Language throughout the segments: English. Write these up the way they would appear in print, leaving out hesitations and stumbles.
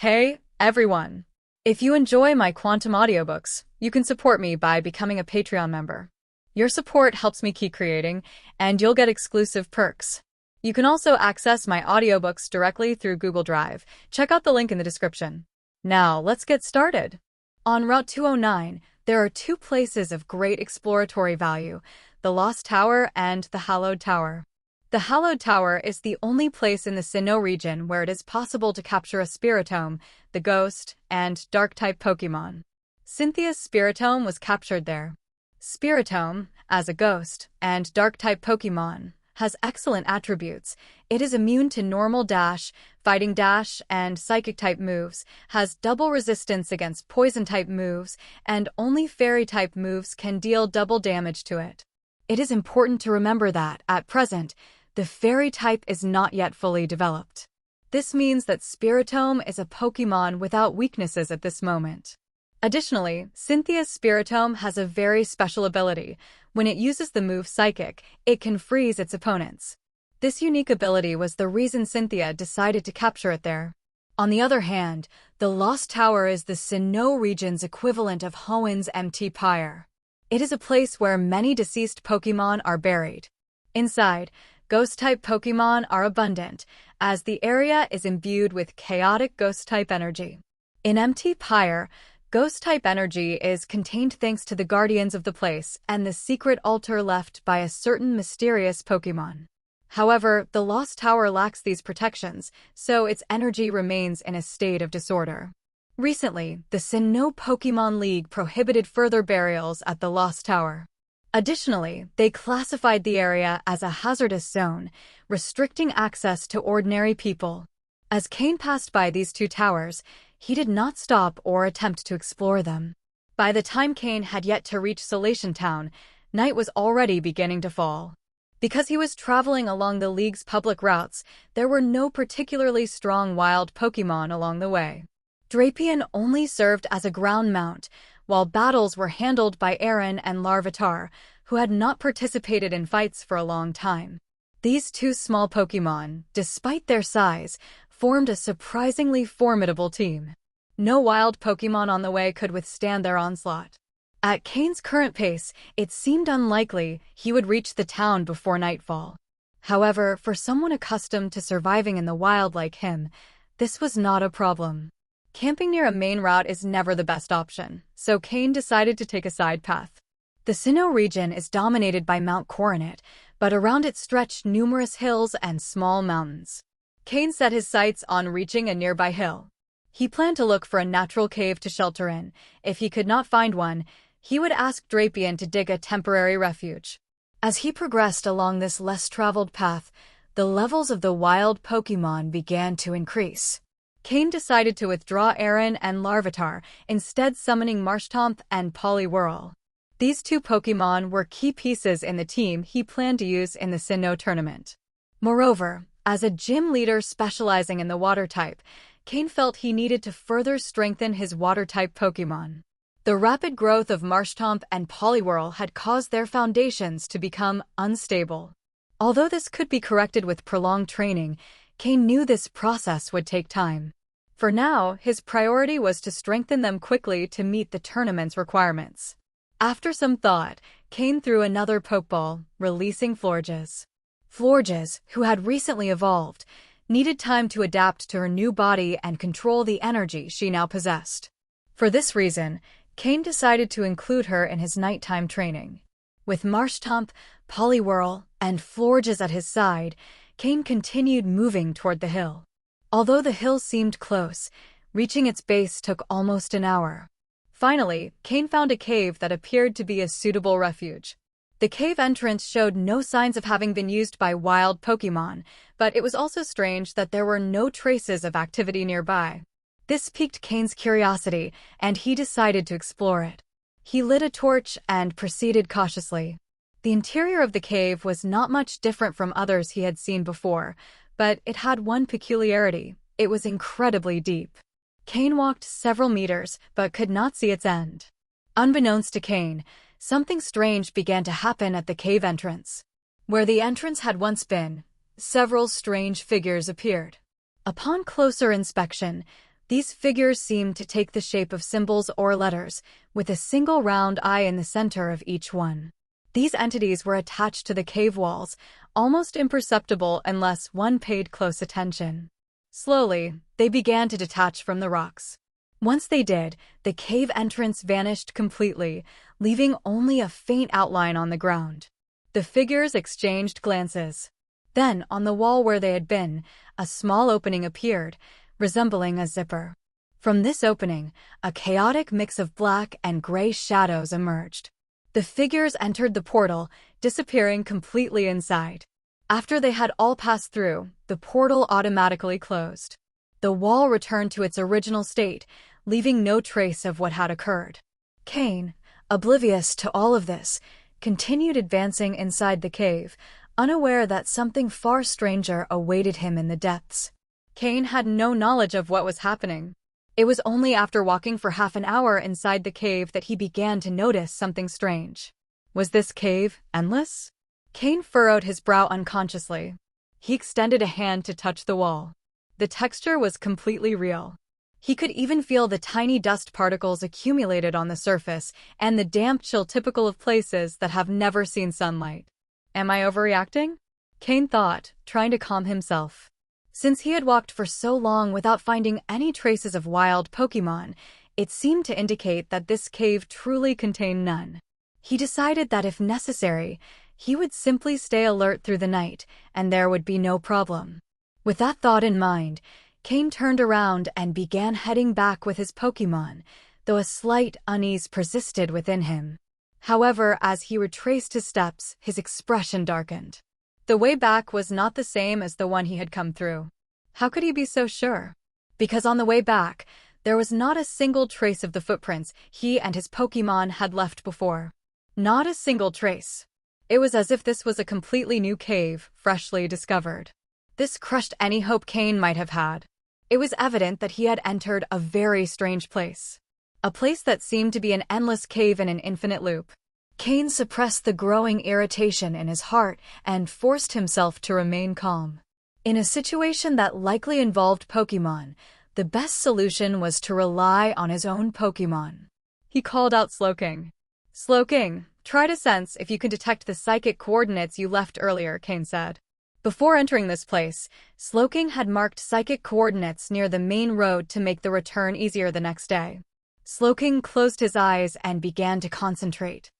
Hey, everyone! If you enjoy my quantum audiobooks, you can support me by becoming a Patreon member. Your support helps me keep creating, and you'll get exclusive perks. You can also access my audiobooks directly through Google Drive. Check out the link in the description. Now, let's get started. On Route 209, there are two places of great exploratory value, the Lost Tower and the Hallowed Tower. The Hallowed Tower is the only place in the Sinnoh region where it is possible to capture a Spiritome, the Ghost, and Dark-type Pokémon. Cynthia's Spiritome was captured there. Spiritome, as a Ghost, and Dark-type Pokémon, has excellent attributes. It is immune to normal dash, fighting dash, and psychic-type moves, has double resistance against poison-type moves, and only fairy-type moves can deal double damage to it. It is important to remember that, at present, the fairy type is not yet fully developed. This means that Spiritome is a Pokémon without weaknesses at this moment. Additionally, Cynthia's Spiritome has a very special ability. When it uses the move Psychic, it can freeze its opponents. This unique ability was the reason Cynthia decided to capture it there. On the other hand, the Lost Tower is the Sinnoh region's equivalent of Hoenn's Empty Pyre. It is a place where many deceased Pokémon are buried. Inside, Ghost-type Pokémon are abundant, as the area is imbued with chaotic Ghost-type energy. In Empty Pyre, Ghost-type energy is contained thanks to the guardians of the place and the secret altar left by a certain mysterious Pokémon. However, the Lost Tower lacks these protections, so its energy remains in a state of disorder. Recently, the Sinnoh Pokémon League prohibited further burials at the Lost Tower. Additionally, they classified the area as a hazardous zone, restricting access to ordinary people. As Cain passed by these two towers, he did not stop or attempt to explore them. By the time Cain had yet to reach Solation Town, night was already beginning to fall. Because he was traveling along the League's public routes, there were no particularly strong wild Pokémon along the way. Drapion only served as a ground mount, while battles were handled by Aaron and Larvitar, who had not participated in fights for a long time. These two small Pokémon, despite their size, formed a surprisingly formidable team. No wild Pokémon on the way could withstand their onslaught. At Cain's current pace, it seemed unlikely he would reach the town before nightfall. However, for someone accustomed to surviving in the wild like him, this was not a problem. Camping near a main route is never the best option, so Cain decided to take a side path. The Sinnoh region is dominated by Mount Coronet, but around it stretch numerous hills and small mountains. Cain set his sights on reaching a nearby hill. He planned to look for a natural cave to shelter in. If he could not find one, he would ask Drapion to dig a temporary refuge. As he progressed along this less-traveled path, the levels of the wild Pokémon began to increase. Cain decided to withdraw Aaron and Larvitar, instead summoning Marshtomp and Poliwhirl. These two Pokémon were key pieces in the team he planned to use in the Sinnoh tournament. Moreover, as a gym leader specializing in the water type, Cain felt he needed to further strengthen his water-type Pokémon. The rapid growth of Marshtomp and Poliwhirl had caused their foundations to become unstable. Although this could be corrected with prolonged training, Cain knew this process would take time. For now, his priority was to strengthen them quickly to meet the tournament's requirements. After some thought, Cain threw another Pokeball, releasing Florges. Florges, who had recently evolved, needed time to adapt to her new body and control the energy she now possessed. For this reason, Cain decided to include her in his nighttime training. With Marshtomp, Poliwhirl, and Florges at his side, Cain continued moving toward the hill. Although the hill seemed close, reaching its base took almost an hour. Finally, Cain found a cave that appeared to be a suitable refuge. The cave entrance showed no signs of having been used by wild Pokémon, but it was also strange that there were no traces of activity nearby. This piqued Cain's curiosity, and he decided to explore it. He lit a torch and proceeded cautiously. The interior of the cave was not much different from others he had seen before, but it had one peculiarity: it was incredibly deep. Cain walked several meters, but could not see its end. Unbeknownst to Cain, something strange began to happen at the cave entrance. Where the entrance had once been, several strange figures appeared. Upon closer inspection, These figures seemed to take the shape of symbols or letters, with a single round eye in the center of each one. These entities were attached to the cave walls, almost imperceptible unless one paid close attention. Slowly, they began to detach from the rocks. Once they did, the cave entrance vanished completely, leaving only a faint outline on the ground. The figures exchanged glances. Then, on the wall where they had been, a small opening appeared, resembling a zipper. From this opening, a chaotic mix of black and gray shadows emerged. The figures entered the portal, disappearing completely inside. After they had all passed through, the portal automatically closed. The wall returned to its original state, leaving no trace of what had occurred. Cain, oblivious to all of this, continued advancing inside the cave, unaware that something far stranger awaited him in the depths. Cain had no knowledge of what was happening. It was only after walking for half an hour inside the cave that he began to notice something strange. Was this cave endless? Cain furrowed his brow unconsciously. He extended a hand to touch the wall. The texture was completely real. He could even feel the tiny dust particles accumulated on the surface and the damp chill typical of places that have never seen sunlight. Am I overreacting? Cain thought, trying to calm himself. Since he had walked for so long without finding any traces of wild Pokémon, it seemed to indicate that this cave truly contained none. He decided that if necessary, he would simply stay alert through the night, and there would be no problem. With that thought in mind, Cain turned around and began heading back with his Pokémon, though a slight unease persisted within him. However, as he retraced his steps, his expression darkened. The way back was not the same as the one he had come through. How could he be so sure? Because on the way back, there was not a single trace of the footprints he and his Pokémon had left before. Not a single trace. It was as if this was a completely new cave, freshly discovered. This crushed any hope Cain might have had. It was evident that he had entered a very strange place. A place that seemed to be an endless cave in an infinite loop. Cain suppressed the growing irritation in his heart and forced himself to remain calm. In a situation that likely involved Pokémon, the best solution was to rely on his own Pokémon. He called out Slowking. Slowking, try to sense if you can detect the psychic coordinates you left earlier, Cain said. Before entering this place, Slowking had marked psychic coordinates near the main road to make the return easier the next day. Slowking closed his eyes and began to concentrate.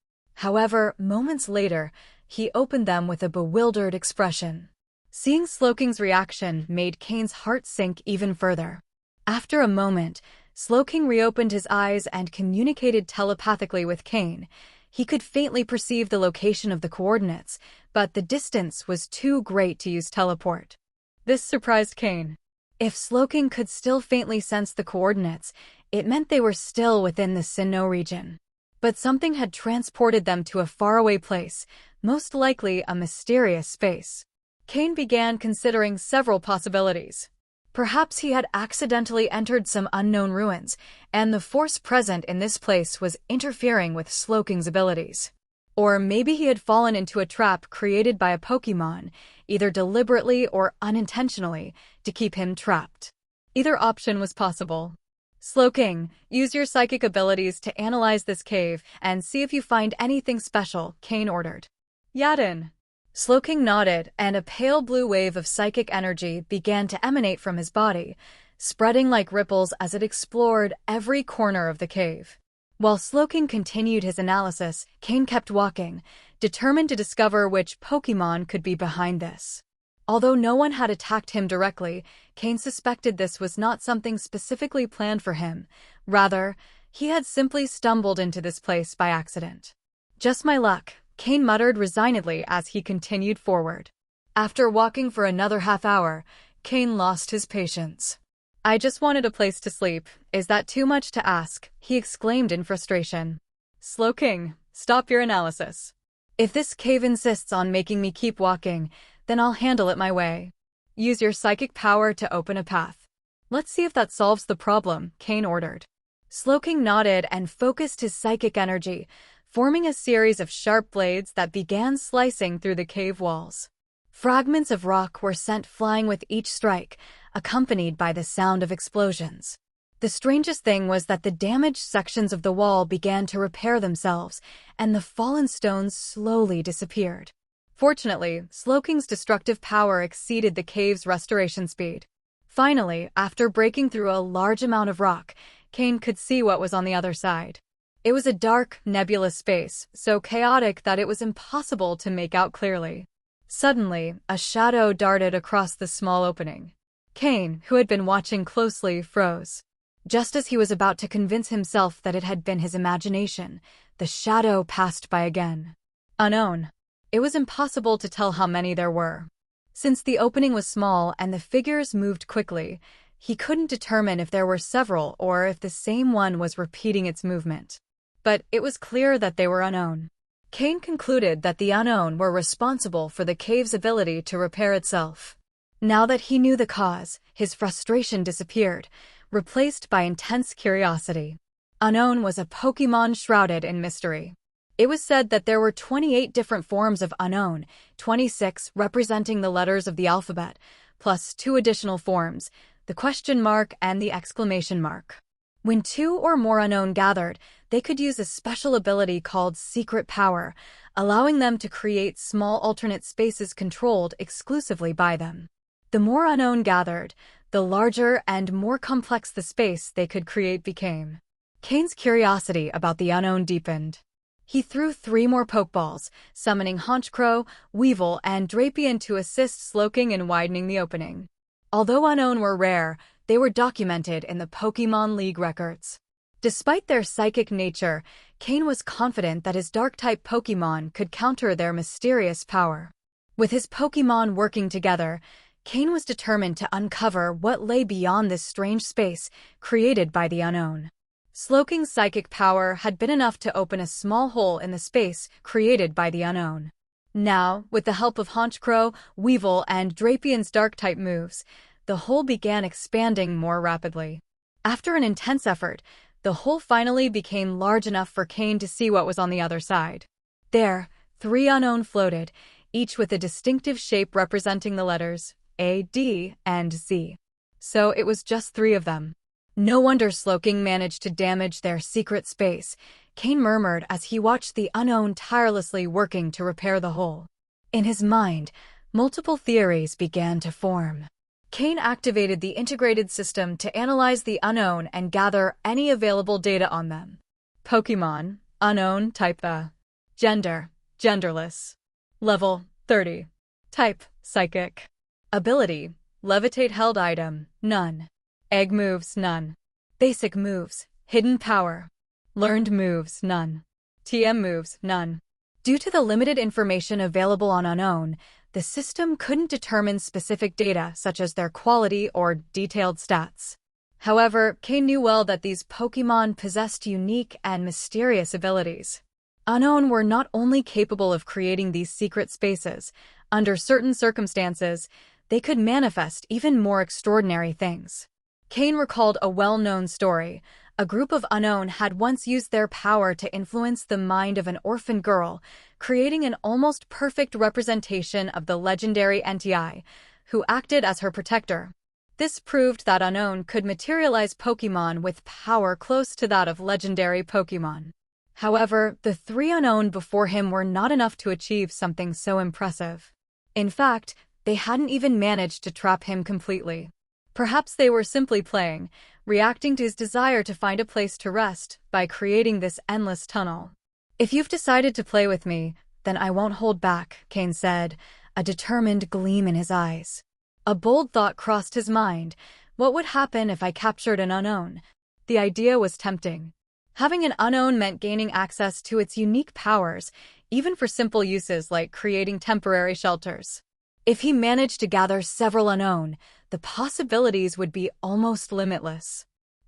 However, moments later, he opened them with a bewildered expression. Seeing Slowking's reaction made Cain's heart sink even further. After a moment, Slowking reopened his eyes and communicated telepathically with Cain. He could faintly perceive the location of the coordinates, but the distance was too great to use teleport. This surprised Cain. If Slowking could still faintly sense the coordinates, it meant they were still within the Sinnoh region. But something had transported them to a faraway place, most likely a mysterious space. Cain began considering several possibilities. Perhaps he had accidentally entered some unknown ruins, and the force present in this place was interfering with Slowking's abilities. Or maybe he had fallen into a trap created by a Pokémon, either deliberately or unintentionally, to keep him trapped. Either option was possible. Slowking, use your psychic abilities to analyze this cave and see if you find anything special, Cain ordered. Yadin. Slowking nodded, and a pale blue wave of psychic energy began to emanate from his body, spreading like ripples as it explored every corner of the cave. While Slowking continued his analysis, Cain kept walking, determined to discover which Pokémon could be behind this. Although no one had attacked him directly, Cain suspected this was not something specifically planned for him. Rather, he had simply stumbled into this place by accident. Just my luck, Cain muttered resignedly as he continued forward. After walking for another half hour, Cain lost his patience. I just wanted a place to sleep. Is that too much to ask? He exclaimed in frustration. Slowking, stop your analysis. If this cave insists on making me keep walking, then I'll handle it my way. Use your psychic power to open a path. Let's see if that solves the problem, Cain ordered. Slowking nodded and focused his psychic energy, forming a series of sharp blades that began slicing through the cave walls. Fragments of rock were sent flying with each strike, accompanied by the sound of explosions. The strangest thing was that the damaged sections of the wall began to repair themselves, and the fallen stones slowly disappeared. Fortunately, Sloking's destructive power exceeded the cave's restoration speed. Finally, after breaking through a large amount of rock, Cain could see what was on the other side. It was a dark, nebulous space, so chaotic that it was impossible to make out clearly. Suddenly, a shadow darted across the small opening. Cain, who had been watching closely, froze. Just as he was about to convince himself that it had been his imagination, the shadow passed by again. Unknown. It was impossible to tell how many there were. Since the opening was small and the figures moved quickly, he couldn't determine if there were several or if the same one was repeating its movement. But it was clear that they were unknown. Cain concluded that the unknown were responsible for the cave's ability to repair itself. Now that he knew the cause, his frustration disappeared, replaced by intense curiosity. Unknown was a Pokémon shrouded in mystery. It was said that there were 28 different forms of Unknown, 26 representing the letters of the alphabet, plus 2 additional forms, the question mark and the exclamation mark. When 2 or more Unknown gathered, they could use a special ability called Secret Power, allowing them to create small alternate spaces controlled exclusively by them. The more Unknown gathered, the larger and more complex the space they could create became. Cain's curiosity about the Unknown deepened. He threw 3 more Pokeballs, summoning Honchkrow, Weevil, and Drapion to assist Slowking in widening the opening. Although Unknown were rare, they were documented in the Pokémon League records. Despite their psychic nature, Cain was confident that his Dark-type Pokémon could counter their mysterious power. With his Pokémon working together, Cain was determined to uncover what lay beyond this strange space created by the Unknown. Sloking's psychic power had been enough to open a small hole in the space created by the Unknown. Now, with the help of Honchkrow, Weevil, and Drapion's Dark-type moves, the hole began expanding more rapidly. After an intense effort, the hole finally became large enough for Cain to see what was on the other side. There, 3 Unknown floated, each with a distinctive shape representing the letters A, D, and Z. So it was just 3 of them. No wonder Slowking managed to damage their secret space, Cain murmured as he watched the Unknown tirelessly working to repair the hole. In his mind, multiple theories began to form. Cain activated the integrated system to analyze the Unknown and gather any available data on them. Pokémon, Unknown, type A. Gender, genderless. Level, 30. Type, psychic. Ability, levitate held item, none. Egg moves, none. Basic moves, hidden power. Learned moves, none. TM moves, none. Due to the limited information available on Unknown, the system couldn't determine specific data such as their quality or detailed stats. However, Cain knew well that these Pokémon possessed unique and mysterious abilities. Unknown were not only capable of creating these secret spaces, under certain circumstances, they could manifest even more extraordinary things. Cain recalled a well-known story. A group of Unknown had once used their power to influence the mind of an orphan girl, creating an almost perfect representation of the legendary Entei, who acted as her protector. This proved that Unknown could materialize Pokémon with power close to that of legendary Pokémon. However, the 3 Unknown before him were not enough to achieve something so impressive. In fact, they hadn't even managed to trap him completely. Perhaps they were simply playing, reacting to his desire to find a place to rest by creating this endless tunnel. If you've decided to play with me, then I won't hold back, Cain said, a determined gleam in his eyes. A bold thought crossed his mind. What would happen if I captured an Unknown? The idea was tempting. Having an Unknown meant gaining access to its unique powers, even for simple uses like creating temporary shelters. If he managed to gather several Unknown, the possibilities would be almost limitless.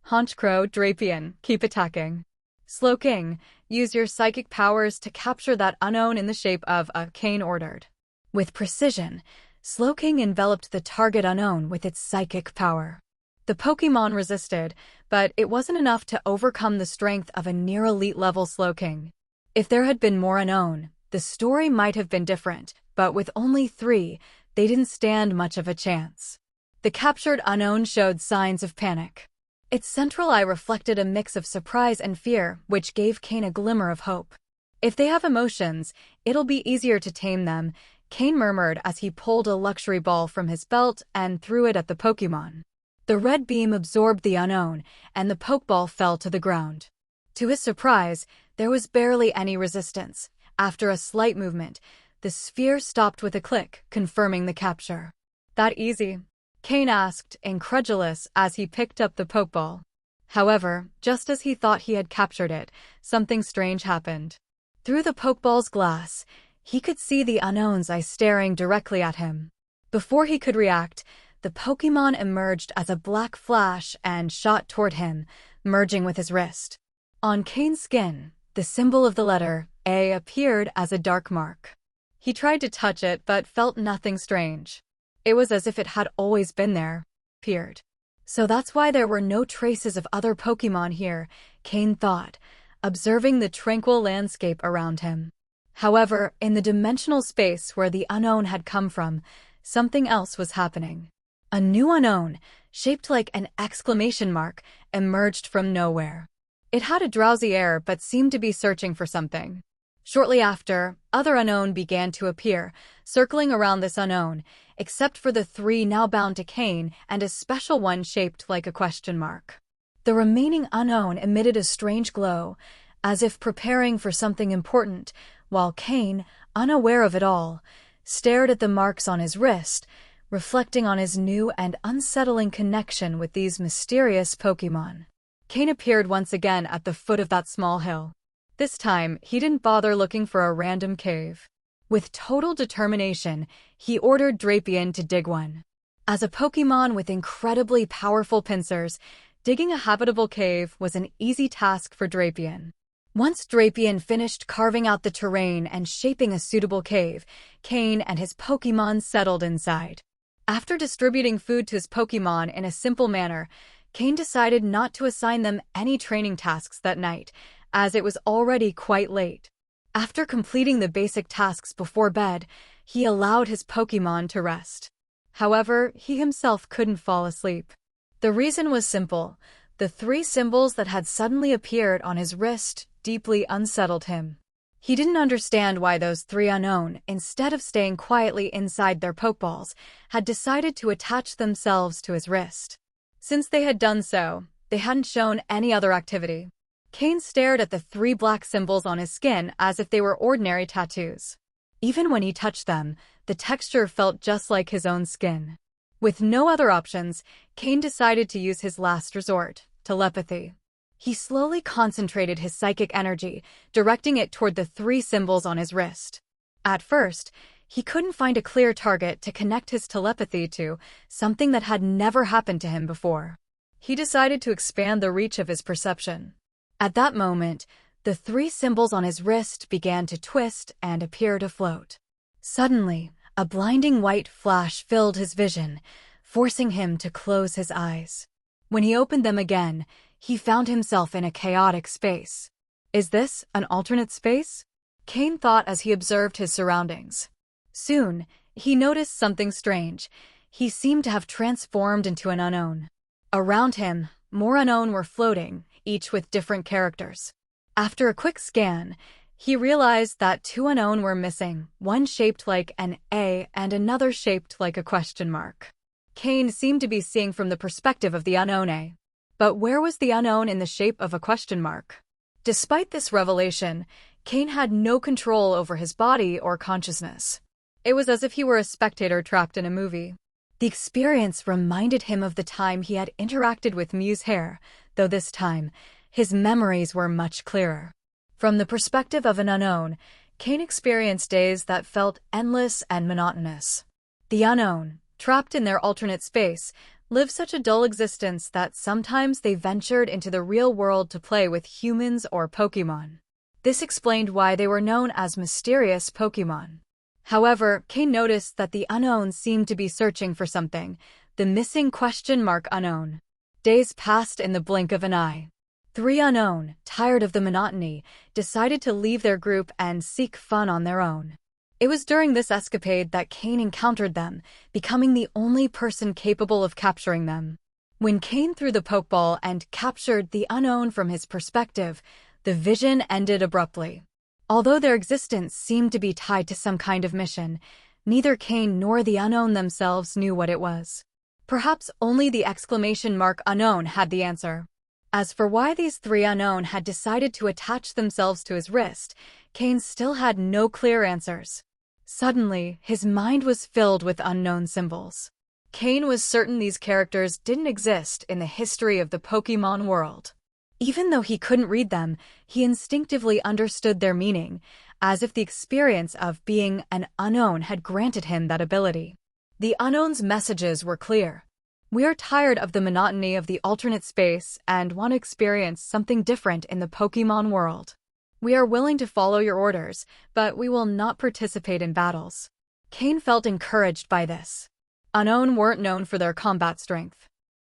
Honchkrow, Drapion, keep attacking. Slowking, use your psychic powers to capture that Unknown in the shape of a, Cain ordered. With precision, Slowking enveloped the target Unknown with its psychic power. The Pokémon resisted, but it wasn't enough to overcome the strength of a near-elite level Slowking. If there had been more Unknown, the story might have been different, but with only 3, they didn't stand much of a chance. The captured Unknown showed signs of panic. Its central eye reflected a mix of surprise and fear, which gave Cain a glimmer of hope. If they have emotions, it'll be easier to tame them, Cain murmured as he pulled a luxury ball from his belt and threw it at the Pokémon. The red beam absorbed the unknown, and the Pokeball fell to the ground. To his surprise, there was barely any resistance. After a slight movement, the sphere stopped with a click, confirming the capture. That easy? Cain asked, incredulous, as he picked up the Pokeball. However, just as he thought he had captured it, something strange happened. Through the Pokeball's glass, he could see the unknown's eyes staring directly at him. Before he could react, the Pokémon emerged as a black flash and shot toward him, merging with his wrist. On Cain's skin, the symbol of the letter A appeared as a dark mark. He tried to touch it but felt nothing strange. It was as if it had always been there. Appeared. So that's why there were no traces of other Pokémon here, Cain thought, observing the tranquil landscape around him. However, in the dimensional space where the unknown had come from, something else was happening. A new unknown, shaped like an exclamation mark, emerged from nowhere. It had a drowsy air but seemed to be searching for something. Shortly after, other unknown began to appear, circling around this unknown, except for the three now bound to Cain and a special one shaped like a question mark. The remaining unknown emitted a strange glow, as if preparing for something important, while Cain, unaware of it all, stared at the marks on his wrist, reflecting on his new and unsettling connection with these mysterious Pokémon. Cain appeared once again at the foot of that small hill. This time, he didn't bother looking for a random cave. With total determination, he ordered Drapion to dig one. As a Pokémon with incredibly powerful pincers, digging a habitable cave was an easy task for Drapion. Once Drapion finished carving out the terrain and shaping a suitable cave, Cain and his Pokémon settled inside. After distributing food to his Pokémon in a simple manner, Cain decided not to assign them any training tasks that night, as it was already quite late. After completing the basic tasks before bed, he allowed his Pokémon to rest. However, he himself couldn't fall asleep. The reason was simple. The three symbols that had suddenly appeared on his wrist deeply unsettled him. He didn't understand why those three unknown, instead of staying quietly inside their Pokeballs, had decided to attach themselves to his wrist. Since they had done so, they hadn't shown any other activity. Cain stared at the three black symbols on his skin as if they were ordinary tattoos. Even when he touched them, the texture felt just like his own skin. With no other options, Cain decided to use his last resort, telepathy. He slowly concentrated his psychic energy, directing it toward the three symbols on his wrist. At first, he couldn't find a clear target to connect his telepathy to, something that had never happened to him before. He decided to expand the reach of his perception. At that moment, the three symbols on his wrist began to twist and appear to float. Suddenly, a blinding white flash filled his vision, forcing him to close his eyes. When he opened them again, he found himself in a chaotic space. Is this an alternate space? Cain thought as he observed his surroundings. Soon, he noticed something strange. He seemed to have transformed into an unknown. Around him, more unknown were floating, each with different characters. After a quick scan, he realized that two unknown were missing, one shaped like an A and another shaped like a question mark. Cain seemed to be seeing from the perspective of the unknown A. But where was the unknown in the shape of a question mark? Despite this revelation, Cain had no control over his body or consciousness. It was as if he were a spectator trapped in a movie. The experience reminded him of the time he had interacted with Mew's hair, though this time, his memories were much clearer. From the perspective of an unknown, Cain experienced days that felt endless and monotonous. The unknown, trapped in their alternate space, lived such a dull existence that sometimes they ventured into the real world to play with humans or Pokémon. This explained why they were known as mysterious Pokémon. However, Cain noticed that the unknown seemed to be searching for something, the missing question mark unknown. Days passed in the blink of an eye. Three unknown, tired of the monotony, decided to leave their group and seek fun on their own. It was during this escapade that Cain encountered them, becoming the only person capable of capturing them. When Cain threw the Pokeball and captured the unknown from his perspective, the vision ended abruptly. Although their existence seemed to be tied to some kind of mission, neither Cain nor the unknown themselves knew what it was. Perhaps only the exclamation mark unknown had the answer. As for why these three unknown had decided to attach themselves to his wrist, Cain still had no clear answers. Suddenly, his mind was filled with unknown symbols. Cain was certain these characters didn't exist in the history of the Pokémon world. Even though he couldn't read them, he instinctively understood their meaning, as if the experience of being an unknown had granted him that ability. The unknown's messages were clear. We are tired of the monotony of the alternate space and want to experience something different in the Pokémon world. We are willing to follow your orders, but we will not participate in battles. Cain felt encouraged by this. Unknown weren't known for their combat strength.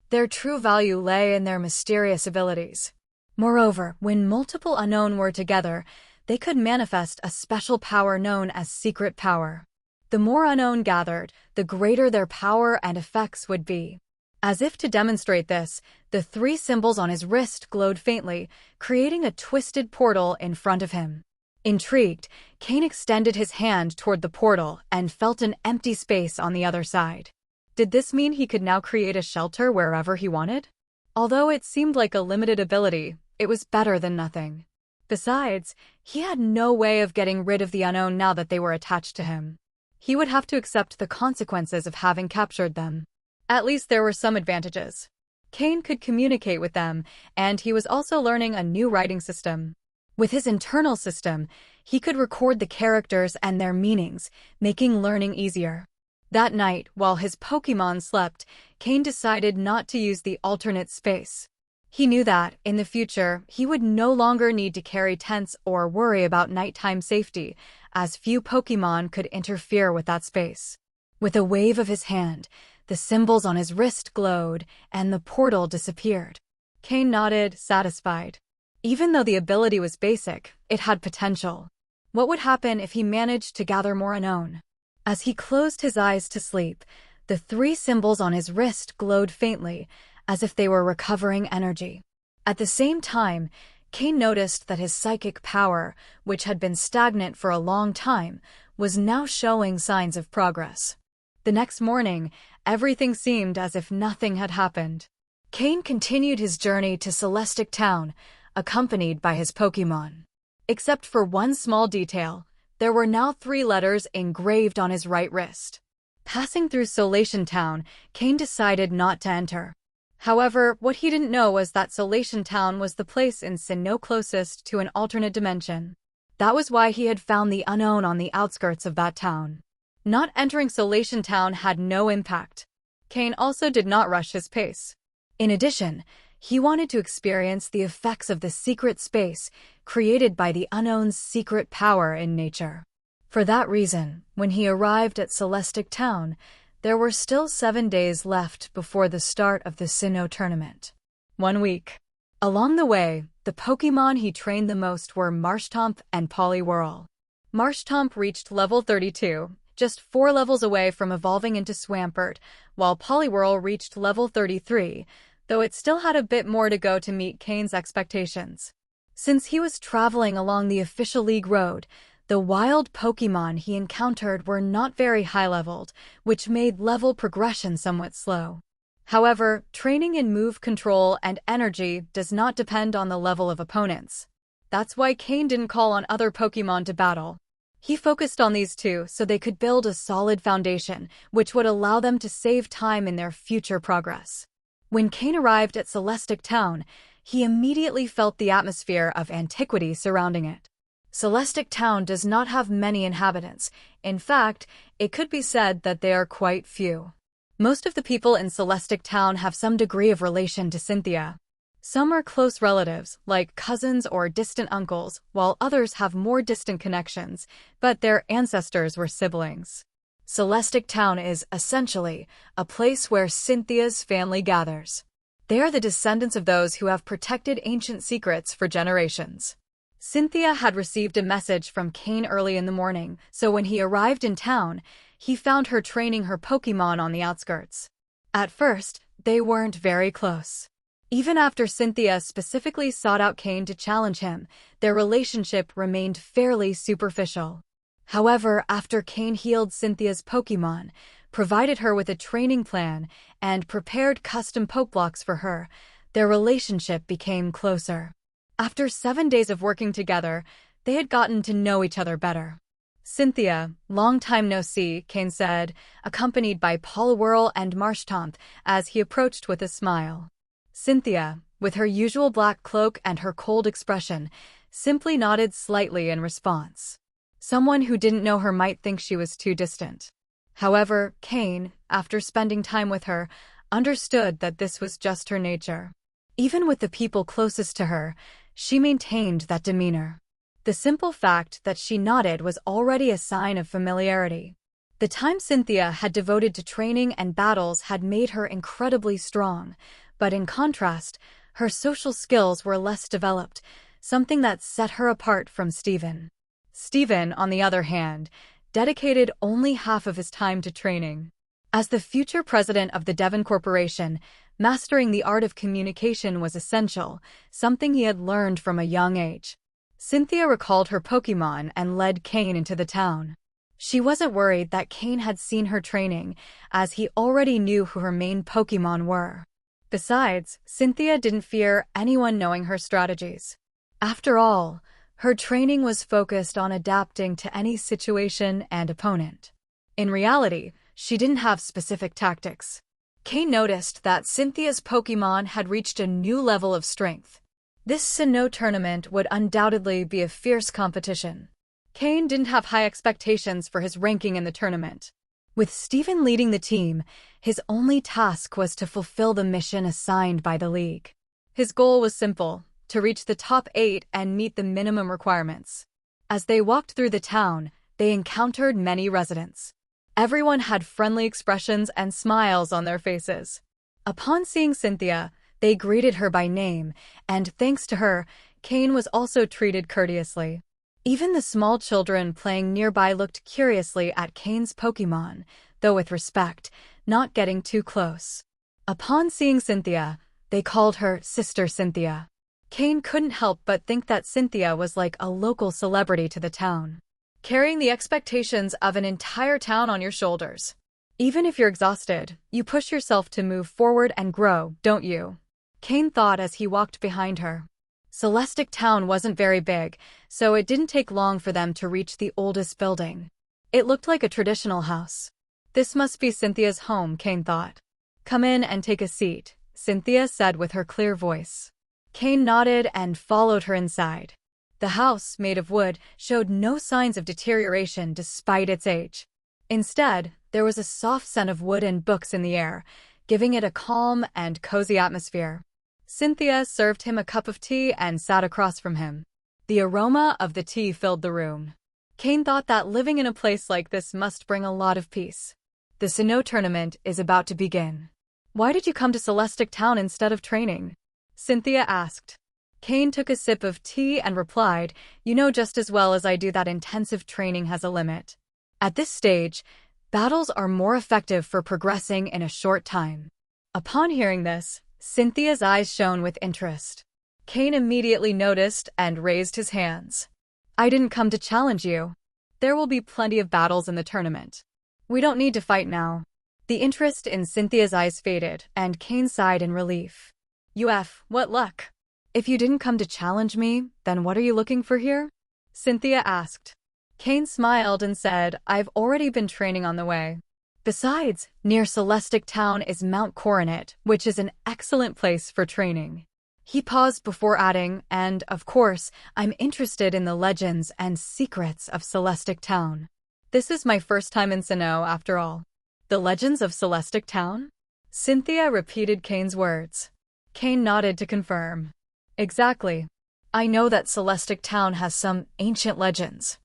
Their true value lay in their mysterious abilities. Moreover, when multiple unknown were together, they could manifest a special power known as secret power. The more unknown gathered, the greater their power and effects would be. As if to demonstrate this, the three symbols on his wrist glowed faintly, creating a twisted portal in front of him. Intrigued, Cain extended his hand toward the portal and felt an empty space on the other side. Did this mean he could now create a shelter wherever he wanted? Although it seemed like a limited ability, it was better than nothing. Besides, he had no way of getting rid of the unknown now that they were attached to him. He would have to accept the consequences of having captured them. At least there were some advantages. Cain could communicate with them, and he was also learning a new writing system. With his internal system, he could record the characters and their meanings, making learning easier. That night, while his Pokémon slept, Cain decided not to use the alternate space. He knew that, in the future, he would no longer need to carry tents or worry about nighttime safety, as few Pokémon could interfere with that space. With a wave of his hand, the symbols on his wrist glowed, and the portal disappeared. Cain nodded, satisfied. Even though the ability was basic, it had potential. What would happen if he managed to gather more unknown? As he closed his eyes to sleep, the three symbols on his wrist glowed faintly, as if they were recovering energy. At the same time, Cain noticed that his psychic power, which had been stagnant for a long time, was now showing signs of progress. The next morning, everything seemed as if nothing had happened. Cain continued his journey to Celestic Town, accompanied by his Pokémon. Except for one small detail, there were now 3 letters engraved on his right wrist. Passing through Solation Town, Cain decided not to enter. However, what he didn't know was that Solation Town was the place in Sinnoh closest to an alternate dimension. That was why he had found the unknown on the outskirts of that town. Not entering Solation Town had no impact. Cain also did not rush his pace. In addition, he wanted to experience the effects of the secret space created by the unknown's secret power in nature. For that reason, when he arrived at Celestic Town, there were still 7 days left before the start of the Sinnoh tournament. 1 week. Along the way, the Pokémon he trained the most were Marshtomp and Poliwhirl. Marshtomp reached level 32, just 4 levels away from evolving into Swampert, while Poliwhirl reached level 33, though it still had a bit more to go to meet Cain's expectations. Since he was traveling along the official League road, the wild Pokémon he encountered were not very high-leveled, which made level progression somewhat slow. However, training in move control and energy does not depend on the level of opponents. That's why Cain didn't call on other Pokémon to battle. He focused on these 2 so they could build a solid foundation, which would allow them to save time in their future progress. When Cain arrived at Celestic Town, he immediately felt the atmosphere of antiquity surrounding it. Celestic Town does not have many inhabitants. In fact, it could be said that they are quite few. Most of the people in Celestic Town have some degree of relation to Cynthia. Some are close relatives, like cousins or distant uncles, while others have more distant connections, but their ancestors were siblings. Celestic Town is, essentially, a place where Cynthia's family gathers. They are the descendants of those who have protected ancient secrets for generations. Cynthia had received a message from Cain early in the morning, so when he arrived in town, he found her training her Pokémon on the outskirts. At first, they weren't very close. Even after Cynthia specifically sought out Cain to challenge him, their relationship remained fairly superficial. However, after Cain healed Cynthia's Pokémon, provided her with a training plan, and prepared custom Pokeblocks for her, their relationship became closer. After 7 days of working together, they had gotten to know each other better. "Cynthia, long time no see," Cain said, accompanied by Poliwhirl and Marshtomp as he approached with a smile. Cynthia, with her usual black cloak and her cold expression, simply nodded slightly in response. Someone who didn't know her might think she was too distant. However, Cain, after spending time with her, understood that this was just her nature. Even with the people closest to her, she maintained that demeanor. The simple fact that she nodded was already a sign of familiarity. The time Cynthia had devoted to training and battles had made her incredibly strong, but in contrast, her social skills were less developed, something that set her apart from Steven. Steven, on the other hand, dedicated only half of his time to training. As the future president of the Devon Corporation, mastering the art of communication was essential, something he had learned from a young age. Cynthia recalled her Pokémon and led Cain into the town. She wasn't worried that Cain had seen her training, as he already knew who her main Pokémon were. Besides, Cynthia didn't fear anyone knowing her strategies. After all, her training was focused on adapting to any situation and opponent. In reality, she didn't have specific tactics. Cain noticed that Cynthia's Pokémon had reached a new level of strength. This Sinnoh tournament would undoubtedly be a fierce competition. Cain didn't have high expectations for his ranking in the tournament. With Steven leading the team, his only task was to fulfill the mission assigned by the league. His goal was simple: to reach the top 8 and meet the minimum requirements. As they walked through the town, they encountered many residents. Everyone had friendly expressions and smiles on their faces. Upon seeing Cynthia, they greeted her by name, and thanks to her, Cain was also treated courteously. Even the small children playing nearby looked curiously at Cain's Pokémon, though with respect, not getting too close. Upon seeing Cynthia, they called her Sister Cynthia. Cain couldn't help but think that Cynthia was like a local celebrity to the town, carrying the expectations of an entire town on your shoulders. Even if you're exhausted, you push yourself to move forward and grow, don't you? Cain thought as he walked behind her. Celestic Town wasn't very big, so it didn't take long for them to reach the oldest building. It looked like a traditional house. This must be Cynthia's home, Cain thought. "Come in and take a seat," Cynthia said with her clear voice. Cain nodded and followed her inside. The house, made of wood, showed no signs of deterioration despite its age. Instead, there was a soft scent of wood and books in the air, giving it a calm and cozy atmosphere. Cynthia served him a cup of tea and sat across from him. The aroma of the tea filled the room. Cain thought that living in a place like this must bring a lot of peace. "The Sinnoh tournament is about to begin. Why did you come to Celestic Town instead of training?" Cynthia asked. Cain took a sip of tea and replied, "You know just as well as I do that intensive training has a limit. At this stage, battles are more effective for progressing in a short time." Upon hearing this, Cynthia's eyes shone with interest. Cain immediately noticed and raised his hands. "I didn't come to challenge you. There will be plenty of battles in the tournament. We don't need to fight now." The interest in Cynthia's eyes faded, and Cain sighed in relief. What luck. If you didn't come to challenge me, then what are you looking for here?" Cynthia asked. Cain smiled and said, "I've already been training on the way. Besides, near Celestic Town is Mount Coronet, which is an excellent place for training." He paused before adding, "And, of course, I'm interested in the legends and secrets of Celestic Town. This is my first time in Sinnoh, after all." "The legends of Celestic Town?" Cynthia repeated Cain's words. Cain nodded to confirm. "Exactly. I know that Celestic Town has some ancient legends.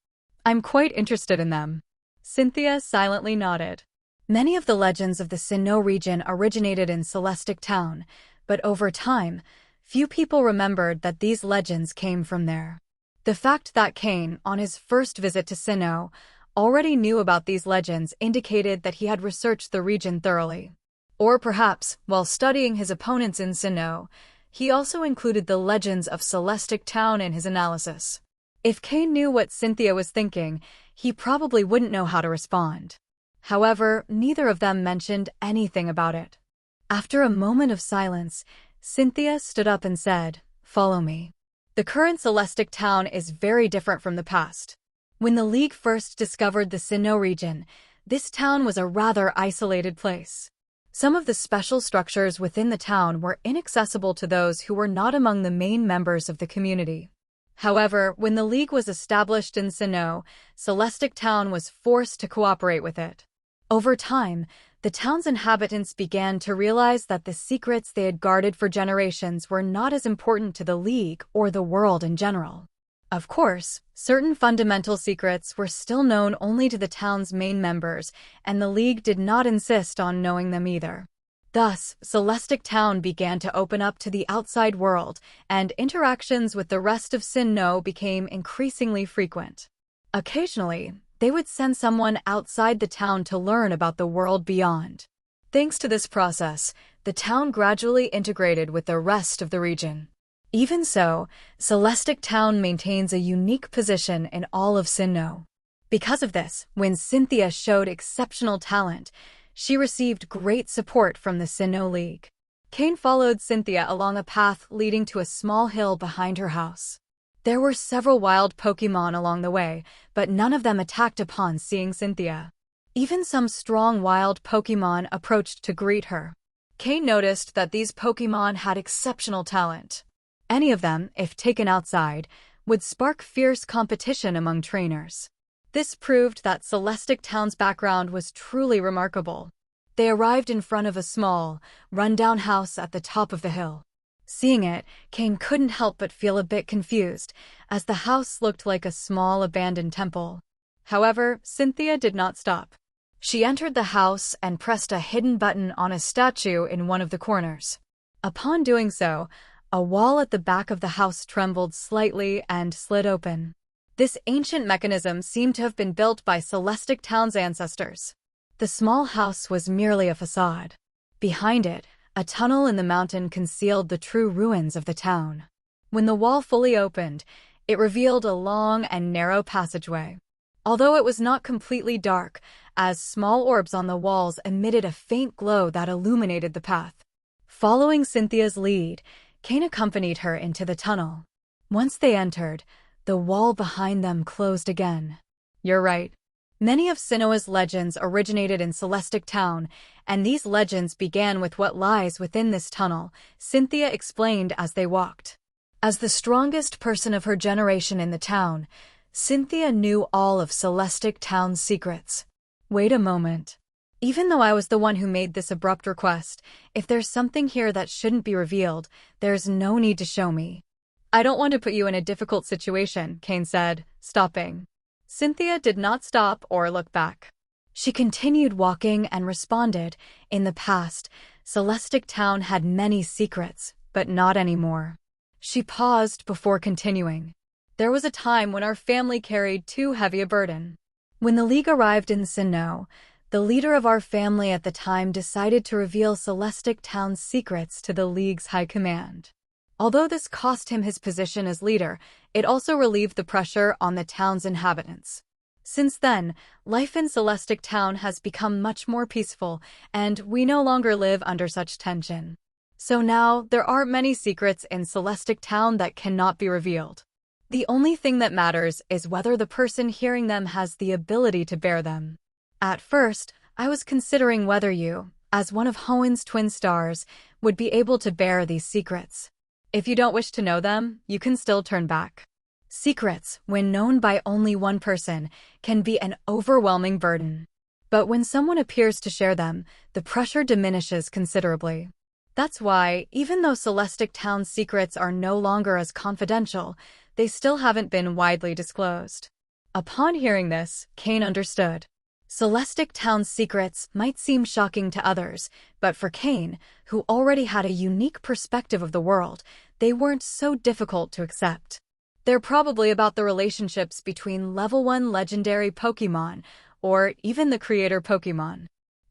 I'm quite interested in them." Cynthia silently nodded. Many of the legends of the Sinnoh region originated in Celestic Town, but over time, few people remembered that these legends came from there. The fact that Cain, on his first visit to Sinnoh, already knew about these legends indicated that he had researched the region thoroughly. Or perhaps, while studying his opponents in Sinnoh, he also included the legends of Celestic Town in his analysis. If Cain knew what Cynthia was thinking, he probably wouldn't know how to respond. However, neither of them mentioned anything about it. After a moment of silence, Cynthia stood up and said, "Follow me." The current Celestic Town is very different from the past. When the League first discovered the Sinnoh region, this town was a rather isolated place. Some of the special structures within the town were inaccessible to those who were not among the main members of the community. However, when the League was established in Sinnoh, Celestic Town was forced to cooperate with it. Over time, the town's inhabitants began to realize that the secrets they had guarded for generations were not as important to the League or the world in general. Of course, certain fundamental secrets were still known only to the town's main members, and the League did not insist on knowing them either. Thus, Celestic Town began to open up to the outside world, and interactions with the rest of Sinnoh became increasingly frequent. Occasionally, they would send someone outside the town to learn about the world beyond. Thanks to this process, the town gradually integrated with the rest of the region. Even so, Celestic Town maintains a unique position in all of Sinnoh. Because of this, when Cynthia showed exceptional talent, she received great support from the Sinnoh League. Cain followed Cynthia along a path leading to a small hill behind her house. There were several wild Pokémon along the way, but none of them attacked upon seeing Cynthia. Even some strong wild Pokémon approached to greet her. Cain noticed that these Pokémon had exceptional talent. Any of them, if taken outside, would spark fierce competition among trainers. This proved that Celestic Town's background was truly remarkable. They arrived in front of a small, run-down house at the top of the hill. Seeing it, Cain couldn't help but feel a bit confused, as the house looked like a small abandoned temple. However, Cynthia did not stop. She entered the house and pressed a hidden button on a statue in one of the corners. Upon doing so, a wall at the back of the house trembled slightly and slid open. This ancient mechanism seemed to have been built by Celestic Town's ancestors. The small house was merely a facade. Behind it, a tunnel in the mountain concealed the true ruins of the town. When the wall fully opened, it revealed a long and narrow passageway. Although it was not completely dark, as small orbs on the walls emitted a faint glow that illuminated the path. Following Cynthia's lead, Cain accompanied her into the tunnel. Once they entered, the wall behind them closed again. You're right. Many of Sinnoh's legends originated in Celestic Town, and these legends began with what lies within this tunnel, Cynthia explained as they walked. As the strongest person of her generation in the town, Cynthia knew all of Celestic Town's secrets. Wait a moment. Even though I was the one who made this abrupt request, if there's something here that shouldn't be revealed, there's no need to show me. I don't want to put you in a difficult situation, Cain said, stopping. Cynthia did not stop or look back. She continued walking and responded, in the past, Celestic Town had many secrets, but not anymore. She paused before continuing. There was a time when our family carried too heavy a burden. When the League arrived in Sinnoh, the leader of our family at the time decided to reveal Celestic Town's secrets to the League's high command. Although this cost him his position as leader, it also relieved the pressure on the town's inhabitants. Since then, life in Celestic Town has become much more peaceful, and we no longer live under such tension. So now, there aren't many secrets in Celestic Town that cannot be revealed. The only thing that matters is whether the person hearing them has the ability to bear them. At first, I was considering whether you, as one of Hoen's twin stars, would be able to bear these secrets. If you don't wish to know them, you can still turn back. Secrets, when known by only one person, can be an overwhelming burden. But when someone appears to share them, the pressure diminishes considerably. That's why, even though Celestic Town's secrets are no longer as confidential, they still haven't been widely disclosed. Upon hearing this, Cain understood. Celestic Town's secrets might seem shocking to others, but for Cain, who already had a unique perspective of the world, they weren't so difficult to accept. They're probably about the relationships between level 1 legendary Pokémon, or even the creator Pokémon.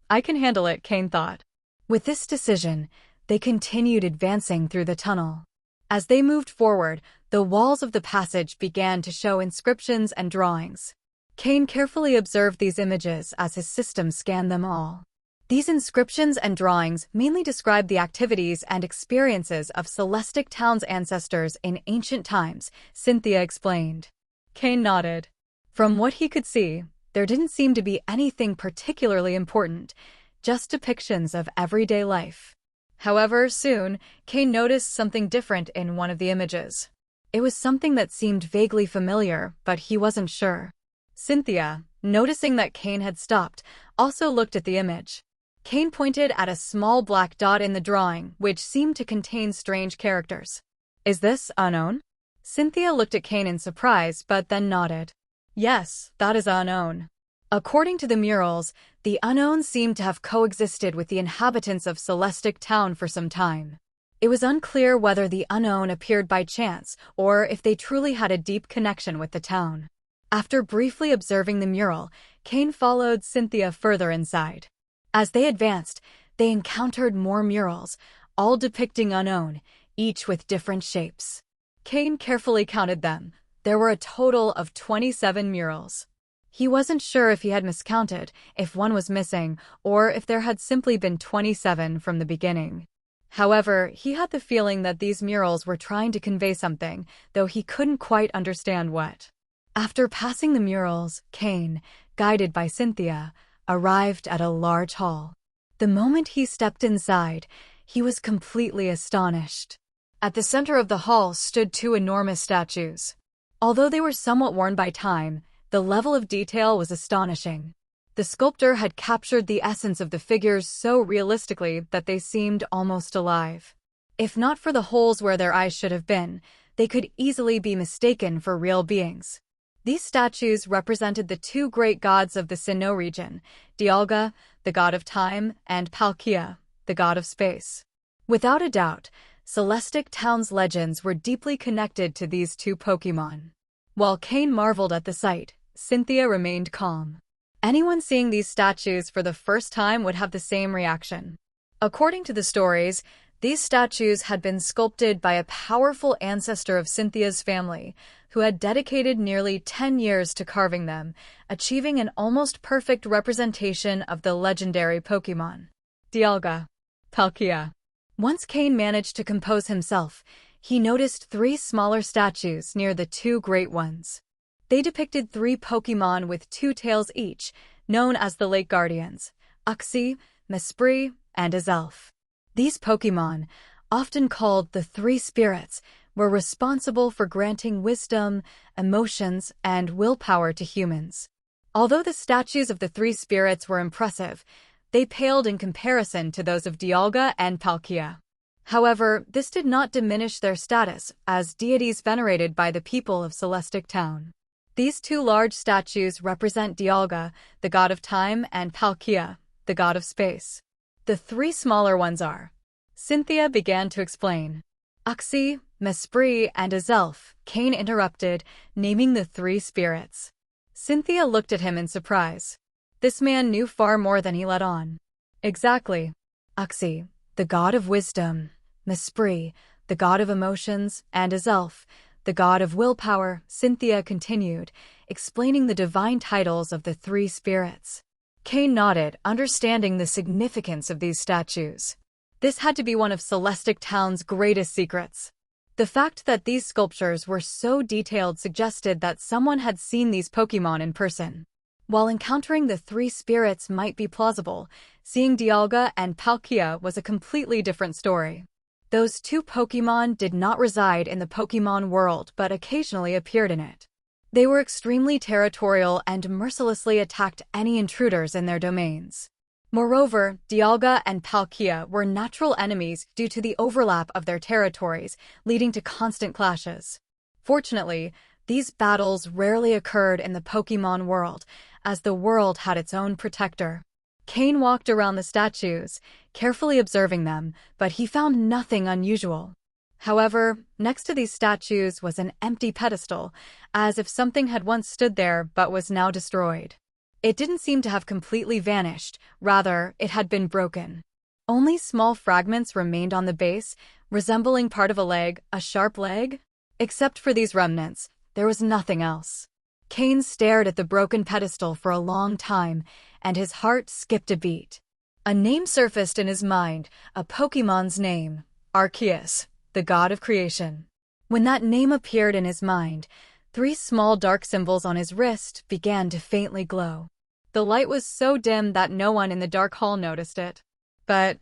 I can handle it, Cain thought. With this decision, they continued advancing through the tunnel. As they moved forward, the walls of the passage began to show inscriptions and drawings. Cain carefully observed these images as his system scanned them all. These inscriptions and drawings mainly describe the activities and experiences of Celestic Town's ancestors in ancient times, Cynthia explained. Cain nodded. From what he could see, there didn't seem to be anything particularly important, just depictions of everyday life. However, soon, Cain noticed something different in one of the images. It was something that seemed vaguely familiar, but he wasn't sure. Cynthia, noticing that Cain had stopped, also looked at the image. Cain pointed at a small black dot in the drawing, which seemed to contain strange characters. Is this unknown? Cynthia looked at Cain in surprise, but then nodded. Yes, that is unknown. According to the murals, the unknown seemed to have coexisted with the inhabitants of Celestic Town for some time. It was unclear whether the unknown appeared by chance or if they truly had a deep connection with the town. After briefly observing the mural, Cain followed Cynthia further inside. As they advanced, they encountered more murals, all depicting unknown, each with different shapes. Cain carefully counted them. There were a total of 27 murals. He wasn't sure if he had miscounted, if one was missing, or if there had simply been 27 from the beginning. However, he had the feeling that these murals were trying to convey something, though he couldn't quite understand what. After passing the murals, Cain, guided by Cynthia, arrived at a large hall. The moment he stepped inside, he was completely astonished. At the center of the hall stood two enormous statues. Although they were somewhat worn by time, the level of detail was astonishing. The sculptor had captured the essence of the figures so realistically that they seemed almost alive. If not for the holes where their eyes should have been, they could easily be mistaken for real beings. These statues represented the two great gods of the Sinnoh region, Dialga, the god of time, and Palkia, the god of space. Without a doubt, Celestic Town's legends were deeply connected to these two Pokémon. While Cain marveled at the sight, Cynthia remained calm. Anyone seeing these statues for the first time would have the same reaction. According to the stories, these statues had been sculpted by a powerful ancestor of Cynthia's family, who had dedicated nearly 10 years to carving them, achieving an almost perfect representation of the legendary Pokémon. Dialga. Palkia. Once Cain managed to compose himself, he noticed 3 smaller statues near the 2 great ones. They depicted 3 Pokémon with 2 tails each, known as the Lake Guardians, Uxie, Mesprit, and Azelf. These Pokémon, often called the 3 Spirits, were responsible for granting wisdom, emotions, and willpower to humans. Although the statues of the 3 spirits were impressive, they paled in comparison to those of Dialga and Palkia. However, this did not diminish their status as deities venerated by the people of Celestic Town. These 2 large statues represent Dialga, the god of time, and Palkia, the god of space. The 3 smaller ones are. Cynthia began to explain. Uxie, Mesprit, and Azelf, Cain interrupted, naming the 3 spirits. Cynthia looked at him in surprise. This man knew far more than he let on. Exactly. Uxie, the god of wisdom, Mesprit, the god of emotions, and Azelf, the god of willpower, Cynthia continued, explaining the divine titles of the 3 spirits. Cain nodded, understanding the significance of these statues. This had to be one of Celestic Town's greatest secrets. The fact that these sculptures were so detailed suggested that someone had seen these Pokémon in person. While encountering the 3 spirits might be plausible, seeing Dialga and Palkia was a completely different story. Those 2 Pokémon did not reside in the Pokémon World but occasionally appeared in it. They were extremely territorial and mercilessly attacked any intruders in their domains. Moreover, Dialga and Palkia were natural enemies due to the overlap of their territories, leading to constant clashes. Fortunately, these battles rarely occurred in the Pokémon World, as the world had its own protector. Cain walked around the statues, carefully observing them, but he found nothing unusual. However, next to these statues was an empty pedestal, as if something had once stood there but was now destroyed. It didn't seem to have completely vanished, rather, it had been broken. Only small fragments remained on the base, resembling part of a sharp leg. Except for these remnants, there was nothing else. Cain stared at the broken pedestal for a long time, and his heart skipped a beat. A name surfaced in his mind, a Pokémon's name, Arceus, the god of creation. When that name appeared in his mind, 3 small dark symbols on his wrist began to faintly glow. The light was so dim that no one in the dark hall noticed it. But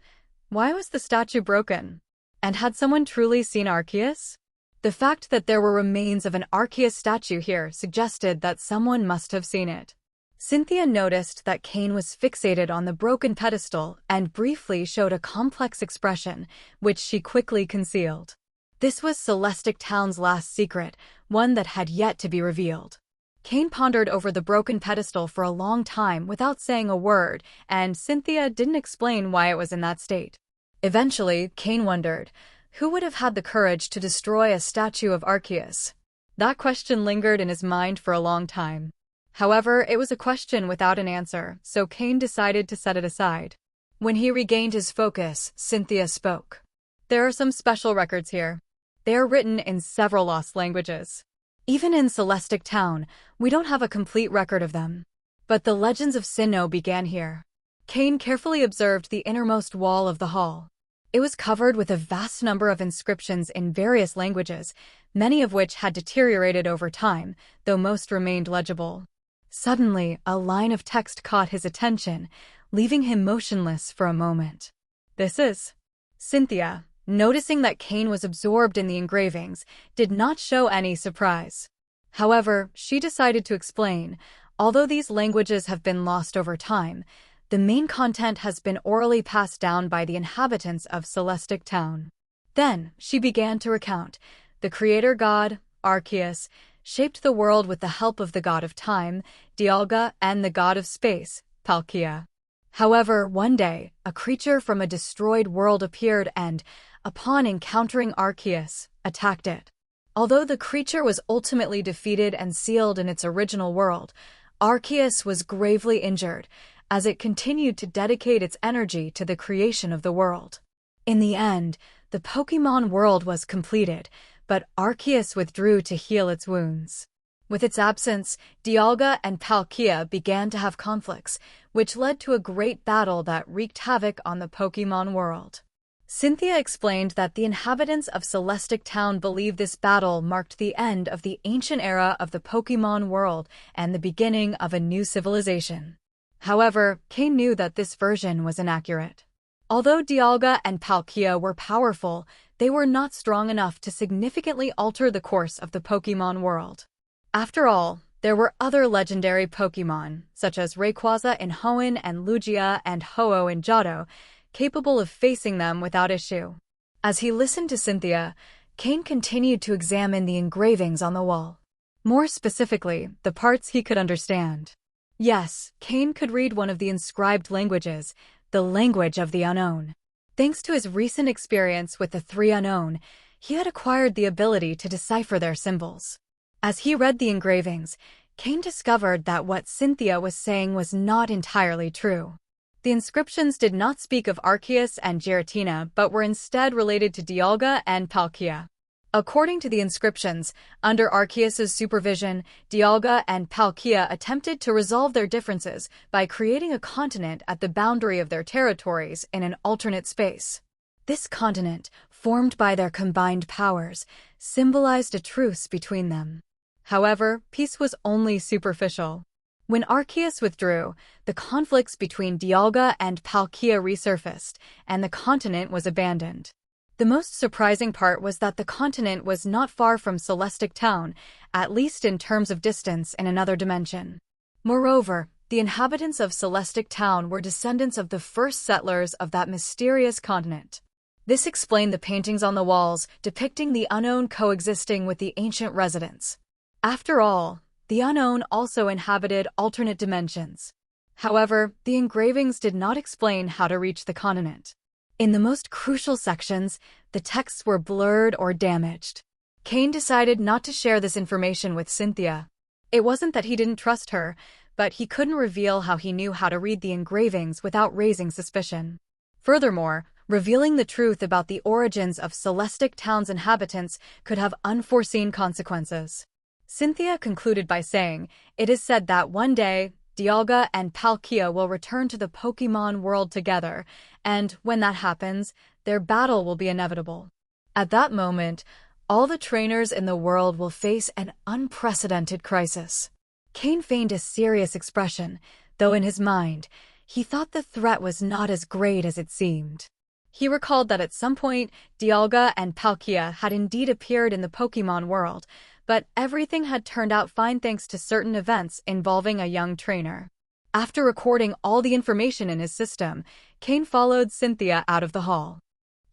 why was the statue broken? And had someone truly seen Arceus? The fact that there were remains of an Arceus statue here suggested that someone must have seen it. Cynthia noticed that Cain was fixated on the broken pedestal and briefly showed a complex expression, which she quickly concealed. This was Celestic Town's last secret, one that had yet to be revealed. Cain pondered over the broken pedestal for a long time without saying a word, and Cynthia didn't explain why it was in that state. Eventually, Cain wondered, who would have had the courage to destroy a statue of Arceus? That question lingered in his mind for a long time. However, it was a question without an answer, so Cain decided to set it aside. When he regained his focus, Cynthia spoke. There are some special records here. They are written in several lost languages. Even in Celestic Town, we don't have a complete record of them. But the legends of Sinnoh began here. Cain carefully observed the innermost wall of the hall. It was covered with a vast number of inscriptions in various languages, many of which had deteriorated over time, though most remained legible. Suddenly, a line of text caught his attention, leaving him motionless for a moment. This is... Cynthia, noticing that Cain was absorbed in the engravings, did not show any surprise. However, she decided to explain, although these languages have been lost over time, the main content has been orally passed down by the inhabitants of Celestic Town. Then, she began to recount. The creator god, Arceus, shaped the world with the help of the god of time, Dialga, and the god of space, Palkia. However, one day, a creature from a destroyed world appeared and, upon encountering Arceus, attacked it. Although the creature was ultimately defeated and sealed in its original world, Arceus was gravely injured, as it continued to dedicate its energy to the creation of the world. In the end, the Pokémon World was completed, but Arceus withdrew to heal its wounds. With its absence, Dialga and Palkia began to have conflicts, which led to a great battle that wreaked havoc on the Pokémon World. Cynthia explained that the inhabitants of Celestic Town believe this battle marked the end of the ancient era of the Pokémon World and the beginning of a new civilization. However, Cain knew that this version was inaccurate. Although Dialga and Palkia were powerful, they were not strong enough to significantly alter the course of the Pokémon World. After all, there were other legendary Pokémon, such as Rayquaza in Hoenn and Lugia and Ho-Oh in Johto, capable of facing them without issue. As he listened to Cynthia, Cain continued to examine the engravings on the wall. More specifically, the parts he could understand. Yes, Cain could read one of the inscribed languages, the language of the unknown. Thanks to his recent experience with the 3 unknown, he had acquired the ability to decipher their symbols. As he read the engravings, Cain discovered that what Cynthia was saying was not entirely true. The inscriptions did not speak of Arceus and Giratina, but were instead related to Dialga and Palkia. According to the inscriptions, under Arceus's supervision, Dialga and Palkia attempted to resolve their differences by creating a continent at the boundary of their territories in an alternate space. This continent, formed by their combined powers, symbolized a truce between them. However, peace was only superficial. When Arceus withdrew, the conflicts between Dialga and Palkia resurfaced, and the continent was abandoned. The most surprising part was that the continent was not far from Celestic Town, at least in terms of distance in another dimension. Moreover, the inhabitants of Celestic Town were descendants of the first settlers of that mysterious continent. This explained the paintings on the walls depicting the unknown coexisting with the ancient residents. After all, the unknown also inhabited alternate dimensions. However, the engravings did not explain how to reach the continent. In the most crucial sections, the texts were blurred or damaged. Cain decided not to share this information with Cynthia. It wasn't that he didn't trust her, but he couldn't reveal how he knew how to read the engravings without raising suspicion. Furthermore, revealing the truth about the origins of Celestic Town's inhabitants could have unforeseen consequences. Cynthia concluded by saying, "It is said that one day, Dialga and Palkia will return to the Pokémon World together, and when that happens, their battle will be inevitable. At that moment, all the trainers in the world will face an unprecedented crisis." Cain feigned a serious expression, though in his mind, he thought the threat was not as great as it seemed. He recalled that at some point, Dialga and Palkia had indeed appeared in the Pokémon world, but everything had turned out fine thanks to certain events involving a young trainer. After recording all the information in his system, Cain followed Cynthia out of the hall.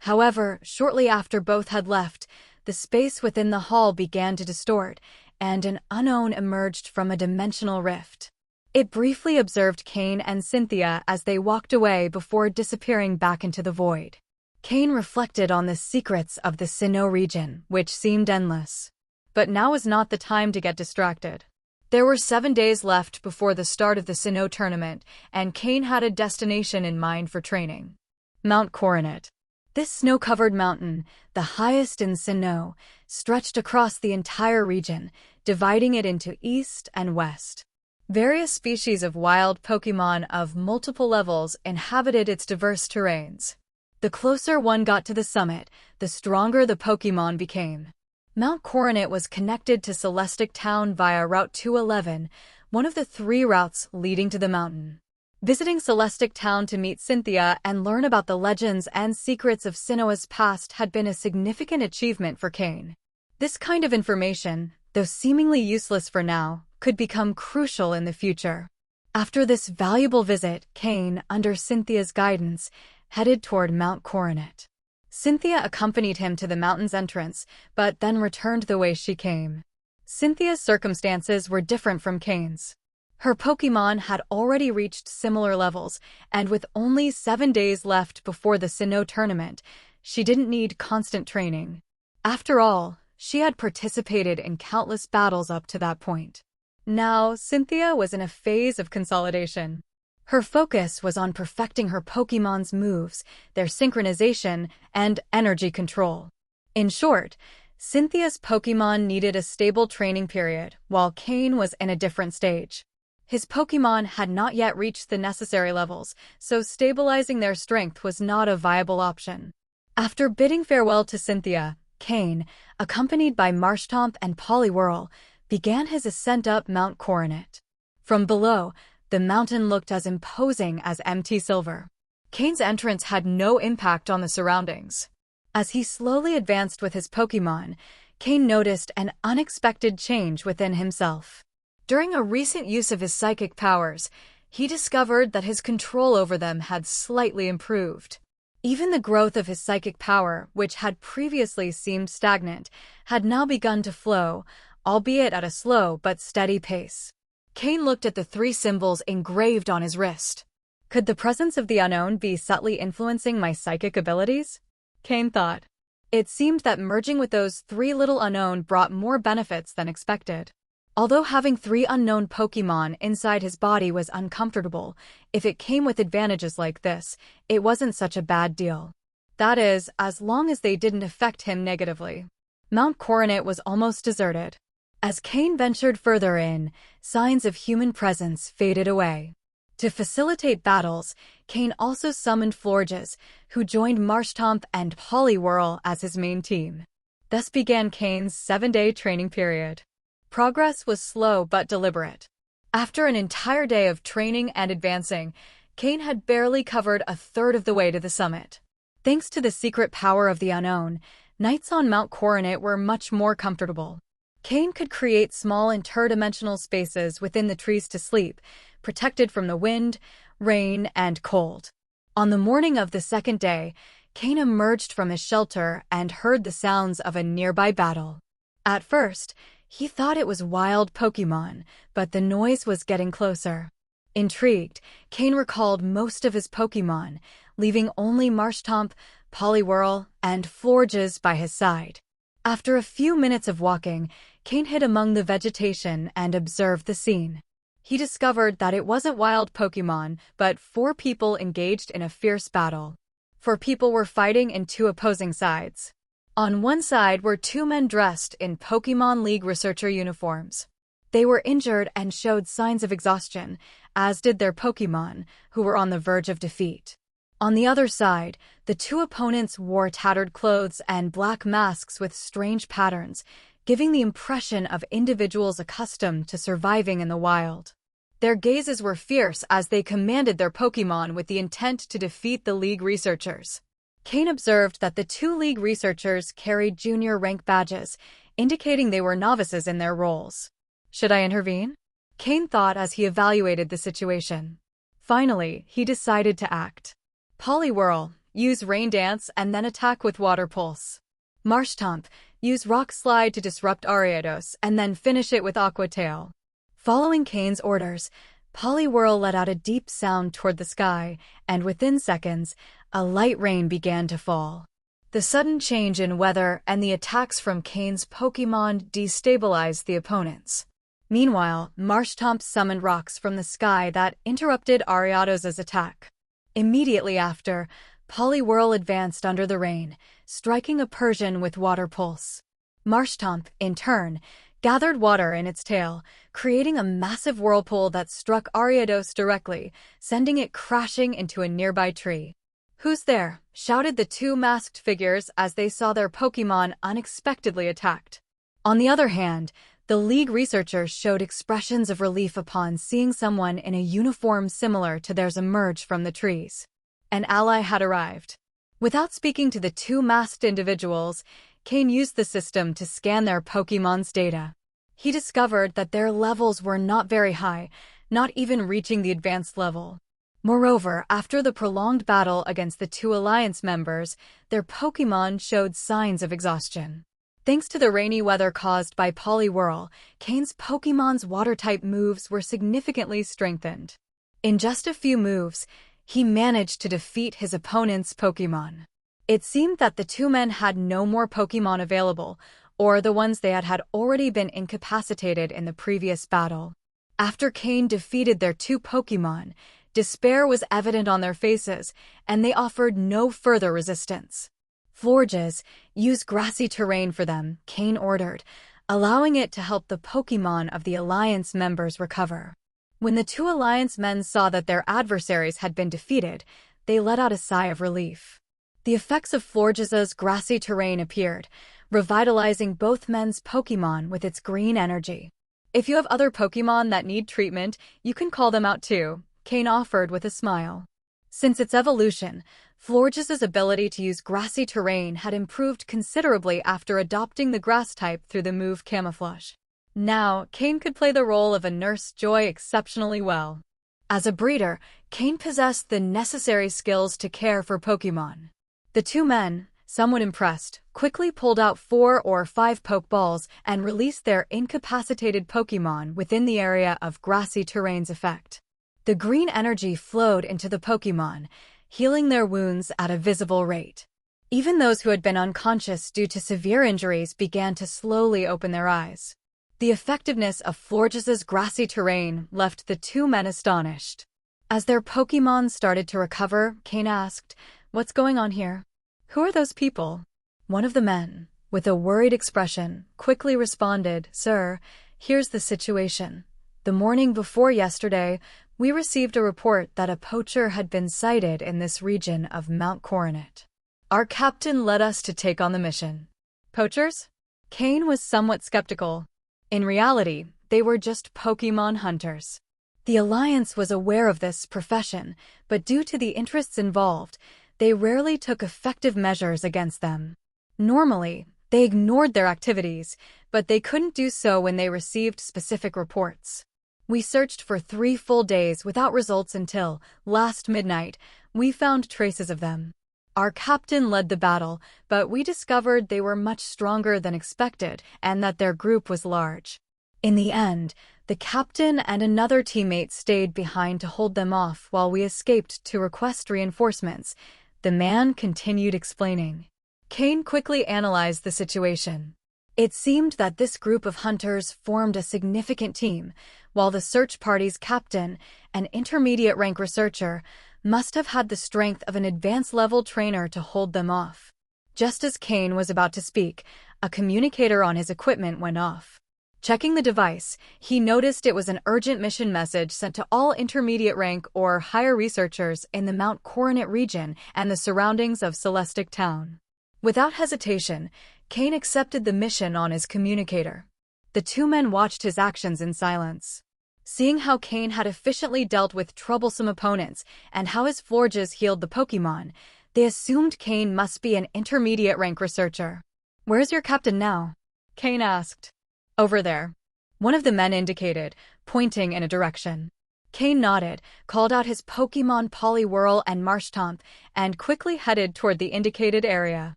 However, shortly after both had left, the space within the hall began to distort, and an unknown emerged from a dimensional rift. It briefly observed Cain and Cynthia as they walked away before disappearing back into the void. Cain reflected on the secrets of the Sinnoh region, which seemed endless. But now was not the time to get distracted. There were 7 days left before the start of the Sinnoh tournament, and Cain had a destination in mind for training: Mount Coronet. This snow-covered mountain, the highest in Sinnoh, stretched across the entire region, dividing it into east and west. Various species of wild Pokémon of multiple levels inhabited its diverse terrains. The closer one got to the summit, the stronger the Pokémon became. Mount Coronet was connected to Celestic Town via Route 211, one of the 3 routes leading to the mountain. Visiting Celestic Town to meet Cynthia and learn about the legends and secrets of Sinnoh's past had been a significant achievement for Cain. This kind of information, though seemingly useless for now, could become crucial in the future. After this valuable visit, Cain, under Cynthia's guidance, headed toward Mount Coronet. Cynthia accompanied him to the mountain's entrance, but then returned the way she came. Cynthia's circumstances were different from Cain's. Her Pokémon had already reached similar levels, and with only 7 days left before the Sinnoh tournament, she didn't need constant training. After all, she had participated in countless battles up to that point. Now, Cynthia was in a phase of consolidation. Her focus was on perfecting her Pokémon's moves, their synchronization, and energy control. In short, Cynthia's Pokémon needed a stable training period, while Cain was in a different stage. His Pokémon had not yet reached the necessary levels, so stabilizing their strength was not a viable option. After bidding farewell to Cynthia, Cain, accompanied by Marshtomp and Poliwhirl, began his ascent up Mount Coronet. From below, the mountain looked as imposing as empty silver. Cain's entrance had no impact on the surroundings. As he slowly advanced with his Pokémon, Cain noticed an unexpected change within himself. During a recent use of his psychic powers, he discovered that his control over them had slightly improved. Even the growth of his psychic power, which had previously seemed stagnant, had now begun to flow, albeit at a slow but steady pace. Cain looked at the 3 symbols engraved on his wrist. Could the presence of the unknown be subtly influencing my psychic abilities? Cain thought. It seemed that merging with those 3 little unknown brought more benefits than expected. Although having 3 unknown Pokémon inside his body was uncomfortable, if it came with advantages like this, it wasn't such a bad deal. That is, as long as they didn't affect him negatively. Mount Coronet was almost deserted. As Cain ventured further in, signs of human presence faded away. To facilitate battles, Cain also summoned Florges, who joined Marshtomp and Poliwhirl as his main team. Thus began Cain's 7-day training period. Progress was slow but deliberate. After an entire day of training and advancing, Cain had barely covered a third of the way to the summit. Thanks to the secret power of the unknown, nights on Mount Coronet were much more comfortable. Cain could create small interdimensional spaces within the trees to sleep, protected from the wind, rain, and cold. On the morning of the 2nd day, Cain emerged from his shelter and heard the sounds of a nearby battle. At first, he thought it was wild Pokémon, but the noise was getting closer. Intrigued, Cain recalled most of his Pokémon, leaving only Marshtomp, Poliwhirl, and Florges by his side. After a few minutes of walking, Cain hid among the vegetation and observed the scene. He discovered that it wasn't wild Pokémon, but 4 people engaged in a fierce battle. for people were fighting in two opposing sides. On one side were two men dressed in Pokémon League researcher uniforms. They were injured and showed signs of exhaustion, as did their Pokémon, who were on the verge of defeat. On the other side, the two opponents wore tattered clothes and black masks with strange patterns, giving the impression of individuals accustomed to surviving in the wild. Their gazes were fierce as they commanded their Pokémon with the intent to defeat the League researchers. Cain observed that the two League researchers carried junior rank badges, indicating they were novices in their roles. Should I intervene? Cain thought as he evaluated the situation. Finally, he decided to act. Poliwhirl, use Rain Dance and then attack with Water Pulse. Marshtomp, use Rock Slide to disrupt Ariados and then finish it with Aqua Tail. Following Cain's orders, Poliwhirl let out a deep sound toward the sky, and within seconds, a light rain began to fall. The sudden change in weather and the attacks from Cain's Pokémon destabilized the opponents. Meanwhile, Marshtomp summoned rocks from the sky that interrupted Ariados' attack. Immediately after, Poliwhirl advanced under the rain, striking a Persian with Water Pulse. Marshtomp, in turn, gathered water in its tail, creating a massive whirlpool that struck Ariados directly, sending it crashing into a nearby tree. "Who's there?" shouted the two masked figures as they saw their Pokémon unexpectedly attacked. On the other hand, the League researchers showed expressions of relief upon seeing someone in a uniform similar to theirs emerge from the trees. An ally had arrived. Without speaking to the two masked individuals, Cain used the system to scan their Pokémon's data. He discovered that their levels were not very high, not even reaching the advanced level. Moreover, after the prolonged battle against the two Alliance members, their Pokémon showed signs of exhaustion. Thanks to the rainy weather caused by Poliwhirl, Cain's Pokémon's water-type moves were significantly strengthened. In just a few moves, he managed to defeat his opponent's Pokémon. It seemed that the two men had no more Pokémon available, or the ones they had already been incapacitated in the previous battle. After Cain defeated their two Pokémon, despair was evident on their faces, and they offered no further resistance. "Florges, use grassy terrain for them," Cain ordered, allowing it to help the Pokémon of the Alliance members recover. When the two Alliance men saw that their adversaries had been defeated, they let out a sigh of relief. The effects of Florges' grassy terrain appeared, revitalizing both men's Pokémon with its green energy. "If you have other Pokémon that need treatment, you can call them out too," Cain offered with a smile. Since its evolution, Florges' ability to use grassy terrain had improved considerably after adopting the grass type through the move Camouflage. Now, Cain could play the role of a Nurse Joy exceptionally well. As a breeder, Cain possessed the necessary skills to care for Pokémon. The two men, somewhat impressed, quickly pulled out 4 or 5 Pokeballs and released their incapacitated Pokémon within the area of grassy terrain's effect. The green energy flowed into the Pokémon, healing their wounds at a visible rate. Even those who had been unconscious due to severe injuries began to slowly open their eyes. The effectiveness of Florges' grassy terrain left the two men astonished. As their Pokémon started to recover, Cain asked, "What's going on here? Who are those people?" One of the men, with a worried expression, quickly responded, "Sir, here's the situation. The morning before yesterday, we received a report that a poacher had been sighted in this region of Mount Coronet. Our captain led us to take on the mission." Poachers? Cain was somewhat skeptical. In reality, they were just Pokémon hunters. The Alliance was aware of this profession, but due to the interests involved, they rarely took effective measures against them. Normally, they ignored their activities, but they couldn't do so when they received specific reports. We searched for 3 full days without results until, last midnight, we found traces of them. Our captain led the battle, but we discovered they were much stronger than expected and that their group was large. In the end, the captain and another teammate stayed behind to hold them off while we escaped to request reinforcements, the man continued explaining. Cain quickly analyzed the situation. It seemed that this group of hunters formed a significant team, while the search party's captain, an intermediate-rank researcher, must have had the strength of an advanced-level trainer to hold them off. Just as Cain was about to speak, a communicator on his equipment went off. Checking the device, he noticed it was an urgent mission message sent to all intermediate rank or higher researchers in the Mount Coronet region and the surroundings of Celestic Town. Without hesitation, Cain accepted the mission on his communicator. The two men watched his actions in silence. Seeing how Cain had efficiently dealt with troublesome opponents and how his forges healed the Pokémon, they assumed Cain must be an intermediate rank researcher. "Where's your captain now?" Cain asked. "Over there." One of the men indicated, pointing in a direction. Cain nodded, called out his Pokémon Poliwhirl and Marshtomp, and quickly headed toward the indicated area.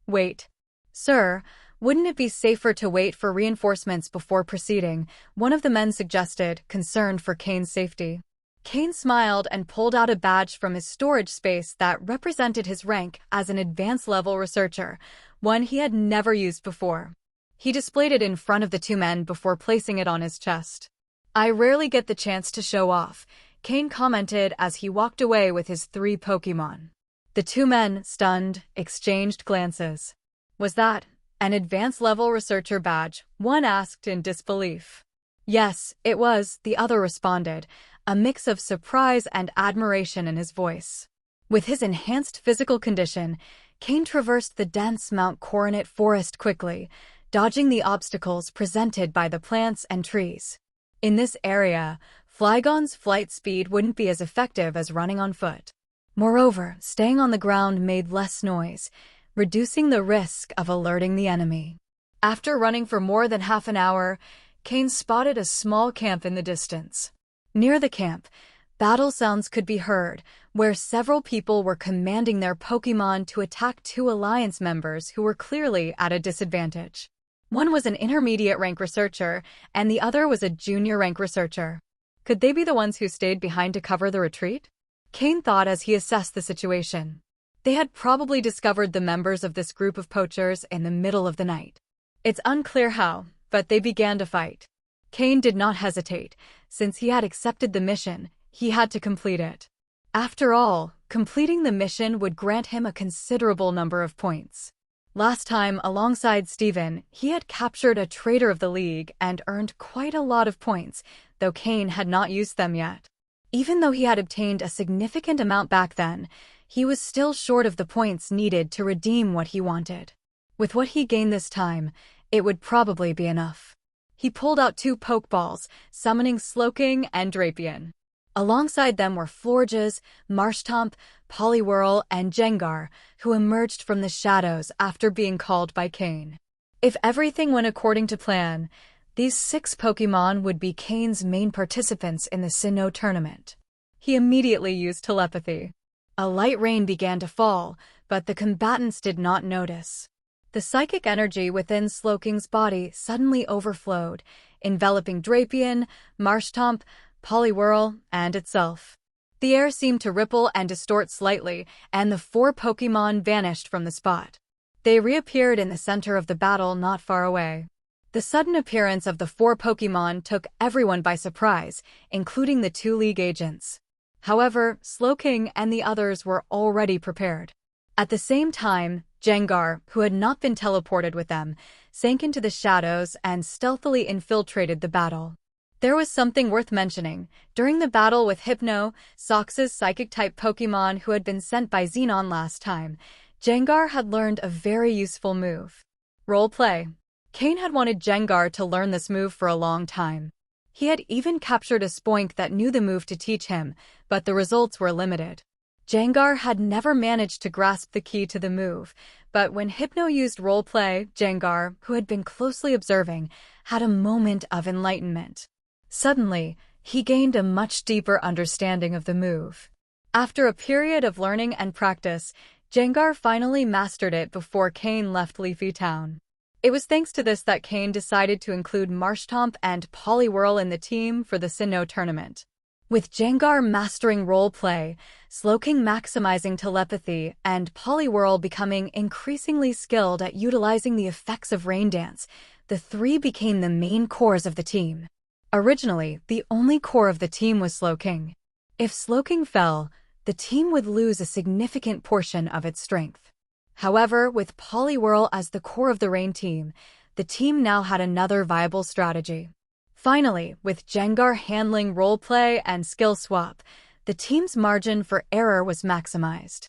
"Wait. Sir, wouldn't it be safer to wait for reinforcements before proceeding?" one of the men suggested, concerned for Cain's safety. Cain smiled and pulled out a badge from his storage space that represented his rank as an advanced-level researcher, one he had never used before. He displayed it in front of the two men before placing it on his chest. "I rarely get the chance to show off," Cain commented as he walked away with his 3 Pokémon. The two men, stunned, exchanged glances. "Was that an advanced-level researcher badge?" one asked in disbelief. "Yes, it was," the other responded, a mix of surprise and admiration in his voice. With his enhanced physical condition, Cain traversed the dense Mount Coronet forest quickly, dodging the obstacles presented by the plants and trees. In this area, Flygon's flight speed wouldn't be as effective as running on foot. Moreover, staying on the ground made less noise, reducing the risk of alerting the enemy. After running for more than half an hour, Cain spotted a small camp in the distance. Near the camp, battle sounds could be heard, where several people were commanding their Pokémon to attack 2 Alliance members who were clearly at a disadvantage. One was an intermediate rank researcher, and the other was a junior rank researcher. Could they be the ones who stayed behind to cover the retreat? Cain thought as he assessed the situation. They had probably discovered the members of this group of poachers in the middle of the night. It's unclear how, but they began to fight. Cain did not hesitate. Since he had accepted the mission, he had to complete it. After all, completing the mission would grant him a considerable number of points. Last time, alongside Steven, he had captured a traitor of the League and earned quite a lot of points, though Cain had not used them yet. Even though he had obtained a significant amount back then, he was still short of the points needed to redeem what he wanted. With what he gained this time, it would probably be enough. He pulled out 2 Pokeballs, summoning Slowking and Drapion. Alongside them were Florges, Marshtomp, Poliwhirl, and Gengar, who emerged from the shadows after being called by Cain. If everything went according to plan, these 6 Pokémon would be Cain's main participants in the Sinnoh tournament. He immediately used telepathy. A light rain began to fall, but the combatants did not notice. The psychic energy within Slowking's body suddenly overflowed, enveloping Drapion, Marshtomp, Poliwhirl, and itself. The air seemed to ripple and distort slightly, and the 4 Pokémon vanished from the spot. They reappeared in the center of the battle not far away. The sudden appearance of the 4 Pokémon took everyone by surprise, including the 2 League agents. However, Slowking and the others were already prepared. At the same time, Gengar, who had not been teleported with them, sank into the shadows and stealthily infiltrated the battle. There was something worth mentioning. During the battle with Hypno, Sox's psychic-type Pokémon who had been sent by Xenon last time, Gengar had learned a very useful move. Roleplay. Cain had wanted Gengar to learn this move for a long time. He had even captured a Spoink that knew the move to teach him, but the results were limited. Gengar had never managed to grasp the key to the move, but when Hypno used roleplay, Gengar, who had been closely observing, had a moment of enlightenment. Suddenly, he gained a much deeper understanding of the move. After a period of learning and practice, Gengar finally mastered it before Cain left Leafy Town. It was thanks to this that Cain decided to include Marshtomp and Poliwhirl in the team for the Sinnoh tournament. With Gengar mastering roleplay, Slowking maximizing telepathy, and Poliwhirl becoming increasingly skilled at utilizing the effects of Rain Dance, the 3 became the main cores of the team. Originally, the only core of the team was Slowking. If Slowking fell, the team would lose a significant portion of its strength. However, with Poliwhirl as the core of the Rain team, the team now had another viable strategy. Finally, with Gengar handling roleplay and skill swap, the team's margin for error was maximized.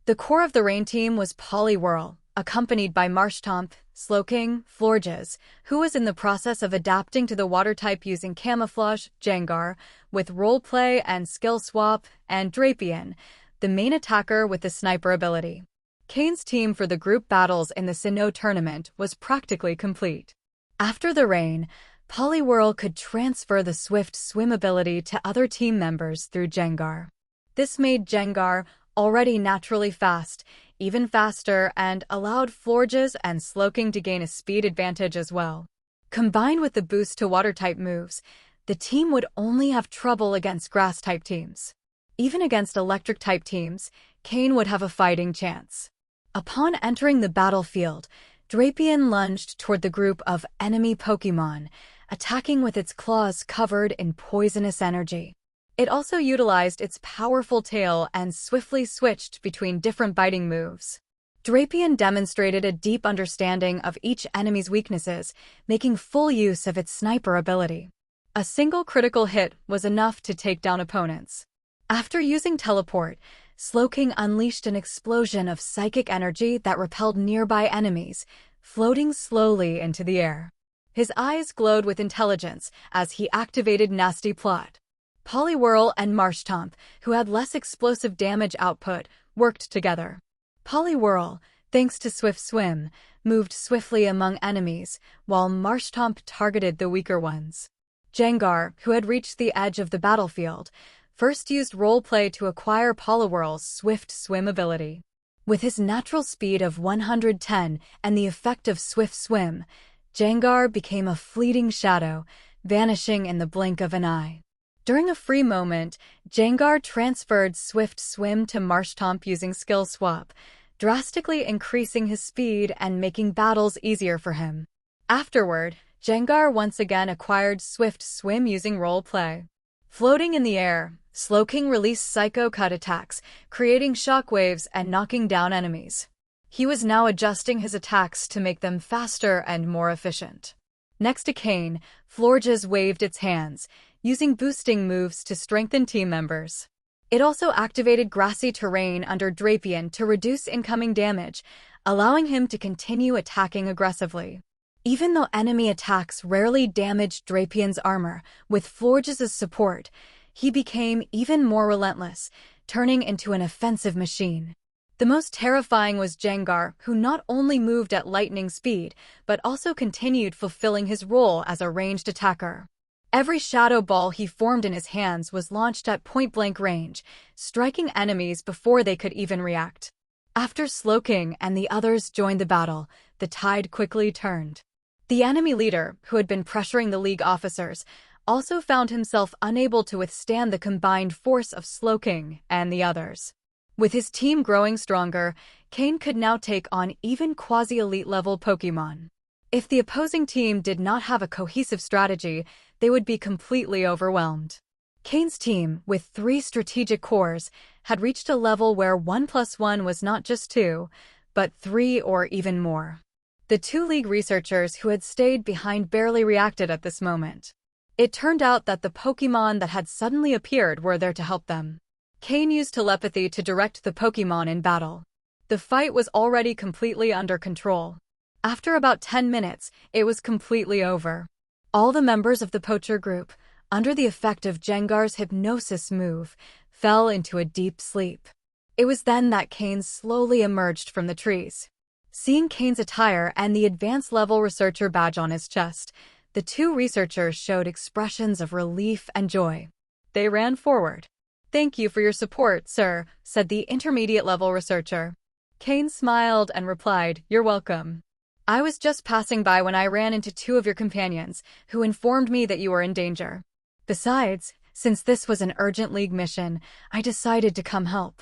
The core of the Rain team was Poliwhirl, accompanied by Marshtomp, Slowking, Florges, who was in the process of adapting to the water type using Camouflage, Gengar, with roleplay and skill swap, and Drapion, the main attacker with the sniper ability. Cain's team for the group battles in the Sinnoh tournament was practically complete. After the rain, Poliwhirl could transfer the swift swim ability to other team members through Gengar. This made Gengar, already naturally fast, even faster, and allowed Florges and Slowking to gain a speed advantage as well. Combined with the boost to water-type moves, the team would only have trouble against grass-type teams. Even against electric-type teams, Cain would have a fighting chance. Upon entering the battlefield, Drapion lunged toward the group of enemy Pokémon, attacking with its claws covered in poisonous energy. It also utilized its powerful tail and swiftly switched between different biting moves. Drapion demonstrated a deep understanding of each enemy's weaknesses, making full use of its sniper ability. A single critical hit was enough to take down opponents. After using Teleport, Slowking unleashed an explosion of psychic energy that repelled nearby enemies, floating slowly into the air. His eyes glowed with intelligence as he activated Nasty Plot. Poliwhirl and Marshtomp, who had less explosive damage output, worked together. Poliwhirl, thanks to Swift Swim, moved swiftly among enemies, while Marshtomp targeted the weaker ones. Gengar, who had reached the edge of the battlefield, first used roleplay to acquire Poliwhirl's Swift Swim ability. With his natural speed of 110 and the effect of Swift Swim, Gengar became a fleeting shadow, vanishing in the blink of an eye. During a free moment, Gengar transferred Swift Swim to Marshtomp using Skill Swap, drastically increasing his speed and making battles easier for him. Afterward, Gengar once again acquired Swift Swim using roleplay. Floating in the air, Slowking released Psycho Cut attacks, creating shockwaves and knocking down enemies. He was now adjusting his attacks to make them faster and more efficient. Next to Cain, Florges waved its hands, using boosting moves to strengthen team members. It also activated grassy terrain under Drapion to reduce incoming damage, allowing him to continue attacking aggressively. Even though enemy attacks rarely damaged Drapion's armor, with Florges' support, he became even more relentless, turning into an offensive machine. The most terrifying was Gengar, who not only moved at lightning speed, but also continued fulfilling his role as a ranged attacker. Every shadow ball he formed in his hands was launched at point-blank range, striking enemies before they could even react. After Slowking and the others joined the battle, the tide quickly turned. The enemy leader, who had been pressuring the League officers, also found himself unable to withstand the combined force of Slowking and the others. With his team growing stronger, Cain could now take on even quasi-elite level Pokémon. If the opposing team did not have a cohesive strategy, they would be completely overwhelmed. Cain's team, with 3 strategic cores, had reached a level where 1 + 1 was not just 2, but 3 or even more. The 2 League researchers who had stayed behind barely reacted at this moment. It turned out that the Pokémon that had suddenly appeared were there to help them. Cain used telepathy to direct the Pokémon in battle. The fight was already completely under control. After about 10 minutes, it was completely over. All the members of the poacher group, under the effect of Gengar's hypnosis move, fell into a deep sleep. It was then that Cain slowly emerged from the trees. Seeing Cain's attire and the advanced level researcher badge on his chest, the 2 researchers showed expressions of relief and joy. They ran forward. "Thank you for your support, sir," said the intermediate level researcher. Cain smiled and replied, "You're welcome. I was just passing by when I ran into 2 of your companions, who informed me that you were in danger. Besides, since this was an urgent League mission, I decided to come help."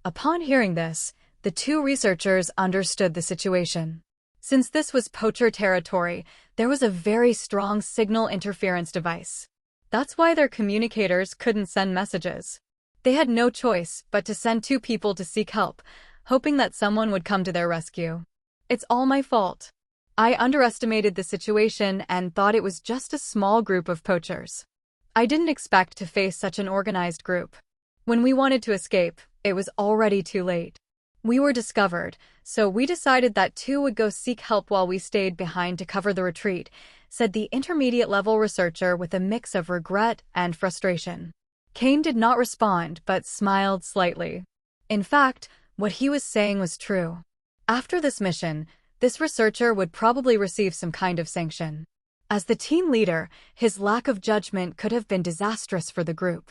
Upon hearing this, the 2 researchers understood the situation. Since this was poacher territory, there was a very strong signal interference device. That's why their communicators couldn't send messages. They had no choice but to send 2 people to seek help, hoping that someone would come to their rescue. It's all my fault. I underestimated the situation and thought it was just a small group of poachers. I didn't expect to face such an organized group. When we wanted to escape, it was already too late. We were discovered, so we decided that 2 would go seek help while we stayed behind to cover the retreat, said the intermediate-level researcher with a mix of regret and frustration. Cain did not respond but smiled slightly. In fact, what he was saying was true. After this mission, this researcher would probably receive some kind of sanction. As the team leader, his lack of judgment could have been disastrous for the group.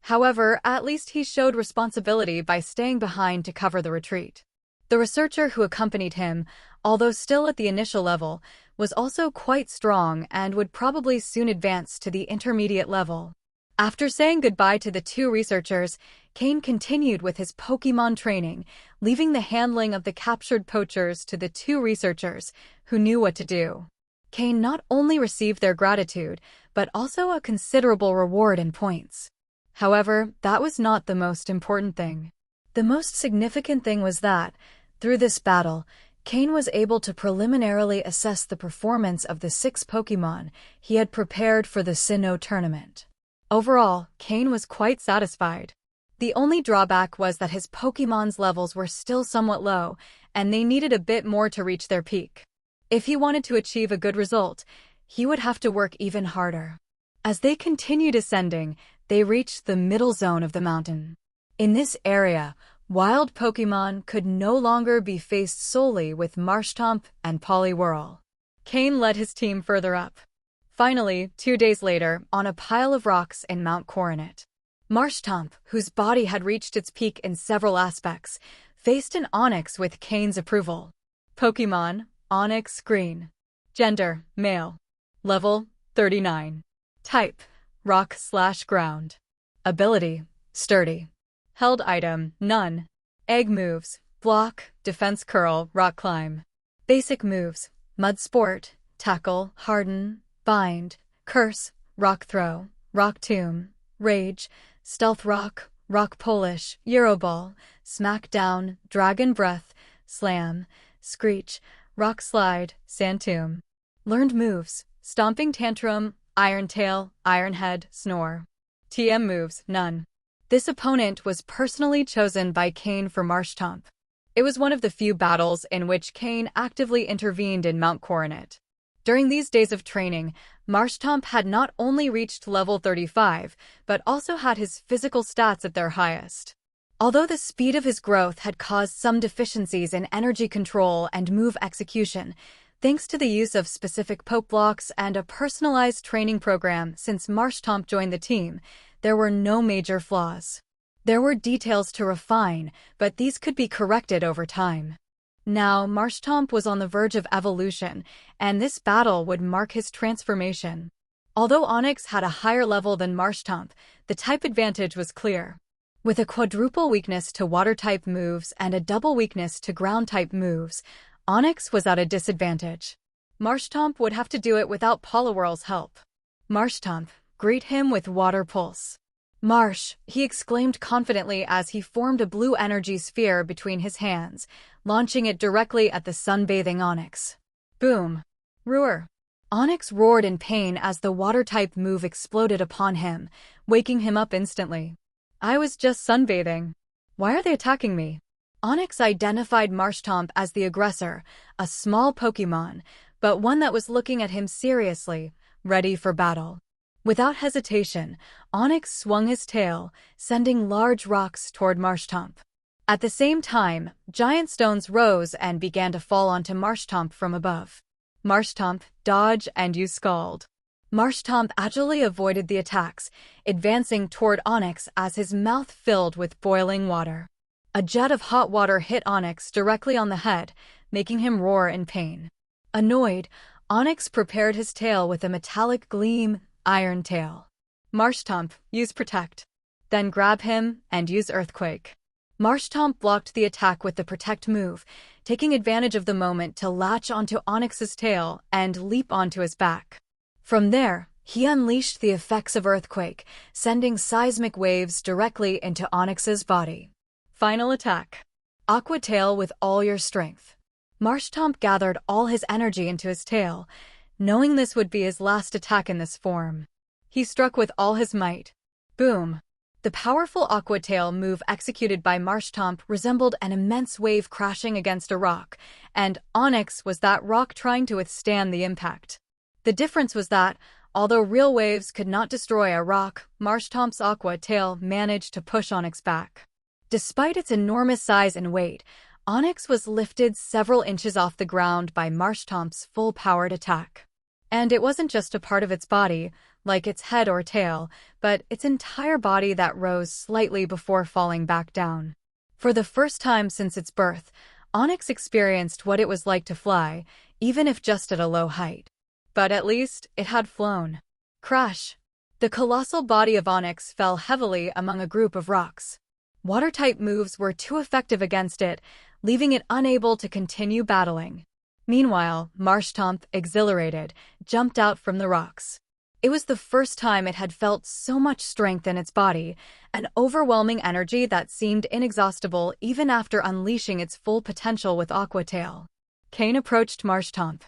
However, at least he showed responsibility by staying behind to cover the retreat. The researcher who accompanied him, although still at the initial level, was also quite strong and would probably soon advance to the intermediate level. After saying goodbye to the 2 researchers, Cain continued with his Pokémon training, leaving the handling of the captured poachers to the 2 researchers, who knew what to do. Cain not only received their gratitude, but also a considerable reward in points. However, that was not the most important thing. The most significant thing was that, through this battle, Cain was able to preliminarily assess the performance of the 6 Pokémon he had prepared for the Sinnoh tournament. Overall, Cain was quite satisfied. The only drawback was that his Pokémon's levels were still somewhat low, and they needed a bit more to reach their peak. If he wanted to achieve a good result, he would have to work even harder. As they continued ascending, they reached the middle zone of the mountain. In this area, wild Pokémon could no longer be faced solely with Marshtomp and Poliwhirl. Cain led his team further up. Finally, 2 days later, on a pile of rocks in Mount Coronet, Marshtomp, whose body had reached its peak in several aspects, faced an Onix with Cain's approval. Pokémon, Onix Green. Gender, male. Level, 39. Type, rock/ground. Ability, sturdy. Held item, none. Egg moves, block, defense curl, rock climb. Basic moves, mud sport, tackle, harden, bind, curse, rock throw, rock tomb, rage, stealth rock, rock polish, Euroball, smackdown, dragon breath, slam, screech, rock slide, sand tomb. Learned moves, stomping tantrum, iron tail, iron head, snore. TM moves, none. This opponent was personally chosen by Cain for Marshtomp. It was one of the few battles in which Cain actively intervened in Mount Coronet. During these days of training, Marshtomp had not only reached level 35, but also had his physical stats at their highest. Although the speed of his growth had caused some deficiencies in energy control and move execution, thanks to the use of specific poke blocks and a personalized training program since Marshtomp joined the team, there were no major flaws. There were details to refine, but these could be corrected over time. Now, Marshtomp was on the verge of evolution, and this battle would mark his transformation. Although Onix had a higher level than Marshtomp, the type advantage was clear. With a quadruple weakness to water-type moves and a double weakness to ground-type moves, Onix was at a disadvantage. Marshtomp would have to do it without Poliwhirl's help. Marshtomp, greet him with Water Pulse. Marsh, he exclaimed confidently as he formed a blue energy sphere between his hands, launching it directly at the sunbathing Onix. Boom! Roar! Onix roared in pain as the water-type move exploded upon him, waking him up instantly. I was just sunbathing. Why are they attacking me? Onix identified Marshtomp as the aggressor, a small Pokémon, but one that was looking at him seriously, ready for battle. Without hesitation, Onix swung his tail, sending large rocks toward Marshtomp. At the same time, giant stones rose and began to fall onto Marshtomp from above. Marshtomp, dodge and use Scald. Marshtomp agilely avoided the attacks, advancing toward Onix as his mouth filled with boiling water. A jet of hot water hit Onix directly on the head, making him roar in pain. Annoyed, Onix prepared his tail with a metallic gleam, Iron Tail. Marshtomp, use Protect. Then grab him and use Earthquake. Marshtomp blocked the attack with the Protect move, taking advantage of the moment to latch onto Onix's tail and leap onto his back. From there, He unleashed the effects of earthquake, sending seismic waves directly into Onix's body. Final attack. Aqua Tail with all your strength. Marshtomp gathered all his energy into his tail, knowing this would be his last attack in this form. He struck with all his might. Boom! The powerful Aqua Tail move executed by Marshtomp resembled an immense wave crashing against a rock, and Onix was that rock trying to withstand the impact. The difference was that, although real waves could not destroy a rock, Marshtomp's Aqua Tail managed to push Onix back. Despite its enormous size and weight, Onix was lifted several inches off the ground by Marshtomp's full-powered attack. And it wasn't just a part of its body, like its head or tail, but its entire body that rose slightly before falling back down. For the first time since its birth, Onix experienced what it was like to fly, even if just at a low height. But at least it had flown. Crash! The colossal body of Onix fell heavily among a group of rocks. Water-type moves were too effective against it, leaving it unable to continue battling. Meanwhile, Marshtomp, exhilarated, jumped out from the rocks. It was the first time it had felt so much strength in its body, an overwhelming energy that seemed inexhaustible even after unleashing its full potential with Aqua Tail. Cain approached Marshtomp.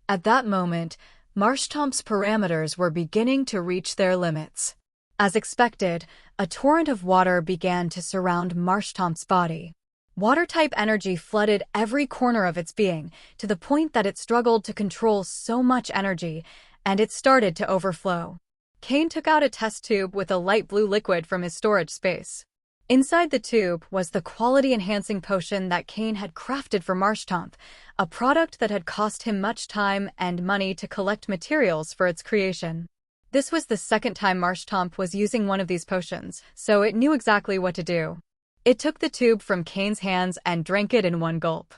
At that moment, Marshtomp's parameters were beginning to reach their limits. As expected, a torrent of water began to surround Marshtomp's body. Water-type energy flooded every corner of its being, to the point that it struggled to control so much energy, and it started to overflow. Cain took out a test tube with a light blue liquid from his storage space. Inside the tube was the quality-enhancing potion that Cain had crafted for Marshtomp, a product that had cost him much time and money to collect materials for its creation. This was the second time Marshtomp was using one of these potions, so it knew exactly what to do. It took the tube from Cain's hands and drank it in one gulp.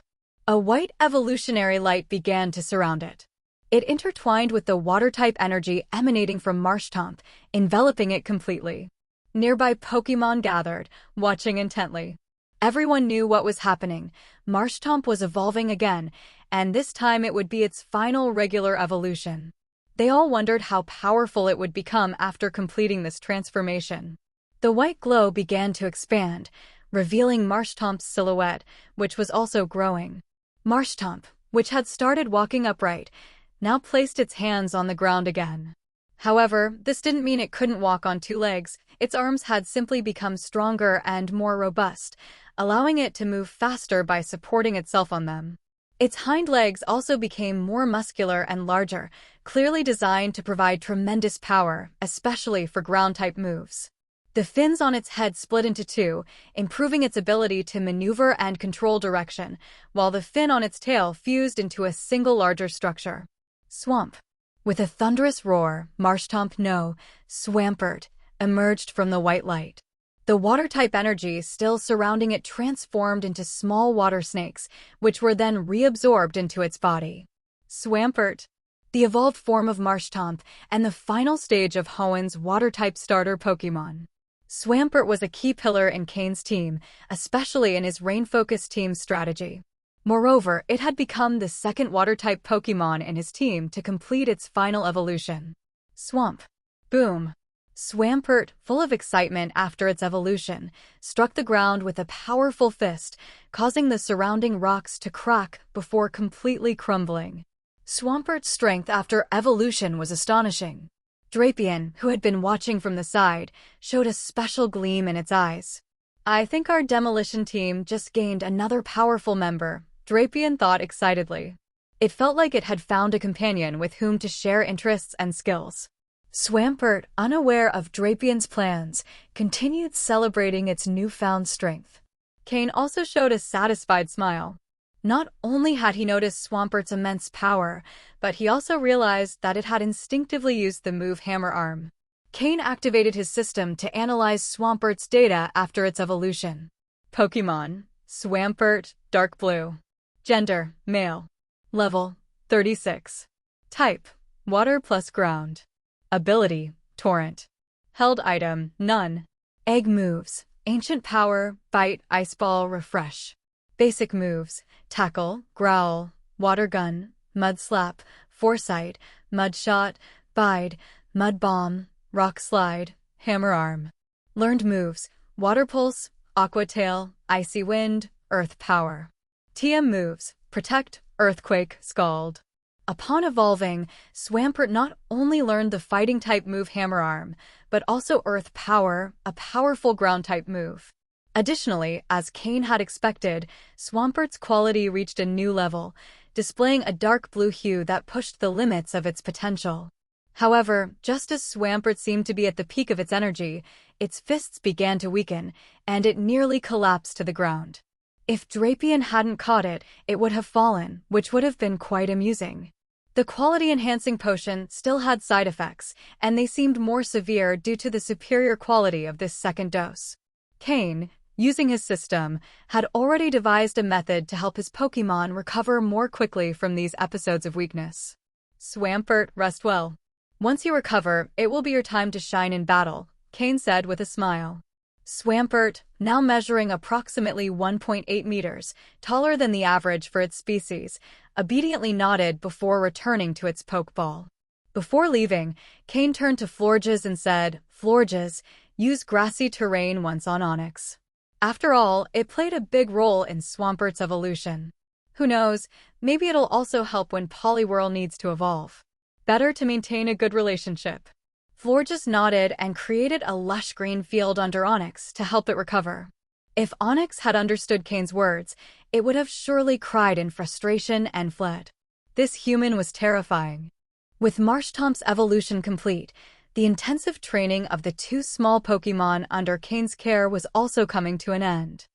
A white evolutionary light began to surround it. It intertwined with the water-type energy emanating from Marshtomp, enveloping it completely. Nearby Pokémon gathered, watching intently. Everyone knew what was happening. Marshtomp was evolving again, and this time it would be its final regular evolution. They all wondered how powerful it would become after completing this transformation. The white glow began to expand, revealing Marshtomp's silhouette, which was also growing. Marshtomp, which had started walking upright, now placed its hands on the ground again. However, this didn't mean it couldn't walk on two legs. Its arms had simply become stronger and more robust, allowing it to move faster by supporting itself on them. Its hind legs also became more muscular and larger, clearly designed to provide tremendous power, especially for ground-type moves. The fins on its head split into two, improving its ability to maneuver and control direction, while the fin on its tail fused into a single larger structure. Swamp. With a thunderous roar, Marshtomp no, Swampert, emerged from the white light. The water-type energy still surrounding it transformed into small water snakes, which were then reabsorbed into its body. Swampert. The evolved form of Marshtomp and the final stage of Hoenn's water-type starter Pokémon. Swampert was a key pillar in Cain's team, especially in his rain-focused team strategy. Moreover, it had become the second water-type Pokémon in his team to complete its final evolution. Swamp. Boom. Swampert, full of excitement after its evolution, struck the ground with a powerful fist, causing the surrounding rocks to crack before completely crumbling. Swampert's strength after evolution was astonishing. Drapion, who had been watching from the side, showed a special gleam in its eyes. "I think our demolition team just gained another powerful member," Drapion thought excitedly. It felt like it had found a companion with whom to share interests and skills. Swampert, unaware of Drapion's plans, continued celebrating its newfound strength. Cain also showed a satisfied smile. Not only had he noticed Swampert's immense power, but he also realized that it had instinctively used the move Hammer Arm. Cain activated his system to analyze Swampert's data after its evolution. Pokémon: Swampert, Dark Blue. Gender: Male. Level: 36. Type: Water plus Ground. Ability: Torrent. Held item: None. Egg moves: Ancient Power, Bite, Ice Ball, Refresh. Basic moves: Tackle, Growl, Water Gun, Mud Slap, Foresight, Mud Shot, Bide, Mud Bomb, Rock Slide, Hammer Arm. Learned moves: Water Pulse, Aqua Tail, Icy Wind, Earth Power. TM moves: Protect, Earthquake, Scald. Upon evolving, Swampert not only learned the fighting-type move Hammer Arm, but also Earth Power, a powerful ground-type move. Additionally, as Cain had expected, Swampert's quality reached a new level, displaying a dark blue hue that pushed the limits of its potential. However, just as Swampert seemed to be at the peak of its energy, its fists began to weaken, and it nearly collapsed to the ground. If Drapion hadn't caught it, it would have fallen, which would have been quite amusing. The quality-enhancing potion still had side effects, and they seemed more severe due to the superior quality of this second dose. Cain, using his system, had already devised a method to help his Pokémon recover more quickly from these episodes of weakness. Swampert, rest well. Once you recover, it will be your time to shine in battle, Cain said with a smile. Swampert, now measuring approximately 1.8 meters, taller than the average for its species, obediently nodded before returning to its Pokeball. Before leaving, Cain turned to Florges and said, "Florges, use grassy terrain once on Onix." After all, it played a big role in Swampert's evolution. Who knows, maybe it'll also help when Poliwhirl needs to evolve. Better to maintain a good relationship. Florges nodded and created a lush green field under Onix to help it recover. If Onix had understood Cain's words, it would have surely cried in frustration and fled. This human was terrifying. With Marshtomp's evolution complete, the intensive training of the two small Pokémon under Cain's care was also coming to an end.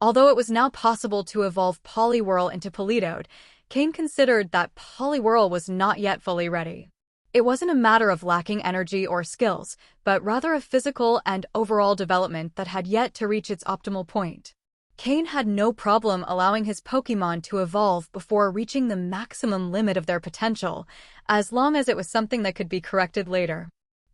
Although it was now possible to evolve Poliwhirl into Politoed, Cain considered that Poliwhirl was not yet fully ready. It wasn't a matter of lacking energy or skills, but rather a physical and overall development that had yet to reach its optimal point. Cain had no problem allowing his Pokémon to evolve before reaching the maximum limit of their potential, as long as it was something that could be corrected later.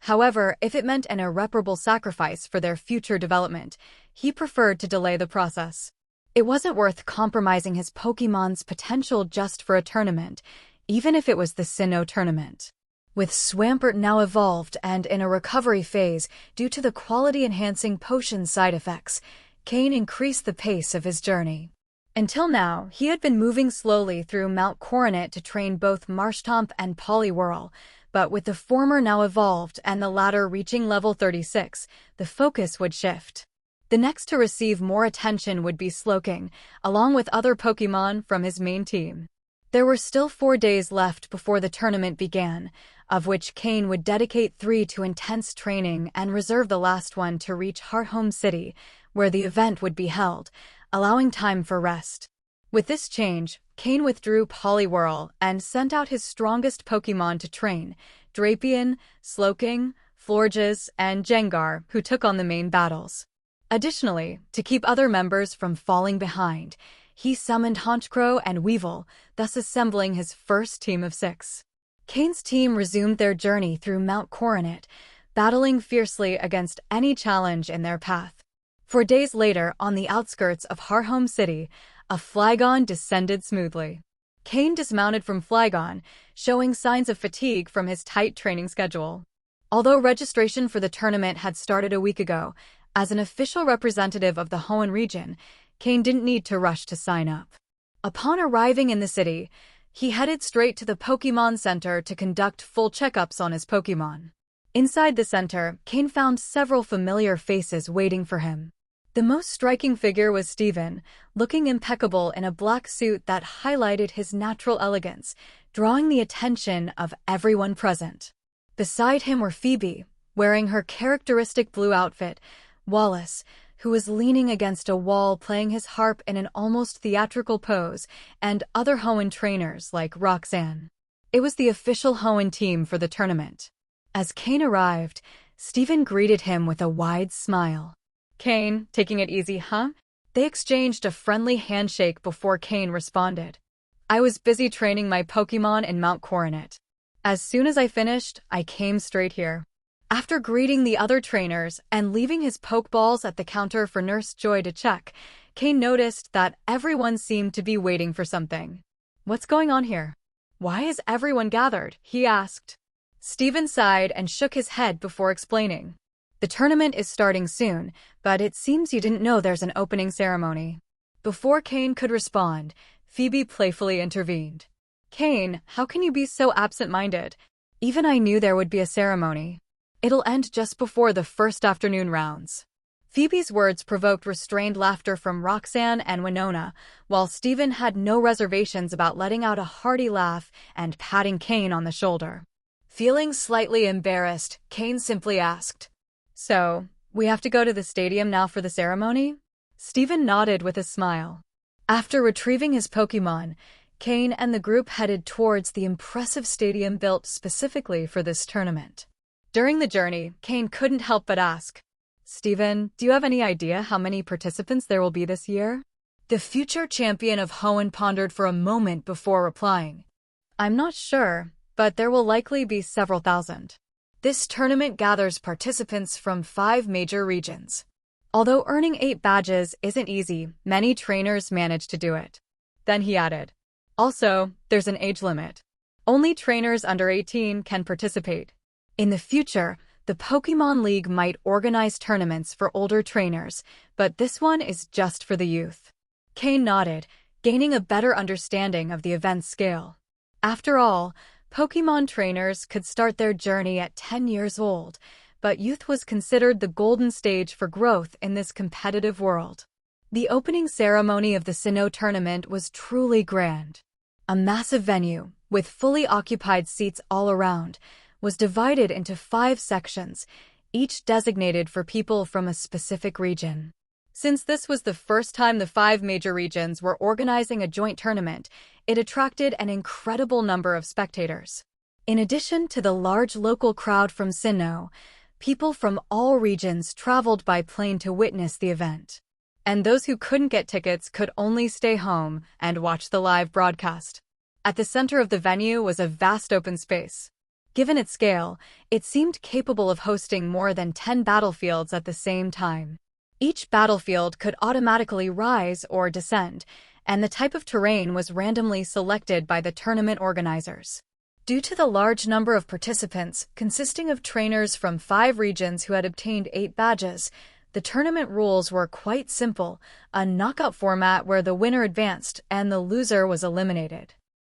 However, if it meant an irreparable sacrifice for their future development, he preferred to delay the process. It wasn't worth compromising his Pokémon's potential just for a tournament, even if it was the Sinnoh tournament. With Swampert now evolved and in a recovery phase due to the quality-enhancing potion side effects, Cain increased the pace of his journey. Until now, he had been moving slowly through Mount Coronet to train both Marshtomp and Poliwhirl, but with the former now evolved and the latter reaching level 36, the focus would shift. The next to receive more attention would be Slowking, along with other Pokémon from his main team. There were still 4 days left before the tournament began, of which Cain would dedicate 3 to intense training and reserve the last one to reach Hearthome City, where the event would be held, allowing time for rest. With this change, Cain withdrew Poliwhirl and sent out his strongest Pokémon to train, Drapion, Slowking, Florges, and Gengar, who took on the main battles. Additionally, to keep other members from falling behind, he summoned Honchkrow and Weevil, thus assembling his first team of 6. Cain's team resumed their journey through Mount Coronet, battling fiercely against any challenge in their path. 4 days later, on the outskirts of Hearthome City, a Flygon descended smoothly. Cain dismounted from Flygon, showing signs of fatigue from his tight training schedule. Although registration for the tournament had started a week ago, as an official representative of the Hoenn region, Cain didn't need to rush to sign up. Upon arriving in the city, he headed straight to the Pokémon Center to conduct full checkups on his Pokémon. Inside the center, Cain found several familiar faces waiting for him. The most striking figure was Steven, looking impeccable in a black suit that highlighted his natural elegance, drawing the attention of everyone present. Beside him were Phoebe, wearing her characteristic blue outfit, Wallace, who was leaning against a wall playing his harp in an almost theatrical pose, and other Hoenn trainers like Roxanne. It was the official Hoenn team for the tournament. As Cain arrived, Steven greeted him with a wide smile. "Cain, taking it easy, huh?" They exchanged a friendly handshake before Cain responded. "I was busy training my Pokémon in Mount Coronet. As soon as I finished, I came straight here." After greeting the other trainers and leaving his Pokeballs at the counter for Nurse Joy to check, Cain noticed that everyone seemed to be waiting for something. "What's going on here? Why is everyone gathered?" he asked. Steven sighed and shook his head before explaining. The tournament is starting soon, but it seems you didn't know there's an opening ceremony. Before Cain could respond, Phoebe playfully intervened. Cain, how can you be so absent-minded? Even I knew there would be a ceremony. It'll end just before the first afternoon rounds. Phoebe's words provoked restrained laughter from Roxanne and Winona, while Steven had no reservations about letting out a hearty laugh and patting Cain on the shoulder. Feeling slightly embarrassed, Cain simply asked, "So, we have to go to the stadium now for the ceremony?" Steven nodded with a smile. After retrieving his Pokémon, Cain and the group headed towards the impressive stadium built specifically for this tournament. During the journey, Cain couldn't help but ask, "Steven, do you have any idea how many participants there will be this year?" The future champion of Hoenn pondered for a moment before replying, "I'm not sure, but there will likely be several thousand. This tournament gathers participants from 5 major regions. Although earning 8 badges isn't easy, many trainers manage to do it." Then he added, "Also, there's an age limit. Only trainers under 18 can participate. In the future, the Pokémon League might organize tournaments for older trainers, but this one is just for the youth." Cain nodded, gaining a better understanding of the event's scale. After all, Pokémon trainers could start their journey at 10 years old, but youth was considered the golden stage for growth in this competitive world. The opening ceremony of the Sinnoh tournament was truly grand. A massive venue, with fully occupied seats all around, was divided into 5 sections, each designated for people from a specific region. Since this was the first time the 5 major regions were organizing a joint tournament, it attracted an incredible number of spectators. In addition to the large local crowd from Sinnoh, people from all regions traveled by plane to witness the event. And those who couldn't get tickets could only stay home and watch the live broadcast. At the center of the venue was a vast open space. Given its scale, it seemed capable of hosting more than 10 battlefields at the same time. Each battlefield could automatically rise or descend, and the type of terrain was randomly selected by the tournament organizers. Due to the large number of participants, consisting of trainers from 5 regions who had obtained 8 badges, the tournament rules were quite simple, a knockout format where the winner advanced and the loser was eliminated.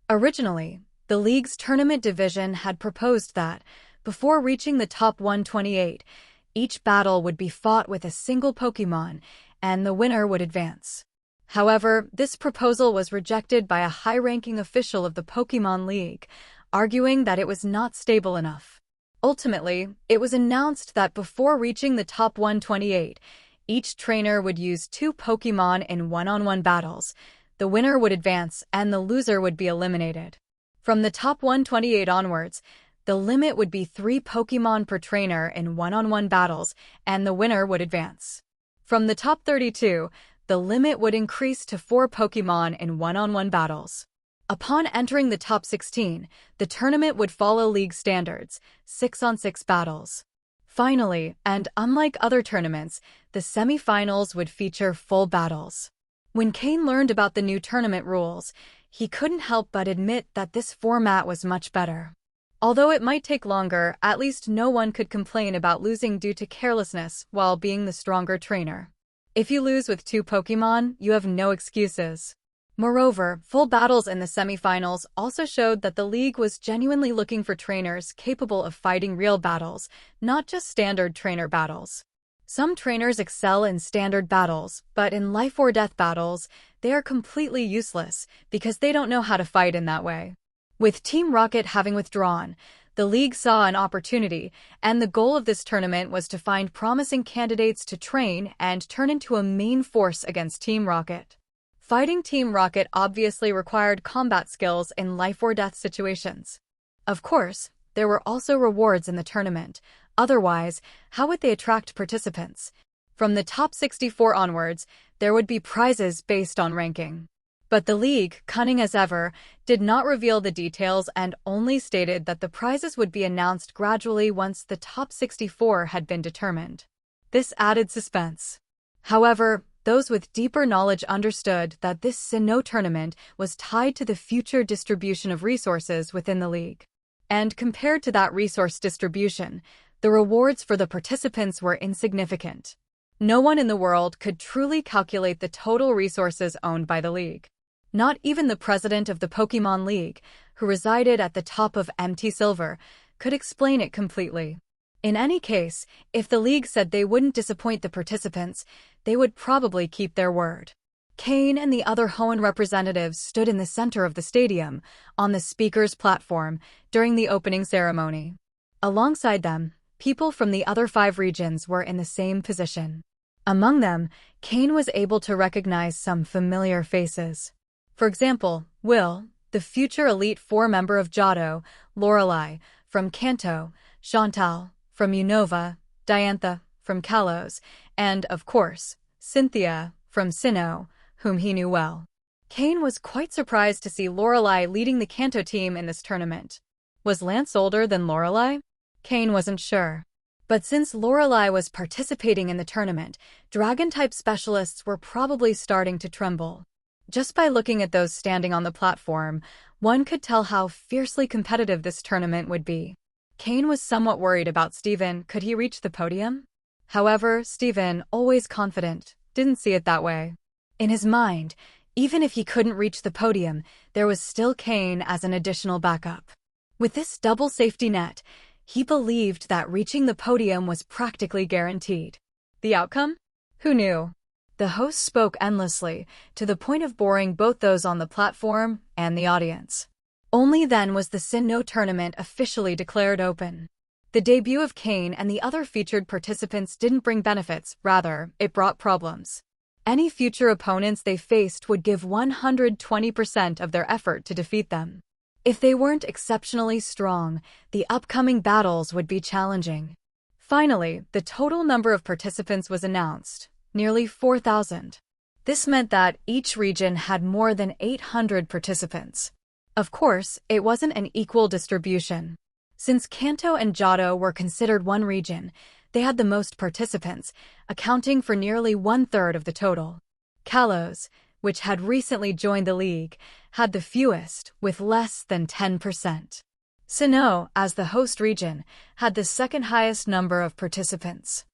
Originally, the league's tournament division had proposed that, before reaching the top 128, each battle would be fought with a single Pokémon, and the winner would advance. However, this proposal was rejected by a high-ranking official of the Pokémon League, arguing that it was not stable enough. Ultimately, it was announced that before reaching the top 128, each trainer would use 2 Pokémon in one-on-one battles, the winner would advance, and the loser would be eliminated. From the top 128 onwards, the limit would be 3 Pokémon per trainer in one-on-one battles, and the winner would advance. From the top 32, the limit would increase to 4 Pokémon in one-on-one battles. Upon entering the top 16, the tournament would follow league standards, 6-on-6 battles. Finally, and unlike other tournaments, the semi-finals would feature full battles. When Cain learned about the new tournament rules, he couldn't help but admit that this format was much better. Although it might take longer, at least no one could complain about losing due to carelessness while being the stronger trainer. If you lose with 2 Pokémon, you have no excuses. Moreover, full battles in the semifinals also showed that the league was genuinely looking for trainers capable of fighting real battles, not just standard trainer battles. Some trainers excel in standard battles, but in life-or-death battles, they are completely useless because they don't know how to fight in that way. With Team Rocket having withdrawn, the league saw an opportunity, and the goal of this tournament was to find promising candidates to train and turn into a main force against Team Rocket. Fighting Team Rocket obviously required combat skills in life-or-death situations. Of course, there were also rewards in the tournament. Otherwise, how would they attract participants? From the top 64 onwards, there would be prizes based on ranking. But the league, cunning as ever, did not reveal the details and only stated that the prizes would be announced gradually once the top 64 had been determined. This added suspense. However, those with deeper knowledge understood that this Sinnoh tournament was tied to the future distribution of resources within the league. And compared to that resource distribution, the rewards for the participants were insignificant. No one in the world could truly calculate the total resources owned by the league. Not even the president of the Pokémon League, who resided at the top of MT Silver, could explain it completely. In any case, if the league said they wouldn't disappoint the participants, they would probably keep their word. Cain and the other Hoenn representatives stood in the center of the stadium, on the speaker's platform, during the opening ceremony. Alongside them, people from the other 5 regions were in the same position. Among them, Cain was able to recognize some familiar faces. For example, Will, the future Elite Four member of Johto, Lorelei, from Kanto, Chantal, from Unova, Diantha, from Kalos, and, of course, Cynthia, from Sinnoh, whom he knew well. Cain was quite surprised to see Lorelei leading the Kanto team in this tournament. Was Lance older than Lorelei? Cain wasn't sure. But since Lorelei was participating in the tournament, Dragon-type specialists were probably starting to tremble. Just by looking at those standing on the platform, one could tell how fiercely competitive this tournament would be. Cain was somewhat worried about Steven. Could he reach the podium? However, Steven, always confident, didn't see it that way. In his mind, even if he couldn't reach the podium, there was still Cain as an additional backup. With this double safety net, he believed that reaching the podium was practically guaranteed. The outcome? Who knew? The host spoke endlessly, to the point of boring both those on the platform and the audience. Only then was the Sinnoh tournament officially declared open. The debut of Cain and the other featured participants didn't bring benefits, rather, it brought problems. Any future opponents they faced would give 120% of their effort to defeat them. If they weren't exceptionally strong, the upcoming battles would be challenging. Finally, the total number of participants was announced, nearly 4,000. This meant that each region had more than 800 participants. Of course, it wasn't an equal distribution. Since Kanto and Johto were considered one region, they had the most participants, accounting for nearly 1/3 of the total. Kalos, which had recently joined the league, had the fewest, with less than 10%. Sinnoh, as the host region, had the second highest number of participants.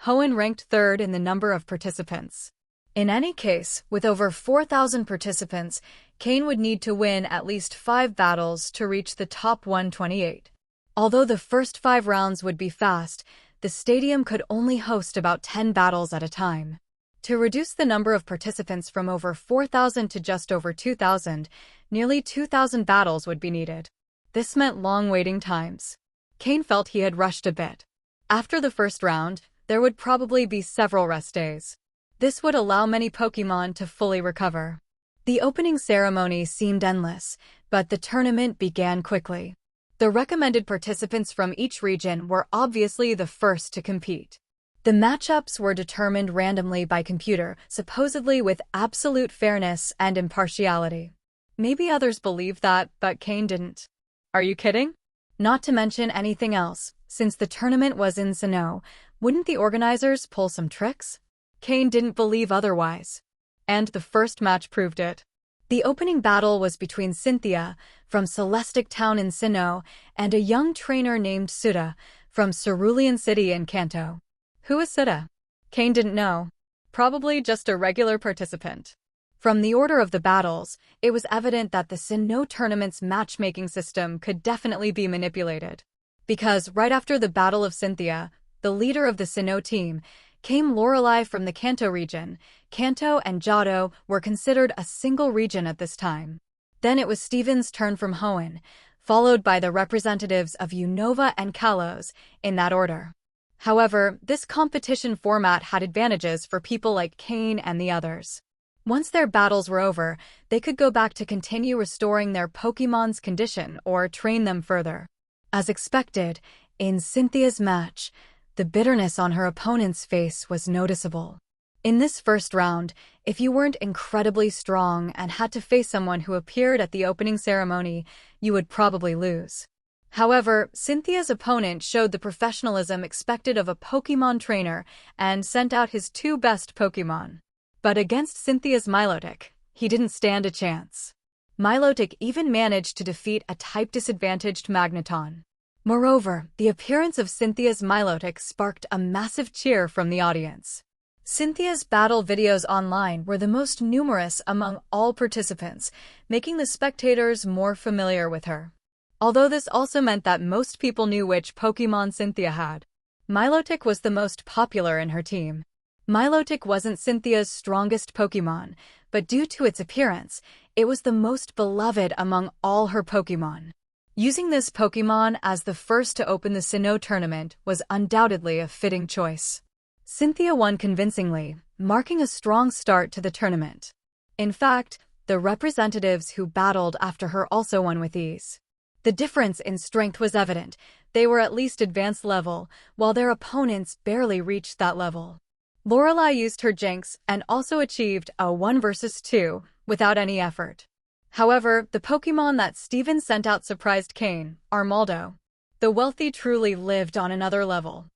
Hoenn ranked 3rd in the number of participants. In any case, with over 4,000 participants, Cain would need to win at least 5 battles to reach the top 128. Although the first 5 rounds would be fast, the stadium could only host about 10 battles at a time. To reduce the number of participants from over 4,000 to just over 2,000, nearly 2,000 battles would be needed. This meant long waiting times. Cain felt he had rushed a bit. After the first round, there would probably be several rest days. This would allow many Pokémon to fully recover. The opening ceremony seemed endless, but the tournament began quickly. The recommended participants from each region were obviously the first to compete. The matchups were determined randomly by computer, supposedly with absolute fairness and impartiality. Maybe others believed that, but Cain didn't. Are you kidding? Not to mention anything else, since the tournament was in Sinnoh, wouldn't the organizers pull some tricks? Cain didn't believe otherwise. And the first match proved it. The opening battle was between Cynthia, from Celestic Town in Sinnoh, and a young trainer named Suda, from Cerulean City in Kanto. Who is Suda? Cain didn't know. Probably just a regular participant. From the order of the battles, it was evident that the Sinnoh tournament's matchmaking system could definitely be manipulated. Because right after the Battle of Cynthia, the leader of the Sinnoh team, came Lorelei from the Kanto region. Kanto and Johto were considered a single region at this time. Then it was Steven's turn from Hoenn, followed by the representatives of Unova and Kalos, in that order. However, this competition format had advantages for people like Cain and the others. Once their battles were over, they could go back to continue restoring their Pokémon's condition or train them further. As expected, in Cynthia's match, the bitterness on her opponent's face was noticeable. In this first round, if you weren't incredibly strong and had to face someone who appeared at the opening ceremony, you would probably lose. However, Cynthia's opponent showed the professionalism expected of a Pokémon trainer and sent out his 2 best Pokémon. But against Cynthia's Milotic, he didn't stand a chance. Milotic even managed to defeat a type-disadvantaged Magneton. Moreover, the appearance of Cynthia's Milotic sparked a massive cheer from the audience. Cynthia's battle videos online were the most numerous among all participants, making the spectators more familiar with her. Although this also meant that most people knew which Pokémon Cynthia had. Milotic was the most popular in her team. Milotic wasn't Cynthia's strongest Pokémon, but due to its appearance, it was the most beloved among all her Pokémon. Using this Pokémon as the first to open the Sinnoh tournament was undoubtedly a fitting choice. Cynthia won convincingly, marking a strong start to the tournament. In fact, the representatives who battled after her also won with ease. The difference in strength was evident. They were at least advanced level, while their opponents barely reached that level. Lorelei used her Jinx and also achieved a 1 versus 2 without any effort. However, the Pokémon that Steven sent out surprised Cain, Armaldo. The wealthy truly lived on another level.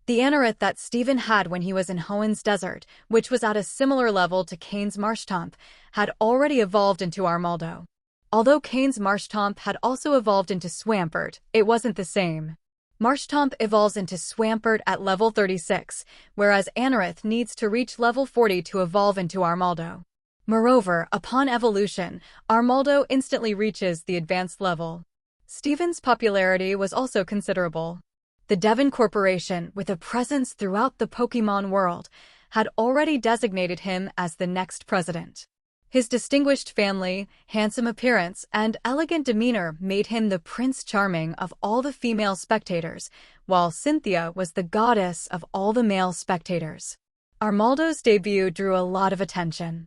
The Anorith that Steven had when he was in Hoenn Desert, which was at a similar level to Cain's Marshtomp, had already evolved into Armaldo. Although Cain's Marshtomp had also evolved into Swampert, it wasn't the same. Marshtomp evolves into Swampert at level 36, whereas Anorith needs to reach level 40 to evolve into Armaldo. Moreover, upon evolution, Armaldo instantly reaches the advanced level. Steven's popularity was also considerable. The Devon Corporation, with a presence throughout the Pokémon world, had already designated him as the next president. His distinguished family, handsome appearance, and elegant demeanor made him the Prince Charming of all the female spectators, while Cynthia was the goddess of all the male spectators. Armaldo's debut drew a lot of attention.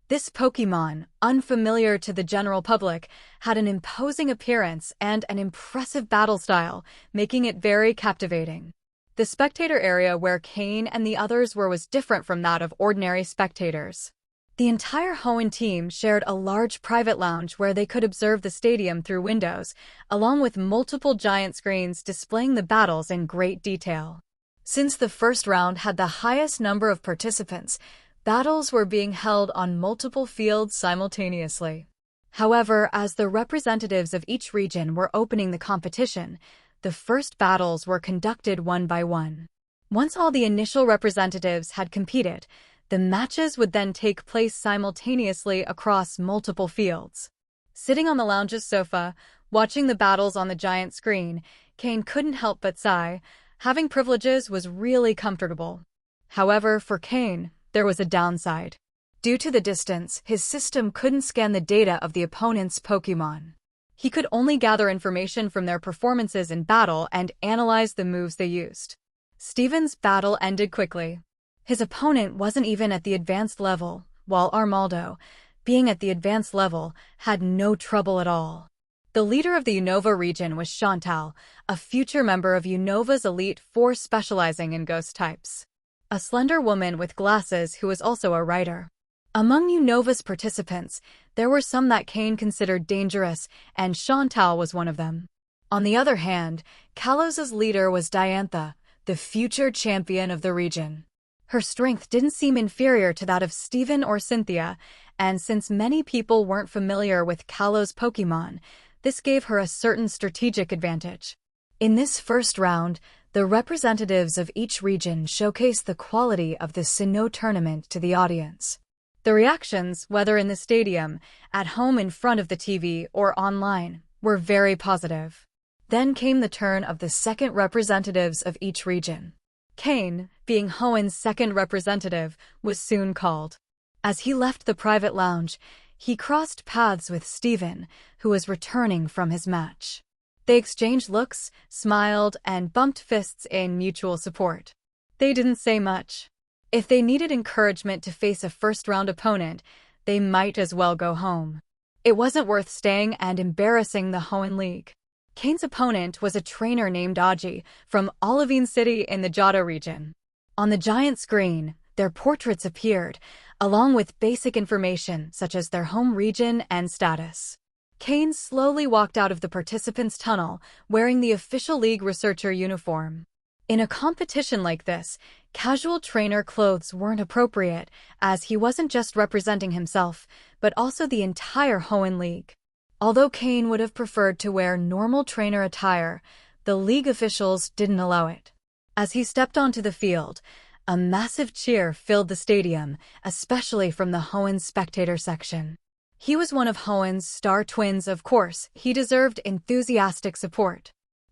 This Pokémon, unfamiliar to the general public, had an imposing appearance and an impressive battle style, making it very captivating. The spectator area where Cain and the others were was different from that of ordinary spectators. The entire Hoenn team shared a large private lounge where they could observe the stadium through windows, along with multiple giant screens displaying the battles in great detail. Since the first round had the highest number of participants, battles were being held on multiple fields simultaneously. However, as the representatives of each region were opening the competition, the first battles were conducted one by one. Once all the initial representatives had competed, the matches would then take place simultaneously across multiple fields. Sitting on the lounge's sofa, watching the battles on the giant screen, Cain couldn't help but sigh. Having privileges was really comfortable. However, for Cain, there was a downside. Due to the distance, his system couldn't scan the data of the opponent's Pokémon. He could only gather information from their performances in battle and analyze the moves they used. Steven's battle ended quickly. His opponent wasn't even at the advanced level, while Armaldo, being at the advanced level, had no trouble at all. The leader of the Unova region was Chantal, a future member of Unova's Elite Four specializing in ghost types. A slender woman with glasses who was also a writer. Among Unova's participants, there were some that Cain considered dangerous, and Chantal was one of them. On the other hand, Kalos's leader was Diantha, the future champion of the region. Her strength didn't seem inferior to that of Steven or Cynthia, and since many people weren't familiar with Kalos' Pokémon, this gave her a certain strategic advantage. In this first round, the representatives of each region showcased the quality of the Sinnoh tournament to the audience. The reactions, whether in the stadium, at home in front of the TV, or online, were very positive. Then came the turn of the second representatives of each region. Cain, being Hoenn's second representative, was soon called. As he left the private lounge, he crossed paths with Steven, who was returning from his match. They exchanged looks, smiled, and bumped fists in mutual support. They didn't say much. If they needed encouragement to face a first-round opponent, they might as well go home. It wasn't worth staying and embarrassing the Hoenn League. Cain's opponent was a trainer named Aji from Olivine City in the Johto region. On the giant screen, their portraits appeared, along with basic information such as their home region and status. Cain slowly walked out of the participants' tunnel, wearing the official league researcher uniform. In a competition like this, casual trainer clothes weren't appropriate, as he wasn't just representing himself, but also the entire Hoenn League. Although Cain would have preferred to wear normal trainer attire, the league officials didn't allow it. As he stepped onto the field, a massive cheer filled the stadium, especially from the Hoenn spectator section. He was one of Hoenn's star twins, of course. He deserved enthusiastic support.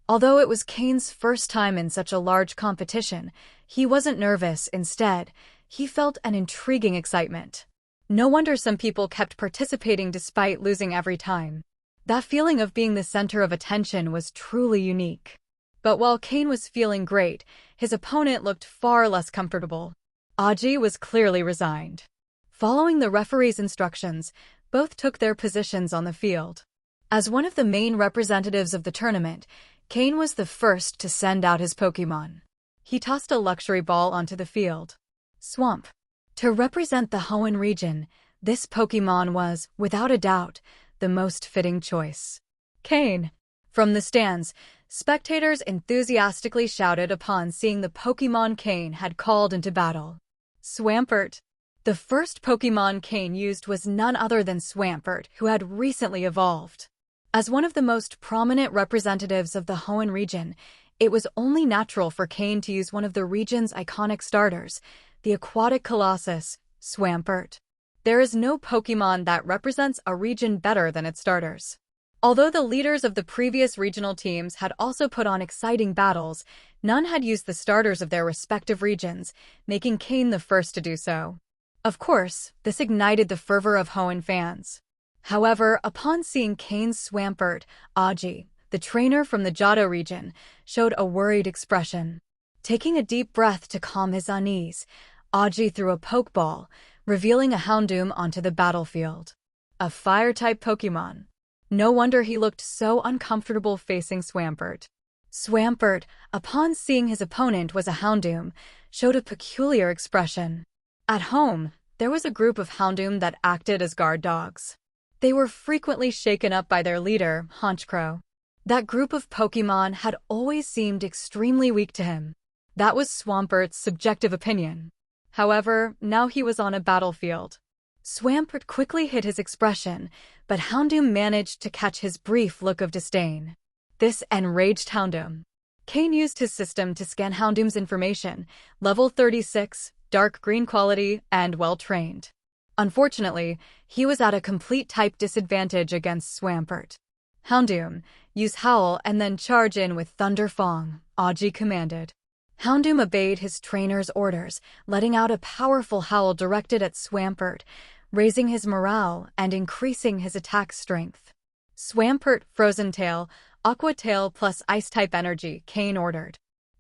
Although it was Cain's first time in such a large competition, he wasn't nervous. Instead, he felt an intriguing excitement. No wonder some people kept participating despite losing every time. That feeling of being the center of attention was truly unique. But while Cain was feeling great, his opponent looked far less comfortable. Audiobook was clearly resigned. Following the referee's instructions, both took their positions on the field. As one of the main representatives of the tournament, Cain was the first to send out his Pokémon. He tossed a luxury ball onto the field. Swamp. To represent the Hoenn region, this Pokémon was, without a doubt, the most fitting choice. Cain. From the stands, spectators enthusiastically shouted upon seeing the Pokémon Cain had called into battle. Swampert. The first Pokémon Cain used was none other than Swampert, who had recently evolved. As one of the most prominent representatives of the Hoenn region, it was only natural for Cain to use one of the region's iconic starters, the aquatic colossus, Swampert. There is no Pokémon that represents a region better than its starters. Although the leaders of the previous regional teams had also put on exciting battles, none had used the starters of their respective regions, making Cain the first to do so. Of course, this ignited the fervor of Hoenn fans. However, upon seeing Cain's Swampert, Audiobook, the trainer from the Johto region, showed a worried expression. Taking a deep breath to calm his unease, Audiobook threw a Pokeball, revealing a Houndoom onto the battlefield. A Fire-type Pokémon. No wonder he looked so uncomfortable facing Swampert. Swampert, upon seeing his opponent was a Houndoom, showed a peculiar expression. At home, there was a group of Houndoom that acted as guard dogs. They were frequently shaken up by their leader, Honchkrow. That group of Pokémon had always seemed extremely weak to him. That was Swampert's subjective opinion. However, now he was on a battlefield. Swampert quickly hid his expression, but Houndoom managed to catch his brief look of disdain. This enraged Houndoom. Cain used his system to scan Houndoom's information, level 36, dark green quality, and well-trained. Unfortunately, he was at a complete type disadvantage against Swampert. Houndoom, use Howl and then charge in with Thunder Fong, Audiobook commanded. Houndoom obeyed his trainer's orders, letting out a powerful howl directed at Swampert, raising his morale and increasing his attack strength. Swampert, Frozen Tail, Aqua Tail plus Ice-type energy, Cain ordered.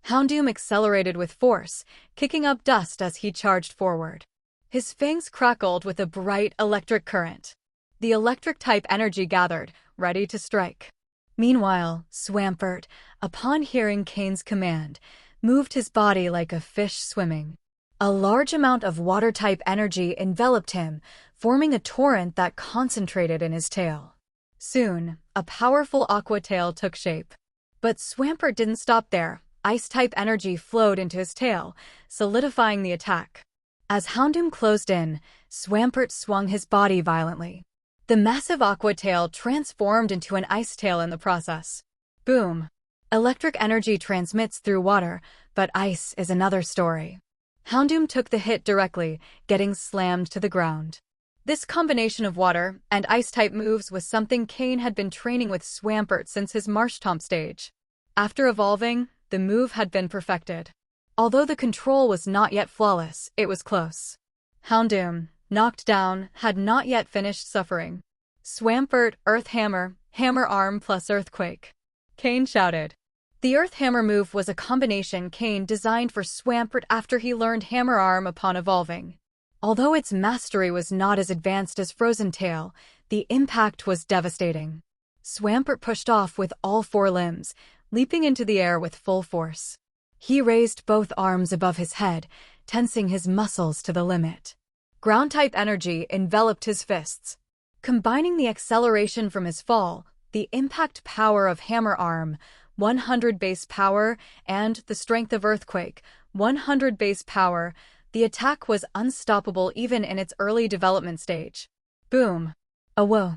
Houndoom accelerated with force, kicking up dust as he charged forward. His fangs crackled with a bright electric current. The electric-type energy gathered, ready to strike. Meanwhile, Swampert, upon hearing Cain's command, moved his body like a fish swimming. A large amount of water-type energy enveloped him, forming a torrent that concentrated in his tail. Soon, a powerful aqua tail took shape. But Swampert didn't stop there. Ice-type energy flowed into his tail, solidifying the attack. As Houndoom closed in, Swampert swung his body violently. The massive aqua tail transformed into an ice tail in the process. Boom! Electric energy transmits through water, but ice is another story. Houndoom took the hit directly, getting slammed to the ground. This combination of water and ice-type moves was something Cain had been training with Swampert since his Marshtomp stage. After evolving, the move had been perfected. Although the control was not yet flawless, it was close. Houndoom, knocked down, had not yet finished suffering. Swampert, Earth Hammer, Hammer Arm plus Earthquake. Cain shouted. The Earth Hammer move was a combination Cain designed for Swampert after he learned Hammer Arm upon evolving. Although its mastery was not as advanced as Frozen Tail, the impact was devastating. Swampert pushed off with all four limbs, leaping into the air with full force. He raised both arms above his head, tensing his muscles to the limit. Ground-type energy enveloped his fists. Combining the acceleration from his fall, the impact power of Hammer Arm, 100 base power, and the strength of Earthquake, 100 base power, the attack was unstoppable even in its early development stage. Boom! A whoa!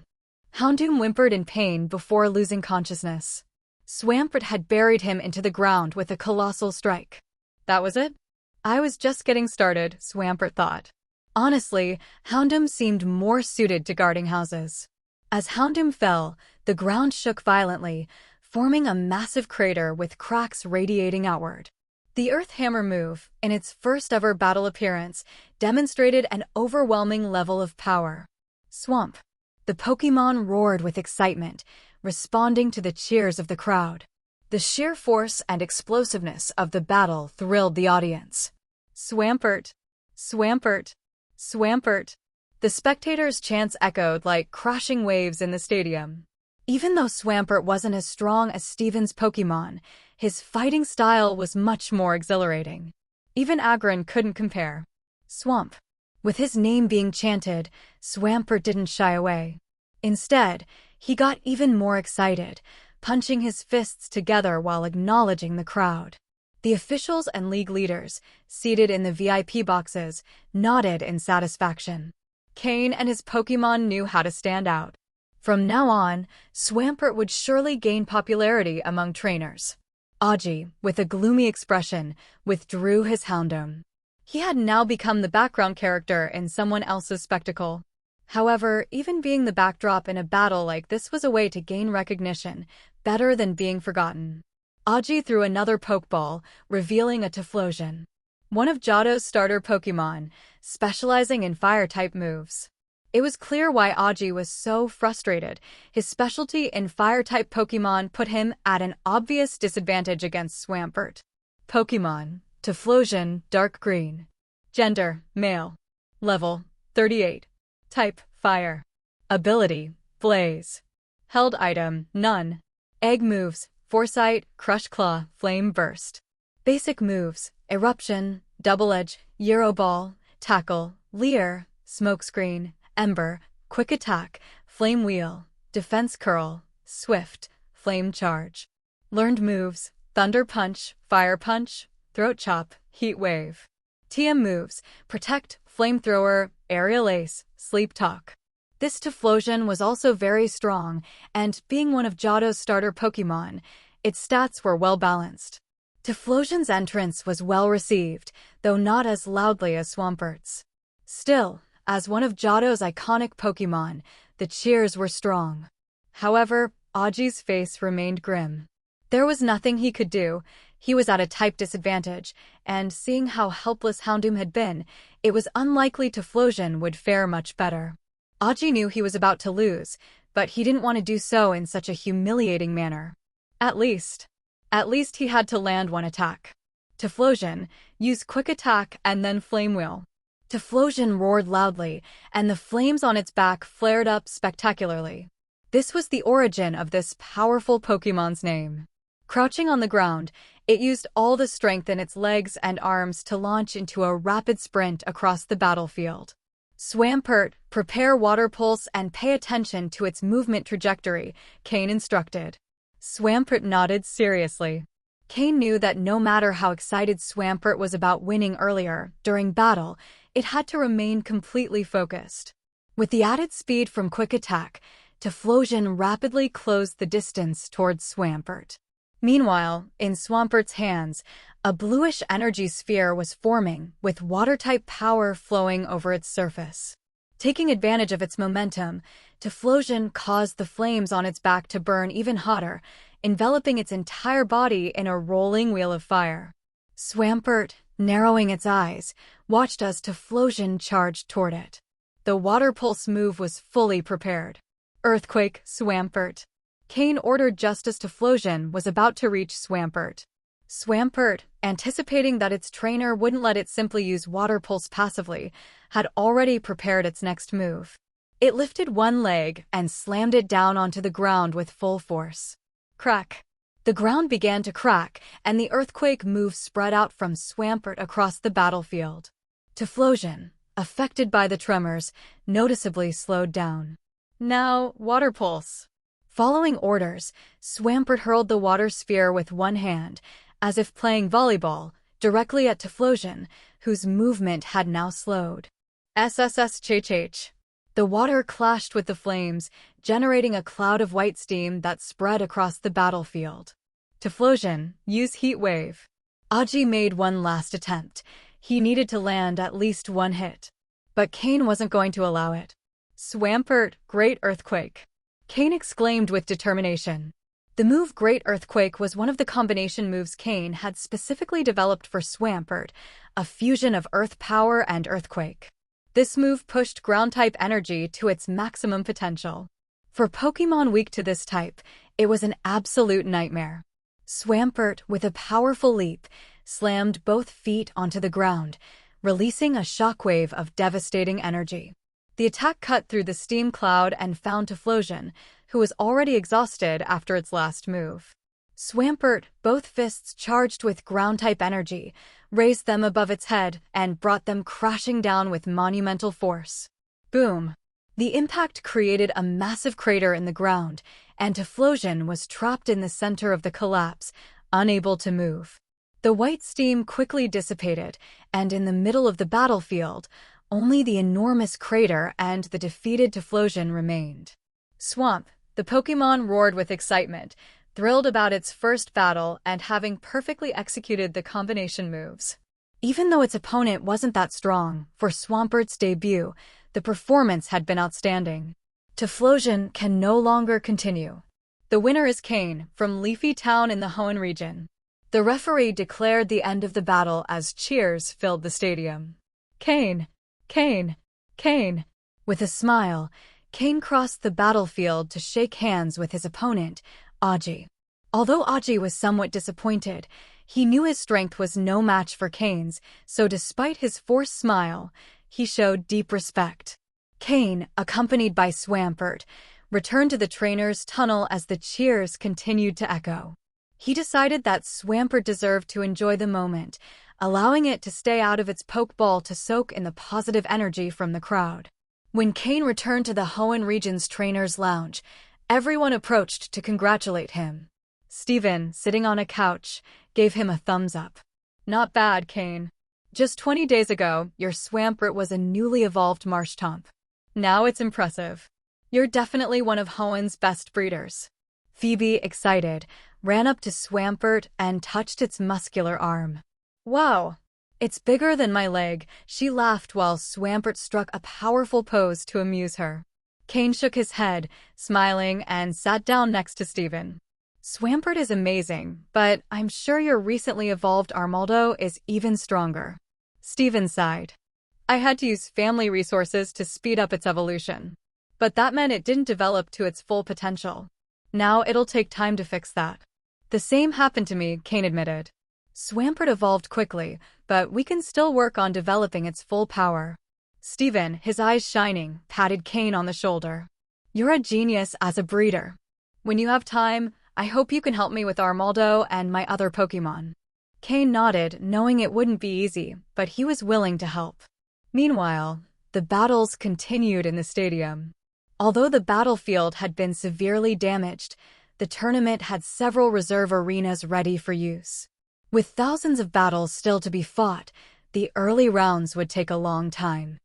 Houndoom whimpered in pain before losing consciousness. Swampert had buried him into the ground with a colossal strike. That was it? I was just getting started, Swampert thought. Honestly, Houndoom seemed more suited to guarding houses. As Houndoom fell, the ground shook violently, forming a massive crater with cracks radiating outward. The Earth Hammer move, in its first-ever battle appearance, demonstrated an overwhelming level of power. Swamp. The Pokémon roared with excitement, responding to the cheers of the crowd. The sheer force and explosiveness of the battle thrilled the audience. Swampert! Swampert! Swampert! The spectators' chants echoed like crashing waves in the stadium. Even though Swampert wasn't as strong as Steven's Pokémon, his fighting style was much more exhilarating. Even Agron couldn't compare. Swamp. With his name being chanted, Swampert didn't shy away. Instead, he got even more excited, punching his fists together while acknowledging the crowd. The officials and league leaders, seated in the VIP boxes, nodded in satisfaction. Cain and his Pokémon knew how to stand out. From now on, Swampert would surely gain popularity among trainers. Audie, with a gloomy expression, withdrew his Houndoom. He had now become the background character in someone else's spectacle. However, even being the backdrop in a battle like this was a way to gain recognition, better than being forgotten. Audie threw another Pokeball, revealing a Typhlosion. One of Johto's starter Pokémon, specializing in Fire-type moves. It was clear why Audie was so frustrated. His specialty in Fire-type Pokémon put him at an obvious disadvantage against Swampert. Pokémon: Typhlosion, Dark Green. Gender: Male. Level: 38. Type: Fire. Ability: Blaze. Held item: None. Egg moves: Foresight, Crush Claw, Flame Burst. Basic moves: Eruption, Double Edge, Euro Ball, Tackle, Leer, Smokescreen, Ember, Quick Attack, Flame Wheel, Defense Curl, Swift, Flame Charge. Learned moves: Thunder Punch, Fire Punch, Throat Chop, Heat Wave. TM moves: Protect, Flamethrower, Aerial Ace, Sleep Talk. This Typhlosion was also very strong, and being one of Johto's starter Pokémon, its stats were well balanced. Typhlosion's entrance was well received, though not as loudly as Swampert's. Still, as one of Johto's iconic Pokémon, the cheers were strong. However, Audie's face remained grim. There was nothing he could do. He was at a type disadvantage, and seeing how helpless Houndoom had been, it was unlikely Typhlosion would fare much better. Audie knew he was about to lose, but he didn't want to do so in such a humiliating manner. At least he had to land one attack. Typhlosion, use Quick Attack and then Flame Wheel. Typhlosion roared loudly, and the flames on its back flared up spectacularly. This was the origin of this powerful Pokémon's name. Crouching on the ground, it used all the strength in its legs and arms to launch into a rapid sprint across the battlefield. Swampert, prepare Water Pulse and pay attention to its movement trajectory, Cain instructed. Swampert nodded seriously. Cain knew that no matter how excited Swampert was about winning earlier, during battle, it had to remain completely focused. With the added speed from Quick Attack, Typhlosion rapidly closed the distance towards Swampert. Meanwhile, in Swampert's hands, a bluish energy sphere was forming, with water-type power flowing over its surface. Taking advantage of its momentum, Typhlosion caused the flames on its back to burn even hotter, enveloping its entire body in a rolling wheel of fire. Swampert, narrowing its eyes, watched as Typhlosion charged toward it. The Water Pulse move was fully prepared. Earthquake, Swampert. Cain ordered just as Typhlosion was about to reach Swampert. Swampert, anticipating that its trainer wouldn't let it simply use Water Pulse passively, had already prepared its next move. It lifted one leg and slammed it down onto the ground with full force. Crack. The ground began to crack, and the earthquake move spread out from Swampert across the battlefield. Typhlosion, affected by the tremors, noticeably slowed down. Now, Water Pulse. Following orders, Swampert hurled the water sphere with one hand, as if playing volleyball, directly at Typhlosion, whose movement had now slowed. SSSHH. The The water clashed with the flames, generating a cloud of white steam that spread across the battlefield. Typhlosion, use heat wave. Audrey made one last attempt. He needed to land at least one hit. But Cain wasn't going to allow it. Swampert, Great Earthquake. Cain exclaimed with determination. The move Great Earthquake was one of the combination moves Cain had specifically developed for Swampert, a fusion of earth power and earthquake. This move pushed ground-type energy to its maximum potential. For Pokémon weak to this type, it was an absolute nightmare. Swampert, with a powerful leap, slammed both feet onto the ground, releasing a shockwave of devastating energy. The attack cut through the steam cloud and found Typhlosion, who was already exhausted after its last move. Swampert, both fists charged with ground-type energy, raised them above its head and brought them crashing down with monumental force. Boom! The impact created a massive crater in the ground, and Typhlosion was trapped in the center of the collapse, unable to move. The white steam quickly dissipated, and in the middle of the battlefield, only the enormous crater and the defeated Typhlosion remained. Swamp, the Pokémon roared with excitement, thrilled about its first battle and having perfectly executed the combination moves. Even though its opponent wasn't that strong, for Swampert's debut, the performance had been outstanding. Typhlosion can no longer continue. The winner is Cain, from Leafy Town in the Hoenn region. The referee declared the end of the battle as cheers filled the stadium. Cain! Cain! Cain! With a smile, Cain crossed the battlefield to shake hands with his opponent, Audrey. Although Audrey was somewhat disappointed, he knew his strength was no match for Cain's, so despite his forced smile, he showed deep respect. Cain, accompanied by Swampert, returned to the trainer's tunnel as the cheers continued to echo. He decided that Swampert deserved to enjoy the moment, allowing it to stay out of its Pokeball to soak in the positive energy from the crowd. When Cain returned to the Hoenn region's trainer's lounge, everyone approached to congratulate him. Steven, sitting on a couch, gave him a thumbs up. Not bad, Cain. Just 20 days ago, your Swampert was a newly evolved Marshtomp. Now it's impressive. You're definitely one of Hoenn's best breeders. Phoebe, excited, ran up to Swampert and touched its muscular arm. Wow! It's bigger than my leg, she laughed while Swampert struck a powerful pose to amuse her. Cain shook his head, smiling, and sat down next to Steven. Swampert is amazing, but I'm sure your recently evolved Armaldo is even stronger. Steven sighed. I had to use family resources to speed up its evolution. But that meant it didn't develop to its full potential. Now it'll take time to fix that. The same happened to me, Cain admitted. Swampert evolved quickly, but we can still work on developing its full power. Steven, his eyes shining, patted Cain on the shoulder. You're a genius as a breeder. When you have time, I hope you can help me with Armaldo and my other Pokémon. Cain nodded, knowing it wouldn't be easy, but he was willing to help. Meanwhile, the battles continued in the stadium. Although the battlefield had been severely damaged, the tournament had several reserve arenas ready for use. With thousands of battles still to be fought, the early rounds would take a long time.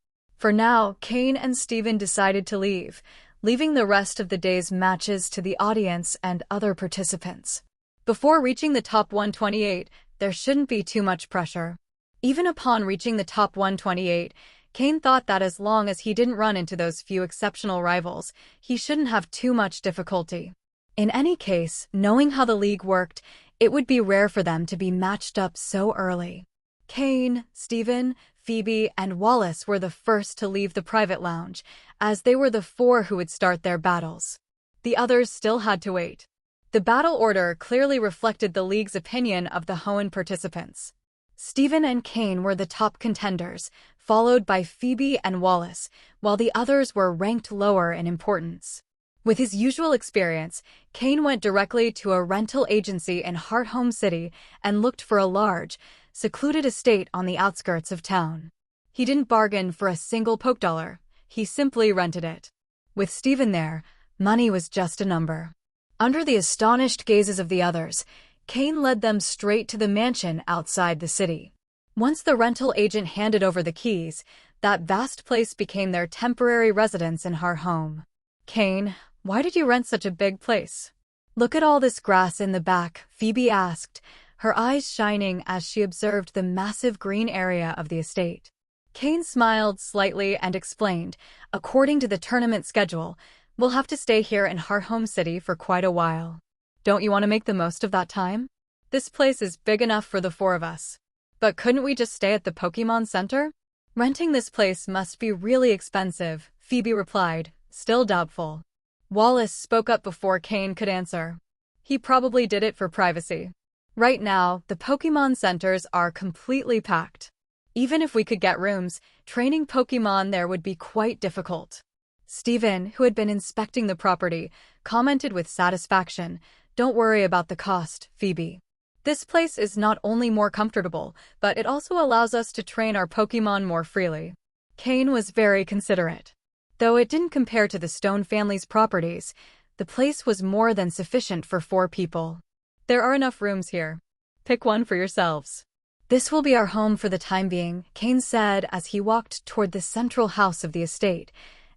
For now, Cain and Steven decided to leave, leaving the rest of the day's matches to the audience and other participants. Before reaching the top 128, there shouldn't be too much pressure. Even upon reaching the top 128, Cain thought that as long as he didn't run into those few exceptional rivals, he shouldn't have too much difficulty. In any case, knowing how the league worked, it would be rare for them to be matched up so early. Cain, Steven, Phoebe, and Wallace were the first to leave the private lounge, as they were the four who would start their battles. The others still had to wait. The battle order clearly reflected the league's opinion of the Hoenn participants. Steven and Cain were the top contenders, followed by Phoebe and Wallace, while the others were ranked lower in importance. With his usual experience, Cain went directly to a rental agency in Hearthome City and looked for a large, secluded estate on the outskirts of town. He didn't bargain for a single Pokedollar, he simply rented it. With Steven there, money was just a number. Under the astonished gazes of the others, Cain led them straight to the mansion outside the city. Once the rental agent handed over the keys, that vast place became their temporary residence in her home. Cain, why did you rent such a big place? Look at all this grass in the back, Phoebe asked, her eyes shining as she observed the massive green area of the estate. Cain smiled slightly and explained, according to the tournament schedule, we'll have to stay here in our home city for quite a while. Don't you want to make the most of that time? This place is big enough for the four of us. But couldn't we just stay at the Pokémon Center? Renting this place must be really expensive, Phoebe replied, still doubtful. Wallace spoke up before Cain could answer. He probably did it for privacy. Right now, the Pokémon centers are completely packed. Even if we could get rooms, training Pokémon there would be quite difficult. Steven, who had been inspecting the property, commented with satisfaction, "Don't worry about the cost, Phoebe. This place is not only more comfortable, but it also allows us to train our Pokémon more freely." Cain was very considerate. Though it didn't compare to the Stone family's properties, the place was more than sufficient for 4 people. There are enough rooms here. Pick one for yourselves. This will be our home for the time being, Cain said as he walked toward the central house of the estate,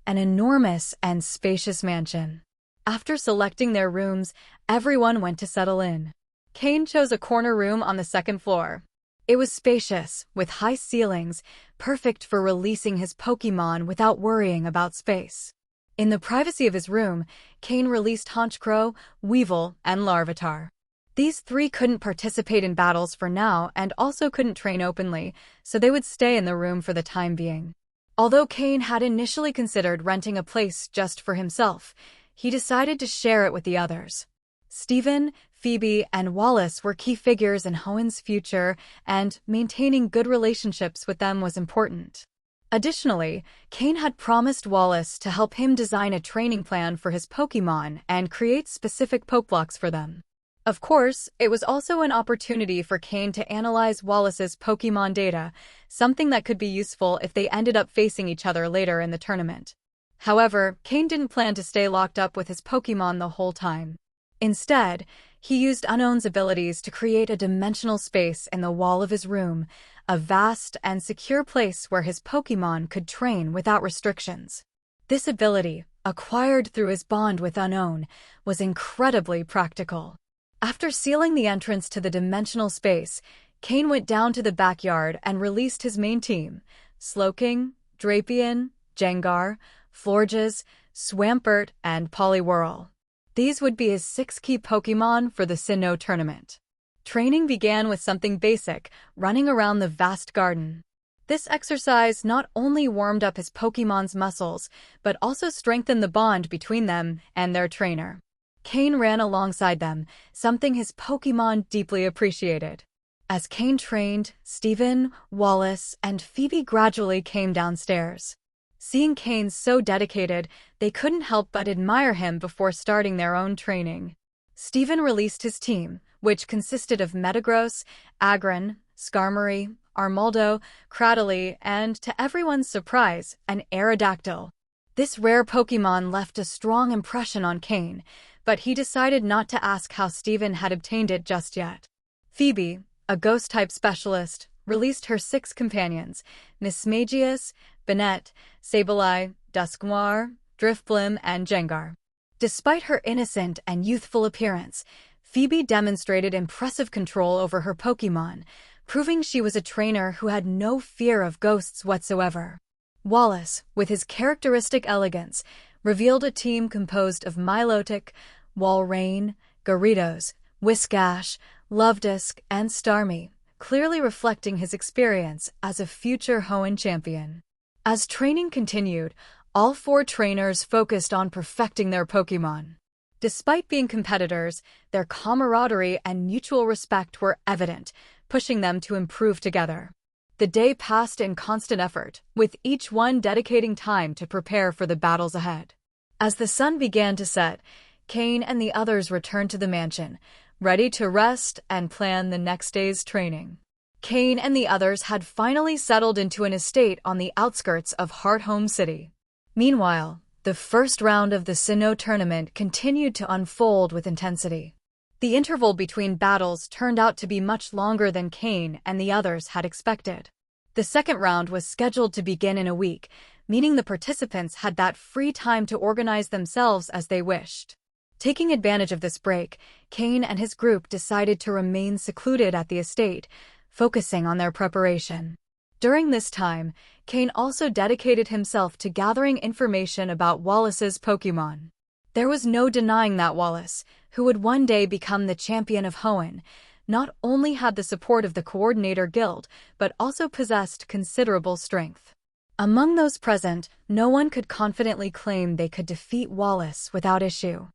an enormous and spacious mansion. After selecting their rooms, everyone went to settle in. Cain chose a corner room on the 2nd floor. It was spacious, with high ceilings, perfect for releasing his Pokémon without worrying about space. In the privacy of his room, Cain released Honchkrow, Weevil, and Larvitar. These 3 couldn't participate in battles for now and also couldn't train openly, so they would stay in the room for the time being. Although Cain had initially considered renting a place just for himself, he decided to share it with the others. Steven, Phoebe, and Wallace were key figures in Hoenn's future, and maintaining good relationships with them was important. Additionally, Cain had promised Wallace to help him design a training plan for his Pokémon and create specific Pokeblocks for them. Of course, it was also an opportunity for Cain to analyze Wallace's Pokémon data, something that could be useful if they ended up facing each other later in the tournament. However, Cain didn't plan to stay locked up with his Pokémon the whole time. Instead, he used Unknown's abilities to create a dimensional space in the wall of his room, a vast and secure place where his Pokémon could train without restrictions. This ability, acquired through his bond with Unknown, was incredibly practical. After sealing the entrance to the dimensional space, Cain went down to the backyard and released his main team: Slowking, Drapion, Gengar, Florges, Swampert, and Poliwhirl. These would be his 6 key Pokémon for the Sinnoh tournament. Training began with something basic, running around the vast garden. This exercise not only warmed up his Pokémon's muscles, but also strengthened the bond between them and their trainer. Cain ran alongside them, something his Pokémon deeply appreciated. As Cain trained, Steven, Wallace, and Phoebe gradually came downstairs. Seeing Cain so dedicated, they couldn't help but admire him before starting their own training. Steven released his team, which consisted of Metagross, Aggron, Skarmory, Armaldo, Cradily, and, to everyone's surprise, an Aerodactyl. This rare Pokémon left a strong impression on Cain, but he decided not to ask how Steven had obtained it just yet. Phoebe, a Ghost-type specialist, released her 6 companions: Mismagius, Banette, Sableye, Dusknoir, Drifblim, and Gengar. Despite her innocent and youthful appearance, Phoebe demonstrated impressive control over her Pokémon, proving she was a trainer who had no fear of ghosts whatsoever. Wallace, with his characteristic elegance, revealed a team composed of Milotic, Walrein, Gyarados, Whiscash, Lovedusk, and Starmie, clearly reflecting his experience as a future Hoenn champion. As training continued, all 4 trainers focused on perfecting their Pokémon. Despite being competitors, their camaraderie and mutual respect were evident, pushing them to improve together. The day passed in constant effort, with each one dedicating time to prepare for the battles ahead. As the sun began to set, Cain and the others returned to the mansion, ready to rest and plan the next day's training. Cain and the others had finally settled into an estate on the outskirts of Hearthome City. Meanwhile, the first round of the Sinnoh tournament continued to unfold with intensity. The interval between battles turned out to be much longer than Cain and the others had expected. The second round was scheduled to begin in a week, meaning the participants had that free time to organize themselves as they wished. Taking advantage of this break, Cain and his group decided to remain secluded at the estate, focusing on their preparation. During this time, Cain also dedicated himself to gathering information about Wallace's Pokémon. There was no denying that Wallace, who would one day become the champion of Hoenn, not only had the support of the Coordinator Guild, but also possessed considerable strength. Among those present, no one could confidently claim they could defeat Wallace without issue.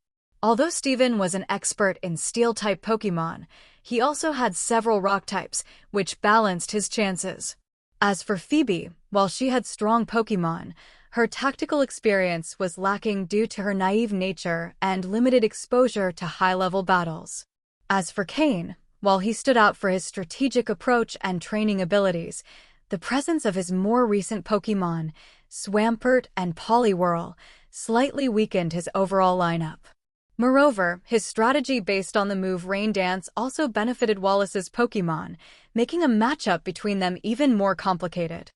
Although Steven was an expert in Steel-type Pokémon, he also had several Rock types, which balanced his chances. As for Phoebe, while she had strong Pokémon, her tactical experience was lacking due to her naive nature and limited exposure to high-level battles. As for Cain, while he stood out for his strategic approach and training abilities, the presence of his more recent Pokémon, Swampert and Poliwhirl, slightly weakened his overall lineup. Moreover, his strategy based on the move Rain Dance also benefited Wallace's Pokémon, making a matchup between them even more complicated.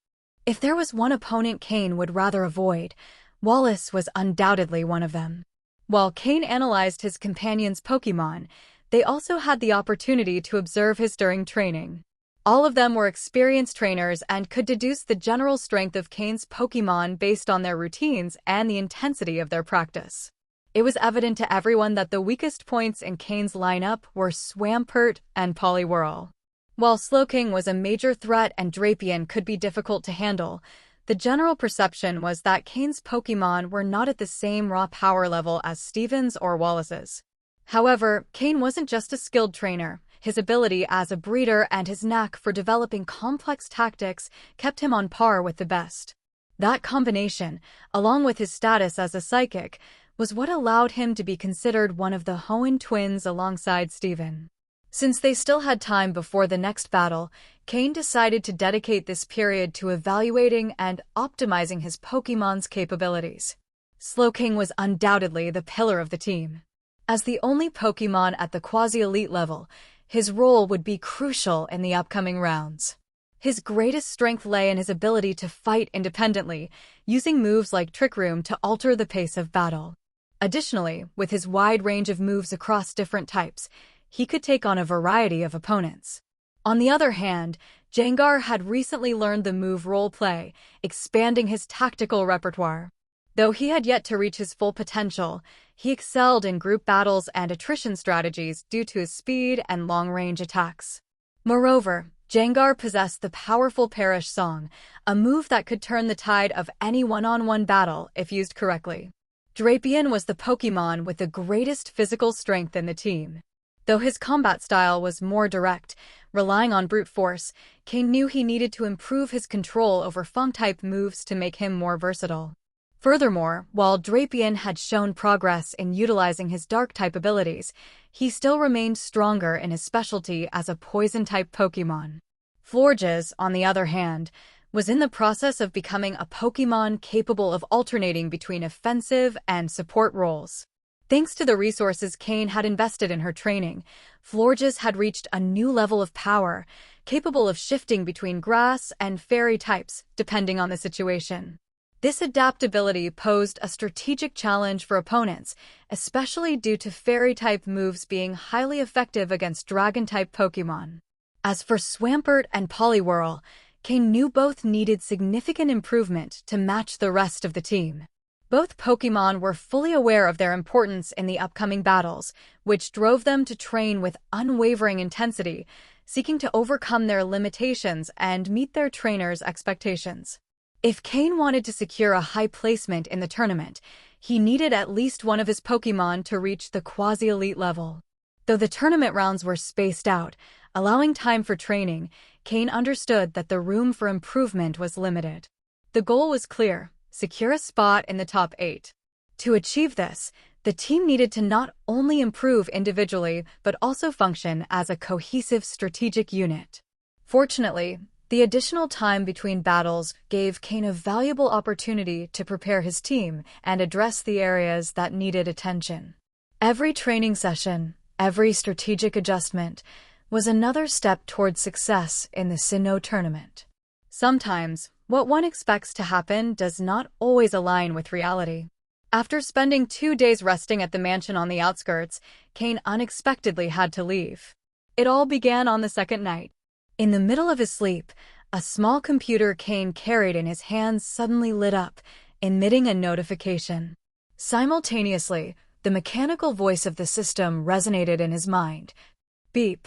If there was one opponent Cain would rather avoid, Wallace was undoubtedly one of them. While Cain analyzed his companion's Pokémon, they also had the opportunity to observe his during training. All of them were experienced trainers and could deduce the general strength of Cain's Pokémon based on their routines and the intensity of their practice. It was evident to everyone that the weakest points in Cain's lineup were Swampert and Poliwhirl. While Slowking was a major threat and Drapion could be difficult to handle, the general perception was that Cain's Pokémon were not at the same raw power level as Steven's or Wallace's. However, Cain wasn't just a skilled trainer. His ability as a breeder and his knack for developing complex tactics kept him on par with the best. That combination, along with his status as a psychic, was what allowed him to be considered one of the Hoenn twins alongside Steven. Since they still had time before the next battle, Cain decided to dedicate this period to evaluating and optimizing his Pokémon's capabilities. Slowking was undoubtedly the pillar of the team. As the only Pokémon at the quasi-elite level, his role would be crucial in the upcoming rounds. His greatest strength lay in his ability to fight independently, using moves like Trick Room to alter the pace of battle. Additionally, with his wide range of moves across different types, he could take on a variety of opponents. On the other hand, Jengar had recently learned the move Role Play, expanding his tactical repertoire. Though he had yet to reach his full potential, he excelled in group battles and attrition strategies due to his speed and long-range attacks. Moreover, Jengar possessed the powerful Perish Song, a move that could turn the tide of any one-on-one battle if used correctly. Drapion was the Pokémon with the greatest physical strength in the team. Though his combat style was more direct, relying on brute force, Cain knew he needed to improve his control over Fung-type moves to make him more versatile. Furthermore, while Drapion had shown progress in utilizing his Dark-type abilities, he still remained stronger in his specialty as a Poison-type Pokémon. Florges, on the other hand, was in the process of becoming a Pokémon capable of alternating between offensive and support roles. Thanks to the resources Cain had invested in her training, Florges had reached a new level of power, capable of shifting between grass and fairy types, depending on the situation. This adaptability posed a strategic challenge for opponents, especially due to fairy-type moves being highly effective against dragon-type Pokémon. As for Swampert and Poliwhirl, Cain knew both needed significant improvement to match the rest of the team. Both Pokémon were fully aware of their importance in the upcoming battles, which drove them to train with unwavering intensity, seeking to overcome their limitations and meet their trainers' expectations. If Cain wanted to secure a high placement in the tournament, he needed at least one of his Pokémon to reach the quasi-elite level. Though the tournament rounds were spaced out, allowing time for training, Cain understood that the room for improvement was limited. The goal was clear: secure a spot in the top 8. To achieve this, the team needed to not only improve individually but also function as a cohesive strategic unit. Fortunately, the additional time between battles gave Cain a valuable opportunity to prepare his team and address the areas that needed attention. Every training session, Every strategic adjustment was another step toward success in the Sinnoh tournament. Sometimes, what one expects to happen does not always align with reality. After spending 2 days resting at the mansion on the outskirts, Cain unexpectedly had to leave. It all began on the second night. In the middle of his sleep, a small computer Cain carried in his hands suddenly lit up, emitting a notification. Simultaneously, the mechanical voice of the system resonated in his mind. Beep.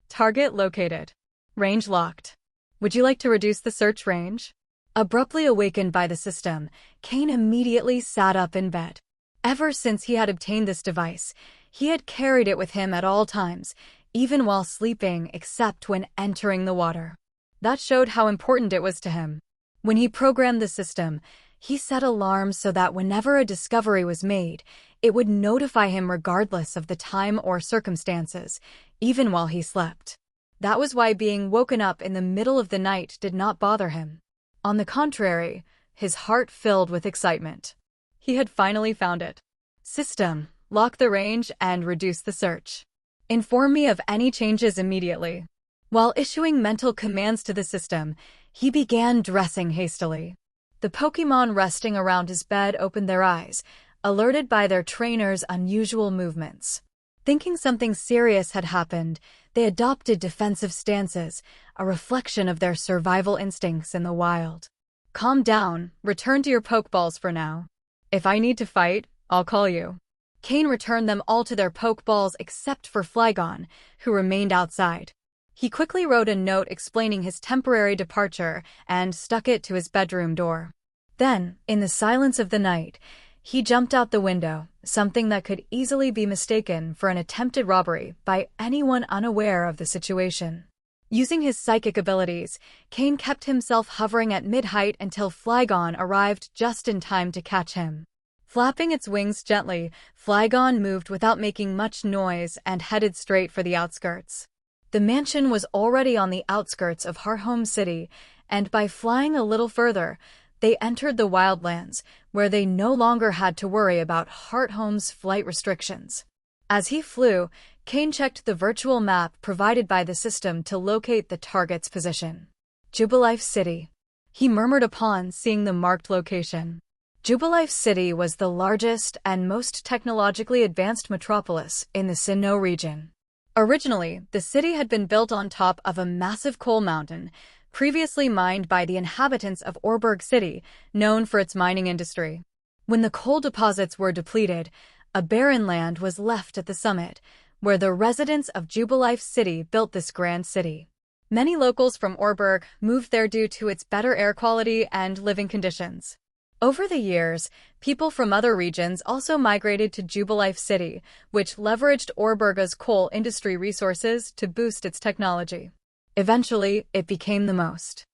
Target located. Range locked. Would you like to reduce the search range? Abruptly awakened by the system, Cain immediately sat up in bed. Ever since he had obtained this device, he had carried it with him at all times, even while sleeping except when entering the water. That showed how important it was to him. When he programmed the system, he set alarms so that whenever a discovery was made, it would notify him regardless of the time or circumstances, even while he slept. That was why being woken up in the middle of the night did not bother him. On the contrary, his heart filled with excitement. He had finally found it. System, lock the range and reduce the search. Inform me of any changes immediately. While issuing mental commands to the system, he began dressing hastily. The Pokémon resting around his bed opened their eyes, alerted by their trainer's unusual movements. Thinking something serious had happened, they adopted defensive stances, a reflection of their survival instincts in the wild. Calm down, return to your Pokeballs for now. If I need to fight, I'll call you. Cain returned them all to their Pokeballs except for Flygon, who remained outside. He quickly wrote a note explaining his temporary departure and stuck it to his bedroom door. Then, in the silence of the night, he jumped out the window, something that could easily be mistaken for an attempted robbery by anyone unaware of the situation. Using his psychic abilities, Cain kept himself hovering at mid-height until Flygon arrived just in time to catch him. Flapping its wings gently, Flygon moved without making much noise and headed straight for the outskirts. The mansion was already on the outskirts of Hearthome City, and by flying a little further, they entered the wildlands, where they no longer had to worry about Hearthome's flight restrictions. As he flew, Cain checked the virtual map provided by the system to locate the target's position. Jubilife City. He murmured upon seeing the marked location. Jubilife City was the largest and most technologically advanced metropolis in the Sinnoh region. Originally, the city had been built on top of a massive coal mountain, previously mined by the inhabitants of Orberg City, known for its mining industry. When the coal deposits were depleted, a barren land was left at the summit, where the residents of Jubilife City built this grand city. Many locals from Orberg moved there due to its better air quality and living conditions. Over the years, people from other regions also migrated to Jubilife City, which leveraged Orberga's coal industry resources to boost its technology. Eventually, it became the most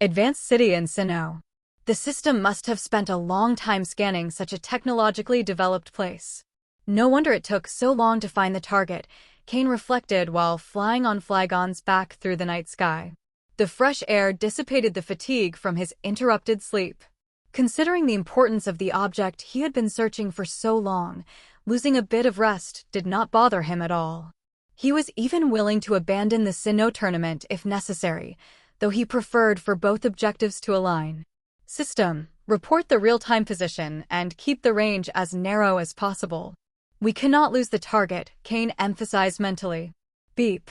advanced city in Sinnoh. The system must have spent a long time scanning such a technologically developed place. No wonder it took so long to find the target, Cain reflected while flying on Flygon's back through the night sky. The fresh air dissipated the fatigue from his interrupted sleep. Considering the importance of the object he had been searching for so long, losing a bit of rest did not bother him at all. He was even willing to abandon the Sinnoh tournament if necessary, though he preferred for both objectives to align. System, report the real-time position and keep the range as narrow as possible. We cannot lose the target, Cain emphasized mentally. Beep.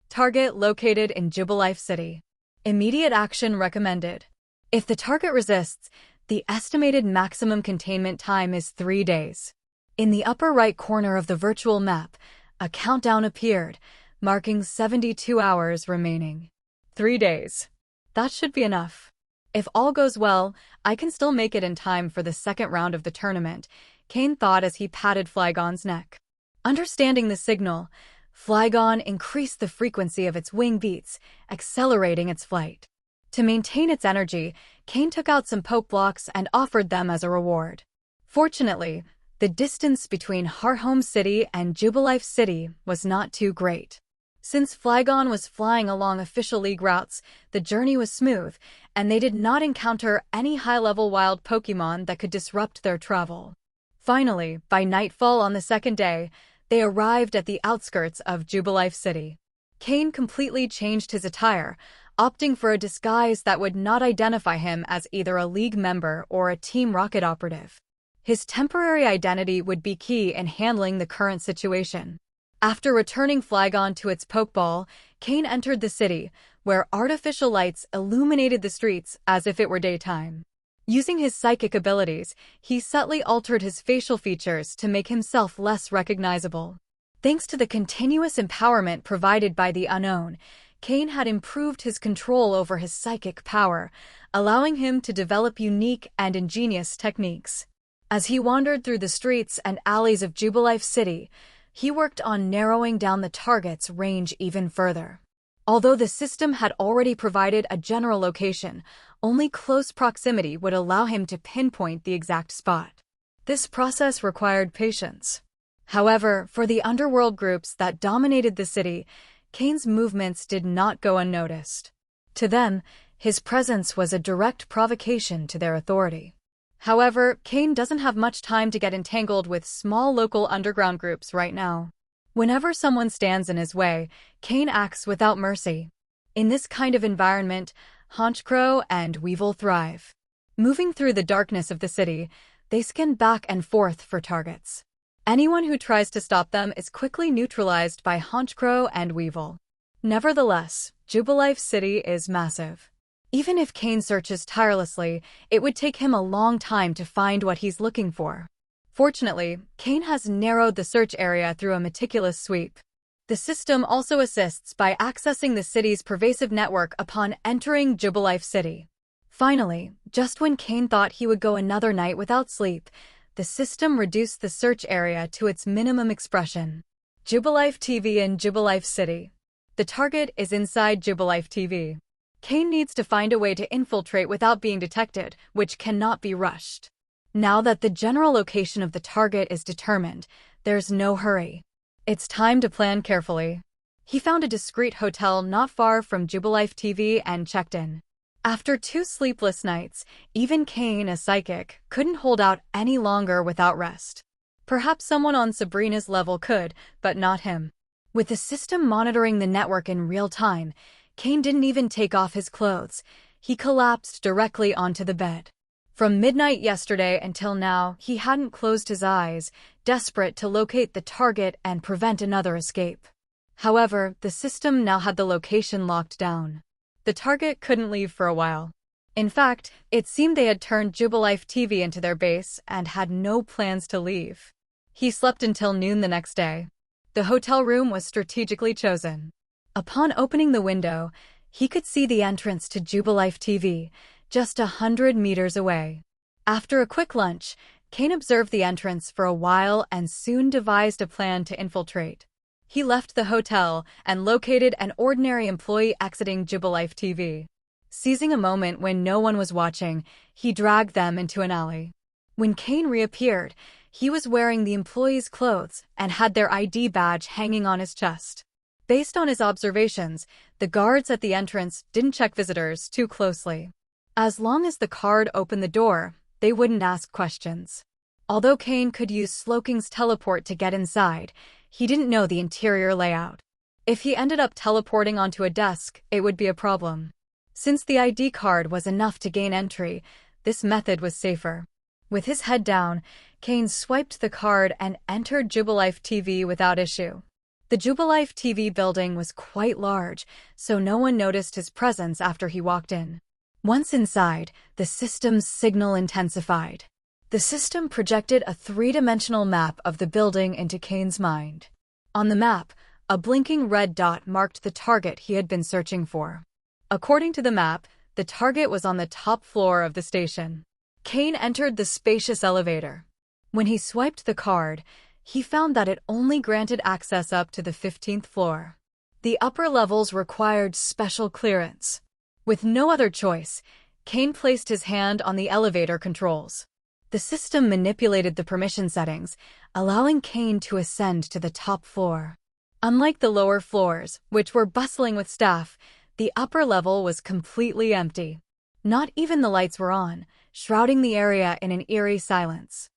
Target located in Jubilife City. Immediate action recommended. If the target resists, the estimated maximum containment time is 3 days. In the upper right corner of the virtual map, a countdown appeared, marking 72 hours remaining. 3 days. That should be enough. If all goes well, I can still make it in time for the second round of the tournament, Cain thought as he patted Flygon's neck. Understanding the signal, Flygon increased the frequency of its wing beats, accelerating its flight. To maintain its energy, Cain took out some poke blocks and offered them as a reward. Fortunately, the distance between Hearthome City and Jubilife City was not too great. Since Flygon was flying along official league routes, the journey was smooth, and they did not encounter any high-level wild Pokémon that could disrupt their travel. Finally, by nightfall on the second day, They arrived at the outskirts of Jubilife City. Cain completely changed his attire, opting for a disguise that would not identify him as either a League member or a Team Rocket operative. His temporary identity would be key in handling the current situation. After returning Flygon to its Pokeball, Cain entered the city, where artificial lights illuminated the streets as if it were daytime. Using his psychic abilities, he subtly altered his facial features to make himself less recognizable. Thanks to the continuous empowerment provided by the unknown, Cain had improved his control over his psychic power, allowing him to develop unique and ingenious techniques. As he wandered through the streets and alleys of Jubilife City, he worked on narrowing down the target's range even further. Although the system had already provided a general location, only close proximity would allow him to pinpoint the exact spot. This process required patience. However, for the underworld groups that dominated the city, Cain's movements did not go unnoticed. To them, his presence was a direct provocation to their authority. However, Cain doesn't have much time to get entangled with small local underground groups right now. Whenever someone stands in his way, Cain acts without mercy. In this kind of environment, Honchkrow and Weevil thrive. Moving through the darkness of the city, they scan back and forth for targets. Anyone who tries to stop them is quickly neutralized by Honchkrow and Weevil. Nevertheless, Jubilife City is massive. Even if Cain searches tirelessly, it would take him a long time to find what he's looking for. Fortunately, Cain has narrowed the search area through a meticulous sweep. The system also assists by accessing the city's pervasive network upon entering Jubilife City. Finally, just when Cain thought he would go another night without sleep, the system reduced the search area to its minimum expression. Jubilife TV in Jubilife City. The target is inside Jubilife TV. Cain needs to find a way to infiltrate without being detected, which cannot be rushed. Now that the general location of the target is determined, there's no hurry. It's time to plan carefully. He found a discreet hotel not far from Jubilife TV and checked in. After 2 sleepless nights, even Cain, a psychic, couldn't hold out any longer without rest. Perhaps someone on Sabrina's level could, but not him. With the system monitoring the network in real time, Cain didn't even take off his clothes. He collapsed directly onto the bed. From midnight yesterday until now, he hadn't closed his eyes, desperate to locate the target and prevent another escape. However, the system now had the location locked down. The target couldn't leave for a while. In fact, it seemed they had turned Jubilife TV into their base and had no plans to leave. He slept until noon the next day. The hotel room was strategically chosen. Upon opening the window, he could see the entrance to Jubilife TV, just 100 meters away. After a quick lunch, Cain observed the entrance for a while and soon devised a plan to infiltrate. He left the hotel and located an ordinary employee exiting Jubilife TV. Seizing a moment when no one was watching, he dragged them into an alley. When Cain reappeared, he was wearing the employee's clothes and had their ID badge hanging on his chest. Based on his observations, the guards at the entrance didn't check visitors too closely. As long as the card opened the door, they wouldn't ask questions. Although Cain could use Sloking's teleport to get inside, he didn't know the interior layout. If he ended up teleporting onto a desk, it would be a problem. Since the ID card was enough to gain entry, this method was safer. With his head down, Cain swiped the card and entered Jubilife TV without issue. The Jubilife TV building was quite large, so no one noticed his presence after he walked in. Once inside, the system's signal intensified. The system projected a 3-dimensional map of the building into Cain's mind. On the map, a blinking red dot marked the target he had been searching for. According to the map, the target was on the top floor of the station. Cain entered the spacious elevator. When he swiped the card, he found that it only granted access up to the 15th floor. The upper levels required special clearance. With no other choice, Cain placed his hand on the elevator controls. The system manipulated the permission settings, allowing Cain to ascend to the top floor. Unlike the lower floors, which were bustling with staff, the upper level was completely empty. Not even the lights were on, shrouding the area in an eerie silence.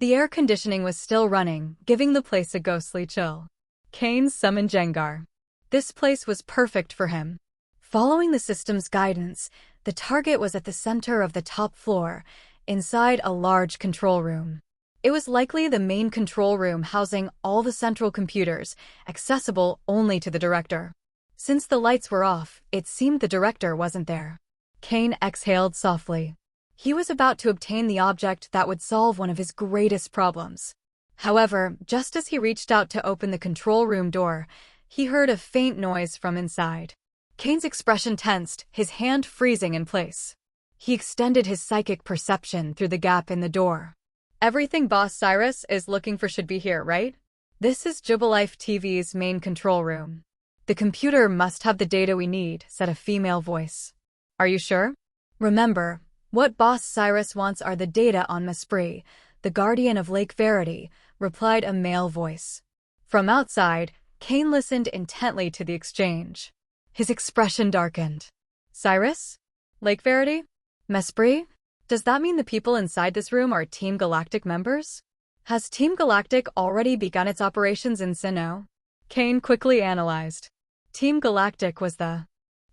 The air conditioning was still running, giving the place a ghostly chill. Cain summoned Jengar. This place was perfect for him. Following the system's guidance, the target was at the center of the top floor, inside a large control room. It was likely the main control room housing all the central computers, accessible only to the director. Since the lights were off, it seemed the director wasn't there. Cain exhaled softly. He was about to obtain the object that would solve one of his greatest problems. However, just as he reached out to open the control room door, he heard a faint noise from inside. Cain's expression tensed, his hand freezing in place. He extended his psychic perception through the gap in the door. Everything Boss Cyrus is looking for should be here, right? This is Jubilife TV's main control room. The computer must have the data we need, said a female voice. Are you sure? Remember, what Boss Cyrus wants are the data on Mesprit, the guardian of Lake Verity, replied a male voice. From outside, Cain listened intently to the exchange. His expression darkened. Cyrus? Lake Verity? Mesprit? Does that mean the people inside this room are Team Galactic members? Has Team Galactic already begun its operations in Sinnoh? Cain quickly analyzed. Team Galactic was the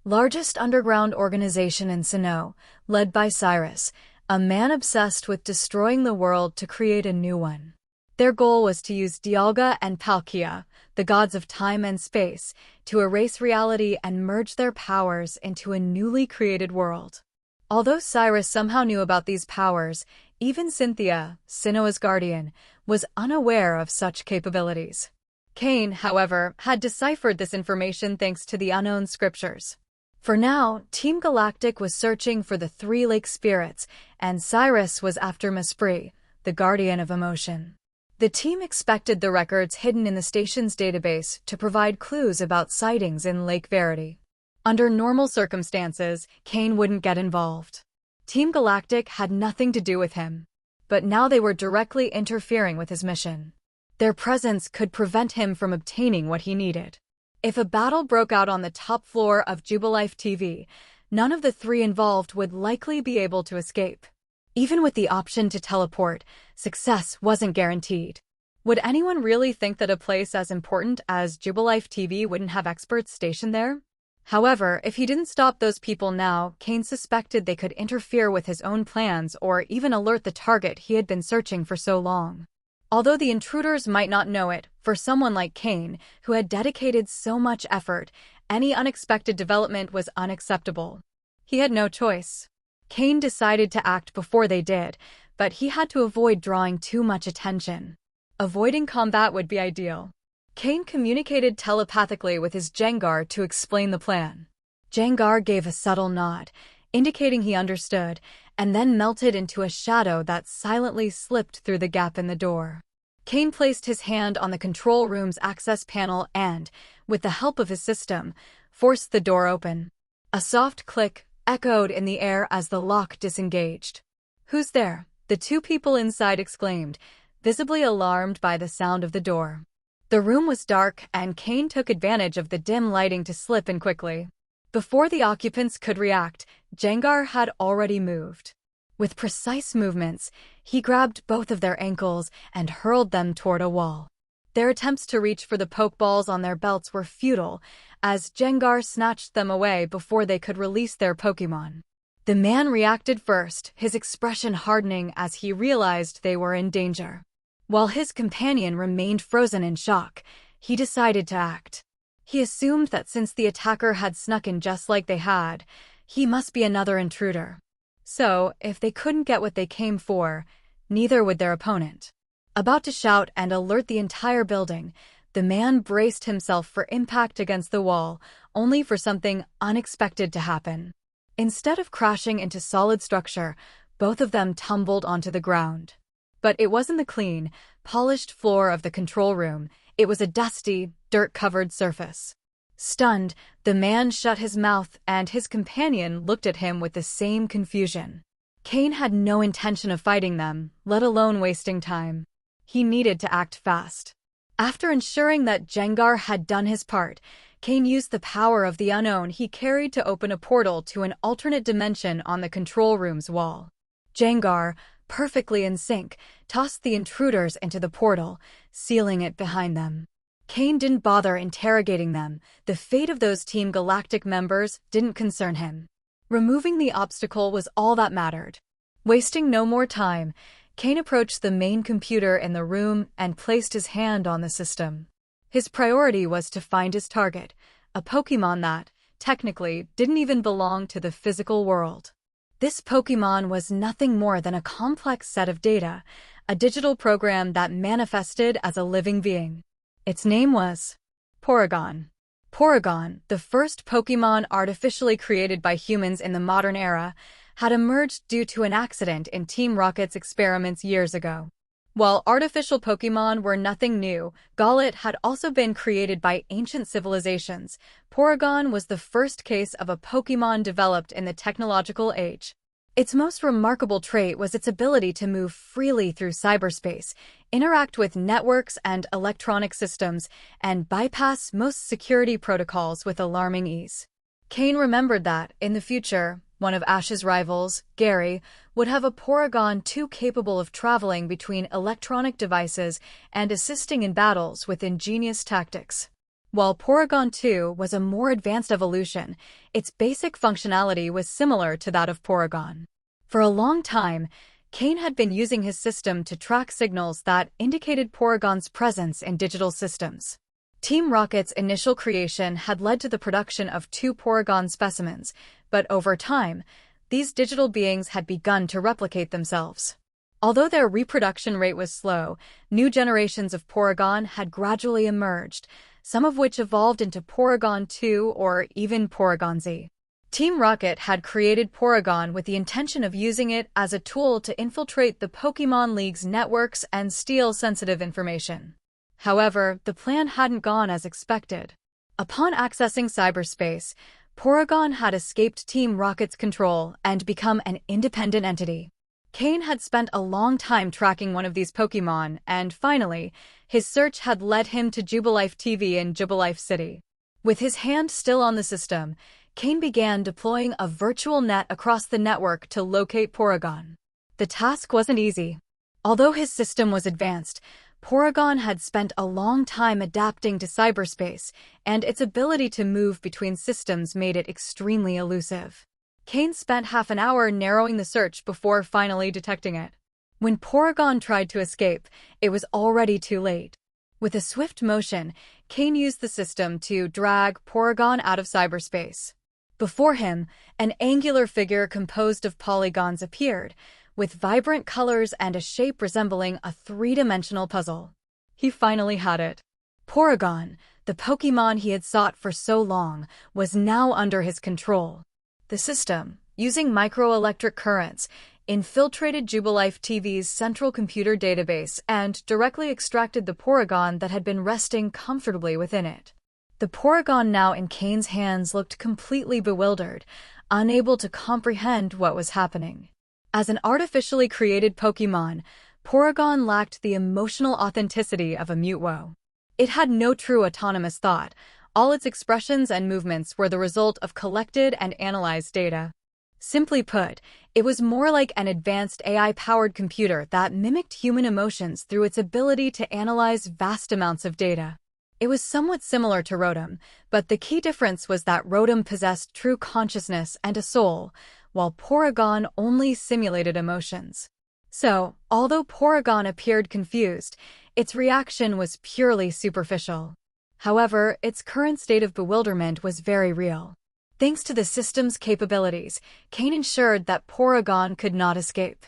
largest underground organization in Sinnoh, led by Cyrus, a man obsessed with destroying the world to create a new one. Their goal was to use Dialga and Palkia, the gods of time and space, to erase reality and merge their powers into a newly created world. Although Cyrus somehow knew about these powers, even Cynthia, Sinnoh's guardian, was unaware of such capabilities. Cain, however, had deciphered this information thanks to the unknown scriptures. For now, Team Galactic was searching for the three lake spirits, and Cyrus was after Mesprit, the guardian of emotion. The team expected the records hidden in the station's database to provide clues about sightings in Lake Verity. Under normal circumstances, Cain wouldn't get involved. Team Galactic had nothing to do with him. But now they were directly interfering with his mission. Their presence could prevent him from obtaining what he needed. If a battle broke out on the top floor of Jubilife TV, none of the three involved would likely be able to escape. Even with the option to teleport, success wasn't guaranteed. Would anyone really think that a place as important as Jubilife TV wouldn't have experts stationed there? However, if he didn't stop those people now, Cain suspected they could interfere with his own plans or even alert the target he had been searching for so long. Although the intruders might not know it, for someone like Cain, who had dedicated so much effort, any unexpected development was unacceptable. He had no choice. Cain decided to act before they did, but he had to avoid drawing too much attention. Avoiding combat would be ideal. Cain communicated telepathically with his Jengar to explain the plan. Jengar gave a subtle nod, indicating he understood, and then melted into a shadow that silently slipped through the gap in the door. Cain placed his hand on the control room's access panel and, with the help of his system, forced the door open. A soft click echoed in the air as the lock disengaged. "Who's there?" the two people inside exclaimed, visibly alarmed by the sound of the door. The room was dark, and Cain took advantage of the dim lighting to slip in quickly. Before the occupants could react, Jengar had already moved. With precise movements, he grabbed both of their ankles and hurled them toward a wall. Their attempts to reach for the pokeballs on their belts were futile, as Jengar snatched them away before they could release their Pokémon. The man reacted first, his expression hardening as he realized they were in danger. While his companion remained frozen in shock, he decided to act. He assumed that since the attacker had snuck in just like they had, he must be another intruder. So, if they couldn't get what they came for, neither would their opponent. About to shout and alert the entire building, the man braced himself for impact against the wall, only for something unexpected to happen. Instead of crashing into solid structure, both of them tumbled onto the ground. But it wasn't the clean, polished floor of the control room, it was a dusty, dirt-covered surface. Stunned, the man shut his mouth and his companion looked at him with the same confusion. Cain had no intention of fighting them, let alone wasting time. He needed to act fast. After ensuring that Jengar had done his part, Cain used the power of the unknown he carried to open a portal to an alternate dimension on the control room's wall. Jengar, perfectly in sync, tossed the intruders into the portal, sealing it behind them. Cain didn't bother interrogating them. The fate of those Team Galactic members didn't concern him. Removing the obstacle was all that mattered. Wasting no more time, Cain approached the main computer in the room and placed his hand on the system. His priority was to find his target, a Pokémon that, technically, didn't even belong to the physical world. This Pokémon was nothing more than a complex set of data, a digital program that manifested as a living being. Its name was Porygon. Porygon, the first Pokémon artificially created by humans in the modern era, had emerged due to an accident in Team Rocket's experiments years ago. While artificial Pokémon were nothing new, Gauntlet had also been created by ancient civilizations. Porygon was the first case of a Pokémon developed in the technological age. Its most remarkable trait was its ability to move freely through cyberspace, interact with networks and electronic systems, and bypass most security protocols with alarming ease. Cain remembered that, in the future, one of Ash's rivals, Gary, would have a Porygon 2 capable of traveling between electronic devices and assisting in battles with ingenious tactics. While Porygon 2 was a more advanced evolution, its basic functionality was similar to that of Porygon. For a long time, Cain had been using his system to track signals that indicated Porygon's presence in digital systems. Team Rocket's initial creation had led to the production of 2 Porygon specimens, but over time, these digital beings had begun to replicate themselves. Although their reproduction rate was slow, new generations of Porygon had gradually emerged, some of which evolved into Porygon 2 or even Porygon Z. Team Rocket had created Porygon with the intention of using it as a tool to infiltrate the Pokémon League's networks and steal sensitive information. However, the plan hadn't gone as expected. Upon accessing cyberspace, Porygon had escaped Team Rocket's control and become an independent entity. Cain had spent a long time tracking one of these Pokémon, and finally, his search had led him to Jubilife TV in Jubilife City. With his hand still on the system, Cain began deploying a virtual net across the network to locate Porygon. The task wasn't easy. Although his system was advanced, Porygon had spent a long time adapting to cyberspace, and its ability to move between systems made it extremely elusive. Cain spent half an hour narrowing the search before finally detecting it. When Porygon tried to escape, it was already too late. With a swift motion, Cain used the system to drag Porygon out of cyberspace. Before him, an angular figure composed of polygons appeared, with vibrant colors and a shape resembling a three-dimensional puzzle. He finally had it. Porygon, the Pokémon he had sought for so long, was now under his control. The system, using microelectric currents, infiltrated Jubilife TV's central computer database and directly extracted the Porygon that had been resting comfortably within it. The Porygon now in Cain's hands looked completely bewildered, unable to comprehend what was happening. As an artificially created Pokémon, Porygon lacked the emotional authenticity of a Mutwo. It had no true autonomous thought. All its expressions and movements were the result of collected and analyzed data. Simply put, it was more like an advanced AI-powered computer that mimicked human emotions through its ability to analyze vast amounts of data. It was somewhat similar to Rotom, but the key difference was that Rotom possessed true consciousness and a soul, while Porygon only simulated emotions. So, although Porygon appeared confused, its reaction was purely superficial. However, its current state of bewilderment was very real. Thanks to the system's capabilities, Cain ensured that Porygon could not escape.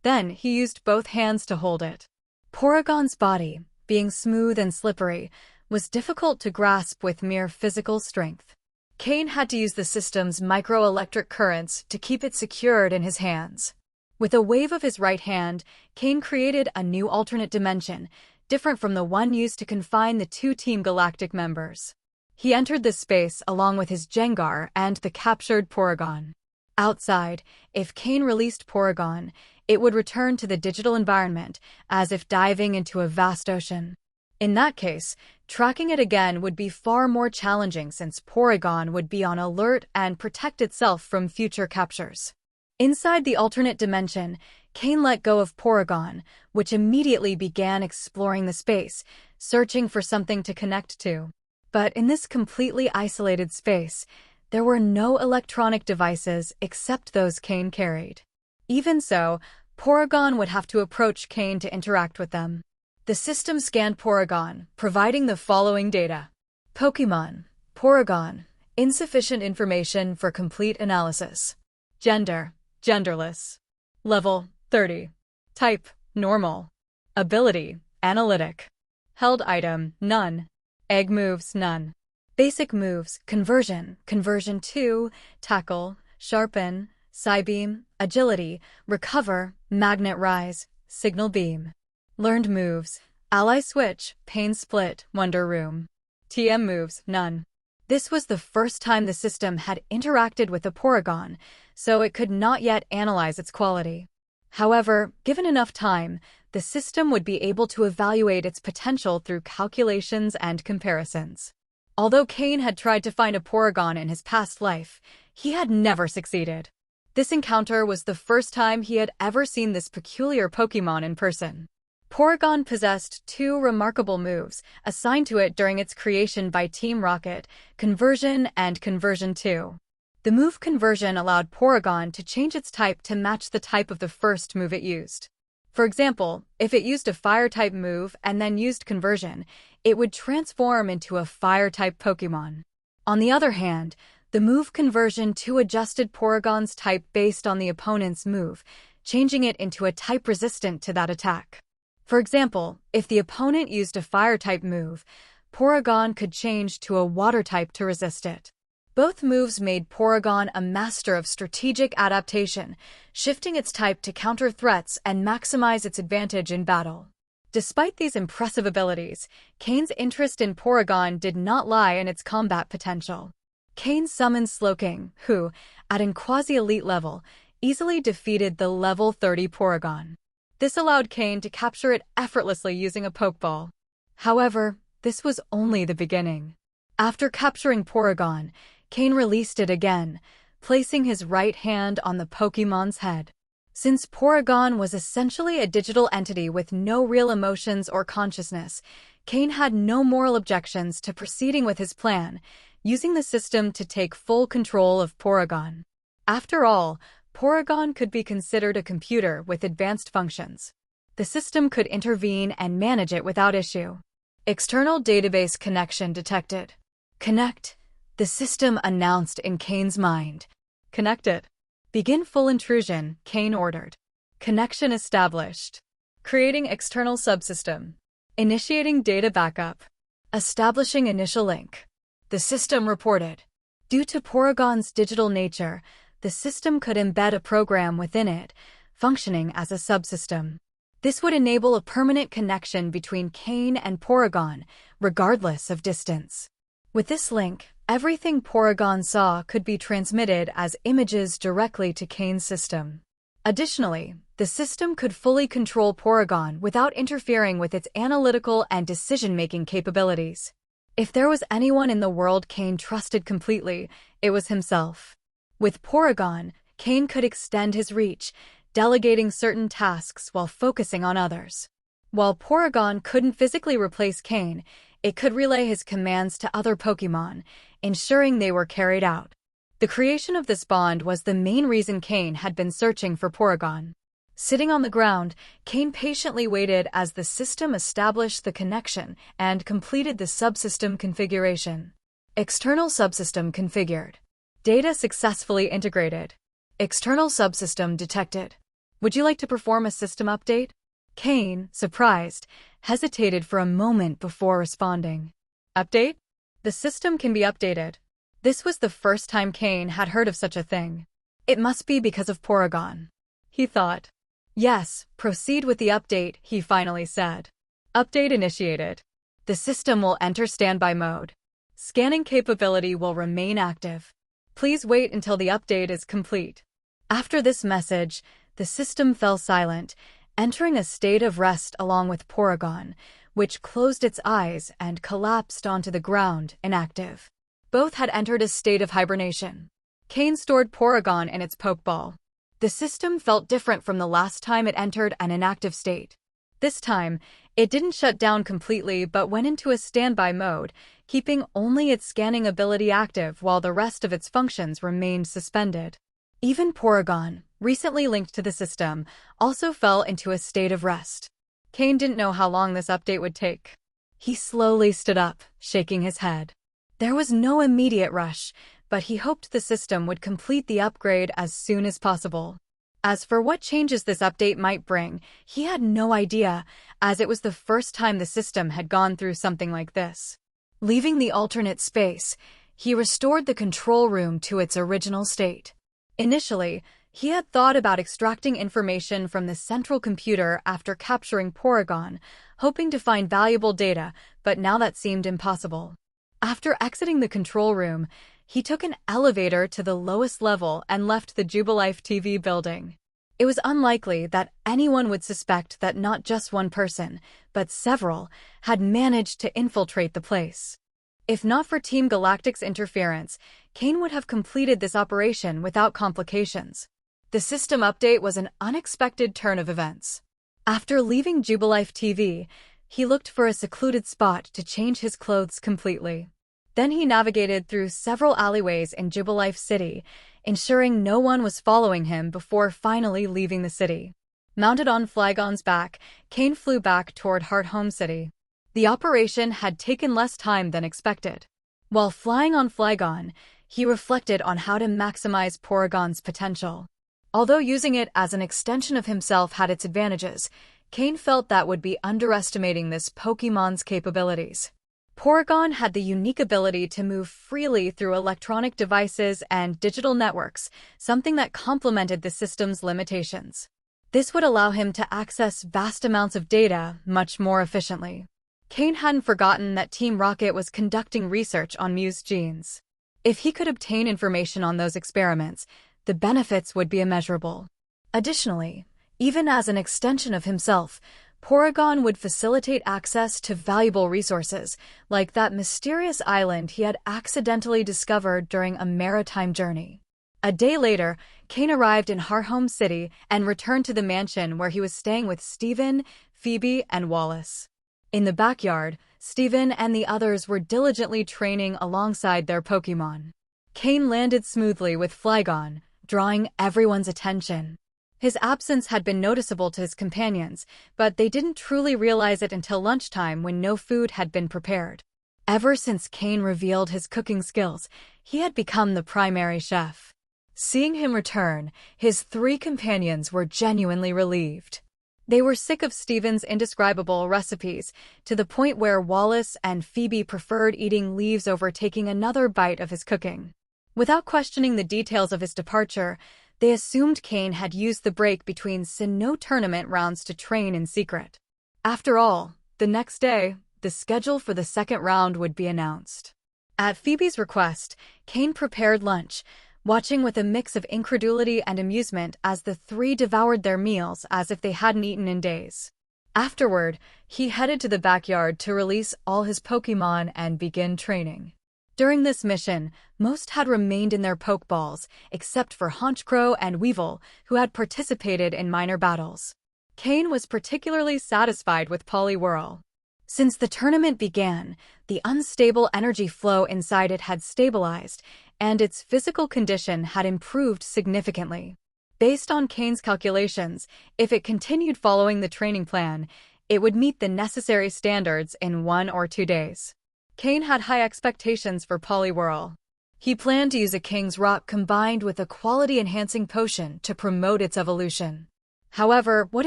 Then, he used both hands to hold it. Porygon's body, being smooth and slippery, was difficult to grasp with mere physical strength. Cain had to use the system's microelectric currents to keep it secured in his hands. With a wave of his right hand, Cain created a new alternate dimension, different from the one used to confine the 2 Team Galactic members. He entered this space along with his Jengar and the captured Porygon. Outside, if Cain released Porygon, it would return to the digital environment, as if diving into a vast ocean. In that case, tracking it again would be far more challenging since Porygon would be on alert and protect itself from future captures. Inside the alternate dimension, Cain let go of Porygon, which immediately began exploring the space, searching for something to connect to. But in this completely isolated space, there were no electronic devices except those Cain carried. Even so, Porygon would have to approach Cain to interact with them. The system scanned Porygon, providing the following data. Pokémon, Porygon, insufficient information for complete analysis. Gender, genderless. Level, 30. Type, normal. Ability, analytic. Held item, none. Egg moves, none. Basic moves, conversion, conversion 2, tackle, sharpen, Psybeam, agility, recover, magnet rise, signal beam. Learned moves, ally switch, pain split, wonder room. TM moves, none. This was the first time the system had interacted with a Porygon, so it could not yet analyze its quality. However, given enough time, the system would be able to evaluate its potential through calculations and comparisons. Although Cain had tried to find a Porygon in his past life, he had never succeeded. This encounter was the first time he had ever seen this peculiar Pokémon in person. Porygon possessed two remarkable moves assigned to it during its creation by Team Rocket, Conversion and Conversion 2. The move Conversion allowed Porygon to change its type to match the type of the first move it used. For example, if it used a Fire-type move and then used Conversion, it would transform into a Fire-type Pokémon. On the other hand, the move Conversion 2 adjusted Porygon's type based on the opponent's move, changing it into a type resistant to that attack. For example, if the opponent used a Fire-type move, Porygon could change to a Water-type to resist it. Both moves made Porygon a master of strategic adaptation, shifting its type to counter threats and maximize its advantage in battle. Despite these impressive abilities, Cain's interest in Porygon did not lie in its combat potential. Cain summoned Slowking, who, at an quasi-elite level, easily defeated the level 30 Porygon. This allowed Cain to capture it effortlessly using a Pokeball. However, this was only the beginning. After capturing Porygon, Cain released it again, placing his right hand on the Pokémon's head. Since Porygon was essentially a digital entity with no real emotions or consciousness, Cain had no moral objections to proceeding with his plan, using the system to take full control of Porygon. After all, Porygon could be considered a computer with advanced functions. The system could intervene and manage it without issue. External database connection detected. Connect, the system announced in Cain's mind. Connect it. Begin full intrusion, Cain ordered. Connection established. Creating external subsystem. Initiating data backup. Establishing initial link. The system reported. Due to Porygon's digital nature, the system could embed a program within it, functioning as a subsystem. This would enable a permanent connection between Cain and Porygon, regardless of distance. With this link, everything Porygon saw could be transmitted as images directly to Cain's system. Additionally, the system could fully control Porygon without interfering with its analytical and decision-making capabilities. If there was anyone in the world Cain trusted completely, it was himself. With Porygon, Cain could extend his reach, delegating certain tasks while focusing on others. While Porygon couldn't physically replace Cain, it could relay his commands to other Pokémon, ensuring they were carried out. The creation of this bond was the main reason Cain had been searching for Porygon. Sitting on the ground, Cain patiently waited as the system established the connection and completed the subsystem configuration. External subsystem configured. Data successfully integrated. External subsystem detected. Would you like to perform a system update? Cain, surprised, hesitated for a moment before responding. Update? The system can be updated. This was the first time Cain had heard of such a thing. It must be because of Porygon, he thought. Yes, proceed with the update, he finally said. Update initiated. The system will enter standby mode. Scanning capability will remain active. Please wait until the update is complete. After this message, the system fell silent, entering a state of rest along with Porygon, which closed its eyes and collapsed onto the ground, inactive. Both had entered a state of hibernation. Cain stored Porygon in its Pokeball. The system felt different from the last time it entered an inactive state. This time, it didn't shut down completely but went into a standby mode, keeping only its scanning ability active while the rest of its functions remained suspended. Even Porygon, recently linked to the system, also fell into a state of rest. Cain didn't know how long this update would take. He slowly stood up, shaking his head. There was no immediate rush, but he hoped the system would complete the upgrade as soon as possible. As for what changes this update might bring, he had no idea, as it was the first time the system had gone through something like this. Leaving the alternate space, he restored the control room to its original state. Initially, he had thought about extracting information from the central computer after capturing Porygon, hoping to find valuable data, but now that seemed impossible. After exiting the control room, he took an elevator to the lowest level and left the Jubilife TV building. It was unlikely that anyone would suspect that not just one person, but several, had managed to infiltrate the place. If not for Team Galactic's interference, Cain would have completed this operation without complications. The system update was an unexpected turn of events. After leaving Jubilife TV, he looked for a secluded spot to change his clothes completely. Then he navigated through several alleyways in Jubilife City, ensuring no one was following him before finally leaving the city. Mounted on Flygon's back, Cain flew back toward Hearthome City. The operation had taken less time than expected. While flying on Flygon, he reflected on how to maximize Porygon's potential. Although using it as an extension of himself had its advantages, Cain felt that would be underestimating this Pokémon's capabilities. Porygon had the unique ability to move freely through electronic devices and digital networks, something that complemented the system's limitations. This would allow him to access vast amounts of data much more efficiently. Cain hadn't forgotten that Team Rocket was conducting research on Mew's genes. If he could obtain information on those experiments, the benefits would be immeasurable. Additionally, even as an extension of himself, Porygon would facilitate access to valuable resources, like that mysterious island he had accidentally discovered during a maritime journey. A day later, Cain arrived in Hearthome City and returned to the mansion where he was staying with Steven, Phoebe, and Wallace. In the backyard, Steven and the others were diligently training alongside their Pokémon. Cain landed smoothly with Flygon, drawing everyone's attention. His absence had been noticeable to his companions, but they didn't truly realize it until lunchtime when no food had been prepared. Ever since Cain revealed his cooking skills, he had become the primary chef. Seeing him return, his three companions were genuinely relieved. They were sick of Steven's indescribable recipes, to the point where Wallace and Phoebe preferred eating leaves over taking another bite of his cooking. Without questioning the details of his departure, they assumed Cain had used the break between Sinnoh tournament rounds to train in secret. After all, the next day, the schedule for the second round would be announced. At Phoebe's request, Cain prepared lunch, watching with a mix of incredulity and amusement as the three devoured their meals as if they hadn't eaten in days. Afterward, he headed to the backyard to release all his Pokémon and begin training. During this mission, most had remained in their Pokeballs, except for Honchkrow and Weevil, who had participated in minor battles. Cain was particularly satisfied with Poliwhirl. Since the tournament began, the unstable energy flow inside it had stabilized, and its physical condition had improved significantly. Based on Cain's calculations, if it continued following the training plan, it would meet the necessary standards in 1 or 2 days. Cain had high expectations for Poliwhirl. He planned to use a King's Rock combined with a quality-enhancing potion to promote its evolution. However, what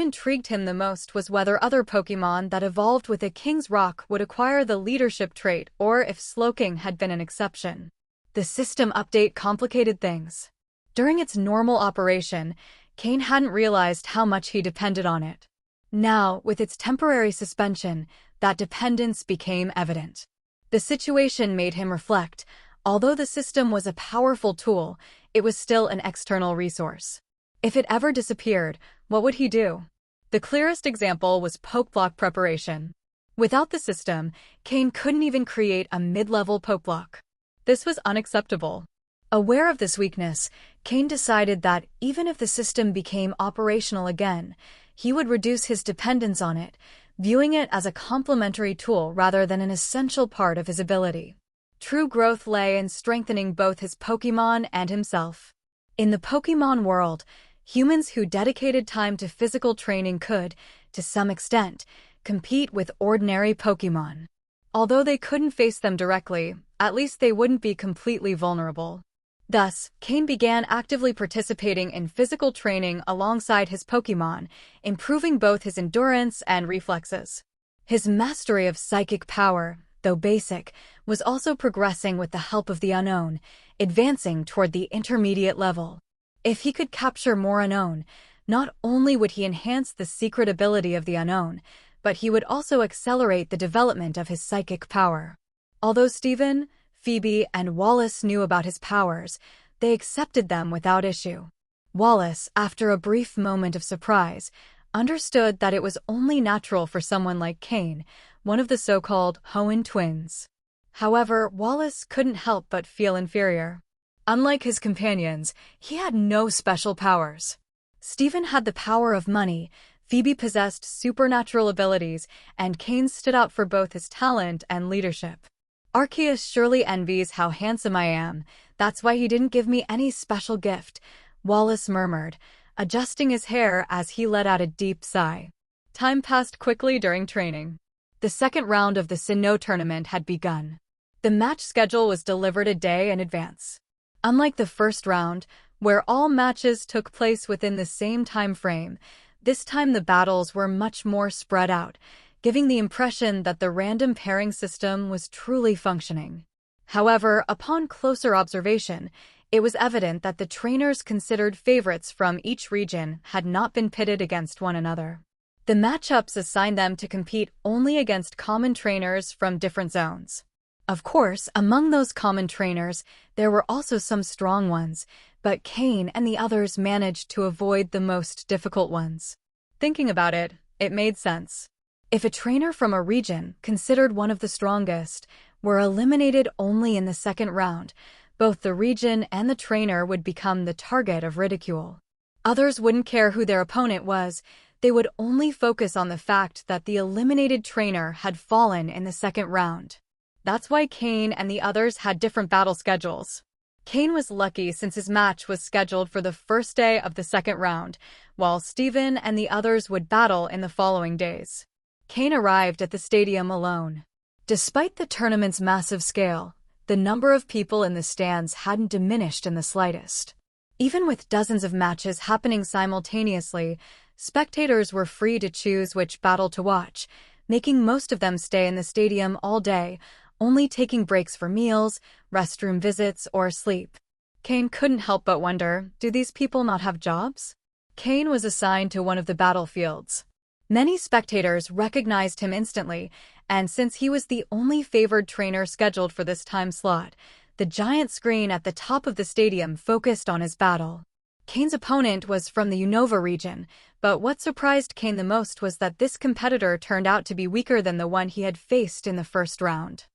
intrigued him the most was whether other Pokémon that evolved with a King's Rock would acquire the leadership trait or if Slowking had been an exception. The system update complicated things. During its normal operation, Cain hadn't realized how much he depended on it. Now, with its temporary suspension, that dependence became evident. The situation made him reflect. Although the system was a powerful tool, it was still an external resource. If it ever disappeared, what would he do? The clearest example was Pokeblock preparation. Without the system, Cain couldn't even create a mid-level Pokeblock. This was unacceptable. Aware of this weakness, Cain decided that even if the system became operational again, he would reduce his dependence on it, viewing it as a complementary tool rather than an essential part of his ability. True growth lay in strengthening both his Pokémon and himself. In the Pokémon world, humans who dedicated time to physical training could, to some extent, compete with ordinary Pokémon. Although they couldn't face them directly, at least they wouldn't be completely vulnerable. Thus, Cain began actively participating in physical training alongside his Pokémon, improving both his endurance and reflexes. His mastery of psychic power, though basic, was also progressing with the help of the Unknown, advancing toward the intermediate level. If he could capture more Unknown, not only would he enhance the secret ability of the Unknown, but he would also accelerate the development of his psychic power. Although Steven, Phoebe, and Wallace knew about his powers, they accepted them without issue. Wallace, after a brief moment of surprise, understood that it was only natural for someone like Cain, one of the so-called Hoenn twins. However, Wallace couldn't help but feel inferior. Unlike his companions, he had no special powers. Steven had the power of money, Phoebe possessed supernatural abilities, and Cain stood out for both his talent and leadership. Arceus surely envies how handsome I am, that's why he didn't give me any special gift, Wallace murmured, adjusting his hair as he let out a deep sigh. Time passed quickly during training. The second round of the Sinnoh tournament had begun. The match schedule was delivered a day in advance. Unlike the first round, where all matches took place within the same time frame, this time the battles were much more spread out, giving the impression that the random pairing system was truly functioning. However, upon closer observation, it was evident that the trainers considered favorites from each region had not been pitted against one another. The matchups assigned them to compete only against common trainers from different zones. Of course, among those common trainers, there were also some strong ones, but Cain and the others managed to avoid the most difficult ones. Thinking about it, it made sense. If a trainer from a region, considered one of the strongest, were eliminated only in the second round, both the region and the trainer would become the target of ridicule. Others wouldn't care who their opponent was, they would only focus on the fact that the eliminated trainer had fallen in the second round. That's why Cain and the others had different battle schedules. Cain was lucky since his match was scheduled for the first day of the second round, while Steven and the others would battle in the following days. Cain arrived at the stadium alone. Despite the tournament's massive scale, the number of people in the stands hadn't diminished in the slightest. Even with dozens of matches happening simultaneously, spectators were free to choose which battle to watch, making most of them stay in the stadium all day, only taking breaks for meals, restroom visits, or sleep. Cain couldn't help but wonder, do these people not have jobs? Cain was assigned to one of the battlefields. Many spectators recognized him instantly, and since he was the only favored trainer scheduled for this time slot, the giant screen at the top of the stadium focused on his battle. Cain's opponent was from the Unova region, but what surprised Cain the most was that this competitor turned out to be weaker than the one he had faced in the first round.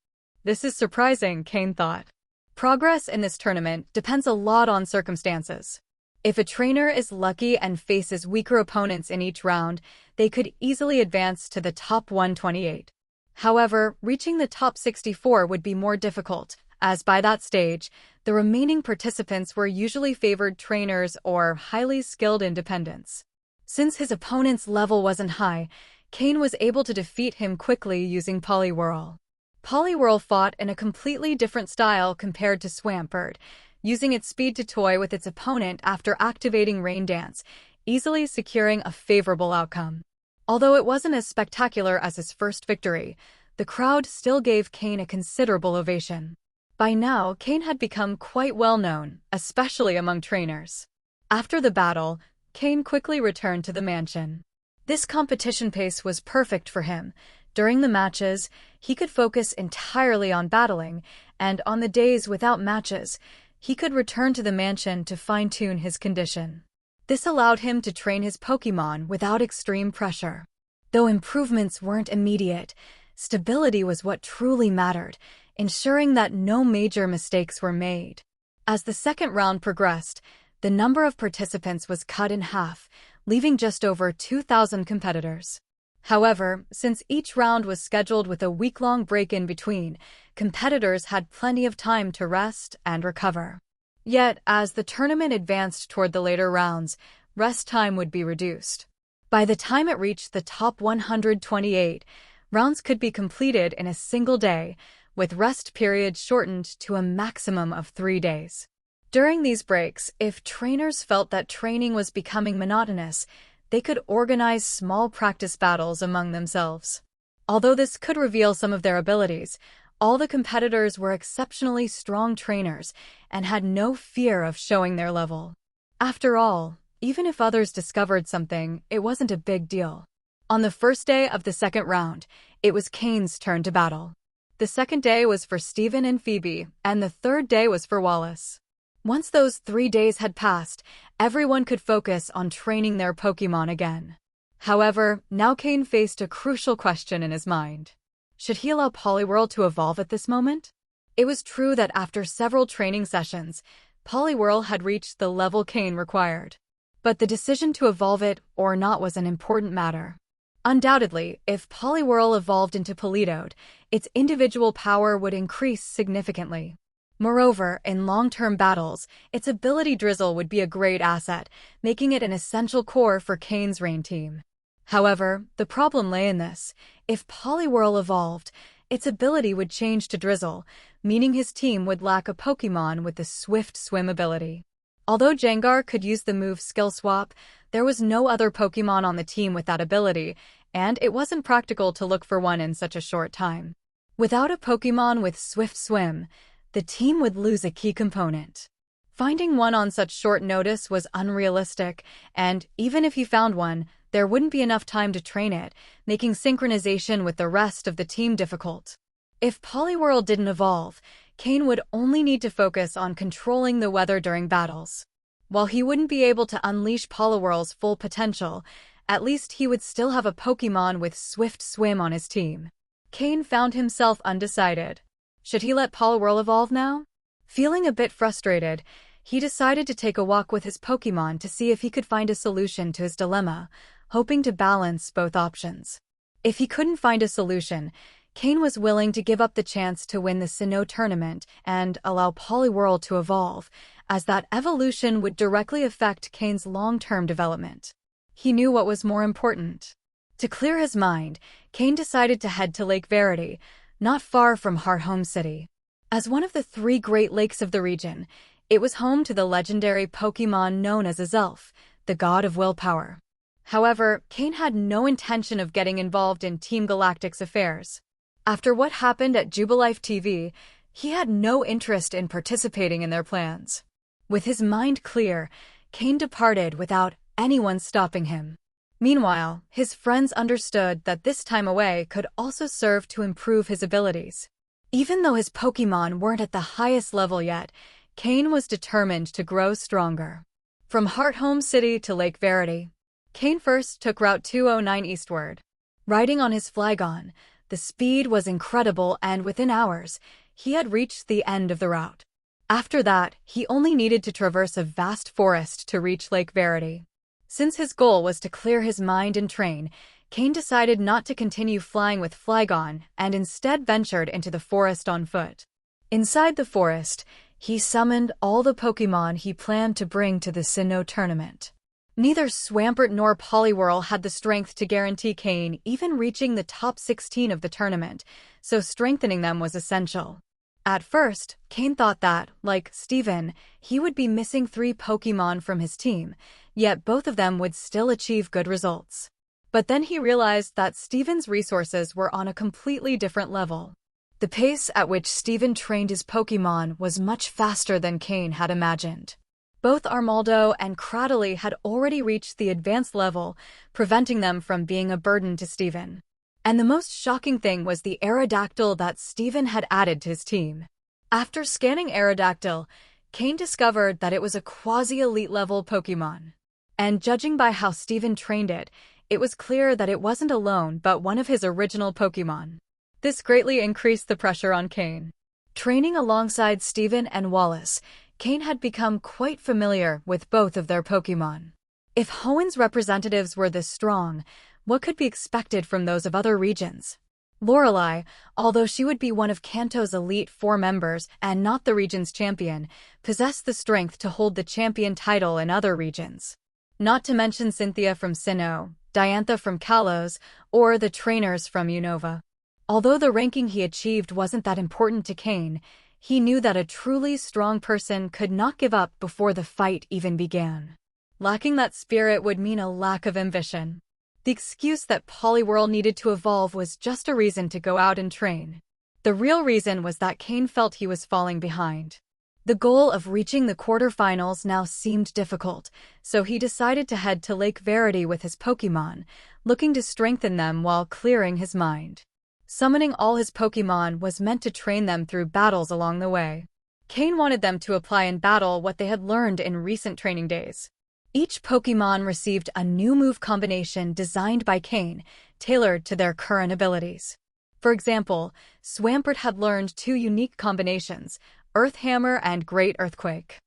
This is surprising, Cain thought. Progress in this tournament depends a lot on circumstances. If a trainer is lucky and faces weaker opponents in each round, they could easily advance to the top 128. However, reaching the top 64 would be more difficult, as by that stage, the remaining participants were usually favored trainers or highly skilled independents. Since his opponent's level wasn't high, Cain was able to defeat him quickly using Poliwhirl. Poliwhirl fought in a completely different style compared to Swampert, using its speed to toy with its opponent after activating Rain Dance, easily securing a favorable outcome. Although it wasn't as spectacular as his first victory, the crowd still gave Cain a considerable ovation. By now, Cain had become quite well known, especially among trainers. After the battle, Cain quickly returned to the mansion. This competition pace was perfect for him. During the matches, he could focus entirely on battling, and on the days without matches, he could return to the mansion to fine-tune his condition. This allowed him to train his Pokémon without extreme pressure. Though improvements weren't immediate, stability was what truly mattered, ensuring that no major mistakes were made. As the second round progressed, the number of participants was cut in half, leaving just over 2,000 competitors. However, since each round was scheduled with a week-long break in between, competitors had plenty of time to rest and recover. Yet, as the tournament advanced toward the later rounds, rest time would be reduced. By the time it reached the top 128, rounds could be completed in a single day, with rest periods shortened to a maximum of 3 days. During these breaks, if trainers felt that training was becoming monotonous, they could organize small practice battles among themselves. Although this could reveal some of their abilities, all the competitors were exceptionally strong trainers and had no fear of showing their level. After all, even if others discovered something, it wasn't a big deal. On the first day of the second round, it was Cain's turn to battle. The second day was for Steven and Phoebe, and the third day was for Wallace. Once those 3 days had passed, everyone could focus on training their Pokémon again. However, now Cain faced a crucial question in his mind. Should he allow Poliwhirl to evolve at this moment? It was true that after several training sessions, Poliwhirl had reached the level Cain required. But the decision to evolve it or not was an important matter. Undoubtedly, if Poliwhirl evolved into Politoed, its individual power would increase significantly. Moreover, in long-term battles, its ability Drizzle would be a great asset, making it an essential core for Cain's Rain team. However, the problem lay in this. If Poliwhirl evolved, its ability would change to Drizzle, meaning his team would lack a Pokémon with the Swift Swim ability. Although Gengar could use the move Skill Swap, there was no other Pokémon on the team with that ability, and it wasn't practical to look for one in such a short time. Without a Pokémon with Swift Swim, the team would lose a key component. Finding one on such short notice was unrealistic, and even if he found one, there wouldn't be enough time to train it, making synchronization with the rest of the team difficult. If Poliwhirl didn't evolve, Cain would only need to focus on controlling the weather during battles. While he wouldn't be able to unleash Poliwhirl's full potential, at least he would still have a Pokémon with Swift Swim on his team. Cain found himself undecided. Should he let Poliwhirl evolve now? Feeling a bit frustrated, he decided to take a walk with his Pokémon to see if he could find a solution to his dilemma, hoping to balance both options. If he couldn't find a solution, Cain was willing to give up the chance to win the Sinnoh tournament and allow Poliwhirl to evolve, as that evolution would directly affect Cain's long-term development. He knew what was more important. To clear his mind, Cain decided to head to Lake Verity, not far from Hearthome City. As one of the 3 Great Lakes of the region, it was home to the legendary Pokémon known as Azelf, the god of willpower. However, Cain had no intention of getting involved in Team Galactic's affairs. After what happened at Jubilife TV, he had no interest in participating in their plans. With his mind clear, Cain departed without anyone stopping him. Meanwhile, his friends understood that this time away could also serve to improve his abilities. Even though his Pokémon weren't at the highest level yet, Cain was determined to grow stronger. From Hearthome City to Lake Verity, Cain first took Route 209 eastward. Riding on his Flygon, the speed was incredible, and within hours, he had reached the end of the route. After that, he only needed to traverse a vast forest to reach Lake Verity. Since his goal was to clear his mind and train, Cain decided not to continue flying with Flygon and instead ventured into the forest on foot. Inside the forest, he summoned all the Pokémon he planned to bring to the Sinnoh tournament. Neither Swampert nor Poliwhirl had the strength to guarantee Cain even reaching the top 16 of the tournament, so strengthening them was essential. At first, Cain thought that, like Steven, he would be missing 3 Pokémon from his team, yet both of them would still achieve good results. But then he realized that Steven's resources were on a completely different level. The pace at which Steven trained his Pokémon was much faster than Cain had imagined. Both Armaldo and Cradily had already reached the advanced level, preventing them from being a burden to Steven. And the most shocking thing was the Aerodactyl that Steven had added to his team. After scanning Aerodactyl, Cain discovered that it was a quasi-elite level Pokémon. And judging by how Steven trained it, it was clear that it wasn't alone but one of his original Pokémon. This greatly increased the pressure on Cain. Training alongside Steven and Wallace, Cain had become quite familiar with both of their Pokémon. If Hoenn's representatives were this strong, what could be expected from those of other regions? Lorelei, although she would be one of Kanto's elite 4 members and not the region's champion, possessed the strength to hold the champion title in other regions. Not to mention Cynthia from Sinnoh, Diantha from Kalos, or the trainers from Unova. Although the ranking he achieved wasn't that important to Cain, he knew that a truly strong person could not give up before the fight even began. Lacking that spirit would mean a lack of ambition. The excuse that Poliwhirl needed to evolve was just a reason to go out and train. The real reason was that Cain felt he was falling behind. The goal of reaching the quarterfinals now seemed difficult, so he decided to head to Lake Verity with his Pokémon, looking to strengthen them while clearing his mind. Summoning all his Pokémon was meant to train them through battles along the way. Cain wanted them to apply in battle what they had learned in recent training days. Each Pokémon received a new move combination designed by Cain, tailored to their current abilities. For example, Swampert had learned 2 unique combinations, Earth Hammer and Great Earthquake.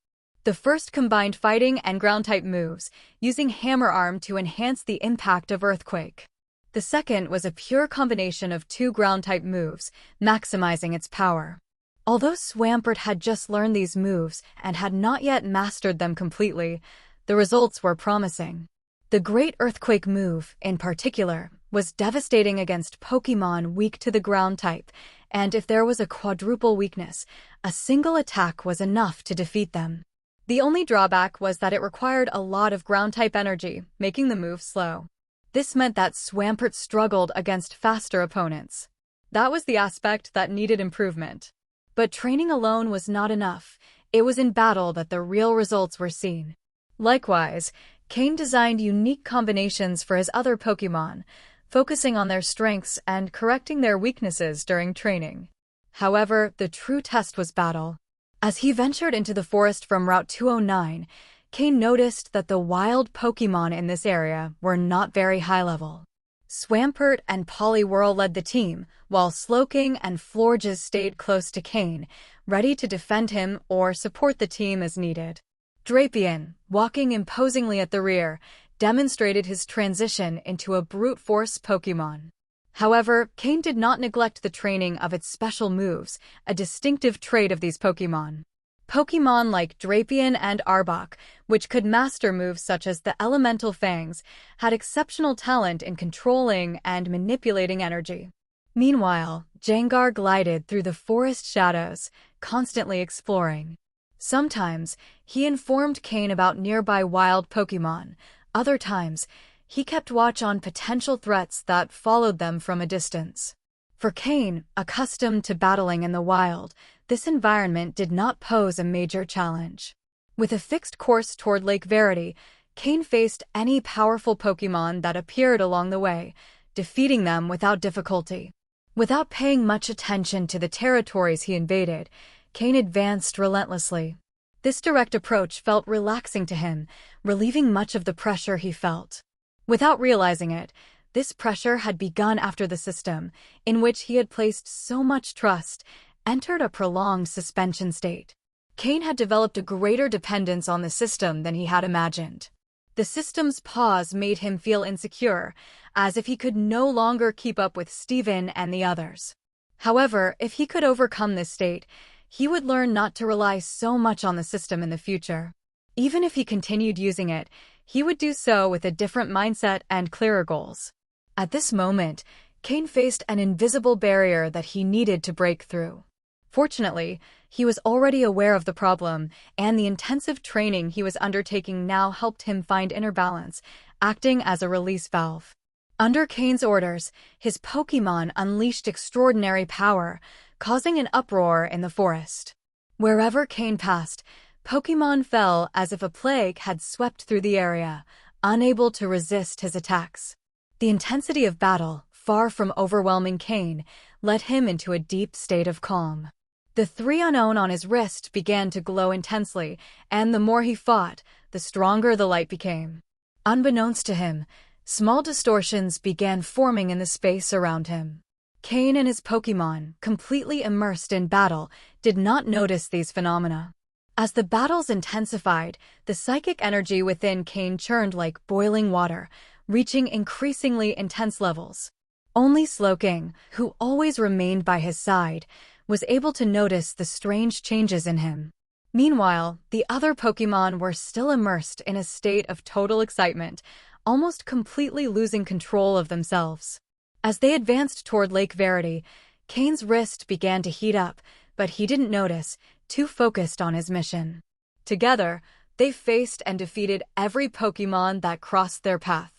The first combined fighting and ground-type moves, using Hammer Arm to enhance the impact of Earthquake. The second was a pure combination of 2 ground-type moves, maximizing its power. Although Swampert had just learned these moves and had not yet mastered them completely, the results were promising. The Great Earthquake move, in particular, was devastating against Pokémon weak to the ground type, and if there was a quadruple weakness, a single attack was enough to defeat them. The only drawback was that it required a lot of ground-type energy, making the move slow. This meant that Swampert struggled against faster opponents. That was the aspect that needed improvement. But training alone was not enough. It was in battle that the real results were seen. Likewise, Cain designed unique combinations for his other Pokémon, focusing on their strengths and correcting their weaknesses during training. However, the true test was battle. As he ventured into the forest from Route 209, Cain noticed that the wild Pokémon in this area were not very high level. Swampert and Poliwhirl led the team, while Slowking and Florges stayed close to Cain, ready to defend him or support the team as needed. Drapion, walking imposingly at the rear, demonstrated his transition into a brute force Pokémon. However, Cain did not neglect the training of its special moves, a distinctive trait of these Pokémon. Pokémon like Drapion and Arbok, which could master moves such as the Elemental Fangs, had exceptional talent in controlling and manipulating energy. Meanwhile, Gengar glided through the forest shadows, constantly exploring. Sometimes, he informed Cain about nearby wild Pokémon. Other times, he kept watch on potential threats that followed them from a distance. For Cain, accustomed to battling in the wild, this environment did not pose a major challenge. With a fixed course toward Lake Verity, Cain faced any powerful Pokémon that appeared along the way, defeating them without difficulty. Without paying much attention to the territories he invaded, Cain advanced relentlessly. This direct approach felt relaxing to him, relieving much of the pressure he felt. Without realizing it, this pressure had begun after the system, in which he had placed so much trust, entered a prolonged suspension state. Cain had developed a greater dependence on the system than he had imagined. The system's pause made him feel insecure, as if he could no longer keep up with Steven and the others. However, if he could overcome this state, he would learn not to rely so much on the system in the future. Even if he continued using it, he would do so with a different mindset and clearer goals. At this moment, Cain faced an invisible barrier that he needed to break through. Fortunately, he was already aware of the problem, and the intensive training he was undertaking now helped him find inner balance, acting as a release valve. Under Cain's orders, his Pokémon unleashed extraordinary power, causing an uproar in the forest. Wherever Cain passed, Pokémon fell as if a plague had swept through the area, unable to resist his attacks. The intensity of battle, far from overwhelming Cain, led him into a deep state of calm. The 3 unknown on his wrist began to glow intensely, and the more he fought, the stronger the light became. Unbeknownst to him, small distortions began forming in the space around him. Cain and his Pokémon, completely immersed in battle, did not notice these phenomena. As the battles intensified, the psychic energy within Cain churned like boiling water, reaching increasingly intense levels. Only Slowking, who always remained by his side, was able to notice the strange changes in him. Meanwhile, the other Pokémon were still immersed in a state of total excitement, almost completely losing control of themselves. As they advanced toward Lake Verity, Cain's wrist began to heat up, but he didn't notice, too focused on his mission. Together, they faced and defeated every Pokémon that crossed their path.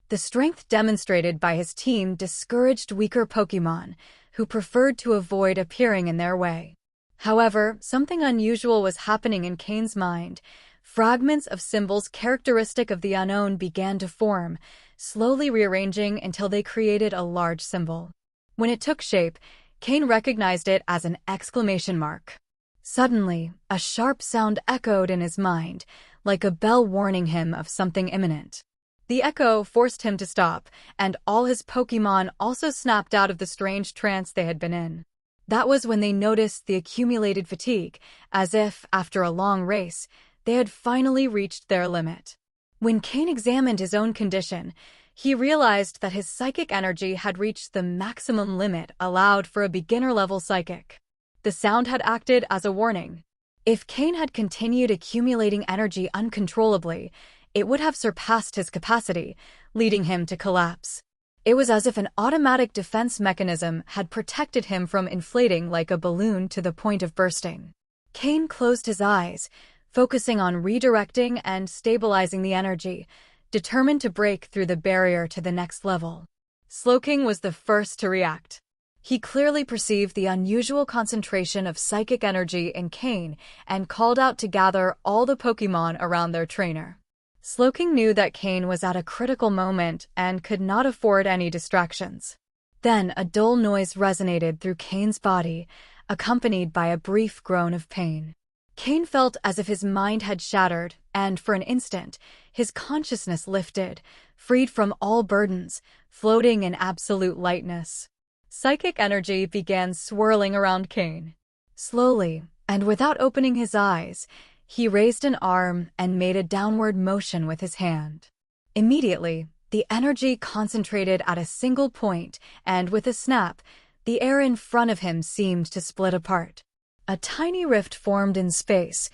The strength demonstrated by his team discouraged weaker Pokémon, who preferred to avoid appearing in their way. However, something unusual was happening in Cain's mind. Fragments of symbols characteristic of the unknown began to form, slowly rearranging until they created a large symbol. When it took shape, Cain recognized it as an exclamation mark. Suddenly, a sharp sound echoed in his mind, like a bell warning him of something imminent. The echo forced him to stop, and all his Pokémon also snapped out of the strange trance they had been in. That was when they noticed the accumulated fatigue, as if, after a long race, they had finally reached their limit. When Cain examined his own condition, he realized that his psychic energy had reached the maximum limit allowed for a beginner-level psychic. The sound had acted as a warning. If Cain had continued accumulating energy uncontrollably, it would have surpassed his capacity, leading him to collapse. It was as if an automatic defense mechanism had protected him from inflating like a balloon to the point of bursting. Cain closed his eyes, focusing on redirecting and stabilizing the energy, determined to break through the barrier to the next level. Slowking was the first to react. He clearly perceived the unusual concentration of psychic energy in Cain and called out to gather all the Pokémon around their trainer. Slowking knew that Cain was at a critical moment and could not afford any distractions. Then a dull noise resonated through Cain's body, accompanied by a brief groan of pain. Cain felt as if his mind had shattered, and for an instant, his consciousness lifted, freed from all burdens, floating in absolute lightness. Psychic energy began swirling around Cain. Slowly, and without opening his eyes, he raised an arm and made a downward motion with his hand. Immediately, the energy concentrated at a single point, and with a snap, the air in front of him seemed to split apart. A tiny rift formed in space,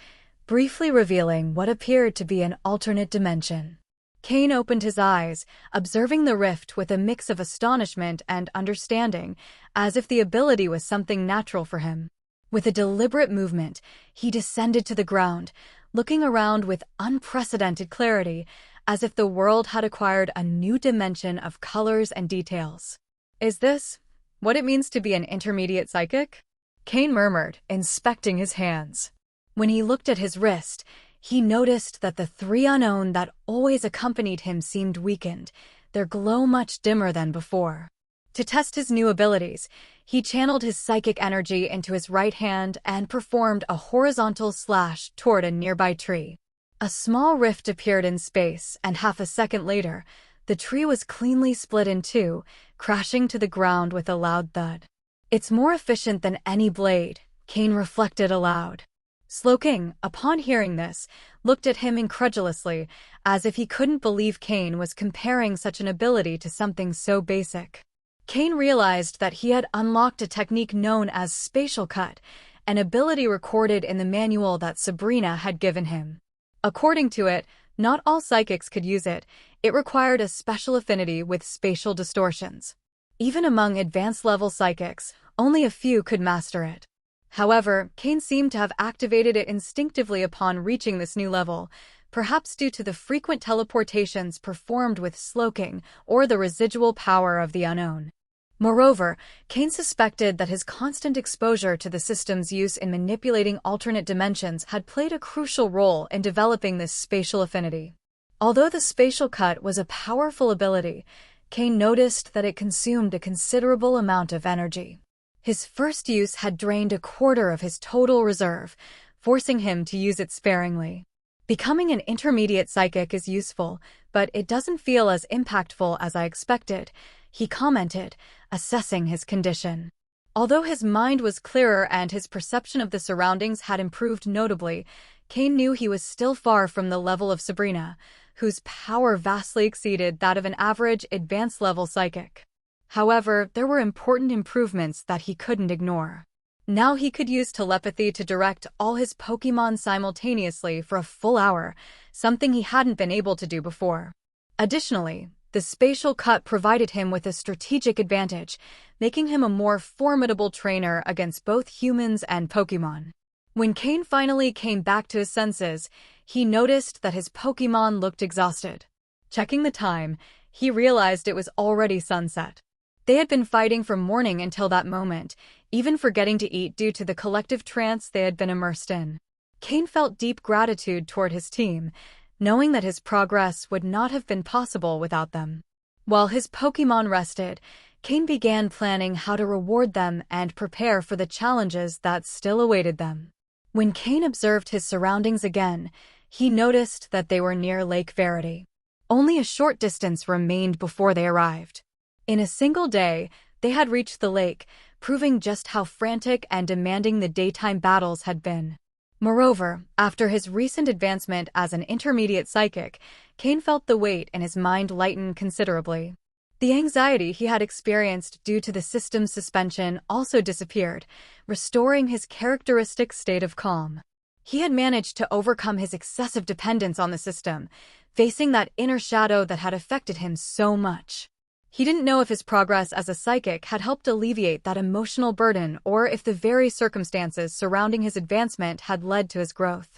briefly revealing what appeared to be an alternate dimension. Cain opened his eyes, observing the rift with a mix of astonishment and understanding, as if the ability was something natural for him. With a deliberate movement, he descended to the ground, looking around with unprecedented clarity, as if the world had acquired a new dimension of colors and details. "Is this what it means to be an intermediate psychic?" Cain murmured, inspecting his hands. When he looked at his wrist, he noticed that the three unknown that always accompanied him seemed weakened, their glow much dimmer than before. To test his new abilities, he channeled his psychic energy into his right hand and performed a horizontal slash toward a nearby tree. A small rift appeared in space, and half a second later, the tree was cleanly split in two, crashing to the ground with a loud thud. "It's more efficient than any blade," Cain reflected aloud. Slowking, upon hearing this, looked at him incredulously, as if he couldn't believe Cain was comparing such an ability to something so basic. Cain realized that he had unlocked a technique known as spatial cut, an ability recorded in the manual that Sabrina had given him. According to it, not all psychics could use it. It required a special affinity with spatial distortions. Even among advanced-level psychics, only a few could master it. However, Cain seemed to have activated it instinctively upon reaching this new level, perhaps due to the frequent teleportations performed with Slowking or the residual power of the unknown. Moreover, Cain suspected that his constant exposure to the system's use in manipulating alternate dimensions had played a crucial role in developing this spatial affinity. Although the spatial cut was a powerful ability, Cain noticed that it consumed a considerable amount of energy. His first use had drained a quarter of his total reserve, forcing him to use it sparingly. Becoming an intermediate psychic is useful, but it doesn't feel as impactful as I expected, he commented, assessing his condition. Although his mind was clearer and his perception of the surroundings had improved notably, Cain knew he was still far from the level of Sabrina, whose power vastly exceeded that of an average advanced-level psychic. However, there were important improvements that he couldn't ignore. Now he could use telepathy to direct all his Pokémon simultaneously for a full hour, something he hadn't been able to do before. Additionally, the spatial cut provided him with a strategic advantage, making him a more formidable trainer against both humans and Pokémon. When Cain finally came back to his senses, he noticed that his Pokémon looked exhausted. Checking the time, he realized it was already sunset. They had been fighting from morning until that moment, even forgetting to eat due to the collective trance they had been immersed in. Cain felt deep gratitude toward his team, knowing that his progress would not have been possible without them. While his Pokémon rested, Cain began planning how to reward them and prepare for the challenges that still awaited them. When Cain observed his surroundings again, he noticed that they were near Lake Verity. Only a short distance remained before they arrived. In a single day, they had reached the lake, proving just how frantic and demanding the daytime battles had been. Moreover, after his recent advancement as an intermediate psychic, Cain felt the weight in his mind lighten considerably. The anxiety he had experienced due to the system's suspension also disappeared, restoring his characteristic state of calm. He had managed to overcome his excessive dependence on the system, facing that inner shadow that had affected him so much. He didn't know if his progress as a psychic had helped alleviate that emotional burden or if the very circumstances surrounding his advancement had led to his growth.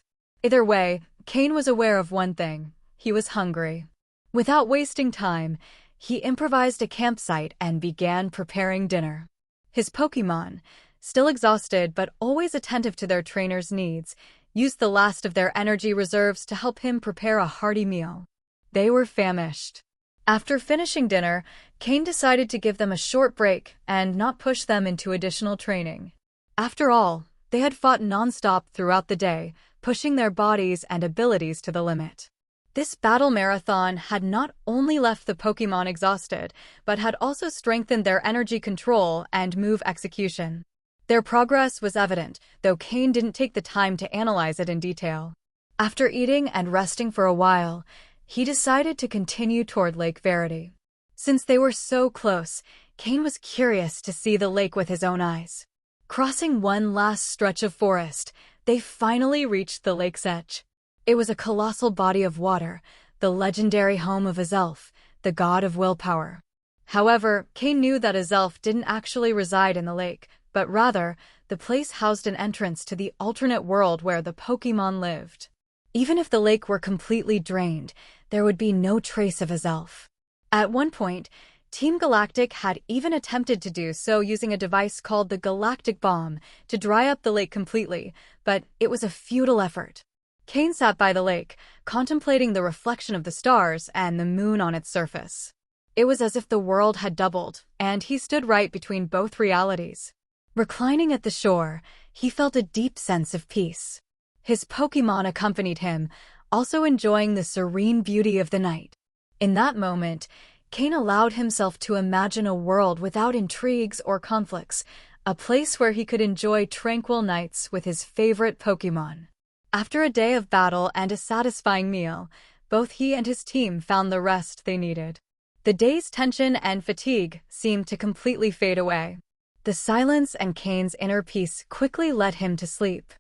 Either way, Cain was aware of one thing: he was hungry. Without wasting time, he improvised a campsite and began preparing dinner. His Pokémon, still exhausted but always attentive to their trainer's needs, used the last of their energy reserves to help him prepare a hearty meal. They were famished. After finishing dinner, Cain decided to give them a short break and not push them into additional training. After all, they had fought non-stop throughout the day, pushing their bodies and abilities to the limit. This battle marathon had not only left the Pokémon exhausted, but had also strengthened their energy control and move execution. Their progress was evident, though Cain didn't take the time to analyze it in detail. After eating and resting for a while, he decided to continue toward Lake Verity. Since they were so close, Cain was curious to see the lake with his own eyes. Crossing one last stretch of forest, they finally reached the lake's edge. It was a colossal body of water, the legendary home of Azelf, the god of willpower. However, Cain knew that Azelf didn't actually reside in the lake, but rather, the place housed an entrance to the alternate world where the Pokémon lived. Even if the lake were completely drained, there would be no trace of Azelf. At one point, Team Galactic had even attempted to do so using a device called the Galactic Bomb to dry up the lake completely, but it was a futile effort. Cain sat by the lake, contemplating the reflection of the stars and the moon on its surface. It was as if the world had doubled, and he stood right between both realities. Reclining at the shore, he felt a deep sense of peace. His Pokémon accompanied him, also enjoying the serene beauty of the night. In that moment, Cain allowed himself to imagine a world without intrigues or conflicts, a place where he could enjoy tranquil nights with his favorite Pokémon. After a day of battle and a satisfying meal, both he and his team found the rest they needed. The day's tension and fatigue seemed to completely fade away. The silence and Cain's inner peace quickly led him to sleep.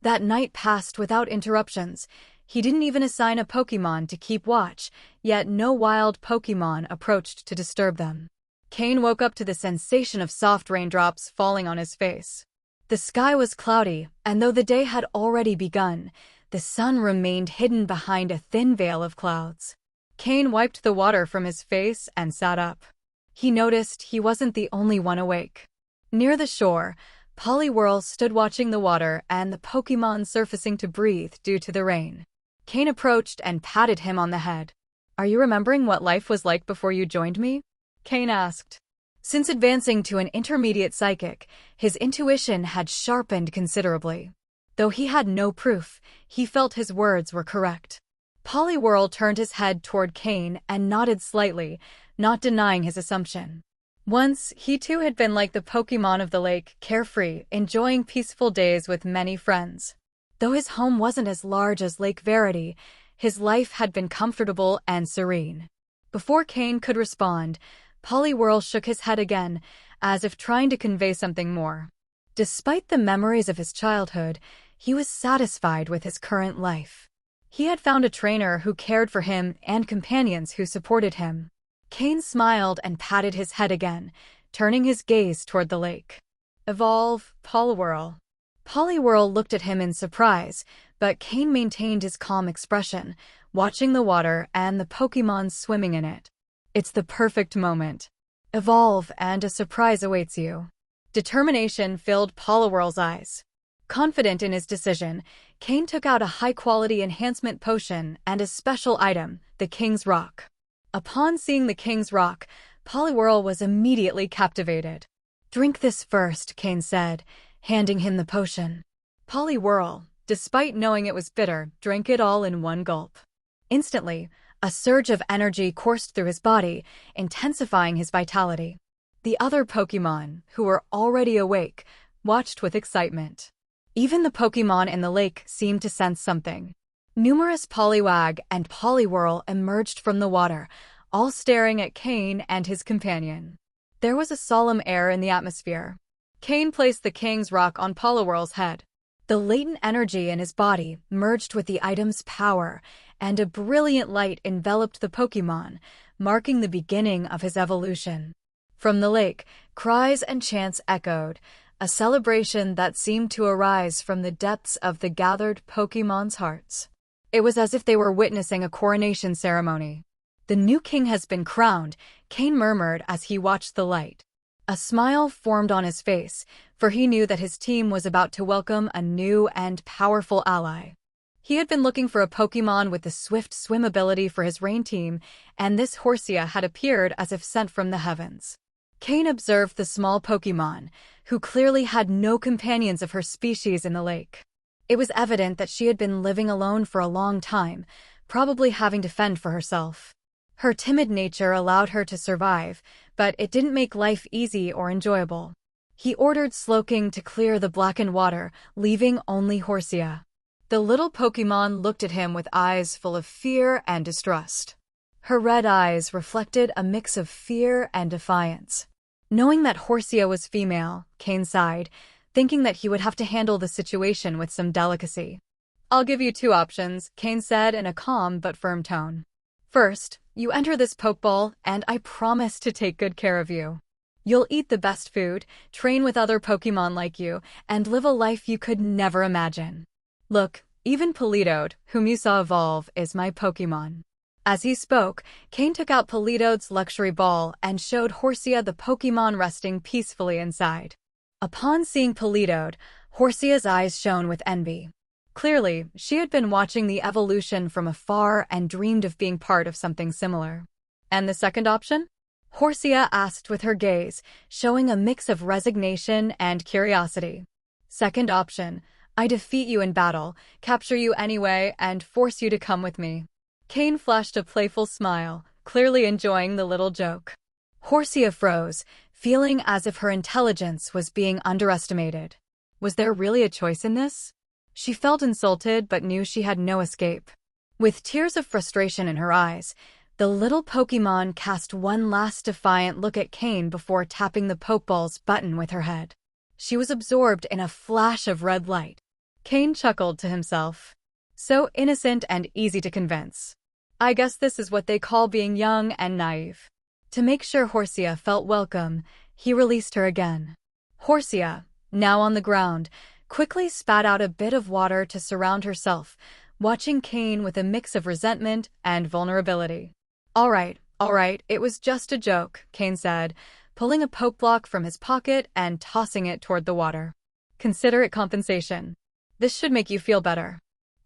That night passed without interruptions. He didn't even assign a Pokémon to keep watch, yet no wild Pokémon approached to disturb them. Cain woke up to the sensation of soft raindrops falling on his face. The sky was cloudy, and though the day had already begun, the sun remained hidden behind a thin veil of clouds. Cain wiped the water from his face and sat up. He noticed he wasn't the only one awake. Near the shore, Poliwhirl stood watching the water and the Pokémon surfacing to breathe due to the rain. Cain approached and patted him on the head. "Are you remembering what life was like before you joined me?" Cain asked. Since advancing to an intermediate psychic, his intuition had sharpened considerably. Though he had no proof, he felt his words were correct. Poliwhirl turned his head toward Cain and nodded slightly, not denying his assumption. Once, he too had been like the Pokémon of the lake, carefree, enjoying peaceful days with many friends. Though his home wasn't as large as Lake Verity, his life had been comfortable and serene. Before Cain could respond, Poliwhirl shook his head again, as if trying to convey something more. Despite the memories of his childhood, he was satisfied with his current life. He had found a trainer who cared for him and companions who supported him. Cain smiled and patted his head again, turning his gaze toward the lake. Evolve, Poliwhirl. Poliwhirl looked at him in surprise, but Cain maintained his calm expression, watching the water and the Pokémon swimming in it. It's the perfect moment. Evolve, and a surprise awaits you. Determination filled Poliwhirl's eyes. Confident in his decision, Cain took out a high-quality enhancement potion and a special item, the King's Rock. Upon seeing the King's Rock, Poliwhirl was immediately captivated. "Drink this first," Cain said, handing him the potion. Poliwhirl, despite knowing it was bitter, drank it all in one gulp. Instantly, a surge of energy coursed through his body, intensifying his vitality. The other Pokémon, who were already awake, watched with excitement. Even the Pokémon in the lake seemed to sense something. Numerous Poliwag and Poliwhirl emerged from the water, all staring at Cain and his companion. There was a solemn air in the atmosphere. Cain placed the King's Rock on Poliwhirl's head. The latent energy in his body merged with the item's power, and a brilliant light enveloped the Pokémon, marking the beginning of his evolution. From the lake, cries and chants echoed, a celebration that seemed to arise from the depths of the gathered Pokémon's hearts. It was as if they were witnessing a coronation ceremony. "The new king has been crowned," Cain murmured as he watched the light. A smile formed on his face, for he knew that his team was about to welcome a new and powerful ally. He had been looking for a Pokémon with the swift swim ability for his rain team, and this Horsia had appeared as if sent from the heavens. Cain observed the small Pokémon, who clearly had no companions of her species in the lake. It was evident that she had been living alone for a long time, probably having to fend for herself. Her timid nature allowed her to survive, but it didn't make life easy or enjoyable. He ordered Slowking to clear the blackened water, leaving only Horsia. The little Pokémon looked at him with eyes full of fear and distrust. Her red eyes reflected a mix of fear and defiance. Knowing that Horsia was female, Cain sighed, thinking that he would have to handle the situation with some delicacy. "I'll give you two options," Cain said in a calm but firm tone. "First, you enter this Pokeball, and I promise to take good care of you. You'll eat the best food, train with other Pokémon like you, and live a life you could never imagine. Look, even Politoed, whom you saw evolve, is my Pokémon." As he spoke, Cain took out Politoed's luxury ball and showed Horsia the Pokémon resting peacefully inside. Upon seeing Politoed, Horsia's eyes shone with envy. Clearly, she had been watching the evolution from afar and dreamed of being part of something similar. "And the second option?" Horsia asked with her gaze, showing a mix of resignation and curiosity. "Second option, I defeat you in battle, capture you anyway, and force you to come with me." Cain flashed a playful smile, clearly enjoying the little joke. Horsia froze, feeling as if her intelligence was being underestimated. Was there really a choice in this? She felt insulted but knew she had no escape. With tears of frustration in her eyes, the little Pokémon cast one last defiant look at Cain before tapping the Pokeball's button with her head. She was absorbed in a flash of red light. Cain chuckled to himself. So innocent and easy to convince. I guess this is what they call being young and naive. To make sure Horsia felt welcome, he released her again. Horsia, now on the ground, quickly spat out a bit of water to surround herself, watching Cain with a mix of resentment and vulnerability. All right, it was just a joke," Cain said, pulling a Pokeblock from his pocket and tossing it toward the water. "Consider it compensation. This should make you feel better."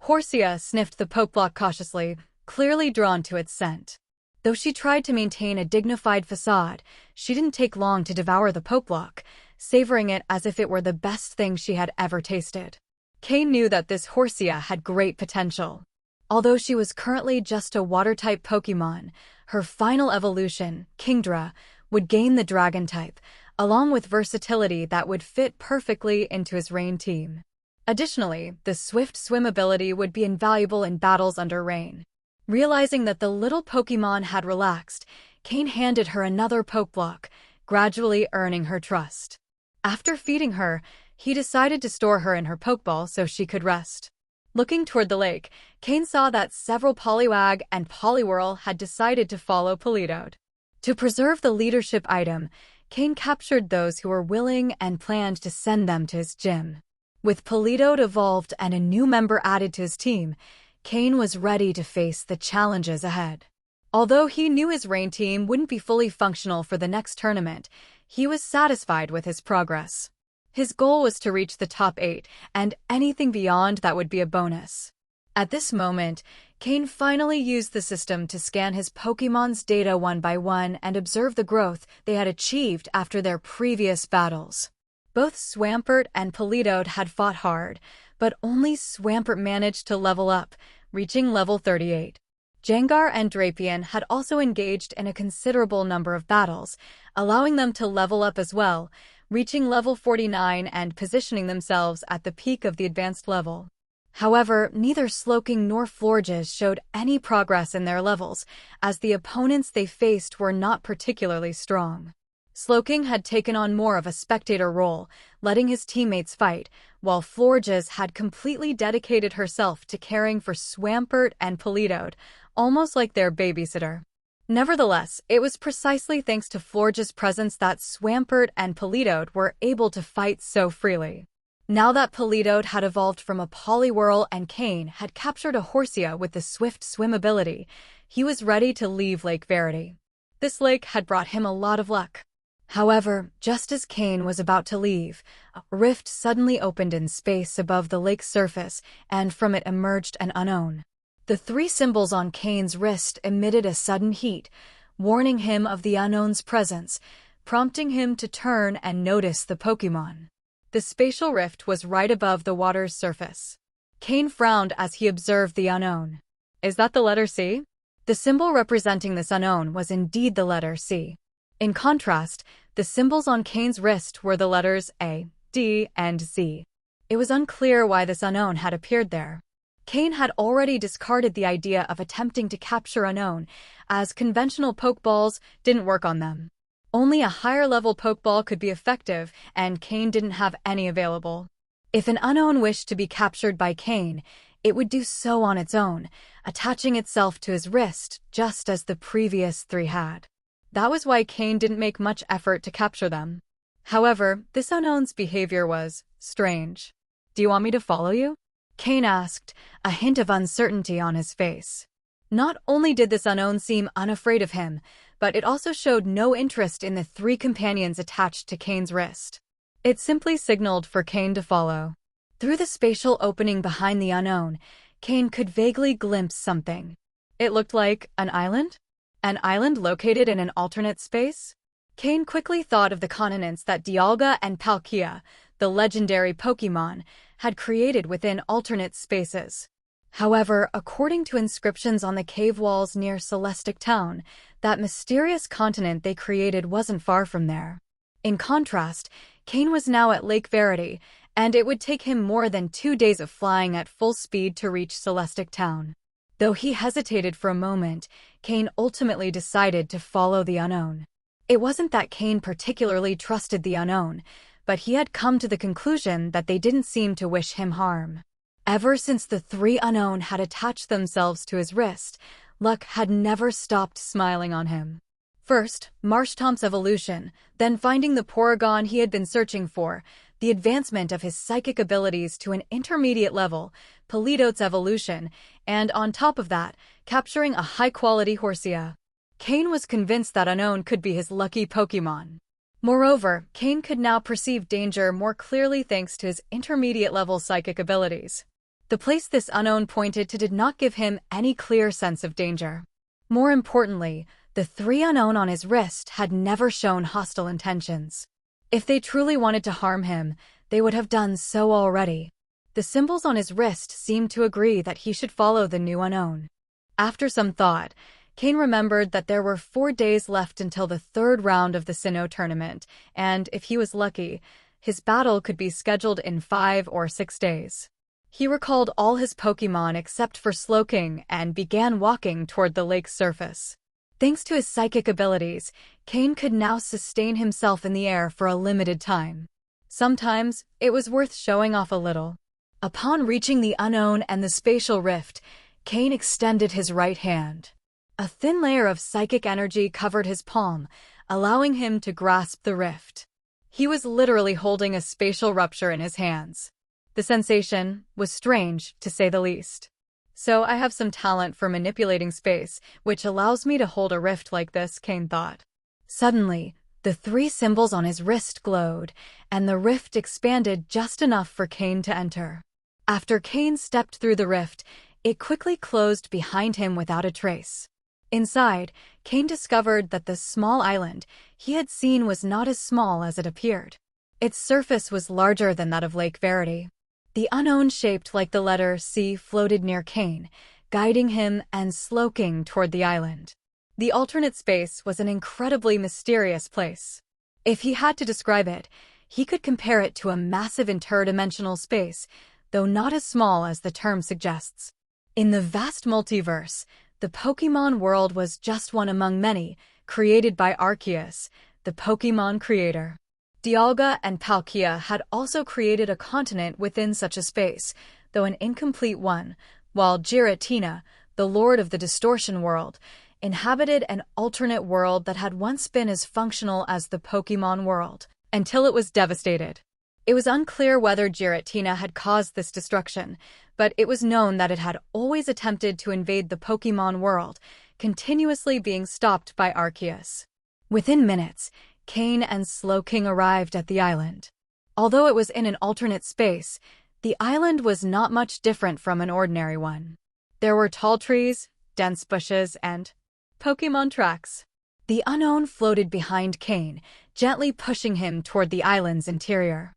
Horsia sniffed the Pokeblock cautiously, clearly drawn to its scent. Though she tried to maintain a dignified facade, she didn't take long to devour the Pokeblock, savoring it as if it were the best thing she had ever tasted. Cain knew that this Horsia had great potential. Although she was currently just a water-type Pokémon, her final evolution, Kingdra, would gain the dragon type, along with versatility that would fit perfectly into his rain team. Additionally, the swift swim ability would be invaluable in battles under rain. Realizing that the little Pokémon had relaxed, Cain handed her another Pokeblock, gradually earning her trust. After feeding her, he decided to store her in her Pokeball so she could rest. Looking toward the lake, Cain saw that several Poliwag and Poliwhirl had decided to follow Politoed. To preserve the leadership item, Cain captured those who were willing and planned to send them to his gym. With Politoed evolved and a new member added to his team, Cain was ready to face the challenges ahead. Although he knew his rain team wouldn't be fully functional for the next tournament, he was satisfied with his progress. His goal was to reach the top 8, and anything beyond that would be a bonus. At this moment, Cain finally used the system to scan his Pokémon's data one by one and observe the growth they had achieved after their previous battles. Both Swampert and Politoed had fought hard, but only Swampert managed to level up, reaching level 38. Gengar and Drapion had also engaged in a considerable number of battles, allowing them to level up as well, reaching level 49 and positioning themselves at the peak of the advanced level. However, neither Slowking nor Florges showed any progress in their levels, as the opponents they faced were not particularly strong. Slowking had taken on more of a spectator role, letting his teammates fight, while Florges had completely dedicated herself to caring for Swampert and Politoed, almost like their babysitter. Nevertheless, it was precisely thanks to Florges' presence that Swampert and Politoed were able to fight so freely. Now that Politoed had evolved from a Poliwhirl and Cain had captured a Horsia with the swift swim ability, he was ready to leave Lake Verity. This lake had brought him a lot of luck. However, just as Cain was about to leave, a rift suddenly opened in space above the lake's surface, and from it emerged an unknown. The 3 symbols on Cain's wrist emitted a sudden heat, warning him of the unknown's presence, prompting him to turn and notice the Pokémon. The spatial rift was right above the water's surface. Cain frowned as he observed the unknown. Is that the letter C? The symbol representing this unknown was indeed the letter C. In contrast, the symbols on Cain's wrist were the letters A, D, and Z. It was unclear why this unknown had appeared there. Cain had already discarded the idea of attempting to capture unknown, as conventional Pokeballs didn't work on them. Only a higher-level Pokeball could be effective, and Cain didn't have any available. If an unknown wished to be captured by Cain, it would do so on its own, attaching itself to his wrist just as the previous 3 had. That was why Cain didn't make much effort to capture them. However, this unknown's behavior was strange. Do you want me to follow you? Cain asked, a hint of uncertainty on his face. Not only did this unknown seem unafraid of him, but it also showed no interest in the 3 companions attached to Cain's wrist. It simply signaled for Cain to follow. Through the spatial opening behind the unknown, Cain could vaguely glimpse something. It looked like an island? An island located in an alternate space? Cain quickly thought of the continents that Dialga and Palkia, the legendary Pokémon, had created within alternate spaces. However, according to inscriptions on the cave walls near Celestic Town, that mysterious continent they created wasn't far from there. In contrast, Cain was now at Lake Verity, and it would take him more than 2 days of flying at full speed to reach Celestic Town. Though he hesitated for a moment, Cain ultimately decided to follow the unknown. It wasn't that Cain particularly trusted the unknown, but he had come to the conclusion that they didn't seem to wish him harm. Ever since the 3 unknown had attached themselves to his wrist, luck had never stopped smiling on him. First, Marshtomp's evolution, then finding the Porygon he had been searching for, the advancement of his psychic abilities to an intermediate level, Politoed's evolution, and on top of that, capturing a high-quality Horsia. Cain was convinced that unknown could be his lucky Pokémon. Moreover, Cain could now perceive danger more clearly thanks to his intermediate-level psychic abilities. The place this unknown pointed to did not give him any clear sense of danger. More importantly, the 3 unknown on his wrist had never shown hostile intentions. If they truly wanted to harm him, they would have done so already. The symbols on his wrist seemed to agree that he should follow the new unknown. After some thought, Cain remembered that there were 4 days left until the third round of the Sinnoh tournament, and if he was lucky, his battle could be scheduled in 5 or 6 days. He recalled all his Pokémon except for Slowking and began walking toward the lake's surface. Thanks to his psychic abilities, Cain could now sustain himself in the air for a limited time. Sometimes, it was worth showing off a little. Upon reaching the unknown and the spatial rift, Cain extended his right hand. A thin layer of psychic energy covered his palm, allowing him to grasp the rift. He was literally holding a spatial rupture in his hands. The sensation was strange, to say the least. So I have some talent for manipulating space, which allows me to hold a rift like this, Cain thought. Suddenly, the 3 symbols on his wrist glowed, and the rift expanded just enough for Cain to enter. After Cain stepped through the rift, it quickly closed behind him without a trace. Inside, Cain discovered that the small island he had seen was not as small as it appeared. Its surface was larger than that of Lake Verity. The unknown shaped like the letter C floated near Cain, guiding him and Slowking toward the island. The alternate space was an incredibly mysterious place. If he had to describe it, he could compare it to a massive interdimensional space, though not as small as the term suggests. In the vast multiverse, the Pokémon World was just one among many, created by Arceus, the Pokémon creator. Dialga and Palkia had also created a continent within such a space, though an incomplete one, while Giratina, the Lord of the Distortion World, inhabited an alternate world that had once been as functional as the Pokémon World, until it was devastated. It was unclear whether Giratina had caused this destruction, but it was known that it had always attempted to invade the Pokémon World, continuously being stopped by Arceus. Within minutes, Cain and Slowking arrived at the island. Although it was in an alternate space, the island was not much different from an ordinary one. There were tall trees, dense bushes, and Pokémon tracks. The unknown floated behind Cain, gently pushing him toward the island's interior.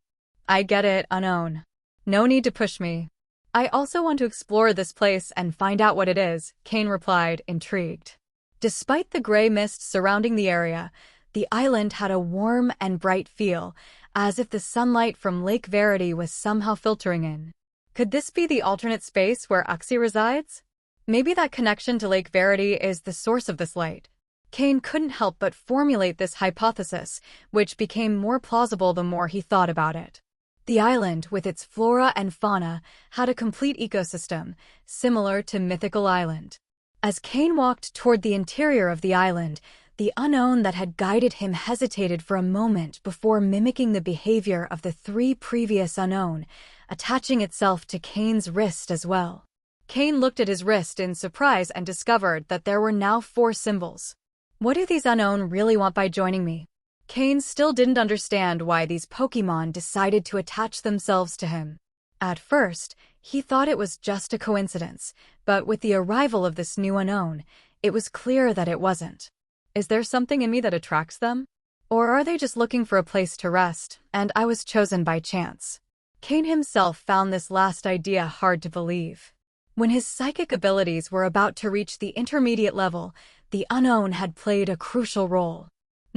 I get it, unknown. No need to push me. I also want to explore this place and find out what it is, Cain replied, intrigued. Despite the gray mist surrounding the area, the island had a warm and bright feel, as if the sunlight from Lake Verity was somehow filtering in. Could this be the alternate space where Uxie resides? Maybe that connection to Lake Verity is the source of this light. Cain couldn't help but formulate this hypothesis, which became more plausible the more he thought about it. The island, with its flora and fauna, had a complete ecosystem, similar to Mythical Island. As Cain walked toward the interior of the island, the unknown that had guided him hesitated for a moment before mimicking the behavior of the 3 previous unknown, attaching itself to Cain's wrist as well. Cain looked at his wrist in surprise and discovered that there were now 4 symbols. What do these unknown really want by joining me? Cain still didn't understand why these Pokémon decided to attach themselves to him. At first, he thought it was just a coincidence, but with the arrival of this new unknown, it was clear that it wasn't. Is there something in me that attracts them? Or are they just looking for a place to rest, and I was chosen by chance? Cain himself found this last idea hard to believe. When his psychic abilities were about to reach the intermediate level, the unknown had played a crucial role.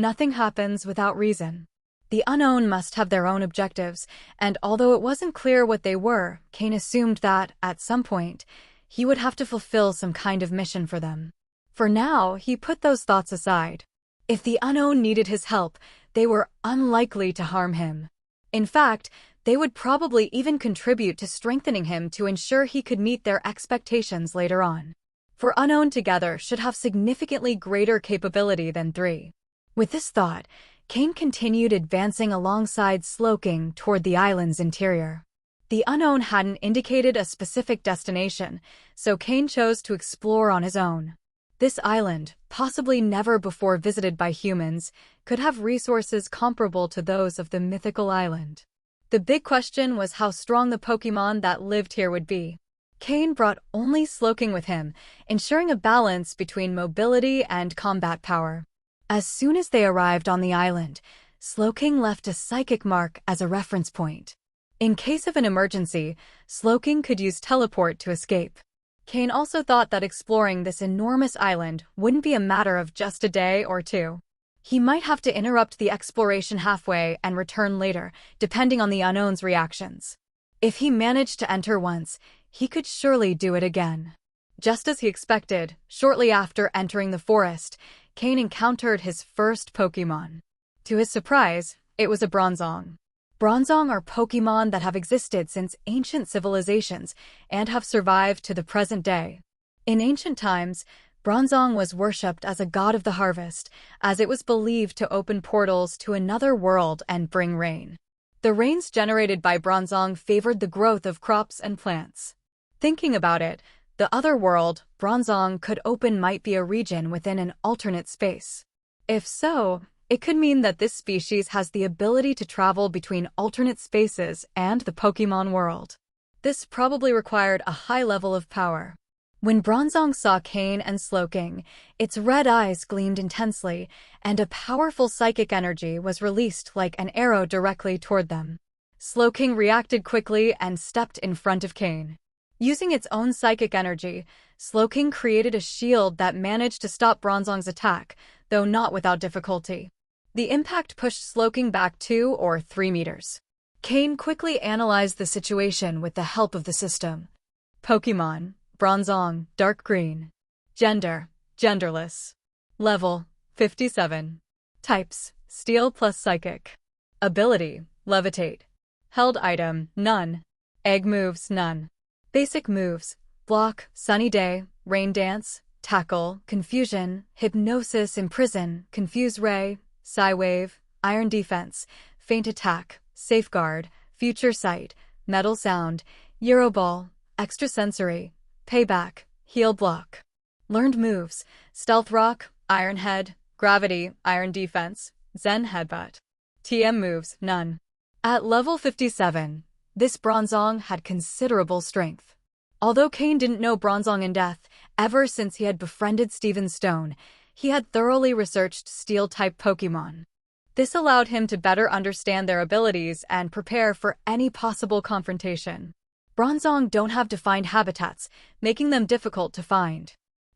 Nothing happens without reason. The unknown must have their own objectives, and although it wasn't clear what they were, Cain assumed that, at some point, he would have to fulfill some kind of mission for them. For now, he put those thoughts aside. If the unknown needed his help, they were unlikely to harm him. In fact, they would probably even contribute to strengthening him to ensure he could meet their expectations later on. For unknown together should have significantly greater capability than 3. With this thought, Cain continued advancing alongside Slowking toward the island's interior. The unknown hadn't indicated a specific destination, so Cain chose to explore on his own. This island, possibly never before visited by humans, could have resources comparable to those of the Mythical Island. The big question was how strong the Pokémon that lived here would be. Cain brought only Slowking with him, ensuring a balance between mobility and combat power. As soon as they arrived on the island, Slowking left a psychic mark as a reference point. In case of an emergency, Slowking could use teleport to escape. Cain also thought that exploring this enormous island wouldn't be a matter of just a day or two. He might have to interrupt the exploration halfway and return later, depending on the unknown's reactions. If he managed to enter once, he could surely do it again. Just as he expected, shortly after entering the forest, Cain encountered his first Pokémon. To his surprise, it was a Bronzong. Bronzong are Pokémon that have existed since ancient civilizations and have survived to the present day. In ancient times, Bronzong was worshipped as a god of the harvest, as it was believed to open portals to another world and bring rain. The rains generated by Bronzong favored the growth of crops and plants. Thinking about it, the other world Bronzong could open might be a region within an alternate space. If so, it could mean that this species has the ability to travel between alternate spaces and the Pokémon world. This probably required a high level of power. When Bronzong saw Cain and Slowking, its red eyes gleamed intensely, and a powerful psychic energy was released like an arrow directly toward them. Slowking reacted quickly and stepped in front of Cain. Using its own psychic energy, Slowking created a shield that managed to stop Bronzong's attack, though not without difficulty. The impact pushed Slowking back 2 or 3 meters. Cain quickly analyzed the situation with the help of the system. Pokémon, Bronzong, dark green. Gender, genderless. Level, 57. Types, steel plus psychic. Ability, levitate. Held item, none. Egg moves, none. Basic moves, block, sunny day, rain dance, tackle, confusion, hypnosis, imprison, confuse ray, Psy wave, iron defense, feint attack, safeguard, future sight, metal sound, Euroball, extrasensory, payback, heal block. Learned moves, stealth rock, iron head, gravity, iron defense, zen headbutt. TM moves, none. At level 57, this Bronzong had considerable strength. Although Cain didn't know Bronzong in depth ever since he had befriended Steven Stone, he had thoroughly researched Steel-type Pokémon. This allowed him to better understand their abilities and prepare for any possible confrontation. Bronzong don't have defined habitats, making them difficult to find.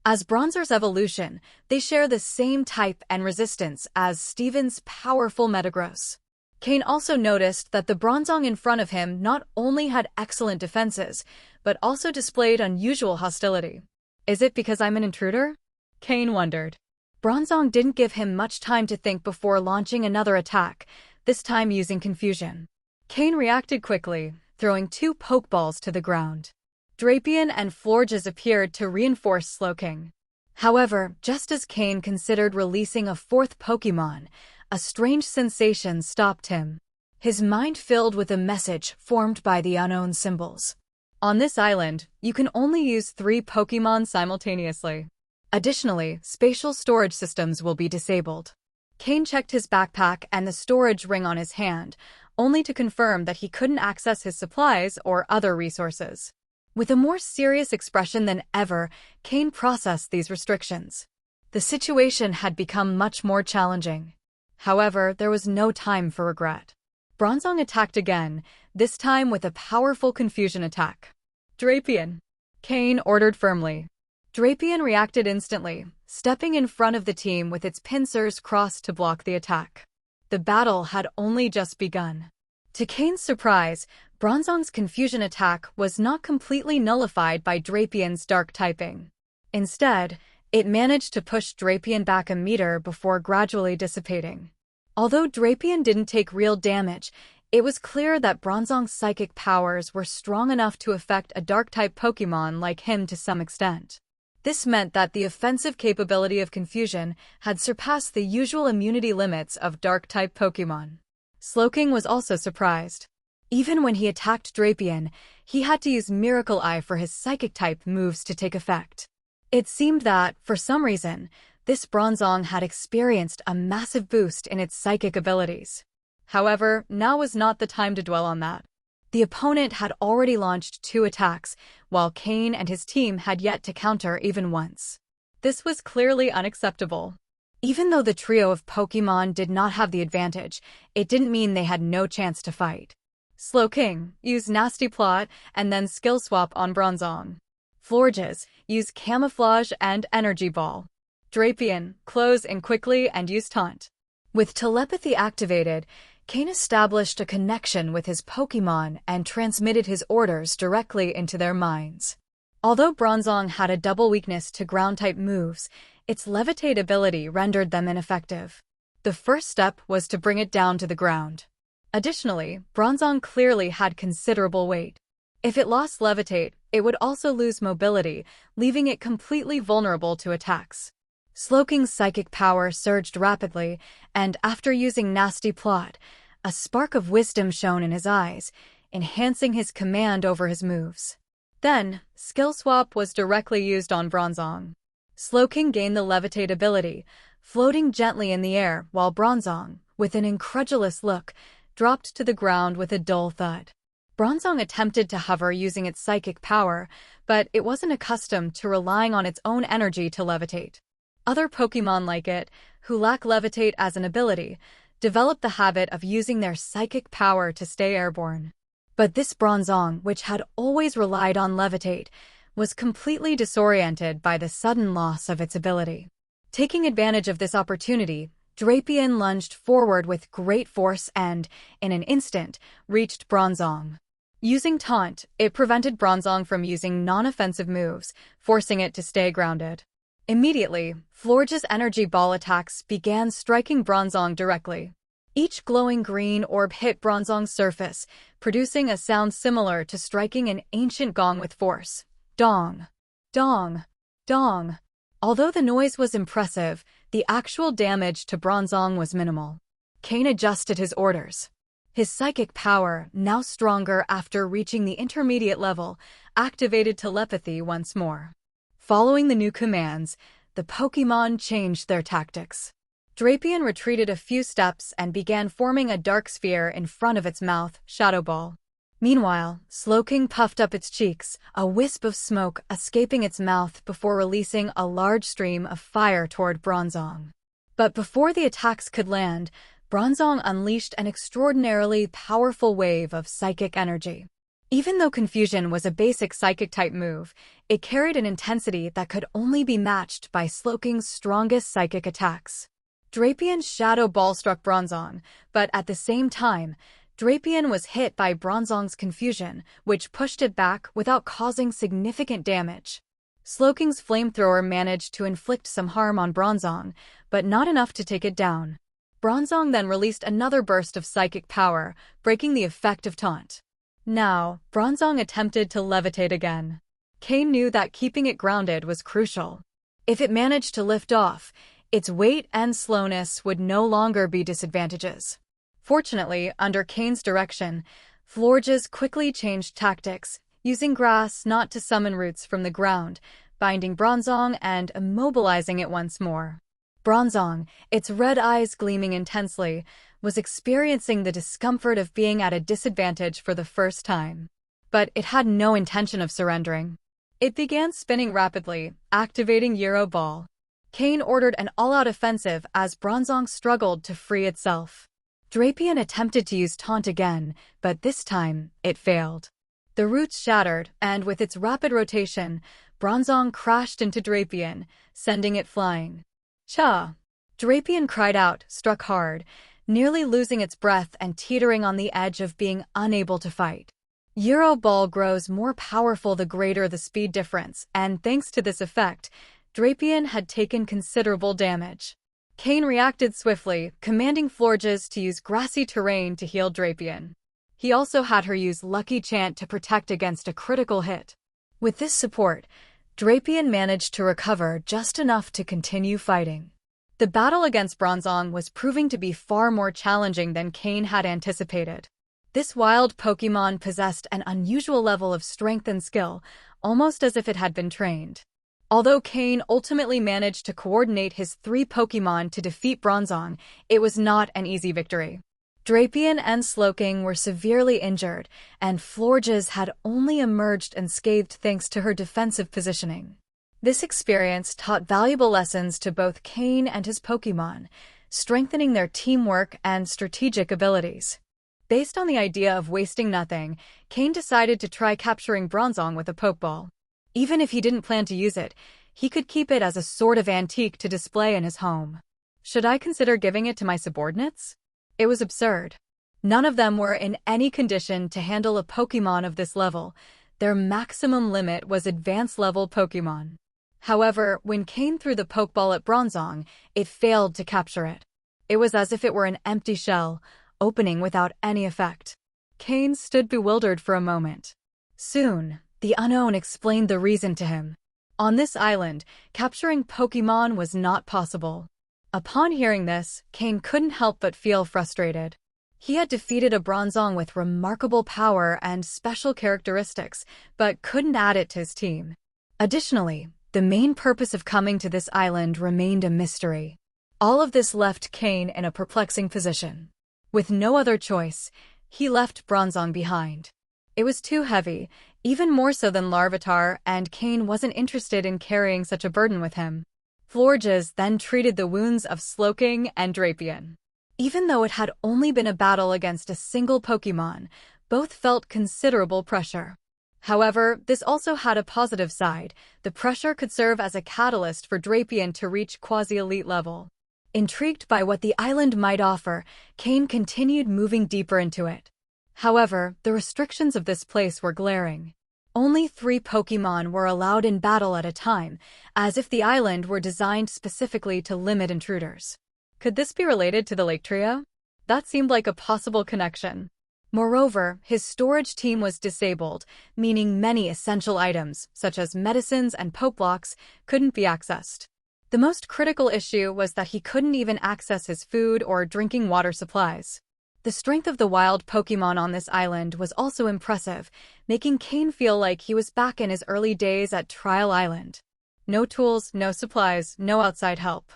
As Bronzor's evolution, they share the same type and resistance as Steven's powerful Metagross. Cain also noticed that the Bronzong in front of him not only had excellent defenses, but also displayed unusual hostility. Is it because I'm an intruder? Cain wondered. Bronzong didn't give him much time to think before launching another attack, this time using confusion. Cain reacted quickly, throwing 2 Pokeballs to the ground. Drapion and Florges appeared to reinforce Slowking. However, just as Cain considered releasing a 4th Pokémon, a strange sensation stopped him. His mind filled with a message formed by the unknown symbols. On this island, you can only use 3 Pokémon simultaneously. Additionally, spatial storage systems will be disabled. Cain checked his backpack and the storage ring on his hand, only to confirm that he couldn't access his supplies or other resources. With a more serious expression than ever, Cain processed these restrictions. The situation had become much more challenging. However, there was no time for regret. Bronzong attacked again, this time with a powerful confusion attack. Drapion! Cain ordered firmly. Drapion reacted instantly, stepping in front of the team with its pincers crossed to block the attack. The battle had only just begun. To Cain's surprise, Bronzong's confusion attack was not completely nullified by Drapion's dark typing. Instead, it managed to push Drapion back a meter before gradually dissipating. Although Drapion didn't take real damage, it was clear that Bronzong's psychic powers were strong enough to affect a dark-type Pokémon like him to some extent. This meant that the offensive capability of confusion had surpassed the usual immunity limits of dark-type Pokémon. Slowking was also surprised. Even when he attacked Drapion, he had to use Miracle Eye for his psychic-type moves to take effect. It seemed that, for some reason, this Bronzong had experienced a massive boost in its psychic abilities. However, now was not the time to dwell on that. The opponent had already launched 2 attacks, while Cain and his team had yet to counter even once. This was clearly unacceptable. Even though the trio of Pokémon did not have the advantage, it didn't mean they had no chance to fight. Slowking used Nasty Plot and then Skill Swap on Bronzong. Florges, use Camouflage and Energy Ball. Drapion, close in quickly and use Taunt. With telepathy activated, Cain established a connection with his Pokémon and transmitted his orders directly into their minds. Although Bronzong had a double weakness to ground-type moves, its Levitate ability rendered them ineffective. The first step was to bring it down to the ground. Additionally, Bronzong clearly had considerable weight. If it lost Levitate, it would also lose mobility, leaving it completely vulnerable to attacks. Slowking's psychic power surged rapidly, and after using Nasty Plot, a spark of wisdom shone in his eyes, enhancing his command over his moves. Then, Skill Swap was directly used on Bronzong. Slowking gained the Levitate ability, floating gently in the air while Bronzong, with an incredulous look, dropped to the ground with a dull thud. Bronzong attempted to hover using its psychic power, but it wasn't accustomed to relying on its own energy to levitate. Other Pokémon like it, who lack Levitate as an ability, develop the habit of using their psychic power to stay airborne. But this Bronzong, which had always relied on Levitate, was completely disoriented by the sudden loss of its ability. Taking advantage of this opportunity, Drapion lunged forward with great force and, in an instant, reached Bronzong. Using Taunt, it prevented Bronzong from using non-offensive moves, forcing it to stay grounded. Immediately, Florges' energy ball attacks began striking Bronzong directly. Each glowing green orb hit Bronzong's surface, producing a sound similar to striking an ancient gong with force. Dong! Dong! Dong! Although the noise was impressive, the actual damage to Bronzong was minimal. Cain adjusted his orders. His psychic power, now stronger after reaching the intermediate level, activated telepathy once more. Following the new commands, the Pokémon changed their tactics. Drapion retreated a few steps and began forming a dark sphere in front of its mouth, Shadow Ball. Meanwhile, Slowking puffed up its cheeks, a wisp of smoke escaping its mouth before releasing a large stream of fire toward Bronzong. But before the attacks could land, Bronzong unleashed an extraordinarily powerful wave of psychic energy. Even though Confusion was a basic psychic-type move, it carried an intensity that could only be matched by Slowking's strongest psychic attacks. Drapion's Shadow Ball struck Bronzong, but at the same time, Drapion was hit by Bronzong's Confusion, which pushed it back without causing significant damage. Slowking's Flamethrower managed to inflict some harm on Bronzong, but not enough to take it down. Bronzong then released another burst of psychic power, breaking the effect of Taunt. Now, Bronzong attempted to levitate again. Cain knew that keeping it grounded was crucial. If it managed to lift off, its weight and slowness would no longer be disadvantages. Fortunately, under Cain's direction, Florges quickly changed tactics, using grass not to summon roots from the ground, binding Bronzong and immobilizing it once more. Bronzong, its red eyes gleaming intensely, was experiencing the discomfort of being at a disadvantage for the first time. But it had no intention of surrendering. It began spinning rapidly, activating Euro Ball. Cain ordered an all-out offensive as Bronzong struggled to free itself. Drapion attempted to use Taunt again, but this time, it failed. The roots shattered, and with its rapid rotation, Bronzong crashed into Drapion, sending it flying. Cha! Drapion cried out, struck hard, nearly losing its breath and teetering on the edge of being unable to fight. Euro Ball grows more powerful the greater the speed difference, and thanks to this effect, Drapion had taken considerable damage. Cain reacted swiftly, commanding Florges to use grassy terrain to heal Drapion. He also had her use Lucky Chant to protect against a critical hit. With this support, Drapion managed to recover just enough to continue fighting. The battle against Bronzong was proving to be far more challenging than Cain had anticipated. This wild Pokémon possessed an unusual level of strength and skill, almost as if it had been trained. Although Cain ultimately managed to coordinate his 3 Pokémon to defeat Bronzong, it was not an easy victory. Drapion and Slowking were severely injured, and Florges had only emerged unscathed thanks to her defensive positioning. This experience taught valuable lessons to both Cain and his Pokémon, strengthening their teamwork and strategic abilities. Based on the idea of wasting nothing, Cain decided to try capturing Bronzong with a Pokeball. Even if he didn't plan to use it, he could keep it as a sort of antique to display in his home. Should I consider giving it to my subordinates? It was absurd. None of them were in any condition to handle a Pokémon of this level. Their maximum limit was advanced-level Pokémon. However, when Cain threw the Pokeball at Bronzong, it failed to capture it. It was as if it were an empty shell, opening without any effect. Cain stood bewildered for a moment. Soon, the unknown explained the reason to him. On this island, capturing Pokémon was not possible. Upon hearing this, Cain couldn't help but feel frustrated. He had defeated a Bronzong with remarkable power and special characteristics, but couldn't add it to his team. Additionally, the main purpose of coming to this island remained a mystery. All of this left Cain in a perplexing position. With no other choice, he left Bronzong behind. It was too heavy, even more so than Larvitar, and Cain wasn't interested in carrying such a burden with him. Florges then treated the wounds of Slowking and Drapion. Even though it had only been a battle against a single Pokémon, both felt considerable pressure. However, this also had a positive side. The pressure could serve as a catalyst for Drapion to reach quasi-elite level. Intrigued by what the island might offer, Cain continued moving deeper into it. However, the restrictions of this place were glaring. Only 3 Pokémon were allowed in battle at a time, as if the island were designed specifically to limit intruders. Could this be related to the Lake Trio? That seemed like a possible connection. Moreover, his storage team was disabled, meaning many essential items, such as medicines and Pokeblocks, couldn't be accessed. The most critical issue was that he couldn't even access his food or drinking water supplies. The strength of the wild Pokémon on this island was also impressive, making Cain feel like he was back in his early days at Trial Island. No tools, no supplies, no outside help.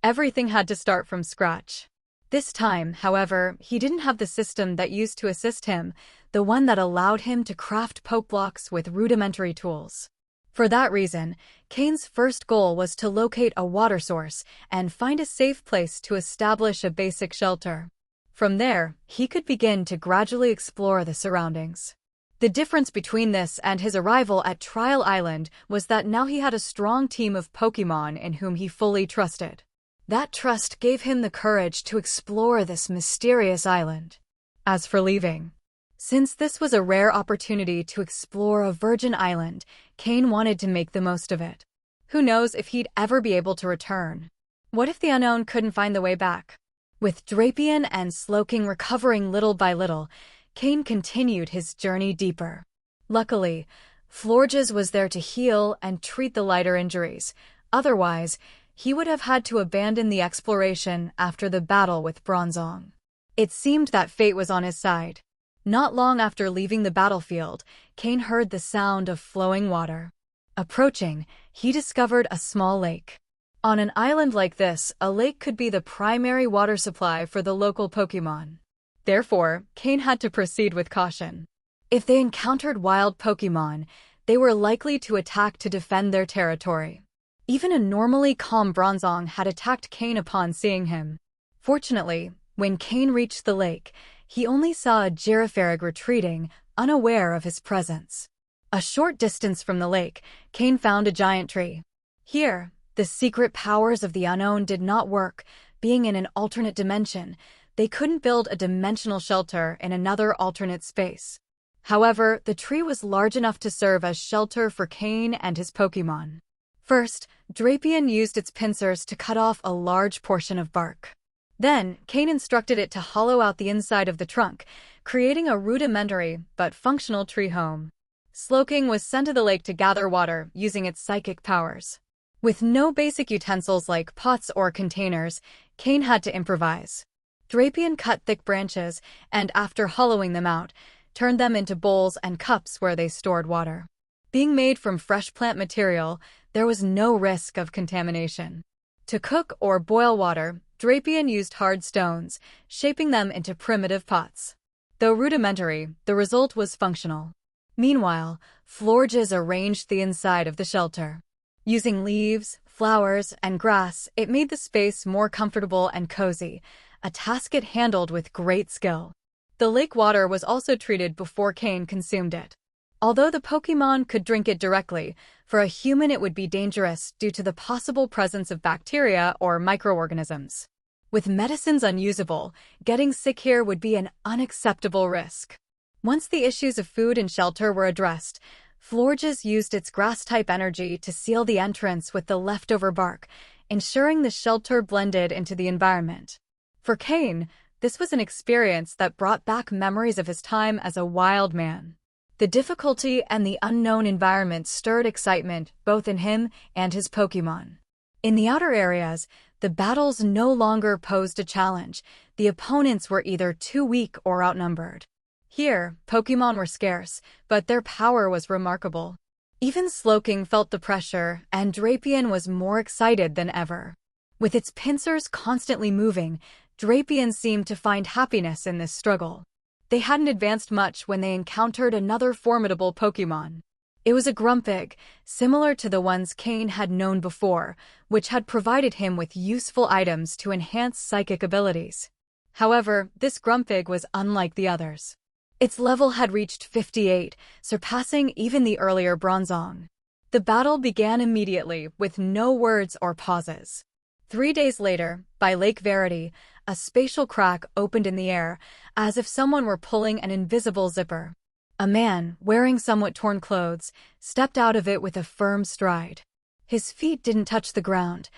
Everything had to start from scratch. This time, however, he didn't have the system that used to assist him, the one that allowed him to craft Pokeblocks with rudimentary tools. For that reason, Cain's first goal was to locate a water source and find a safe place to establish a basic shelter. From there, he could begin to gradually explore the surroundings. The difference between this and his arrival at Trial Island was that now he had a strong team of Pokémon in whom he fully trusted. That trust gave him the courage to explore this mysterious island. As for leaving, since this was a rare opportunity to explore a virgin island, Cain wanted to make the most of it. Who knows if he'd ever be able to return? What if the unknown couldn't find the way back? With Drapion and Slowking recovering little by little, Cain continued his journey deeper. Luckily, Florges was there to heal and treat the lighter injuries. Otherwise, he would have had to abandon the exploration after the battle with Bronzong. It seemed that fate was on his side. Not long after leaving the battlefield, Cain heard the sound of flowing water. Approaching, he discovered a small lake. On an island like this, a lake could be the primary water supply for the local Pokémon. Therefore, Cain had to proceed with caution. If they encountered wild Pokémon, they were likely to attack to defend their territory. Even a normally calm Bronzong had attacked Cain upon seeing him. Fortunately, when Cain reached the lake, he only saw a Girafarig retreating, unaware of his presence. A short distance from the lake, Cain found a giant tree. Here, the secret powers of the unknown did not work. Being in an alternate dimension, they couldn't build a dimensional shelter in another alternate space. However, the tree was large enough to serve as shelter for Cain and his Pokémon. First, Drapion used its pincers to cut off a large portion of bark. Then, Cain instructed it to hollow out the inside of the trunk, creating a rudimentary but functional tree home. Slowking was sent to the lake to gather water using its psychic powers. With no basic utensils like pots or containers, Cain had to improvise. Drapion cut thick branches and, after hollowing them out, turned them into bowls and cups where they stored water. Being made from fresh plant material, there was no risk of contamination. To cook or boil water, Drapion used hard stones, shaping them into primitive pots. Though rudimentary, the result was functional. Meanwhile, Florges arranged the inside of the shelter. Using leaves, flowers, and grass, it made the space more comfortable and cozy, a task it handled with great skill. The lake water was also treated before Cain consumed it. Although the Pokémon could drink it directly, For a human, it would be dangerous due to the possible presence of bacteria or microorganisms. With medicines unusable, getting sick here would be an unacceptable risk. Once the issues of food and shelter were addressed, Florges used its grass-type energy to seal the entrance with the leftover bark, ensuring the shelter blended into the environment. For Cain, this was an experience that brought back memories of his time as a wild man. The difficulty and the unknown environment stirred excitement both in him and his Pokémon. In the outer areas, the battles no longer posed a challenge. The opponents were either too weak or outnumbered. Here, Pokémon were scarce, but their power was remarkable. Even Slowking felt the pressure, and Drapion was more excited than ever. With its pincers constantly moving, Drapion seemed to find happiness in this struggle. They hadn't advanced much when they encountered another formidable Pokémon. It was a Grumpig, similar to the ones Cain had known before, which had provided him with useful items to enhance psychic abilities. However, this Grumpig was unlike the others. Its level had reached 58, surpassing even the earlier Bronzong. The battle began immediately, with no words or pauses. 3 days later, by Lake Verity, a spatial crack opened in the air, as if someone were pulling an invisible zipper. A man, wearing somewhat torn clothes, stepped out of it with a firm stride. His feet didn't touch the ground.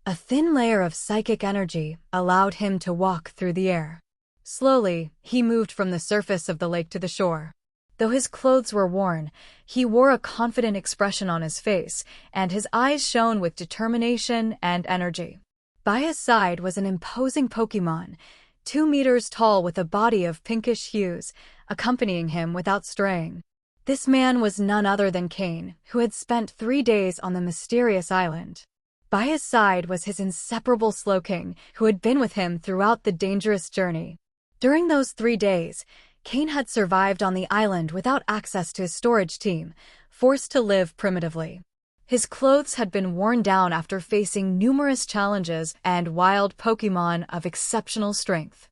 A thin layer of psychic energy allowed him to walk through the air. Slowly, he moved from the surface of the lake to the shore. Though his clothes were worn, he wore a confident expression on his face, and his eyes shone with determination and energy. By his side was an imposing Pokémon, 2 meters tall with a body of pinkish hues, accompanying him without straying. This man was none other than Cain, who had spent 3 days on the mysterious island. By his side was his inseparable Slowking, who had been with him throughout the dangerous journey. During those 3 days, Cain had survived on the island without access to his storage team, forced to live primitively. His clothes had been worn down after facing numerous challenges and wild Pokémon of exceptional strength.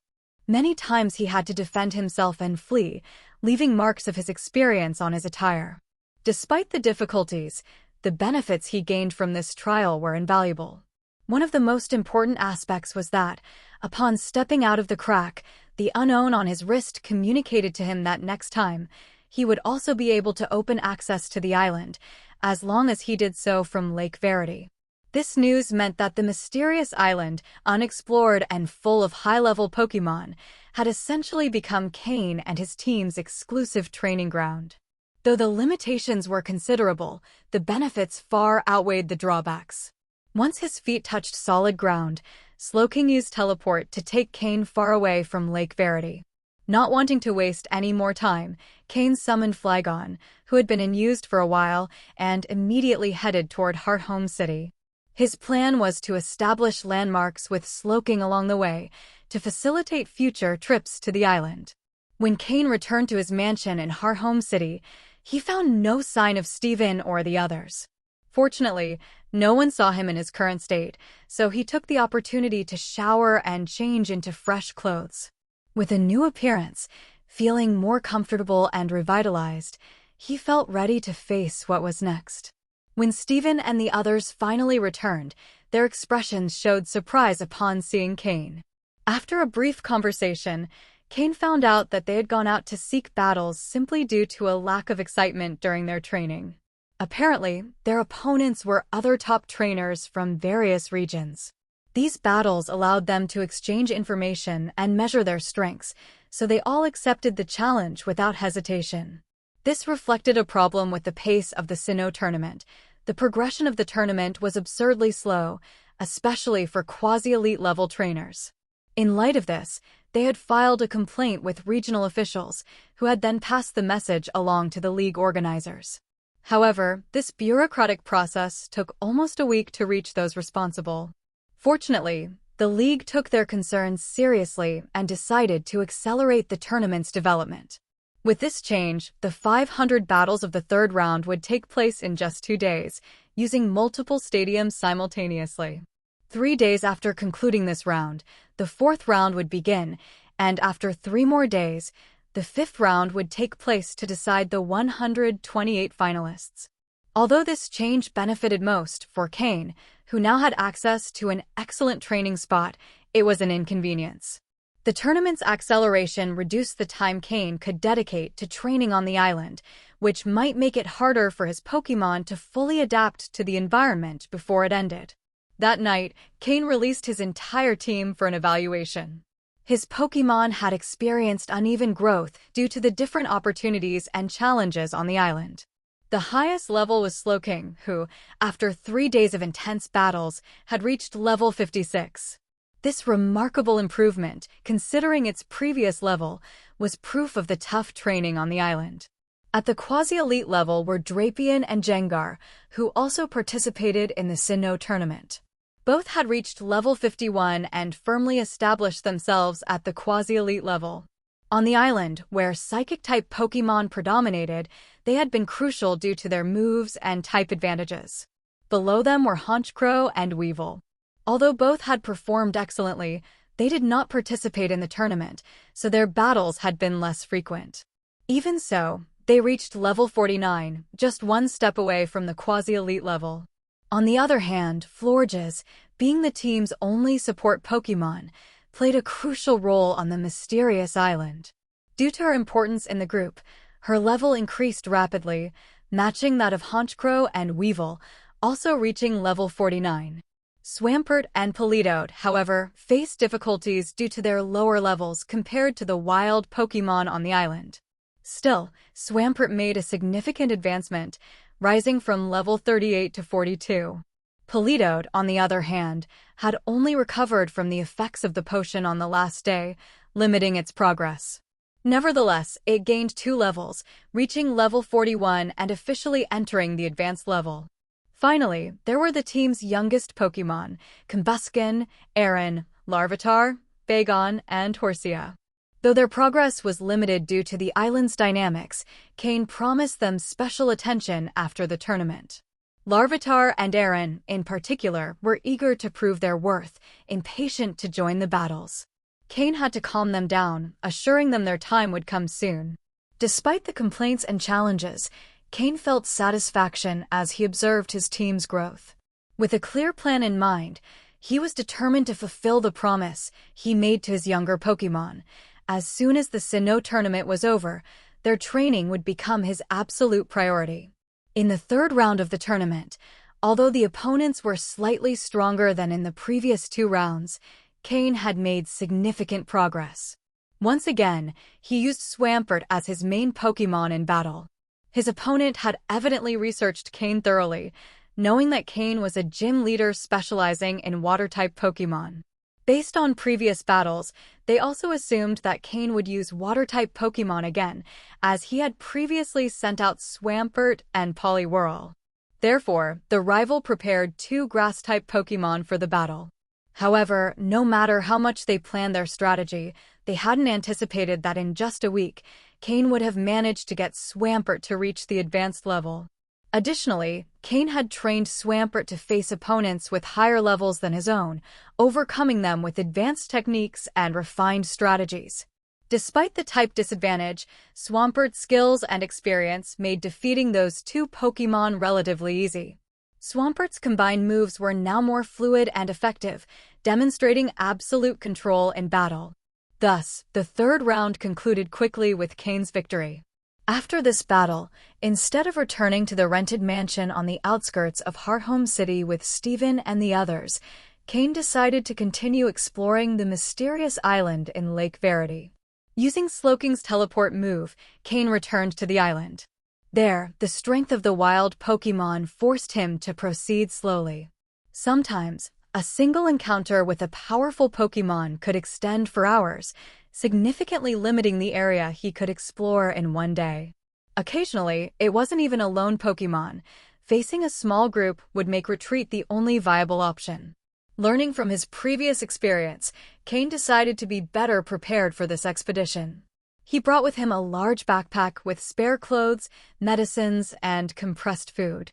Many times he had to defend himself and flee, leaving marks of his experience on his attire. Despite the difficulties, the benefits he gained from this trial were invaluable. One of the most important aspects was that, upon stepping out of the crack, the unknown on his wrist communicated to him that next time, he would also be able to open access to the island, as long as he did so from Lake Verity. This news meant that the mysterious island, unexplored and full of high-level Pokémon, had essentially become Cain and his team's exclusive training ground. Though the limitations were considerable, the benefits far outweighed the drawbacks. Once his feet touched solid ground, Slowking used teleport to take Cain far away from Lake Verity. Not wanting to waste any more time, Cain summoned Flygon, who had been unused for a while, and immediately headed toward Hearthome City. His plan was to establish landmarks with Slowking along the way, to facilitate future trips to the island. When Cain returned to his mansion in Hearthome City, he found no sign of Steven or the others. Fortunately, no one saw him in his current state, so he took the opportunity to shower and change into fresh clothes. With a new appearance, feeling more comfortable and revitalized, he felt ready to face what was next. When Steven and the others finally returned, their expressions showed surprise upon seeing Cain. After a brief conversation, Cain found out that they had gone out to seek battles simply due to a lack of excitement during their training. Apparently, their opponents were other top trainers from various regions. These battles allowed them to exchange information and measure their strengths, so they all accepted the challenge without hesitation. This reflected a problem with the pace of the Sinnoh tournament. The progression of the tournament was absurdly slow, especially for quasi-elite level trainers. In light of this, they had filed a complaint with regional officials, who had then passed the message along to the league organizers. However, this bureaucratic process took almost a week to reach those responsible. Fortunately, the league took their concerns seriously and decided to accelerate the tournament's development. With this change, the 500 battles of the third round would take place in just 2 days, using multiple stadiums simultaneously. 3 days after concluding this round, the 4th round would begin, and after 3 more days, the 5th round would take place to decide the 128 finalists. Although this change benefited most for Cain, who now had access to an excellent training spot, it was an inconvenience. The tournament's acceleration reduced the time Cain could dedicate to training on the island, which might make it harder for his Pokémon to fully adapt to the environment before it ended. That night, Cain released his entire team for an evaluation. His Pokémon had experienced uneven growth due to the different opportunities and challenges on the island. The highest level was Slowking, who, after 3 days of intense battles, had reached level 56. This remarkable improvement, considering its previous level, was proof of the tough training on the island. At the quasi-elite level were Drapion and Jengar, who also participated in the Sinnoh tournament. Both had reached level 51 and firmly established themselves at the quasi-elite level. On the island, where Psychic-type Pokémon predominated, they had been crucial due to their moves and type advantages. Below them were Honchkrow and Weevil. Although both had performed excellently, they did not participate in the tournament, so their battles had been less frequent. Even so, they reached level 49, just one step away from the quasi-elite level. On the other hand, Florges, being the team's only support Pokémon, played a crucial role on the mysterious island. Due to her importance in the group, her level increased rapidly, matching that of Honchkrow and Weevil, also reaching level 49. Swampert and Politoed, however, faced difficulties due to their lower levels compared to the wild Pokémon on the island. Still, Swampert made a significant advancement, rising from level 38 to 42. Politoed, on the other hand, had only recovered from the effects of the potion on the last day, limiting its progress. Nevertheless, it gained 2 levels, reaching level 41 and officially entering the advanced level. Finally, there were the team's youngest Pokémon, Combusken, Aron, Larvitar, Bagon, and Torsia. Though their progress was limited due to the island's dynamics, Cain promised them special attention after the tournament. Larvitar and Aron, in particular, were eager to prove their worth, impatient to join the battles. Cain had to calm them down, assuring them their time would come soon. Despite the complaints and challenges, Cain felt satisfaction as he observed his team's growth. With a clear plan in mind, he was determined to fulfill the promise he made to his younger Pokémon. As soon as the Sinnoh tournament was over, their training would become his absolute priority. In the 3rd round of the tournament, although the opponents were slightly stronger than in the previous 2 rounds, Cain had made significant progress. Once again, he used Swampert as his main Pokémon in battle. His opponent had evidently researched Cain thoroughly, knowing that Cain was a gym leader specializing in water-type Pokémon. Based on previous battles, they also assumed that Cain would use water-type Pokémon again, as he had previously sent out Swampert and Poliwhirl. Therefore, the rival prepared 2 grass-type Pokémon for the battle. However, no matter how much they planned their strategy, they hadn't anticipated that in just a week, Cain would have managed to get Swampert to reach the advanced level. Additionally, Cain had trained Swampert to face opponents with higher levels than his own, overcoming them with advanced techniques and refined strategies. Despite the type disadvantage, Swampert's skills and experience made defeating those 2 Pokémon relatively easy. Swampert's combined moves were now more fluid and effective, demonstrating absolute control in battle. Thus, the 3rd round concluded quickly with Cain's victory. After this battle, instead of returning to the rented mansion on the outskirts of Hearthome City with Steven and the others, Cain decided to continue exploring the mysterious island in Lake Verity. Using Slowking's teleport move, Cain returned to the island. There, the strength of the wild Pokémon forced him to proceed slowly. Sometimes, a single encounter with a powerful Pokémon could extend for hours, significantly limiting the area he could explore in one day. Occasionally, it wasn't even a lone Pokémon. Facing a small group would make retreat the only viable option. Learning from his previous experience, Cain decided to be better prepared for this expedition. He brought with him a large backpack with spare clothes, medicines, and compressed food.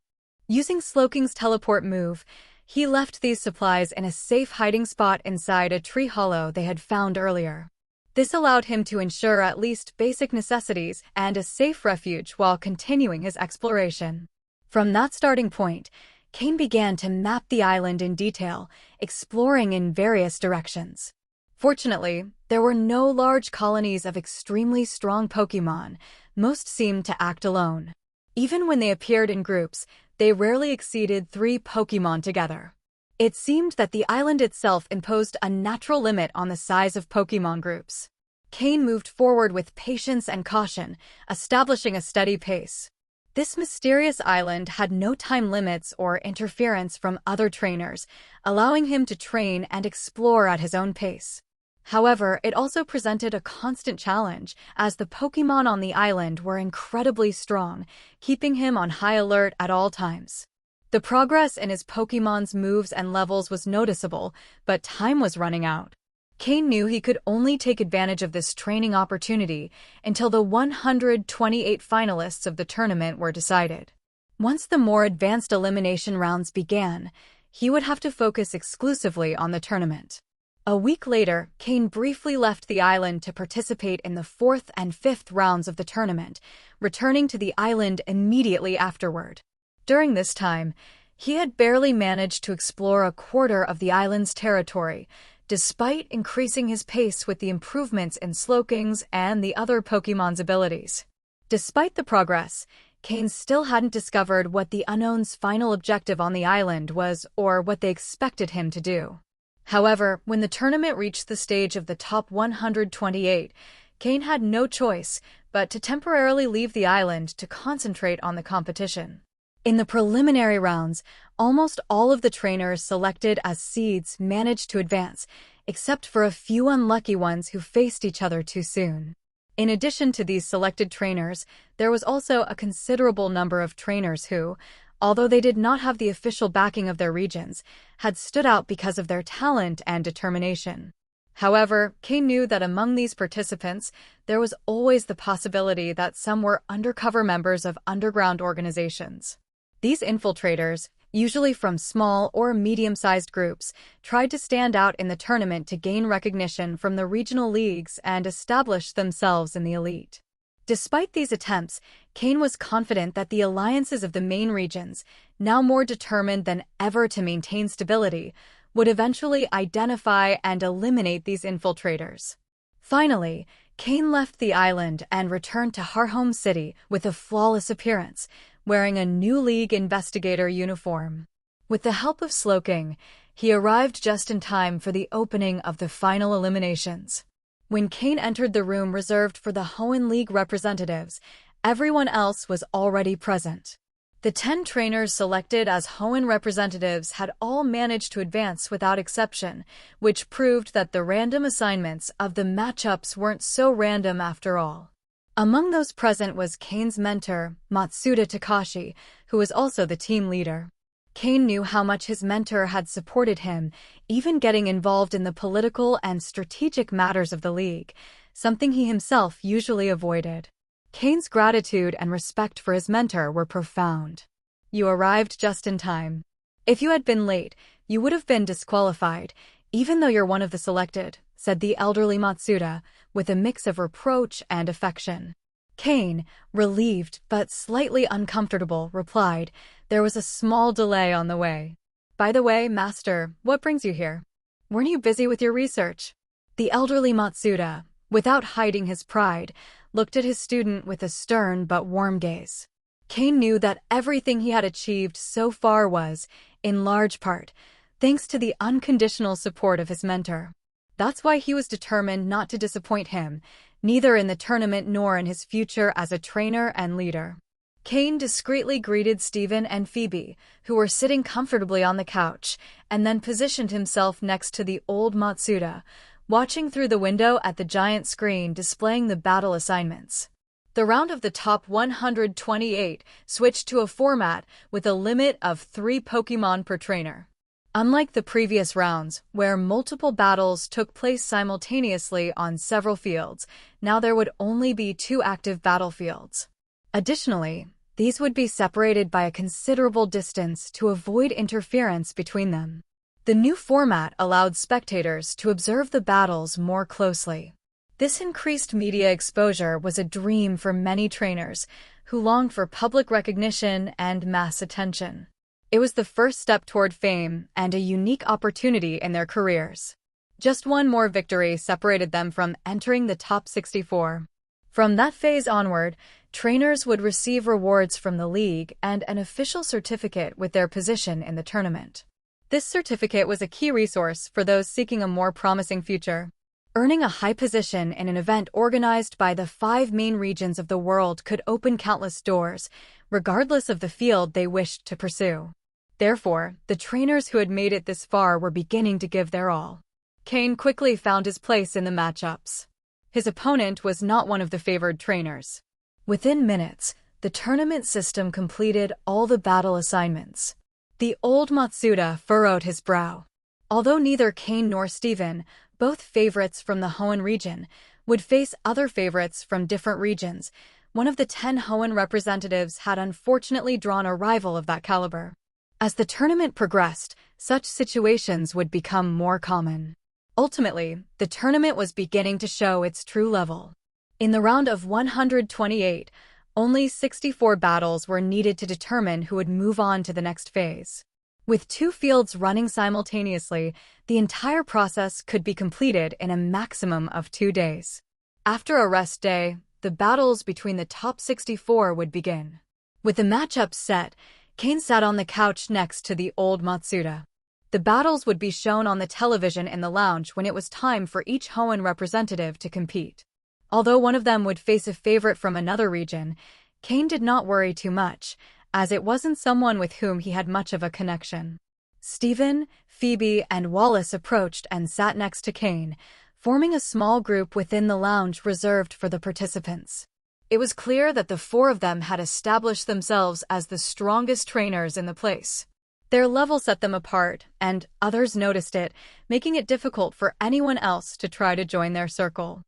Using Slowking's teleport move, he left these supplies in a safe hiding spot inside a tree hollow they had found earlier. This allowed him to ensure at least basic necessities and a safe refuge while continuing his exploration. From that starting point, Cain began to map the island in detail, exploring in various directions. Fortunately, there were no large colonies of extremely strong Pokémon. Most seemed to act alone. Even when they appeared in groups, they rarely exceeded 3 Pokémon together. It seemed that the island itself imposed a natural limit on the size of Pokémon groups. Cain moved forward with patience and caution, establishing a steady pace. This mysterious island had no time limits or interference from other trainers, allowing him to train and explore at his own pace. However, it also presented a constant challenge, as the Pokémon on the island were incredibly strong, keeping him on high alert at all times. The progress in his Pokémon's moves and levels was noticeable, but time was running out. Cain knew he could only take advantage of this training opportunity until the 128 finalists of the tournament were decided. Once the more advanced elimination rounds began, he would have to focus exclusively on the tournament. A week later, Cain briefly left the island to participate in the 4th and 5th rounds of the tournament, returning to the island immediately afterward. During this time, he had barely managed to explore a quarter of the island's territory, despite increasing his pace with the improvements in Slowking's and the other Pokémon's abilities. Despite the progress, Cain still hadn't discovered what the Unknown's final objective on the island was or what they expected him to do. However, when the tournament reached the stage of the top 128, Cain had no choice but to temporarily leave the island to concentrate on the competition. In the preliminary rounds, almost all of the trainers selected as seeds managed to advance, except for a few unlucky ones who faced each other too soon. In addition to these selected trainers, there was also a considerable number of trainers who, although they did not have the official backing of their regions, had stood out because of their talent and determination. However, Cain knew that among these participants, there was always the possibility that some were undercover members of underground organizations. These infiltrators, usually from small or medium-sized groups, tried to stand out in the tournament to gain recognition from the regional leagues and establish themselves in the elite. Despite these attempts, Cain was confident that the alliances of the main regions, now more determined than ever to maintain stability, would eventually identify and eliminate these infiltrators. Finally, Cain left the island and returned to Harhome City with a flawless appearance, wearing a new League investigator uniform. With the help of Slowking, he arrived just in time for the opening of the final eliminations. When Cain entered the room reserved for the Hoenn League representatives, everyone else was already present. The 10 trainers selected as Hoenn representatives had all managed to advance without exception, which proved that the random assignments of the matchups weren't so random after all. Among those present was Cain's mentor, Matsuda Takashi, who was also the team leader. Cain knew how much his mentor had supported him, even getting involved in the political and strategic matters of the League, something he himself usually avoided. Cain's gratitude and respect for his mentor were profound. "You arrived just in time. If you had been late, you would have been disqualified, even though you're one of the selected," said the elderly Matsuda, with a mix of reproach and affection. Cain, relieved but slightly uncomfortable, replied, "There was a small delay on the way. By the way, Master, what brings you here? Weren't you busy with your research?" The elderly Matsuda, without hiding his pride, looked at his student with a stern but warm gaze. Cain knew that everything he had achieved so far was, in large part, thanks to the unconditional support of his mentor. That's why he was determined not to disappoint him, neither in the tournament nor in his future as a trainer and leader. Cain discreetly greeted Stephen and Phoebe, who were sitting comfortably on the couch, and then positioned himself next to the old Matsuda, watching through the window at the giant screen displaying the battle assignments. The round of the top 128 switched to a format with a limit of 3 Pokémon per trainer. Unlike the previous rounds, where multiple battles took place simultaneously on several fields, now there would only be 2 active battlefields. Additionally, these would be separated by a considerable distance to avoid interference between them. The new format allowed spectators to observe the battles more closely. This increased media exposure was a dream for many trainers who longed for public recognition and mass attention. It was the first step toward fame and a unique opportunity in their careers. Just one more victory separated them from entering the top 64. From that phase onward, trainers would receive rewards from the league and an official certificate with their position in the tournament. This certificate was a key resource for those seeking a more promising future. Earning a high position in an event organized by the 5 main regions of the world could open countless doors, regardless of the field they wished to pursue. Therefore, the trainers who had made it this far were beginning to give their all. Cain quickly found his place in the matchups. His opponent was not one of the favored trainers. Within minutes, the tournament system completed all the battle assignments. The old Matsuda furrowed his brow. Although neither Cain nor Steven, both favorites from the Hoenn region, would face other favorites from different regions, one of the 10 Hoenn representatives had unfortunately drawn a rival of that caliber. As the tournament progressed, such situations would become more common. Ultimately, the tournament was beginning to show its true level. In the round of 128, only 64 battles were needed to determine who would move on to the next phase. With 2 fields running simultaneously, the entire process could be completed in a maximum of 2 days. After a rest day, the battles between the top 64 would begin. With the matchups set, Cain sat on the couch next to the old Matsuda. The battles would be shown on the television in the lounge when it was time for each Hoenn representative to compete. Although one of them would face a favorite from another region, Cain did not worry too much, as it wasn't someone with whom he had much of a connection. Steven, Phoebe, and Wallace approached and sat next to Cain, forming a small group within the lounge reserved for the participants. It was clear that the 4 of them had established themselves as the strongest trainers in the place. Their level set them apart, and others noticed it, making it difficult for anyone else to try to join their circle.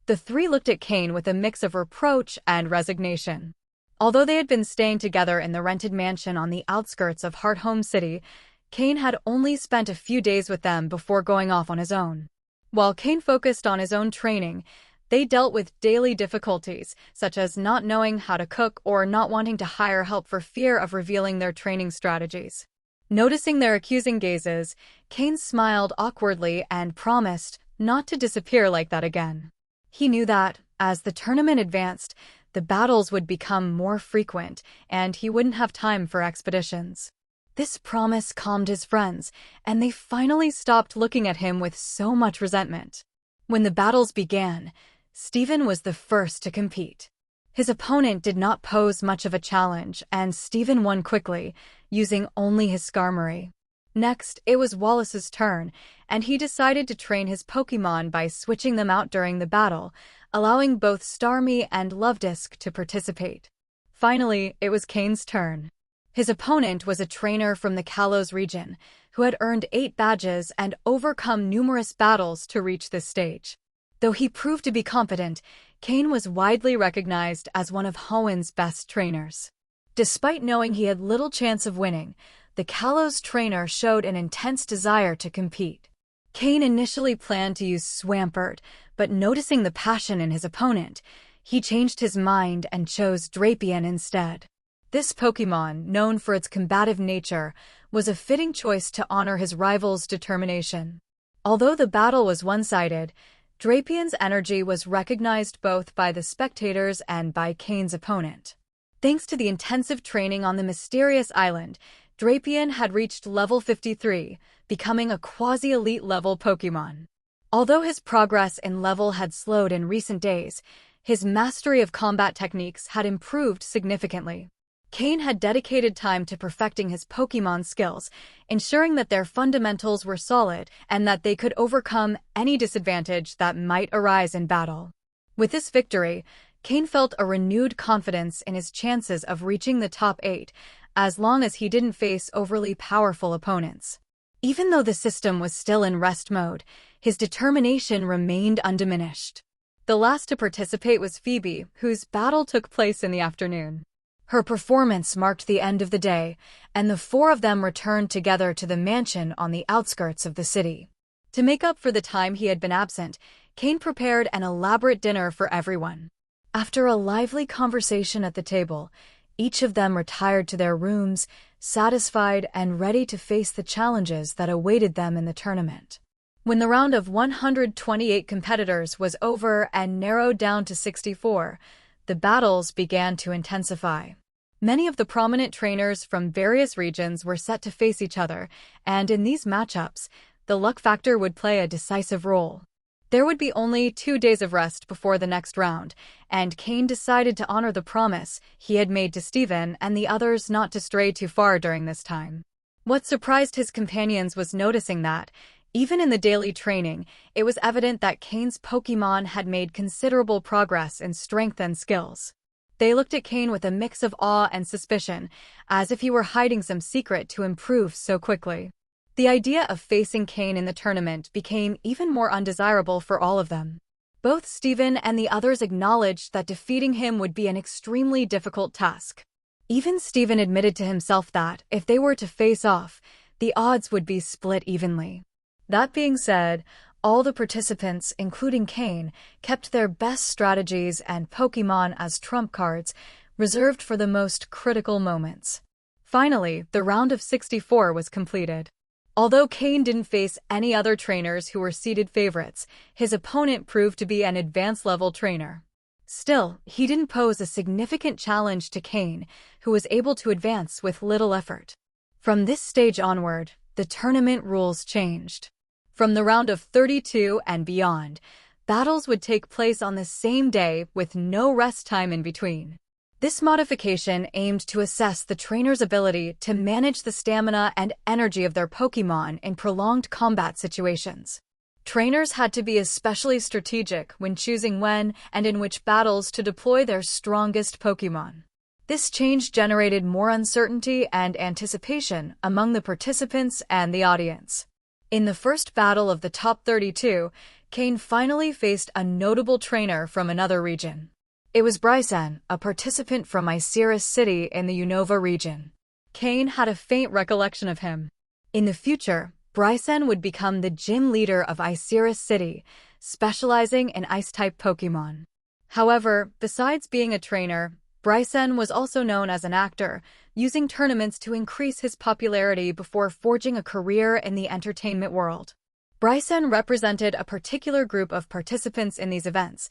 The 3 looked at Cain with a mix of reproach and resignation. Although they had been staying together in the rented mansion on the outskirts of Hearthome City, Cain had only spent a few days with them before going off on his own. While Cain focused on his own training, they dealt with daily difficulties, such as not knowing how to cook or not wanting to hire help for fear of revealing their training strategies. Noticing their accusing gazes, Cain smiled awkwardly and promised not to disappear like that again. He knew that, as the tournament advanced, the battles would become more frequent, and he wouldn't have time for expeditions. This promise calmed his friends, and they finally stopped looking at him with so much resentment. When the battles began, Steven was the first to compete. His opponent did not pose much of a challenge, and Steven won quickly, using only his Skarmory. Next, it was Wallace's turn, and he decided to train his Pokémon by switching them out during the battle, allowing both Starmie and Lovedisk to participate. Finally, it was Cain's turn. His opponent was a trainer from the Kalos region, who had earned 8 badges and overcome numerous battles to reach this stage. Though he proved to be competent, Cain was widely recognized as one of Hoenn's best trainers. Despite knowing he had little chance of winning, the Kalos trainer showed an intense desire to compete. Cain initially planned to use Swampert, but noticing the passion in his opponent, he changed his mind and chose Drapion instead. This Pokémon, known for its combative nature, was a fitting choice to honor his rival's determination. Although the battle was one-sided, Drapion's energy was recognized both by the spectators and by Cain's opponent. Thanks to the intensive training on the mysterious island, Drapion had reached level 53, becoming a quasi-elite level Pokémon. Although his progress in level had slowed in recent days, his mastery of combat techniques had improved significantly. Cain had dedicated time to perfecting his Pokémon skills, ensuring that their fundamentals were solid and that they could overcome any disadvantage that might arise in battle. With this victory, Cain felt a renewed confidence in his chances of reaching the top 8, as long as he didn't face overly powerful opponents. Even though the system was still in rest mode, his determination remained undiminished. The last to participate was Phoebe, whose battle took place in the afternoon. Her performance marked the end of the day, and the 4 of them returned together to the mansion on the outskirts of the city. To make up for the time he had been absent, Cain prepared an elaborate dinner for everyone. After a lively conversation at the table, each of them retired to their rooms, satisfied and ready to face the challenges that awaited them in the tournament. When the round of 128 competitors was over and narrowed down to 64, the battles began to intensify. Many of the prominent trainers from various regions were set to face each other, and in these matchups, the luck factor would play a decisive role. There would be only 2 days of rest before the next round, and Cain decided to honor the promise he had made to Steven and the others not to stray too far during this time. What surprised his companions was noticing that, even in the daily training, it was evident that Cain's Pokémon had made considerable progress in strength and skills. They looked at Cain with a mix of awe and suspicion, as if he were hiding some secret to improve so quickly. The idea of facing Cain in the tournament became even more undesirable for all of them. Both Steven and the others acknowledged that defeating him would be an extremely difficult task. Even Steven admitted to himself that, if they were to face off, the odds would be split evenly. That being said, all the participants, including Cain, kept their best strategies and Pokémon as trump cards, reserved for the most critical moments. Finally, the round of 64 was completed. Although Cain didn't face any other trainers who were seeded favorites, his opponent proved to be an advanced-level trainer. Still, he didn't pose a significant challenge to Cain, who was able to advance with little effort. From this stage onward, the tournament rules changed. From the round of 32 and beyond, battles would take place on the same day with no rest time in between. This modification aimed to assess the trainer's ability to manage the stamina and energy of their Pokémon in prolonged combat situations. Trainers had to be especially strategic when choosing when and in which battles to deploy their strongest Pokémon. This change generated more uncertainty and anticipation among the participants and the audience. In the first battle of the top 32, Cain finally faced a notable trainer from another region. It was Bryson, a participant from Iceris City in the Unova region. Cain had a faint recollection of him. In the future, Bryson would become the gym leader of Iceris City, specializing in Ice-type Pokémon. However, besides being a trainer, Bryson was also known as an actor, using tournaments to increase his popularity before forging a career in the entertainment world. Bryson represented a particular group of participants in these events,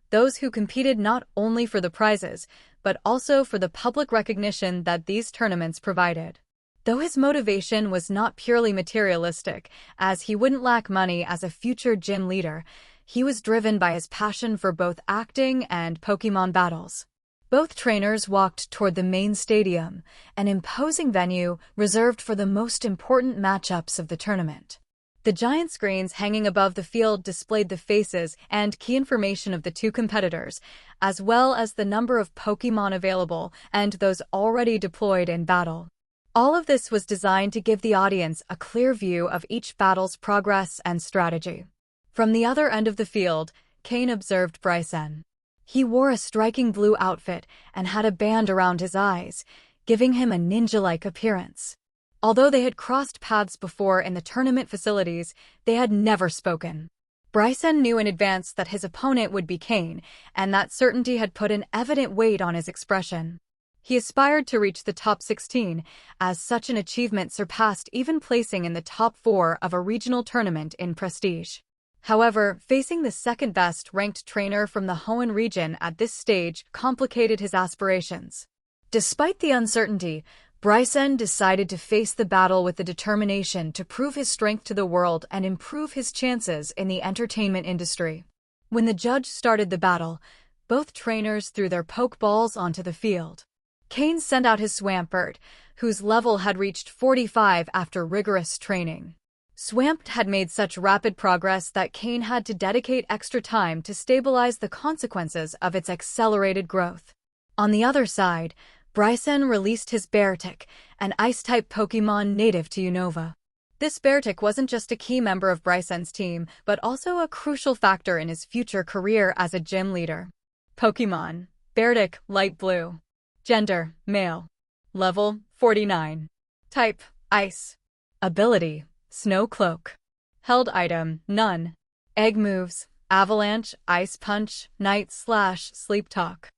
those who competed not only for the prizes, but also for the public recognition that these tournaments provided. Though his motivation was not purely materialistic, as he wouldn't lack money as a future gym leader, he was driven by his passion for both acting and Pokémon battles. Both trainers walked toward the main stadium, an imposing venue reserved for the most important matchups of the tournament. The giant screens hanging above the field displayed the faces and key information of the two competitors, as well as the number of Pokémon available and those already deployed in battle. All of this was designed to give the audience a clear view of each battle's progress and strategy. From the other end of the field, Cain observed Bryson. He wore a striking blue outfit and had a band around his eyes, giving him a ninja-like appearance. Although they had crossed paths before in the tournament facilities, they had never spoken. Bryson knew in advance that his opponent would be Cain, and that certainty had put an evident weight on his expression. He aspired to reach the top 16, as such an achievement surpassed even placing in the top 4 of a regional tournament in prestige. However, facing the second-best ranked trainer from the Hoenn region at this stage complicated his aspirations. Despite the uncertainty, Bryson decided to face the battle with the determination to prove his strength to the world and improve his chances in the entertainment industry. When the judge started the battle, both trainers threw their Pokeballs onto the field. Cain sent out his Swampert, whose level had reached 45 after rigorous training. Swampert had made such rapid progress that Cain had to dedicate extra time to stabilize the consequences of its accelerated growth. On the other side, Bryson released his Beartic, an Ice-type Pokémon native to Unova. This Beartic wasn't just a key member of Bryson's team, but also a crucial factor in his future career as a gym leader. Pokémon: Beartic, light blue. Gender: male. Level: 49. Type: Ice. Ability: Snow Cloak. Held item: none. Egg moves: Avalanche, Ice Punch, Night Slash, Sleep Talk.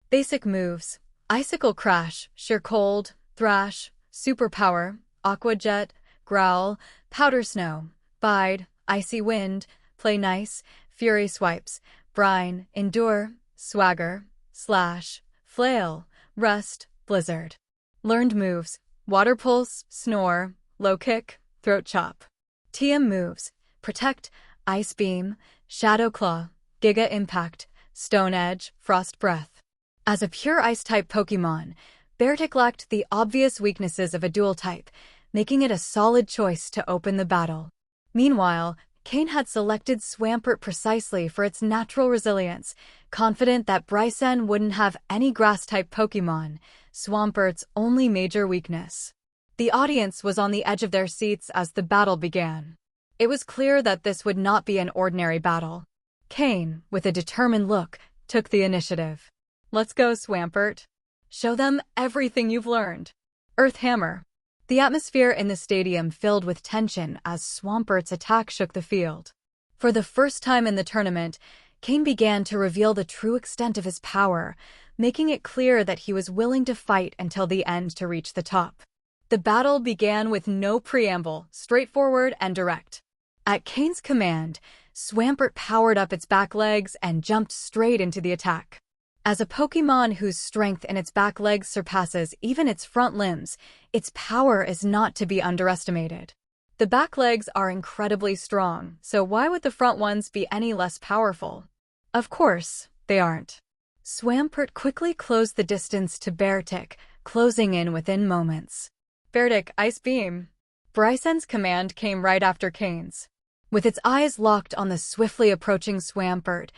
Basic moves: Icicle Crash, Sheer Cold, Thrash, Superpower, Aqua Jet, Growl, Powder Snow, Bide, Icy Wind, Play Nice, Fury Swipes, Brine, Endure, Swagger, Slash, Flail, Rust, Blizzard. Learned moves: Water Pulse, Snore, Low Kick, Throat Chop. TM moves: Protect, Ice Beam, Shadow Claw, Giga Impact, Stone Edge, Frost Breath. As a pure Ice-type Pokémon, Beartic lacked the obvious weaknesses of a dual-type, making it a solid choice to open the battle. Meanwhile, Cain had selected Swampert precisely for its natural resilience, confident that Brycen wouldn't have any Grass-type Pokémon, Swampert's only major weakness. The audience was on the edge of their seats as the battle began. It was clear that this would not be an ordinary battle. Cain, with a determined look, took the initiative. "Let's go, Swampert. Show them everything you've learned." Earth Hammer. The atmosphere in the stadium filled with tension as Swampert's attack shook the field. For the first time in the tournament, Cain began to reveal the true extent of his power, making it clear that he was willing to fight until the end to reach the top. The battle began with no preamble, straightforward and direct. At Cain's command, Swampert powered up its back legs and jumped straight into the attack. As a Pokémon whose strength in its back legs surpasses even its front limbs, its power is not to be underestimated. The back legs are incredibly strong, so why would the front ones be any less powerful? Of course, they aren't. Swampert quickly closed the distance to Beartic, closing in within moments. Beartic, Ice Beam. Brycen's command came right after Cain's. With its eyes locked on the swiftly approaching Swampert,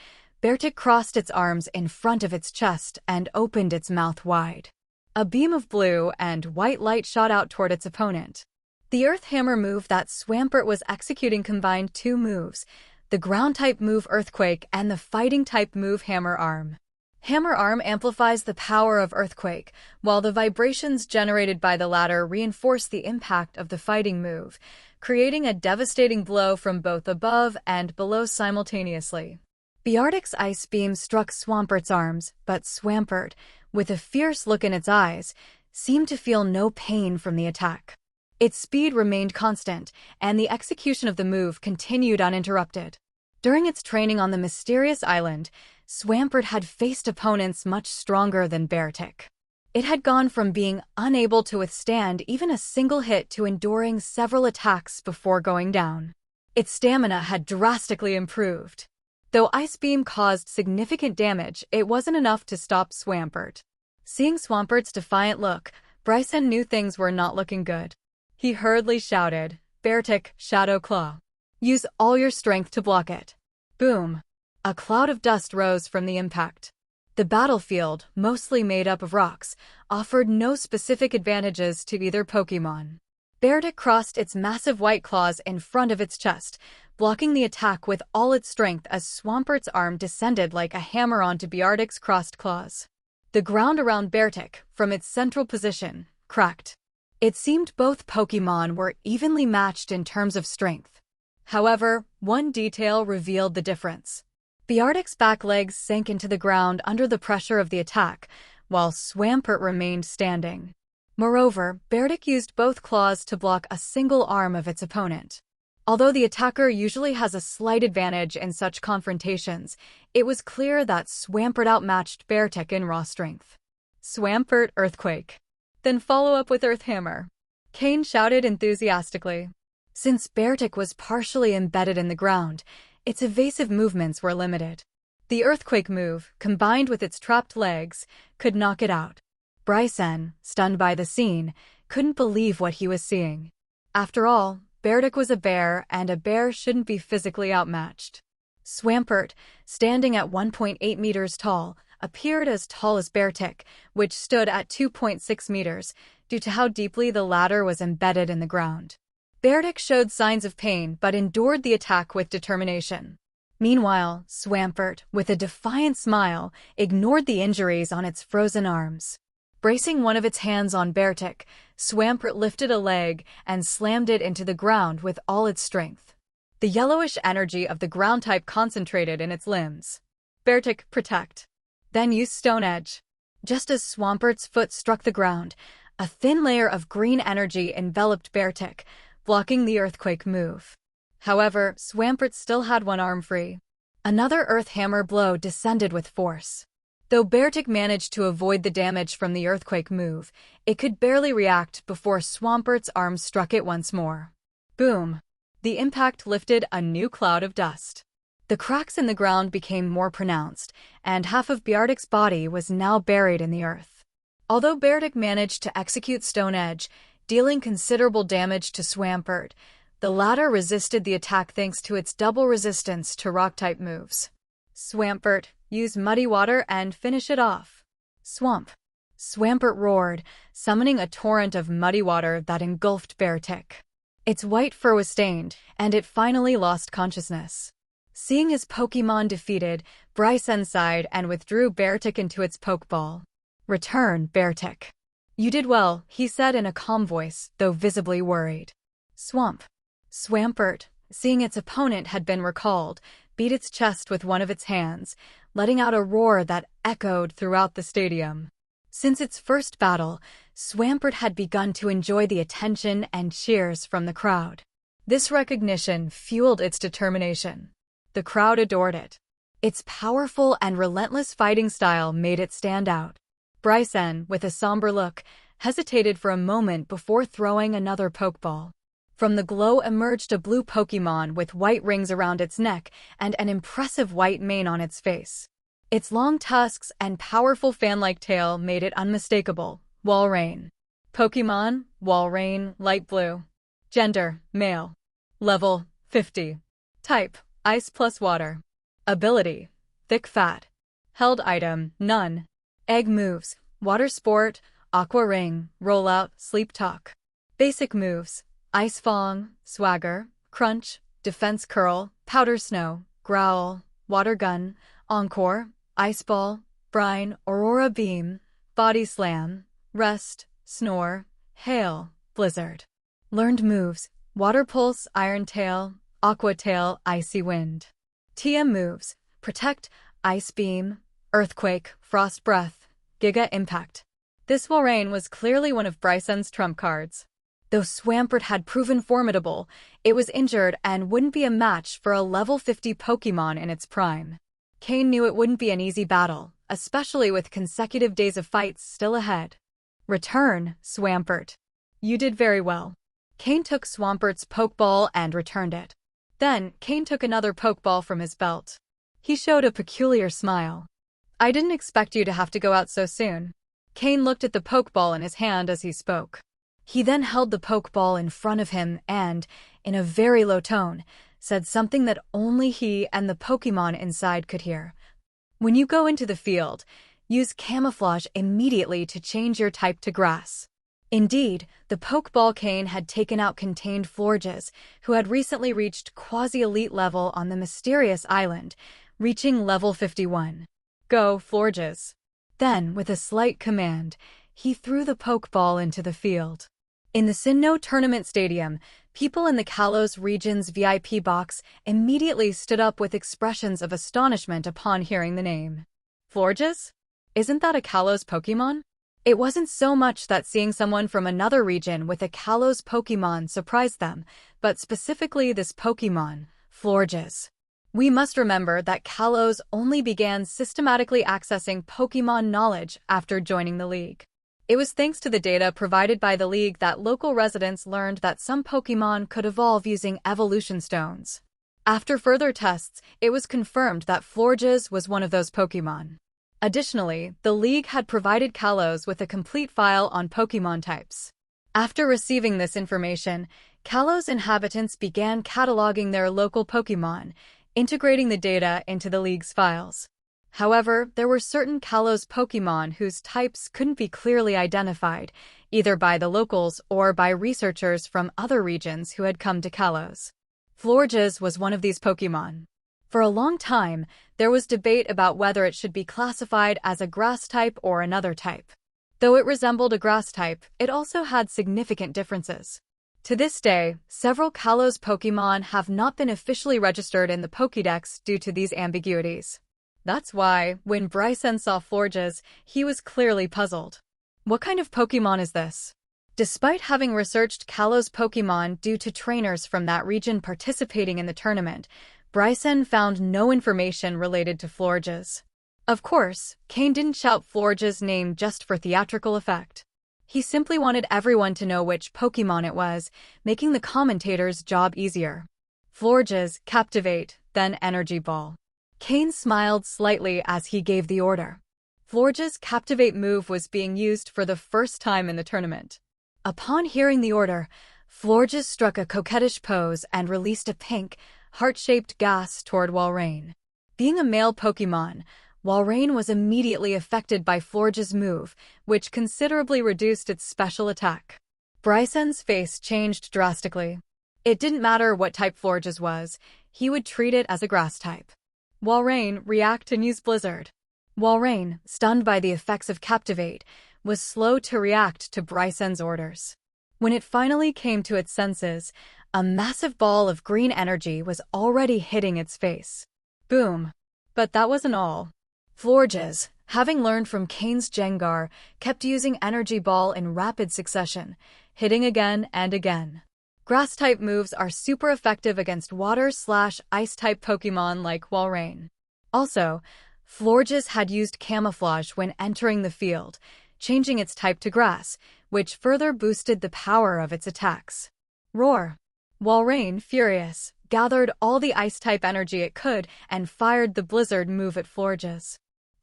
Beartic crossed its arms in front of its chest and opened its mouth wide. A beam of blue and white light shot out toward its opponent. The Earth Hammer move that Swampert was executing combined two moves, the Ground-type move Earthquake and the Fighting-type move Hammer Arm. Hammer Arm amplifies the power of Earthquake, while the vibrations generated by the latter reinforce the impact of the fighting move, creating a devastating blow from both above and below simultaneously. Beartic's Ice Beam struck Swampert's arms, but Swampert, with a fierce look in its eyes, seemed to feel no pain from the attack. Its speed remained constant, and the execution of the move continued uninterrupted. During its training on the mysterious island, Swampert had faced opponents much stronger than Beartic. It had gone from being unable to withstand even a single hit to enduring several attacks before going down. Its stamina had drastically improved. Though Ice Beam caused significant damage, it wasn't enough to stop Swampert. Seeing Swampert's defiant look, Brycen knew things were not looking good. He hurriedly shouted, "Beartic, Shadow Claw. Use all your strength to block it." Boom! A cloud of dust rose from the impact. The battlefield, mostly made up of rocks, offered no specific advantages to either Pokémon. Beartic crossed its massive white claws in front of its chest, blocking the attack with all its strength as Swampert's arm descended like a hammer onto Beartic's crossed claws. The ground around Beartic, from its central position, cracked. It seemed both Pokémon were evenly matched in terms of strength. However, one detail revealed the difference. Beartic's back legs sank into the ground under the pressure of the attack, while Swampert remained standing. Moreover, Beartic used both claws to block a single arm of its opponent. Although the attacker usually has a slight advantage in such confrontations, it was clear that Swampert outmatched Beartic in raw strength. Swampert Earthquake. Then follow up with Earth Hammer. Cain shouted enthusiastically. Since Beartic was partially embedded in the ground, its evasive movements were limited. The Earthquake move, combined with its trapped legs, could knock it out. Brycen, stunned by the scene, couldn't believe what he was seeing. After all, Beartic was a bear, and a bear shouldn't be physically outmatched. Swampert, standing at 1.8 meters tall, appeared as tall as Beartic, which stood at 2.6 meters, due to how deeply the latter was embedded in the ground. Beartic showed signs of pain but endured the attack with determination. Meanwhile, Swampert, with a defiant smile, ignored the injuries on its frozen arms. Bracing one of its hands on Beartic, Swampert lifted a leg and slammed it into the ground with all its strength. the yellowish energy of the ground type concentrated in its limbs. Beartic, protect. Then use Stone Edge. Just as Swampert's foot struck the ground, a thin layer of green energy enveloped Beartic, blocking the earthquake move. However, Swampert still had one arm free. Another earth hammer blow descended with force. Though Beartic managed to avoid the damage from the earthquake move, it could barely react before Swampert's arm struck it once more. Boom! The impact lifted a new cloud of dust. The cracks in the ground became more pronounced, and half of Beartic's body was now buried in the earth. Although Beartic managed to execute Stone Edge, dealing considerable damage to Swampert, the latter resisted the attack thanks to its double resistance to rock-type moves. Swampert, use Muddy Water and finish it off. Swamp. Swampert roared, summoning a torrent of muddy water that engulfed Beartic. Its white fur was stained, and it finally lost consciousness. Seeing his Pokémon defeated, Bryson sighed and withdrew Beartic into its Pokeball. Return, Beartic. You did well, he said in a calm voice, though visibly worried. Swamp. Swampert, seeing its opponent had been recalled, beat its chest with one of its hands, letting out a roar that echoed throughout the stadium. Since its first battle, Swampert had begun to enjoy the attention and cheers from the crowd. This recognition fueled its determination. The crowd adored it. Its powerful and relentless fighting style made it stand out. Bryson, with a somber look, hesitated for a moment before throwing another Pokeball. From the glow emerged a blue Pokémon with white rings around its neck and an impressive white mane on its face. Its long tusks and powerful fan-like tail made it unmistakable. Walrein. Pokémon, Walrein, light blue. Gender, male. Level, 50. Type, ice plus water. Ability, thick fat. Held item, none. Egg moves, water sport, aqua ring, rollout, sleep talk. Basic moves, Ice Fong, Swagger, Crunch, Defense Curl, Powder Snow, Growl, Water Gun, Encore, Ice Ball, Brine, Aurora Beam, Body Slam, Rest, Snore, Hail, Blizzard. Learned moves, Water Pulse, Iron Tail, Aqua Tail, Icy Wind. TM moves, Protect, Ice Beam, Earthquake, Frost Breath, Giga Impact. This Walrein was clearly one of Bryson's trump cards. Though Swampert had proven formidable, it was injured and wouldn't be a match for a level 50 Pokémon in its prime. Cain knew it wouldn't be an easy battle, especially with consecutive days of fights still ahead. Return, Swampert. You did very well. Cain took Swampert's Pokeball and returned it. Then, Cain took another Pokeball from his belt. He showed a peculiar smile. I didn't expect you to have to go out so soon. Cain looked at the Pokeball in his hand as he spoke. He then held the Pokeball in front of him and, in a very low tone, said something that only he and the Pokémon inside could hear. When you go into the field, use Camouflage immediately to change your type to Grass. Indeed, the Pokeball Cain had taken out contained Florges, who had recently reached quasi-elite level on the mysterious island, reaching level 51. Go, Florges. Then, with a slight command, he threw the Pokeball into the field. In the Sinnoh Tournament Stadium, people in the Kalos region's VIP box immediately stood up with expressions of astonishment upon hearing the name. Florges? Isn't that a Kalos Pokémon? It wasn't so much that seeing someone from another region with a Kalos Pokémon surprised them, but specifically this Pokémon, Florges. We must remember that Kalos only began systematically accessing Pokémon knowledge after joining the League. It was thanks to the data provided by the League that local residents learned that some Pokémon could evolve using evolution stones. After further tests, it was confirmed that Florges was one of those Pokémon. Additionally, the League had provided Kalos with a complete file on Pokémon types. After receiving this information, Kalos inhabitants began cataloging their local Pokémon, integrating the data into the League's files. However, there were certain Kalos Pokémon whose types couldn't be clearly identified, either by the locals or by researchers from other regions who had come to Kalos. Florges was one of these Pokémon. For a long time, there was debate about whether it should be classified as a grass type or another type. Though it resembled a grass type, it also had significant differences. To this day, several Kalos Pokémon have not been officially registered in the Pokédex due to these ambiguities. That's why, when Bryson saw Florges, he was clearly puzzled. What kind of Pokémon is this? Despite having researched Kalos Pokémon due to trainers from that region participating in the tournament, Bryson found no information related to Florges. Of course, Cain didn't shout Florges' name just for theatrical effect. He simply wanted everyone to know which Pokémon it was, making the commentator's job easier. Florges, Captivate, then Energy Ball. Cain smiled slightly as he gave the order. Florges' Captivate move was being used for the first time in the tournament. Upon hearing the order, Florges struck a coquettish pose and released a pink, heart-shaped gas toward Walrein. Being a male Pokémon, Walrein was immediately affected by Florges' move, which considerably reduced its special attack. Bryson's face changed drastically. It didn't matter what type Florges was, he would treat it as a grass type. Walrein, react and use Blizzard. Walrein, stunned by the effects of Captivate, was slow to react to Bryson's orders. When it finally came to its senses, a massive ball of green energy was already hitting its face. Boom! But that wasn't all. Florges, having learned from Cain's Jengar, kept using Energy Ball in rapid succession, hitting again and again. Grass-type moves are super effective against Water/Ice-type Pokémon like Walrein. Also, Florges had used Camouflage when entering the field, changing its type to Grass, which further boosted the power of its attacks. Roar! Walrein, furious, gathered all the Ice-type energy it could and fired the Blizzard move at Florges.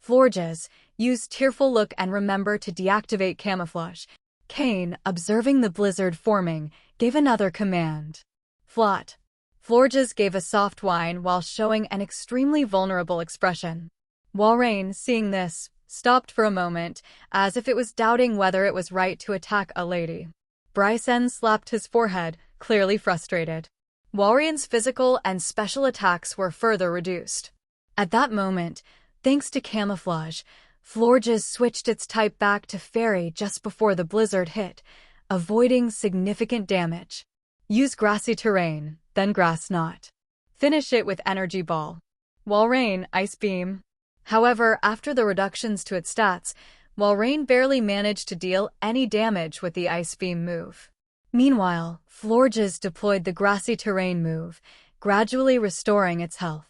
Florges, use Tearful Look and remember to deactivate Camouflage. Cain, observing the blizzard forming, gave another command. Flot. Florges gave a soft whine while showing an extremely vulnerable expression. Walrein, seeing this, stopped for a moment, as if it was doubting whether it was right to attack a lady. Bryson slapped his forehead, clearly frustrated. Walrein's physical and special attacks were further reduced. At that moment, thanks to Camouflage, Florges switched its type back to Fairy just before the blizzard hit, avoiding significant damage. Use Grassy Terrain, then Grass Knot. Finish it with Energy Ball. Walrein, Ice Beam. However, after the reductions to its stats, Walrein barely managed to deal any damage with the Ice Beam move. Meanwhile, Florges deployed the Grassy Terrain move, gradually restoring its health.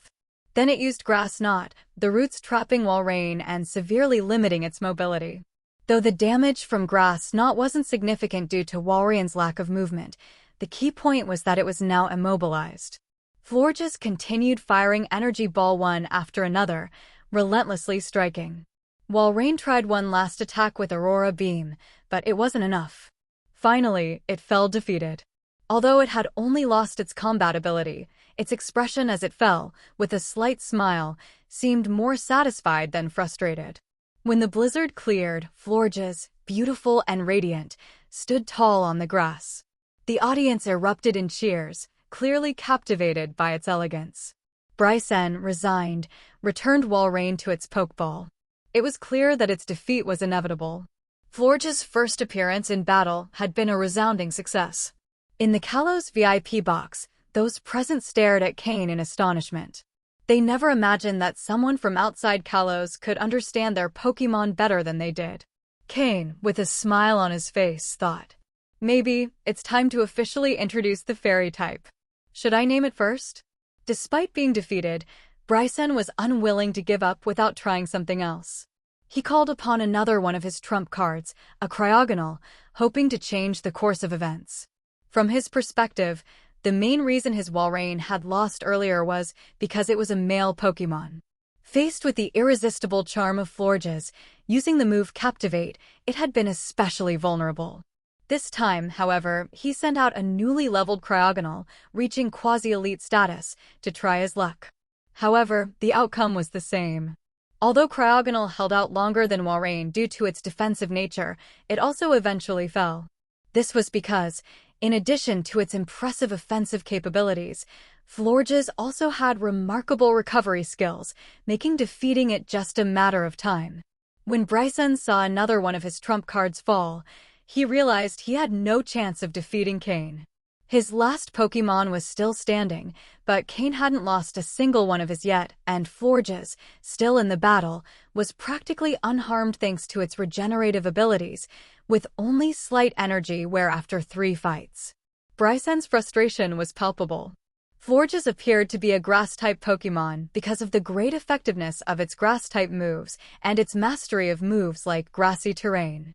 Then it used Grass Knot, the roots trapping Walrein and severely limiting its mobility. Though the damage from Grass Knot wasn't significant due to Walrein's lack of movement, the key point was that it was now immobilized. Florges continued firing Energy Ball one after another, relentlessly striking. Walrein tried one last attack with Aurora Beam, but it wasn't enough. Finally, it fell defeated. Although it had only lost its combat ability, its expression as it fell, with a slight smile, seemed more satisfied than frustrated. When the blizzard cleared, Florges, beautiful and radiant, stood tall on the grass. The audience erupted in cheers, clearly captivated by its elegance. Bryson, resigned, returned Walrein to its Pokeball. It was clear that its defeat was inevitable. Florges' first appearance in battle had been a resounding success. In the Kalos VIP box, those present stared at Cain in astonishment. They never imagined that someone from outside Kalos could understand their Pokémon better than they did. Cain, with a smile on his face, thought, maybe it's time to officially introduce the Fairy type. Should I name it first? Despite being defeated, Bryson was unwilling to give up without trying something else. He called upon another one of his trump cards, a Cryogonal, hoping to change the course of events. From his perspective, the main reason his Walrein had lost earlier was because it was a male Pokémon. Faced with the irresistible charm of Florges, using the move Captivate, it had been especially vulnerable. This time, however, he sent out a newly leveled Cryogonal, reaching quasi-elite status, to try his luck. However, the outcome was the same. Although Cryogonal held out longer than Walrein due to its defensive nature, it also eventually fell. This was because, in addition to its impressive offensive capabilities, Florges also had remarkable recovery skills, making defeating it just a matter of time. When Bryson saw another one of his trump cards fall, he realized he had no chance of defeating Cain. His last Pokémon was still standing, but Cain hadn't lost a single one of his yet, and Florges, still in the battle, was practically unharmed thanks to its regenerative abilities, with only slight energy wear after 3 fights. Bryson's frustration was palpable. Florges appeared to be a Grass-type Pokémon because of the great effectiveness of its Grass-type moves and its mastery of moves like grassy terrain.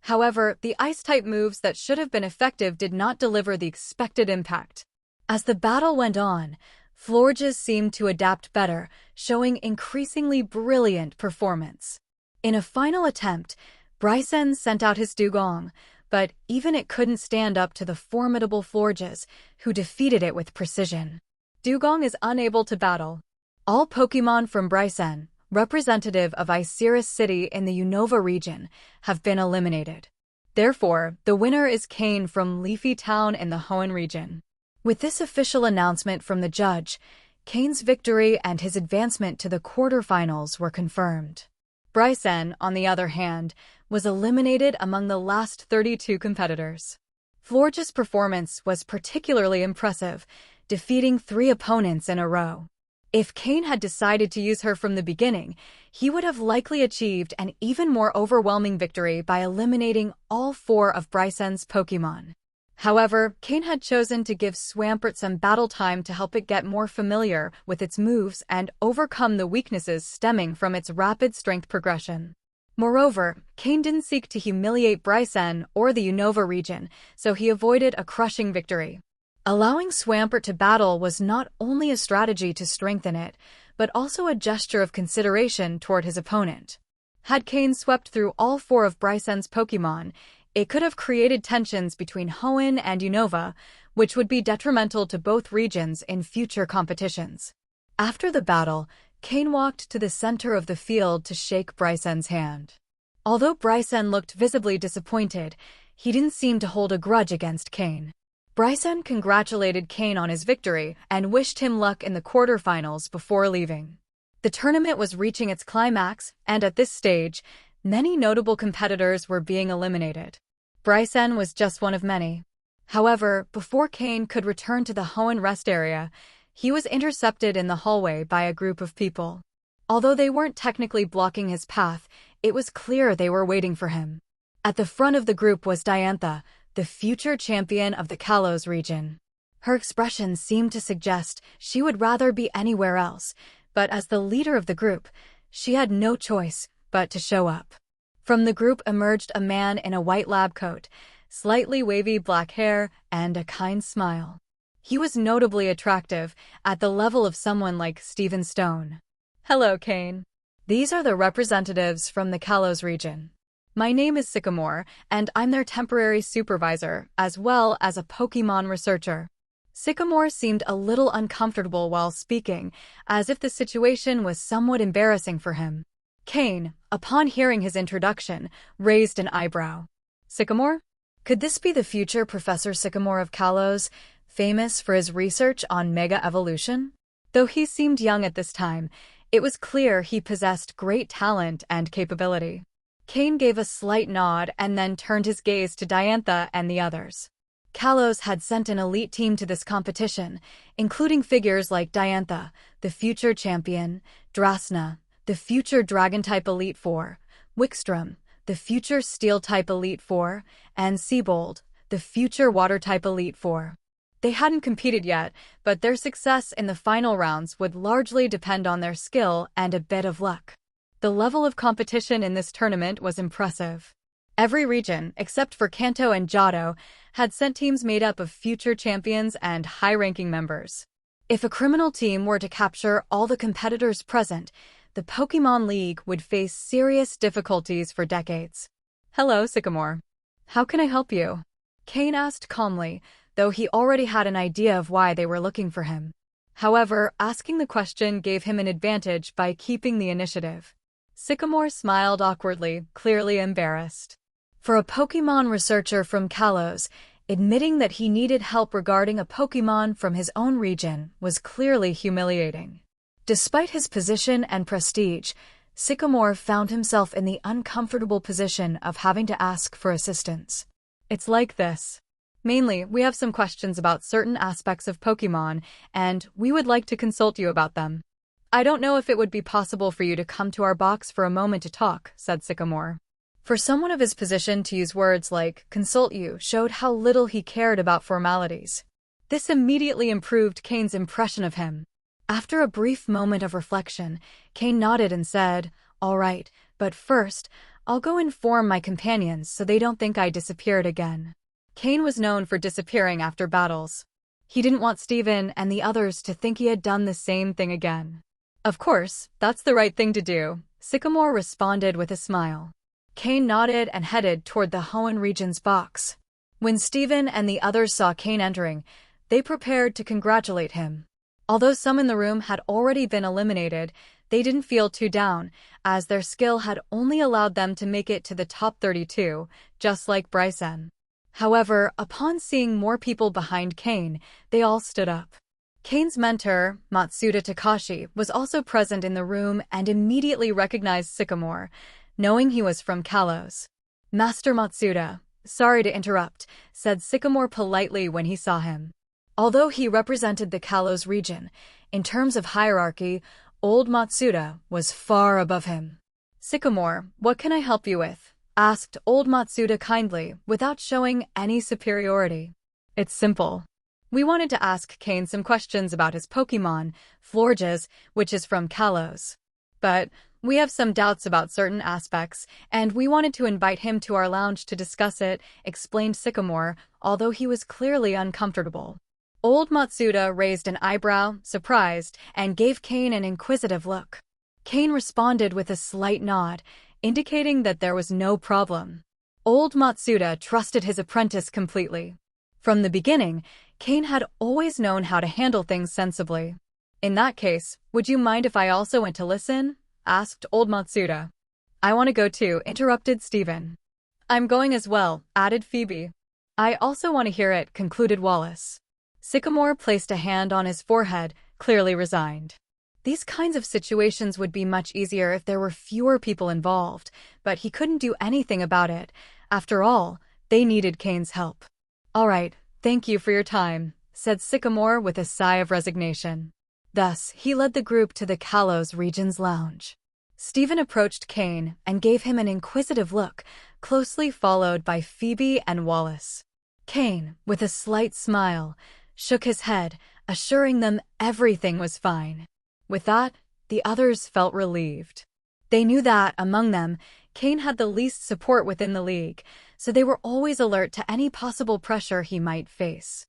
However, the Ice-type moves that should have been effective did not deliver the expected impact. As the battle went on, Florges seemed to adapt better, showing increasingly brilliant performance. In a final attempt, Bryson sent out his Dugong, but even it couldn't stand up to the formidable Florges, who defeated it with precision. Dugong is unable to battle. All Pokémon from Bryson, representative of Iciris City in the Unova region, have been eliminated. Therefore, the winner is Cain from Leafy Town in the Hoenn region. With this official announcement from the judge, Cain's victory and his advancement to the quarterfinals were confirmed. Bryson, on the other hand, was eliminated among the last 32 competitors. Florges' performance was particularly impressive, defeating 3 opponents in a row. If Cain had decided to use her from the beginning, he would have likely achieved an even more overwhelming victory by eliminating all 4 of Bryson's Pokémon. However, Cain had chosen to give Swampert some battle time to help it get more familiar with its moves and overcome the weaknesses stemming from its rapid strength progression. Moreover, Cain didn't seek to humiliate Bryson or the Unova region, so he avoided a crushing victory. Allowing Swampert to battle was not only a strategy to strengthen it, but also a gesture of consideration toward his opponent. Had Cain swept through all 4 of Bryson's Pokémon, it could have created tensions between Hoenn and Unova, which would be detrimental to both regions in future competitions. After the battle, Cain walked to the center of the field to shake Bryson's hand. Although Bryson looked visibly disappointed, he didn't seem to hold a grudge against Cain. Bryson congratulated Cain on his victory and wished him luck in the quarterfinals before leaving. The tournament was reaching its climax, and at this stage, many notable competitors were being eliminated. Bryson was just one of many. However, before Cain could return to the Hoenn rest area, he was intercepted in the hallway by a group of people. Although they weren't technically blocking his path, it was clear they were waiting for him. At the front of the group was Diantha, the future champion of the Kalos region. Her expression seemed to suggest she would rather be anywhere else, but as the leader of the group, she had no choice but to show up. From the group emerged a man in a white lab coat, slightly wavy black hair, and a kind smile. He was notably attractive, at the level of someone like Stephen Stone. "Hello, Cain. These are the representatives from the Kalos region. My name is Sycamore, and I'm their temporary supervisor, as well as a Pokémon researcher." Sycamore seemed a little uncomfortable while speaking, as if the situation was somewhat embarrassing for him. Cain, upon hearing his introduction, raised an eyebrow. "Sycamore? Could this be the future Professor Sycamore of Kalos, famous for his research on Mega Evolution?" Though he seemed young at this time, it was clear he possessed great talent and capability. Cain gave a slight nod and then turned his gaze to Diantha and the others. Kalos had sent an elite team to this competition, including figures like Diantha, the future champion, Drasna, the future Dragon-type Elite Four, Wickstrom, the future Steel-type Elite Four, and Seabold, the future Water-type Elite Four. They hadn't competed yet, but their success in the final rounds would largely depend on their skill and a bit of luck. The level of competition in this tournament was impressive. Every region, except for Kanto and Johto, had sent teams made up of future champions and high-ranking members. If a criminal team were to capture all the competitors present, the Pokémon League would face serious difficulties for decades. "Hello, Sycamore. How can I help you?" Cain asked calmly, though he already had an idea of why they were looking for him. However, asking the question gave him an advantage by keeping the initiative. Sycamore smiled awkwardly, clearly embarrassed. For a Pokémon researcher from Kalos, admitting that he needed help regarding a Pokémon from his own region was clearly humiliating. Despite his position and prestige, Sycamore found himself in the uncomfortable position of having to ask for assistance. "It's like this. Mainly, we have some questions about certain aspects of Pokémon, and we would like to consult you about them. I don't know if it would be possible for you to come to our box for a moment to talk, said Sycamore. For someone of his position to use words like consult you showed how little he cared about formalities. This immediately improved Cain's impression of him. After a brief moment of reflection, Cain nodded and said, "All right, but first, I'll go inform my companions so they don't think I disappeared again." Cain was known for disappearing after battles. He didn't want Steven and the others to think he had done the same thing again. Of course, that's the right thing to do, Sycamore responded with a smile. Cain nodded and headed toward the Hoenn region's box. When Steven and the others saw Cain entering, they prepared to congratulate him. Although some in the room had already been eliminated, they didn't feel too down, as their skill had only allowed them to make it to the top 32, just like Bryson. However, upon seeing more people behind Cain, they all stood up. Cain's mentor, Matsuda Takashi, was also present in the room and immediately recognized Sycamore, knowing he was from Kalos. "Master Matsuda, sorry to interrupt," said Sycamore politely when he saw him. Although he represented the Kalos region, in terms of hierarchy, old Matsuda was far above him. "Sycamore, what can I help you with?" asked old Matsuda kindly, without showing any superiority. "It's simple. We wanted to ask Cain some questions about his Pokémon, Florges, which is from Kalos. But we have some doubts about certain aspects, and we wanted to invite him to our lounge to discuss it," explained Sycamore, although he was clearly uncomfortable. Old Matsuda raised an eyebrow, surprised, and gave Cain an inquisitive look. Cain responded with a slight nod, indicating that there was no problem. Old Matsuda trusted his apprentice completely. From the beginning, Cain had always known how to handle things sensibly. "In that case, would you mind if I also went to listen?" asked old Matsuda. "I want to go too," interrupted Steven. "I'm going as well," added Phoebe. "I also want to hear it," concluded Wallace. Sycamore placed a hand on his forehead, clearly resigned. These kinds of situations would be much easier if there were fewer people involved, but he couldn't do anything about it. After all, they needed Cain's help. "All right, thank you for your time," said Sycamore with a sigh of resignation. Thus, he led the group to the Kalos region's lounge. Steven approached Cain and gave him an inquisitive look, closely followed by Phoebe and Wallace. Cain, with a slight smile, shook his head, assuring them everything was fine. With that, the others felt relieved. They knew that, among them, Cain had the least support within the league, so they were always alert to any possible pressure he might face.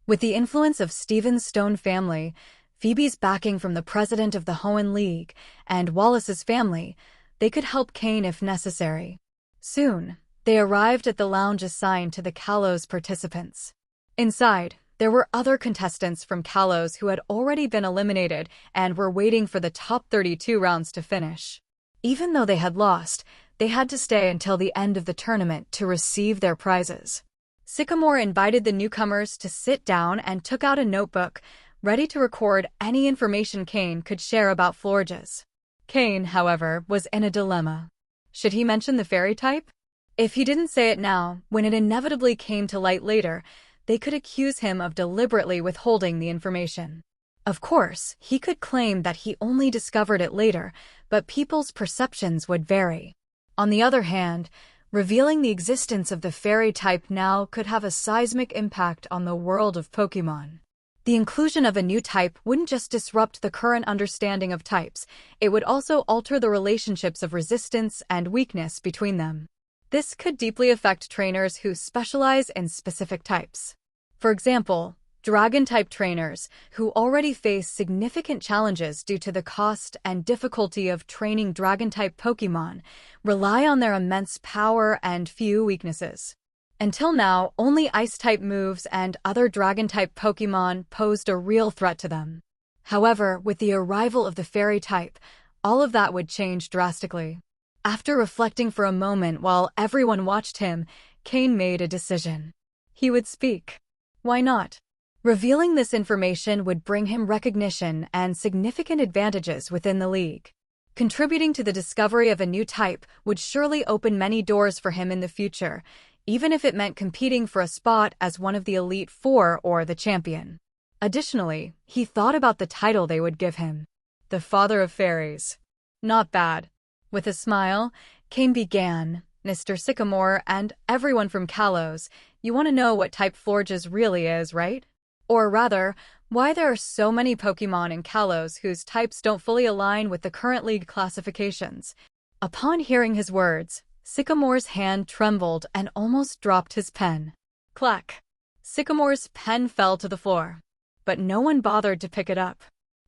With the influence of Steven's Stone family, Phoebe's backing from the president of the Hoenn League, and Wallace's family, they could help Cain if necessary. Soon, they arrived at the lounge assigned to the Kalos participants. Inside, there were other contestants from Kalos who had already been eliminated and were waiting for the top 32 rounds to finish. Even though they had lost, they had to stay until the end of the tournament to receive their prizes. Sycamore invited the newcomers to sit down and took out a notebook, ready to record any information Cain could share about Florges. Cain, however, was in a dilemma. Should he mention the fairy type? If he didn't say it now, when it inevitably came to light later, they could accuse him of deliberately withholding the information. Of course, he could claim that he only discovered it later, but people's perceptions would vary. On the other hand, revealing the existence of the fairy type now could have a seismic impact on the world of Pokémon. The inclusion of a new type wouldn't just disrupt the current understanding of types, it would also alter the relationships of resistance and weakness between them. This could deeply affect trainers who specialize in specific types. For example, Dragon-type trainers, who already face significant challenges due to the cost and difficulty of training Dragon-type Pokémon, rely on their immense power and few weaknesses. Until now, only Ice-type moves and other Dragon-type Pokémon posed a real threat to them. However, with the arrival of the Fairy type, all of that would change drastically. After reflecting for a moment while everyone watched him, Cain made a decision. He would speak. Why not? Revealing this information would bring him recognition and significant advantages within the league. Contributing to the discovery of a new type would surely open many doors for him in the future, even if it meant competing for a spot as one of the Elite Four or the champion. Additionally, he thought about the title they would give him. The Father of Fairies. Not bad. With a smile, Cain began, Mr. Sycamore and everyone from Kalos, you want to know what type Florges really is, right? Or rather, why there are so many Pokémon in Kalos whose types don't fully align with the current league classifications. Upon hearing his words, Sycamore's hand trembled and almost dropped his pen. Clack! Sycamore's pen fell to the floor. But no one bothered to pick it up.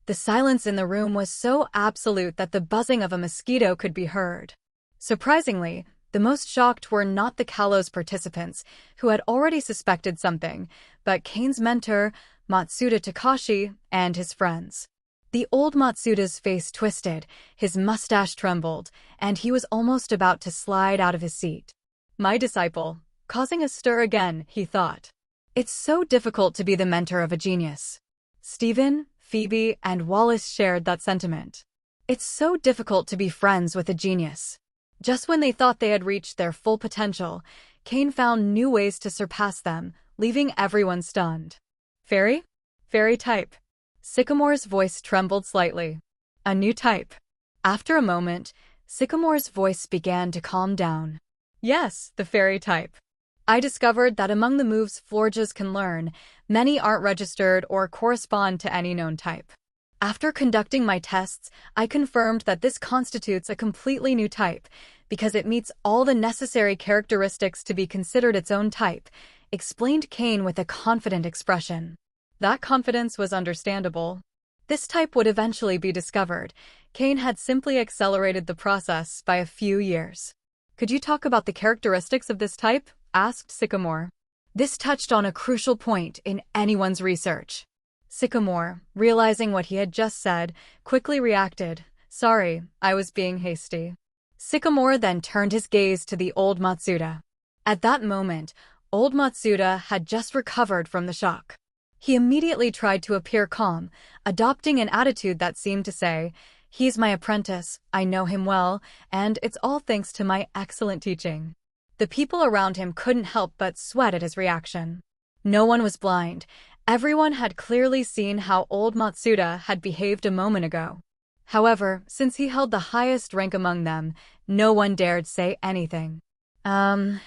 The silence in the room was so absolute that the buzzing of a mosquito could be heard. Surprisingly, the most shocked were not the Kalos participants, who had already suspected something, but Cain's mentor, Matsuda Takashi, and his friends. The old Matsuda's face twisted, his mustache trembled, and he was almost about to slide out of his seat. My disciple, causing a stir again, he thought. It's so difficult to be the mentor of a genius. Stephen, Phoebe, and Wallace shared that sentiment. It's so difficult to be friends with a genius. Just when they thought they had reached their full potential, Cain found new ways to surpass them, leaving everyone stunned. Fairy? Fairy type. Sycamore's voice trembled slightly. A new type. After a moment, Sycamore's voice began to calm down. Yes, the fairy type. I discovered that among the moves Florges can learn, many aren't registered or correspond to any known type. After conducting my tests, I confirmed that this constitutes a completely new type, because it meets all the necessary characteristics to be considered its own type, explained Cain with a confident expression. That confidence was understandable. This type would eventually be discovered. Cain had simply accelerated the process by a few years. Could you talk about the characteristics of this type? Asked Sycamore. This touched on a crucial point in anyone's research. Sycamore, realizing what he had just said, quickly reacted. Sorry, I was being hasty. Sycamore then turned his gaze to the old Matsuda. At that moment, old Matsuda had just recovered from the shock. He immediately tried to appear calm, adopting an attitude that seemed to say, "He's my apprentice, I know him well, and it's all thanks to my excellent teaching." The people around him couldn't help but sweat at his reaction. No one was blind. Everyone had clearly seen how old Matsuda had behaved a moment ago. However, since he held the highest rank among them, no one dared say anything. In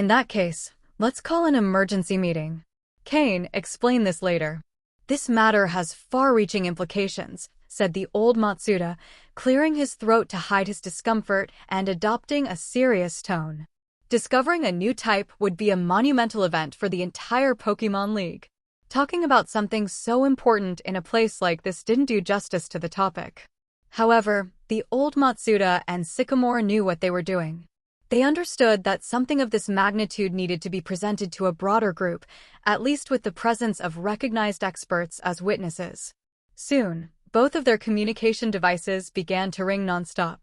that case, let's call an emergency meeting. Cain explained this later. This matter has far-reaching implications, said the old Matsuda, clearing his throat to hide his discomfort and adopting a serious tone. Discovering a new type would be a monumental event for the entire Pokémon League. Talking about something so important in a place like this didn't do justice to the topic. However, the old Matsuda and Sycamore knew what they were doing. They understood that something of this magnitude needed to be presented to a broader group, at least with the presence of recognized experts as witnesses. Soon, both of their communication devices began to ring nonstop.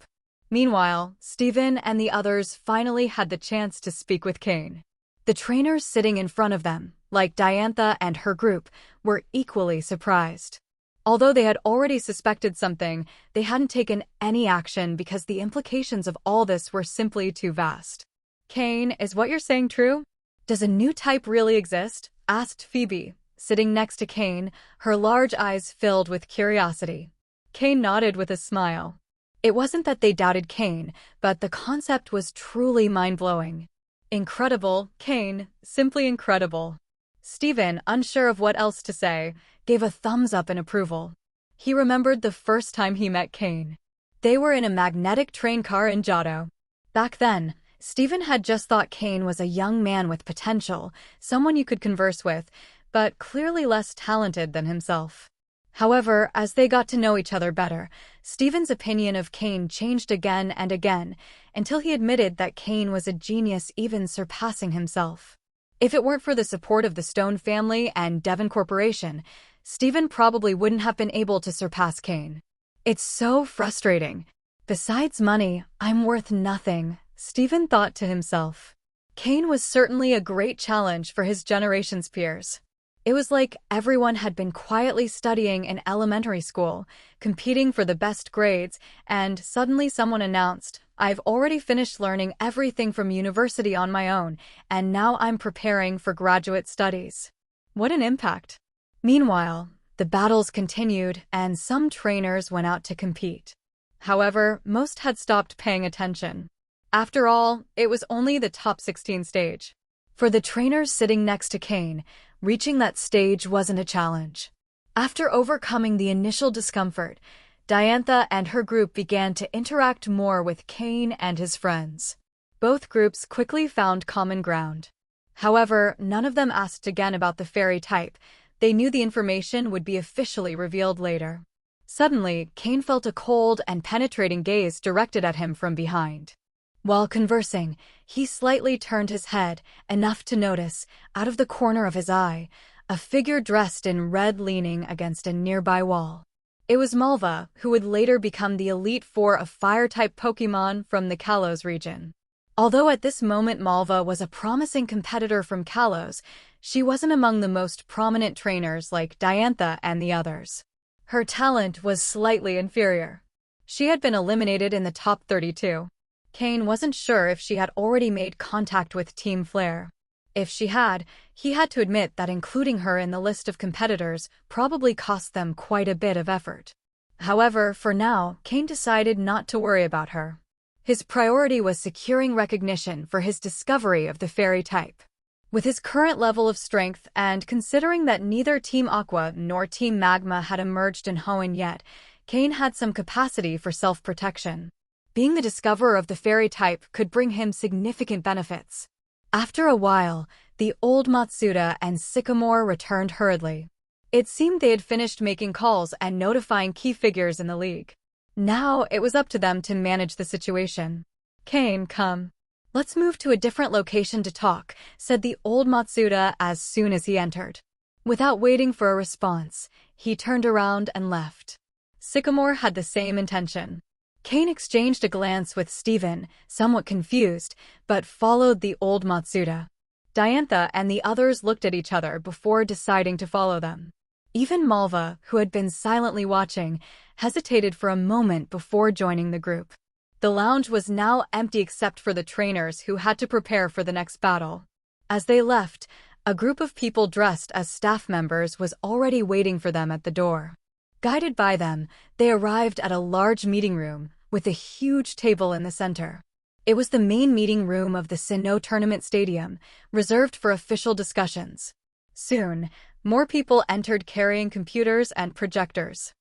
Meanwhile, Stephen and the others finally had the chance to speak with Cain. The trainers sitting in front of them, like Diantha and her group, were equally surprised. Although they had already suspected something, they hadn't taken any action because the implications of all this were simply too vast. Cain, is what you're saying true? Does a new type really exist? Asked Phoebe, sitting next to Cain, her large eyes filled with curiosity. Cain nodded with a smile. It wasn't that they doubted Cain, but the concept was truly mind-blowing. Incredible, Cain, simply incredible. Stephen, unsure of what else to say, gave a thumbs up in approval. He remembered the first time he met Cain. They were in a magnetic train car in Johto. Back then, Stephen had just thought Cain was a young man with potential, someone you could converse with, but clearly less talented than himself. However, as they got to know each other better, Stephen's opinion of Cain changed again and again, until he admitted that Cain was a genius even surpassing himself. If it weren't for the support of the Stone family and Devon Corporation, Stephen probably wouldn't have been able to surpass Cain. It's so frustrating. Besides money, I'm worth nothing, Stephen thought to himself. Cain was certainly a great challenge for his generation's peers. It was like everyone had been quietly studying in elementary school, competing for the best grades, and suddenly someone announced, I've already finished learning everything from university on my own, and now I'm preparing for graduate studies. What an impact! Meanwhile, the battles continued, and some trainers went out to compete. However, most had stopped paying attention. After all, it was only the top 16 stage. For the trainers sitting next to Cain, reaching that stage wasn't a challenge. After overcoming the initial discomfort, Diantha and her group began to interact more with Cain and his friends. Both groups quickly found common ground. However, none of them asked again about the fairy type. They knew the information would be officially revealed later. Suddenly, Cain felt a cold and penetrating gaze directed at him from behind. While conversing, he slightly turned his head, enough to notice, out of the corner of his eye, a figure dressed in red leaning against a nearby wall. It was Malva, who would later become the Elite Four of Fire-type Pokémon from the Kalos region. Although at this moment Malva was a promising competitor from Kalos, she wasn't among the most prominent trainers like Diantha and the others. Her talent was slightly inferior. She had been eliminated in the top 32. Cain wasn't sure if she had already made contact with Team Flare. If she had, he had to admit that including her in the list of competitors probably cost them quite a bit of effort. However, for now, Cain decided not to worry about her. His priority was securing recognition for his discovery of the fairy type. With his current level of strength and considering that neither Team Aqua nor Team Magma had emerged in Hoenn yet, Cain had some capacity for self-protection. Being the discoverer of the fairy type could bring him significant benefits. After a while, the old Matsuda and Sycamore returned hurriedly. It seemed they had finished making calls and notifying key figures in the league. Now it was up to them to manage the situation. Cain, come. Let's move to a different location to talk, said the old Matsuda as soon as he entered. Without waiting for a response, he turned around and left. Sycamore had the same intention. Cain exchanged a glance with Steven, somewhat confused, but followed the old Matsuda. Diantha and the others looked at each other before deciding to follow them. Even Malva, who had been silently watching, hesitated for a moment before joining the group. The lounge was now empty except for the trainers who had to prepare for the next battle. As they left, a group of people dressed as staff members was already waiting for them at the door. Guided by them, they arrived at a large meeting room with a huge table in the center. It was the main meeting room of the Sinnoh Tournament Stadium, reserved for official discussions. Soon, more people entered carrying computers and projectors.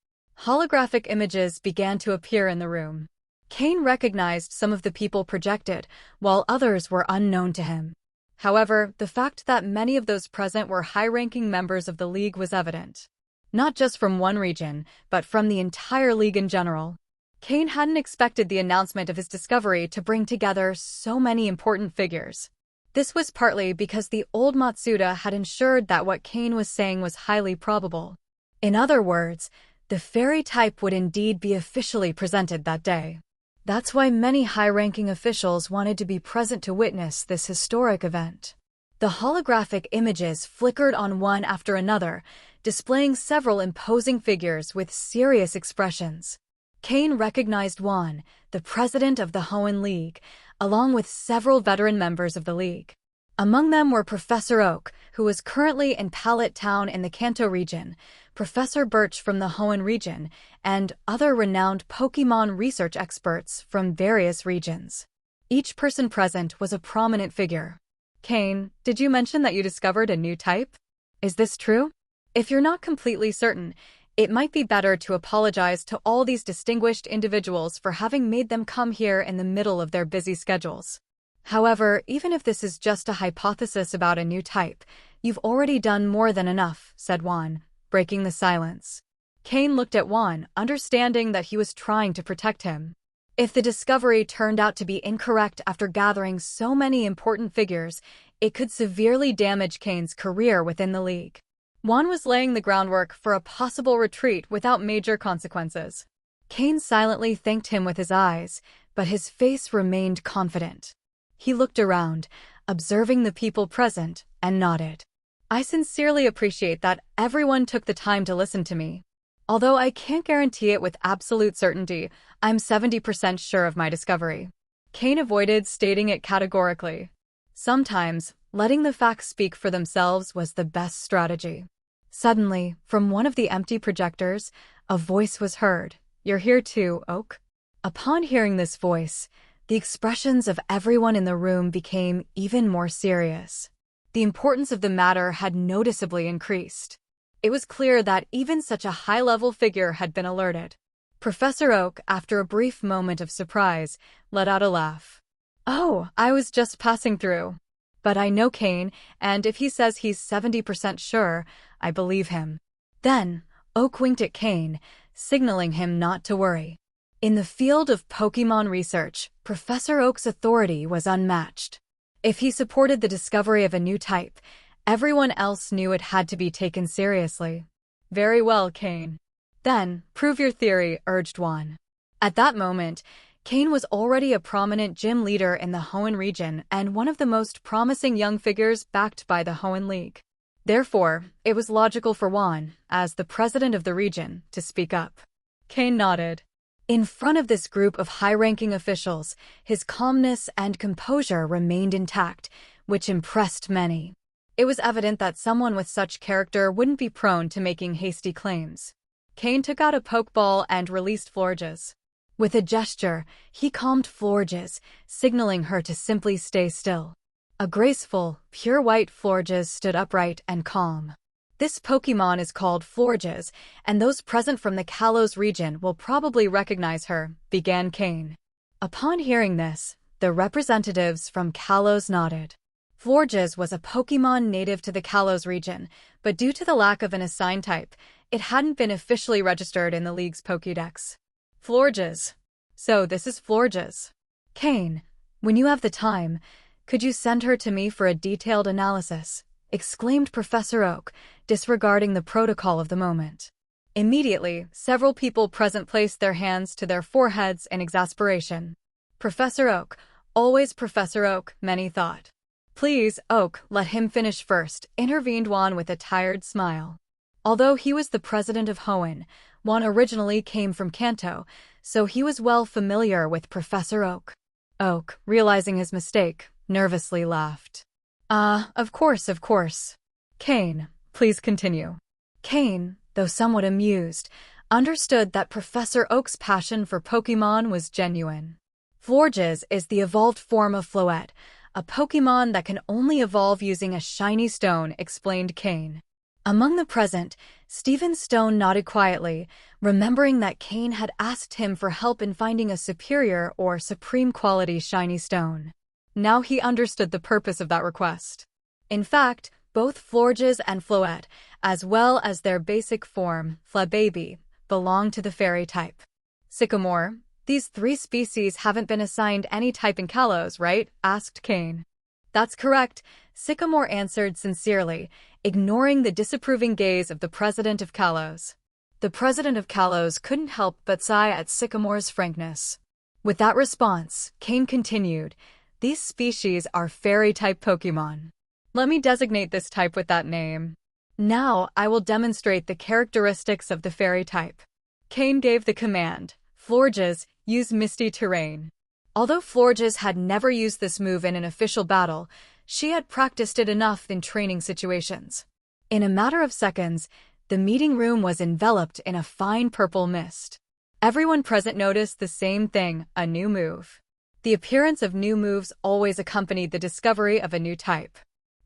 Holographic images began to appear in the room. Cain recognized some of the people projected, while others were unknown to him. However, the fact that many of those present were high-ranking members of the league was evident. Not just from one region, but from the entire league in general. Cain hadn't expected the announcement of his discovery to bring together so many important figures. This was partly because the old Matsuda had ensured that what Cain was saying was highly probable. In other words, the fairy type would indeed be officially presented that day. That's why many high-ranking officials wanted to be present to witness this historic event. The holographic images flickered on one after another, displaying several imposing figures with serious expressions. Cain recognized Juan, the president of the Hoenn League, along with several veteran members of the league. Among them were Professor Oak, who was currently in Pallet Town in the Kanto region, Professor Birch from the Hoenn region, and other renowned Pokémon research experts from various regions. Each person present was a prominent figure. Cain, did you mention that you discovered a new type? Is this true? If you're not completely certain, it might be better to apologize to all these distinguished individuals for having made them come here in the middle of their busy schedules. However, even if this is just a hypothesis about a new type, you've already done more than enough, said Juan, breaking the silence. Cain looked at Juan, understanding that he was trying to protect him. If the discovery turned out to be incorrect after gathering so many important figures, it could severely damage Cain's career within the league. Juan was laying the groundwork for a possible retreat without major consequences. Cain silently thanked him with his eyes, but his face remained confident. He looked around, observing the people present, and nodded. I sincerely appreciate that everyone took the time to listen to me. Although I can't guarantee it with absolute certainty, I'm 70% sure of my discovery. Cain avoided stating it categorically. Sometimes, letting the facts speak for themselves was the best strategy. Suddenly, from one of the empty projectors, a voice was heard. "You're here too, Oak." Upon hearing this voice, the expressions of everyone in the room became even more serious. The importance of the matter had noticeably increased. It was clear that even such a high-level figure had been alerted. Professor Oak, after a brief moment of surprise, let out a laugh. "Oh, I was just passing through. But I know Cain, and if he says he's 70% sure, I believe him." Then, Oak winked at Cain, signaling him not to worry. In the field of Pokémon research, Professor Oak's authority was unmatched. If he supported the discovery of a new type, everyone else knew it had to be taken seriously. "Very well, Cain. Then, prove your theory," urged Juan. At that moment, Cain was already a prominent gym leader in the Hoenn region and one of the most promising young figures backed by the Hoenn League. Therefore, it was logical for Juan, as the president of the region, to speak up. Cain nodded. In front of this group of high-ranking officials, his calmness and composure remained intact, which impressed many. It was evident that someone with such character wouldn't be prone to making hasty claims. Cain took out a Pokeball and released Florges. With a gesture, he calmed Florges, signaling her to simply stay still. A graceful, pure white Florges stood upright and calm. "This Pokémon is called Florges, and those present from the Kalos region will probably recognize her," began Cain. Upon hearing this, the representatives from Kalos nodded. Florges was a Pokémon native to the Kalos region, but due to the lack of an assigned type, it hadn't been officially registered in the League's Pokédex. Florges. So this is Florges. "Cain, when you have the time, could you send her to me for a detailed analysis?" exclaimed Professor Oak, disregarding the protocol of the moment. Immediately, several people present placed their hands to their foreheads in exasperation. Professor Oak, always Professor Oak, many thought. "Please, Oak, let him finish first," intervened Juan with a tired smile. Although he was the president of Hoenn, Juan originally came from Kanto, so he was well familiar with Professor Oak. Oak, realizing his mistake, nervously laughed. Of course. Cain, please continue." Cain, though somewhat amused, understood that Professor Oak's passion for Pokémon was genuine. Florges is the evolved form of Floette, a Pokémon that can only evolve using a shiny stone, explained Cain. Among the present, Stephen Stone nodded quietly, remembering that Cain had asked him for help in finding a superior or supreme quality shiny stone. Now he understood the purpose of that request. In fact, both Florges and Floette, as well as their basic form, Flababy, belong to the fairy type. "Sycamore, these three species haven't been assigned any type in Kalos, right?" asked Cain. "That's correct," Sycamore answered sincerely, ignoring the disapproving gaze of the president of Kalos. The president of Kalos couldn't help but sigh at Sycamore's frankness. With that response, Cain continued, "These species are fairy-type Pokémon. Let me designate this type with that name. Now I will demonstrate the characteristics of the fairy type." Cain gave the command, "Florges, use Misty Terrain." Although Florges had never used this move in an official battle, she had practiced it enough in training situations. In a matter of seconds, the meeting room was enveloped in a fine purple mist. Everyone present noticed the same thing, a new move. The appearance of new moves always accompanied the discovery of a new type.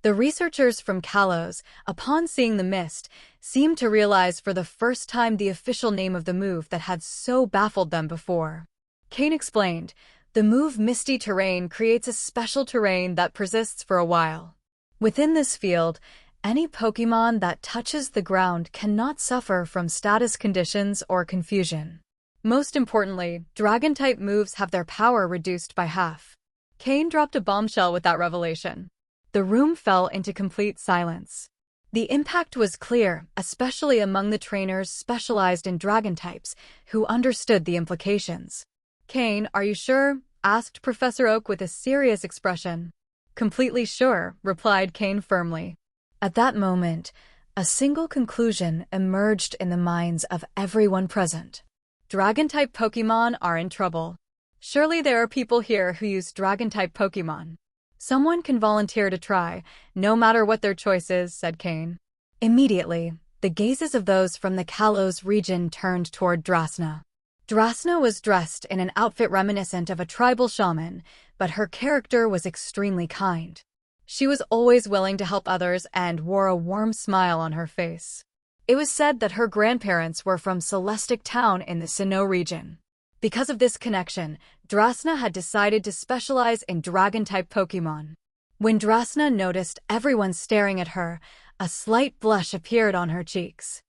The researchers from Kalos, upon seeing the mist, seemed to realize for the first time the official name of the move that had so baffled them before. Cain explained, "The move Misty Terrain creates a special terrain that persists for a while. Within this field, any Pokémon that touches the ground cannot suffer from status conditions or confusion. Most importantly, Dragon-type moves have their power reduced by half." Cain dropped a bombshell with that revelation. The room fell into complete silence. The impact was clear, especially among the trainers specialized in Dragon types, who understood the implications. "Cain, are you sure?" asked Professor Oak with a serious expression. "Completely sure," replied Cain firmly. At that moment, a single conclusion emerged in the minds of everyone present. Dragon-type Pokémon are in trouble. Surely there are people here who use Dragon-type Pokémon. Someone can volunteer to try, no matter what their choice is, said Cain. Immediately, the gazes of those from the Kalos region turned toward Drasna. Drasna was dressed in an outfit reminiscent of a tribal shaman, but her character was extremely kind. She was always willing to help others and wore a warm smile on her face. It was said that her grandparents were from Celestic Town in the Sinnoh region. Because of this connection, Drasna had decided to specialize in Dragon-type Pokémon. When Drasna noticed everyone staring at her, a slight blush appeared on her cheeks.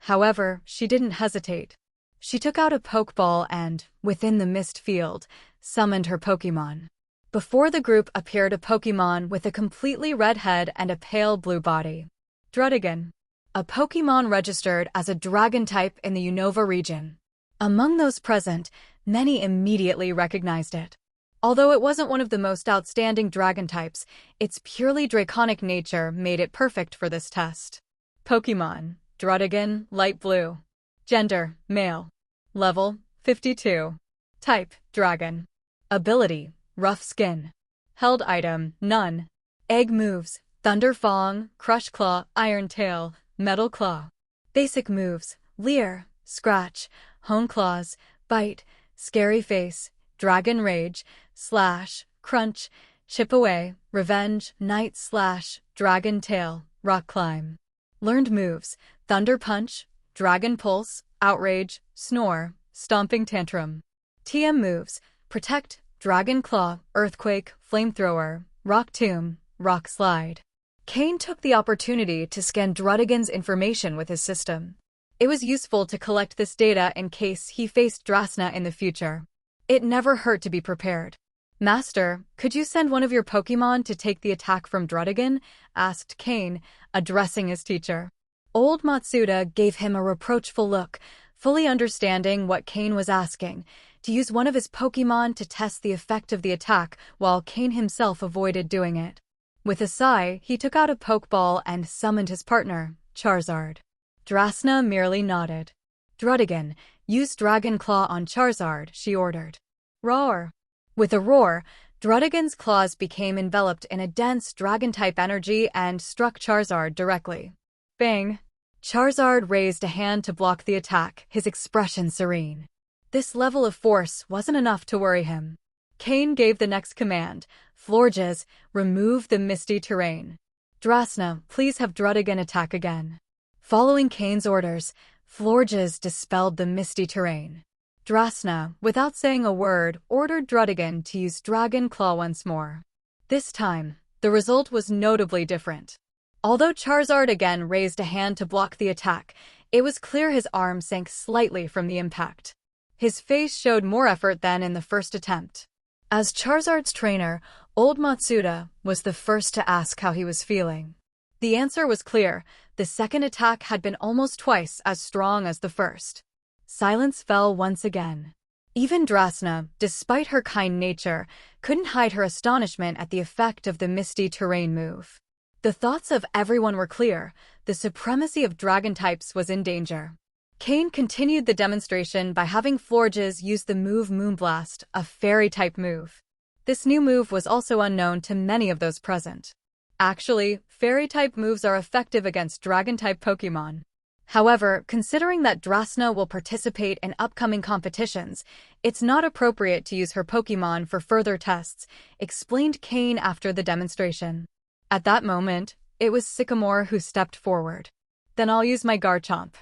However, she didn't hesitate. She took out a Pokeball and, within the mist field, summoned her Pokémon. Before the group appeared a Pokémon with a completely red head and a pale blue body. Druddigon. A Pokémon registered as a Dragon type in the Unova region. Among those present, many immediately recognized it. Although it wasn't one of the most outstanding Dragon types, its purely draconic nature made it perfect for this test. Pokémon. Druddigon, light blue. Gender, male. Level, 52. Type, Dragon. Ability, rough skin. Held item, none. Egg moves, Thunder Fang, Crush Claw, Iron Tail, Metal Claw. Basic moves, Leer, Scratch, Hone Claws, Bite, Scary Face, Dragon Rage, Slash, Crunch, Chip Away, Revenge, Night Slash, Dragon Tail, Rock Climb. Learned moves, Thunder Punch, Dragon Pulse, Outrage, Snore, Stomping Tantrum. TM moves, Protect, Dragon Claw, Earthquake, Flamethrower, Rock Tomb, Rock Slide. Cain took the opportunity to scan Druddigon's information with his system. It was useful to collect this data in case he faced Drasna in the future. It never hurt to be prepared. Master, could you send one of your Pokémon to take the attack from Druddigon? Asked Cain, addressing his teacher. Old Matsuda gave him a reproachful look, fully understanding what Cain was asking, to use one of his Pokémon to test the effect of the attack while Cain himself avoided doing it. With a sigh, he took out a Pokeball and summoned his partner, Charizard. Drasna merely nodded. Druddigon, use Dragon Claw on Charizard, she ordered. Roar! With a roar, Druddigon's claws became enveloped in a dense Dragon-type energy and struck Charizard directly. Bang! Charizard raised a hand to block the attack, his expression serene. This level of force wasn't enough to worry him. Cain gave the next command, Florges, remove the misty terrain. Drasna, please have Druddigon attack again. Following Cain's orders, Florges dispelled the misty terrain. Drasna, without saying a word, ordered Druddigon to use Dragon Claw once more. This time, the result was notably different. Although Charizard again raised a hand to block the attack, it was clear his arm sank slightly from the impact. His face showed more effort than in the first attempt. As Charizard's trainer, Old Matsuda was the first to ask how he was feeling. The answer was clear. The second attack had been almost twice as strong as the first. Silence fell once again. Even Drasna, despite her kind nature, couldn't hide her astonishment at the effect of the misty terrain move. The thoughts of everyone were clear. The supremacy of dragon types was in danger. Cain continued the demonstration by having Florges use the move Moonblast, a fairy-type move. This new move was also unknown to many of those present. Actually, fairy-type moves are effective against dragon-type Pokémon. However, considering that Drasna will participate in upcoming competitions, it's not appropriate to use her Pokémon for further tests, explained Cain after the demonstration. At that moment, it was Sycamore who stepped forward. Then I'll use my Garchomp.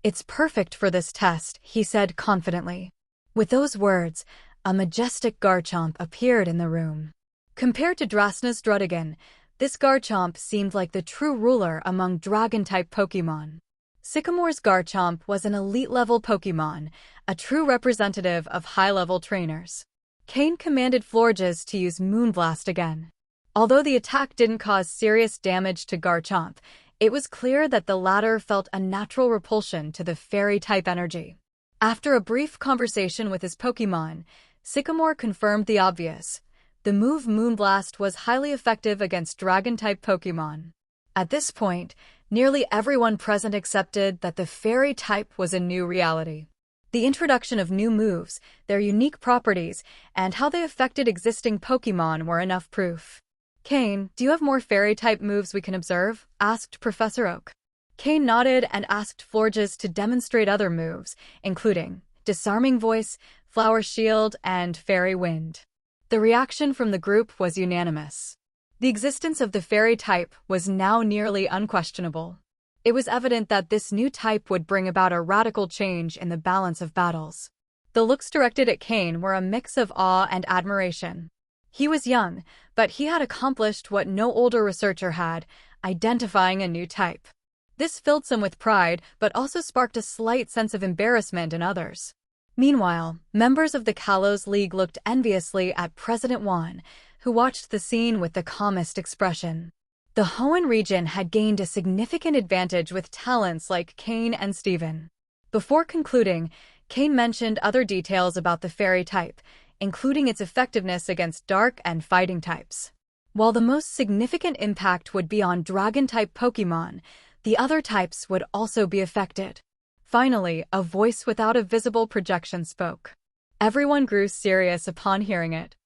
It's perfect for this test, he said confidently. With those words, a majestic Garchomp appeared in the room. Compared to Drasna's Druddigon, this Garchomp seemed like the true ruler among dragon-type Pokémon. Sycamore's Garchomp was an elite-level Pokémon, a true representative of high-level trainers. Cain commanded Florges to use Moonblast again. Although the attack didn't cause serious damage to Garchomp, it was clear that the latter felt a natural repulsion to the fairy-type energy. After a brief conversation with his Pokémon, Sycamore confirmed the obvious. The move Moonblast was highly effective against dragon-type Pokémon. At this point, nearly everyone present accepted that the fairy type was a new reality. The introduction of new moves, their unique properties, and how they affected existing Pokémon were enough proof. Cain, do you have more fairy-type moves we can observe? Asked Professor Oak. Cain nodded and asked Florges to demonstrate other moves, including Disarming Voice, Flower Shield, and Fairy Wind. The reaction from the group was unanimous. The existence of the fairy type was now nearly unquestionable. It was evident that this new type would bring about a radical change in the balance of battles. The looks directed at Cain were a mix of awe and admiration. He was young, but he had accomplished what no older researcher had, identifying a new type. This filled some with pride, but also sparked a slight sense of embarrassment in others. Meanwhile, members of the Kalos League looked enviously at President Juan, who watched the scene with the calmest expression. The Hoenn region had gained a significant advantage with talents like Cain and Steven. Before concluding, Cain mentioned other details about the fairy type, including its effectiveness against dark and fighting types. While the most significant impact would be on dragon-type Pokémon, the other types would also be affected. Finally, a voice without a visible projection spoke. Everyone grew serious upon hearing it.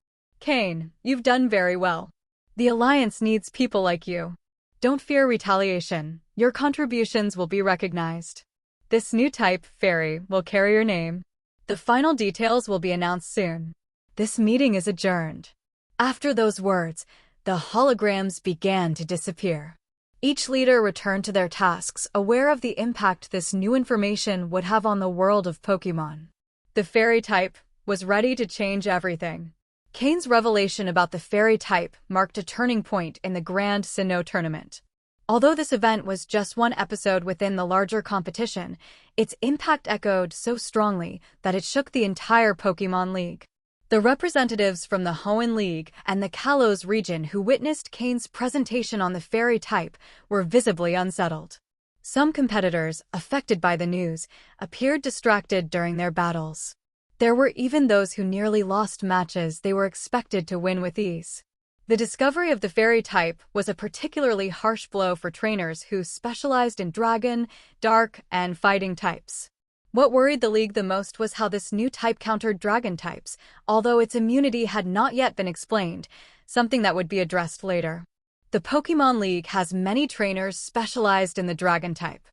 Cain, you've done very well. The Alliance needs people like you. Don't fear retaliation. Your contributions will be recognized. This new type, Fairy, will carry your name. The final details will be announced soon. This meeting is adjourned. After those words, the holograms began to disappear. Each leader returned to their tasks, aware of the impact this new information would have on the world of Pokémon. The Fairy type was ready to change everything. Cain's revelation about the fairy type marked a turning point in the Grand Sinnoh tournament. Although this event was just one episode within the larger competition, its impact echoed so strongly that it shook the entire Pokémon League. The representatives from the Hoenn League and the Kalos region who witnessed Cain's presentation on the fairy type were visibly unsettled. Some competitors, affected by the news, appeared distracted during their battles. There were even those who nearly lost matches they were expected to win with ease. The discovery of the fairy type was a particularly harsh blow for trainers who specialized in dragon, dark, and fighting types. What worried the league the most was how this new type countered dragon types, although its immunity had not yet been explained, something that would be addressed later. The Pokémon League has many trainers specialized in the dragon type.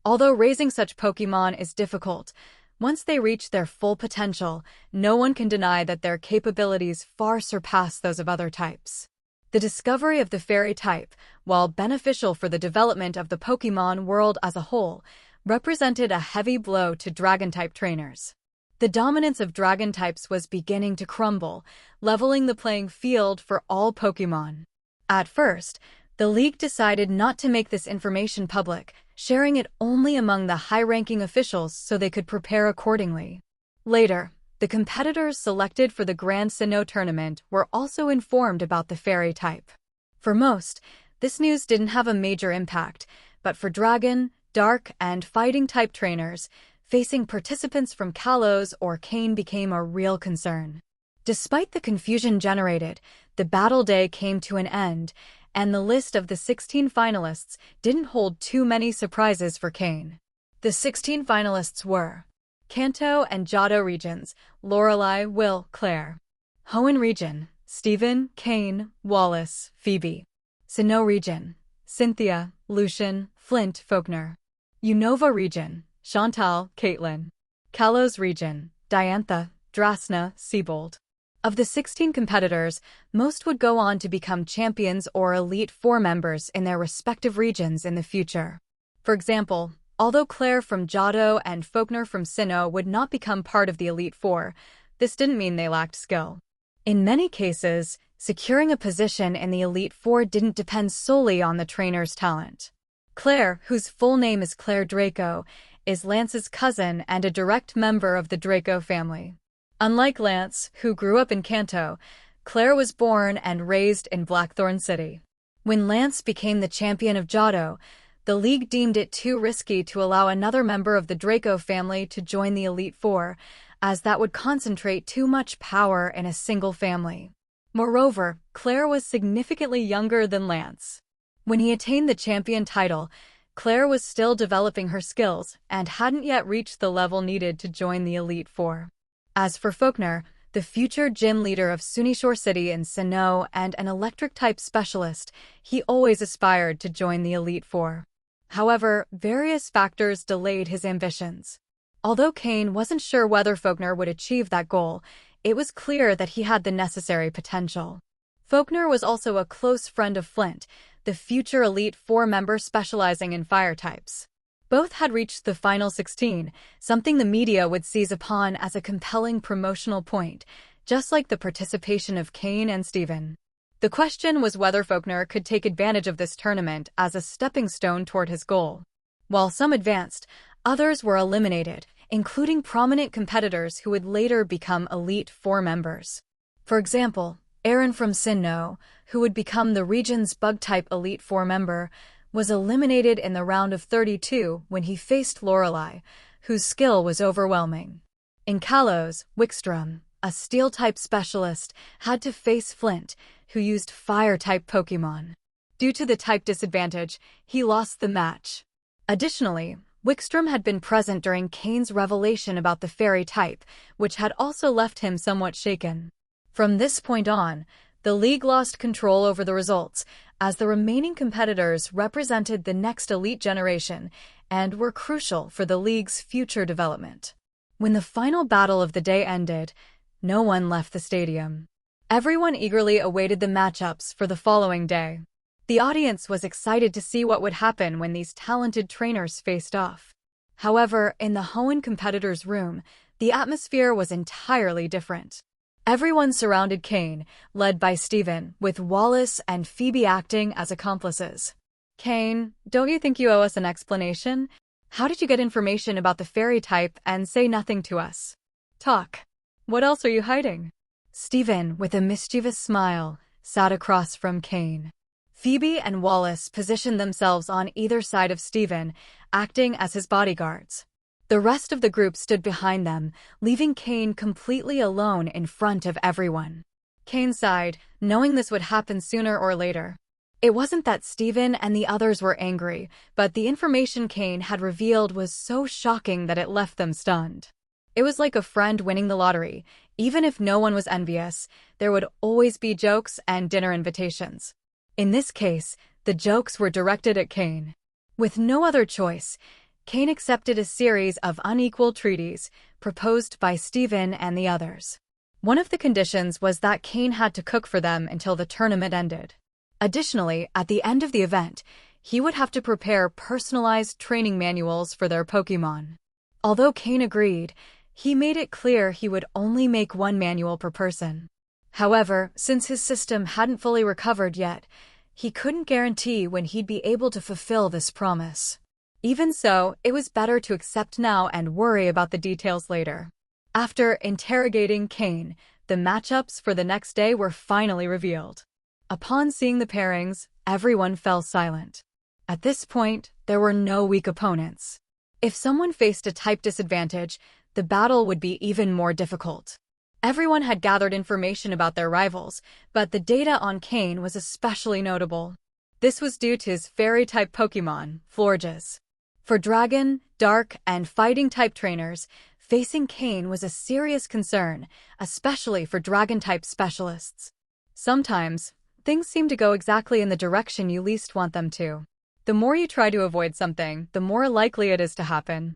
Although raising such Pokémon is difficult, once they reach their full potential, no one can deny that their capabilities far surpass those of other types. The discovery of the fairy type, while beneficial for the development of the Pokémon world as a whole, represented a heavy blow to dragon-type trainers. The dominance of dragon types was beginning to crumble, leveling the playing field for all Pokémon. At first, the league decided not to make this information public, sharing it only among the high-ranking officials so they could prepare accordingly. Later, the competitors selected for the Grand Sinnoh tournament were also informed about the fairy type. For most, this news didn't have a major impact, but for dragon, dark, and fighting-type trainers, facing participants from Kalos or Cain became a real concern. Despite the confusion generated, the battle day came to an end, and the list of the 16 finalists didn't hold too many surprises for Cain. The 16 finalists were Kanto and Johto regions, Lorelei, Will, Claire. Hoenn region, Steven, Cain, Wallace, Phoebe. Sinnoh region, Cynthia, Lucian, Flint, Faulkner. Unova region, Chantal, Caitlin. Kalos region, Diantha, Drasna, Siebold. Of the 16 competitors, most would go on to become champions or Elite Four members in their respective regions in the future. For example, although Claire from Johto and Faulkner from Sinnoh would not become part of the Elite Four, this didn't mean they lacked skill. In many cases, securing a position in the Elite Four didn't depend solely on the trainer's talent. Claire, whose full name is Claire Draco, is Lance's cousin and a direct member of the Draco family. Unlike Lance, who grew up in Kanto, Claire was born and raised in Blackthorn City. When Lance became the champion of Johto, the league deemed it too risky to allow another member of the Draco family to join the Elite Four, as that would concentrate too much power in a single family. Moreover, Claire was significantly younger than Lance. When he attained the champion title, Claire was still developing her skills and hadn't yet reached the level needed to join the Elite Four. As for Faulkner, the future gym leader of Sunnyshore City in Sinnoh and an electric-type specialist, he always aspired to join the Elite Four. However, various factors delayed his ambitions. Although Cain wasn't sure whether Faulkner would achieve that goal, it was clear that he had the necessary potential. Faulkner was also a close friend of Flint, the future Elite Four member specializing in fire types. Both had reached the final 16, something the media would seize upon as a compelling promotional point, just like the participation of Cain and Steven. The question was whether Faulkner could take advantage of this tournament as a stepping stone toward his goal. While some advanced, others were eliminated, including prominent competitors who would later become Elite Four members. For example, Aaron from Sinnoh, who would become the region's bug-type Elite Four member, was eliminated in the round of 32 when he faced Lorelei, whose skill was overwhelming. In Kalos, Wickstrom, a Steel-type specialist, had to face Flint, who used Fire-type Pokémon. Due to the type disadvantage, he lost the match. Additionally, Wickstrom had been present during Cain's revelation about the Fairy type, which had also left him somewhat shaken. From this point on, the league lost control over the results, as the remaining competitors represented the next elite generation and were crucial for the league's future development. When the final battle of the day ended, no one left the stadium. Everyone eagerly awaited the matchups for the following day. The audience was excited to see what would happen when these talented trainers faced off. However, in the Hoenn competitors' room, the atmosphere was entirely different. Everyone surrounded Cain, led by Steven, with Wallace and Phoebe acting as accomplices. Cain, don't you think you owe us an explanation? How did you get information about the fairy type and say nothing to us? Talk. What else are you hiding? Steven, with a mischievous smile, sat across from Cain. Phoebe and Wallace positioned themselves on either side of Steven, acting as his bodyguards. The rest of the group stood behind them, leaving Cain completely alone in front of everyone. Cain sighed, knowing this would happen sooner or later. It wasn't that Steven and the others were angry, but the information Cain had revealed was so shocking that it left them stunned. It was like a friend winning the lottery. Even if no one was envious, there would always be jokes and dinner invitations. In this case, the jokes were directed at Cain. With no other choice, Cain accepted a series of unequal treaties proposed by Steven and the others. One of the conditions was that Cain had to cook for them until the tournament ended. Additionally, at the end of the event, he would have to prepare personalized training manuals for their Pokémon. Although Cain agreed, he made it clear he would only make one manual per person. However, since his system hadn't fully recovered yet, he couldn't guarantee when he'd be able to fulfill this promise. Even so, it was better to accept now and worry about the details later. After interrogating Cain, the matchups for the next day were finally revealed. Upon seeing the pairings, everyone fell silent. At this point, there were no weak opponents. If someone faced a type disadvantage, the battle would be even more difficult. Everyone had gathered information about their rivals, but the data on Cain was especially notable. This was due to his fairy-type Pokémon, Florges. For Dragon, Dark, and Fighting-type trainers, facing Cain was a serious concern, especially for Dragon-type specialists. Sometimes, things seem to go exactly in the direction you least want them to. The more you try to avoid something, the more likely it is to happen.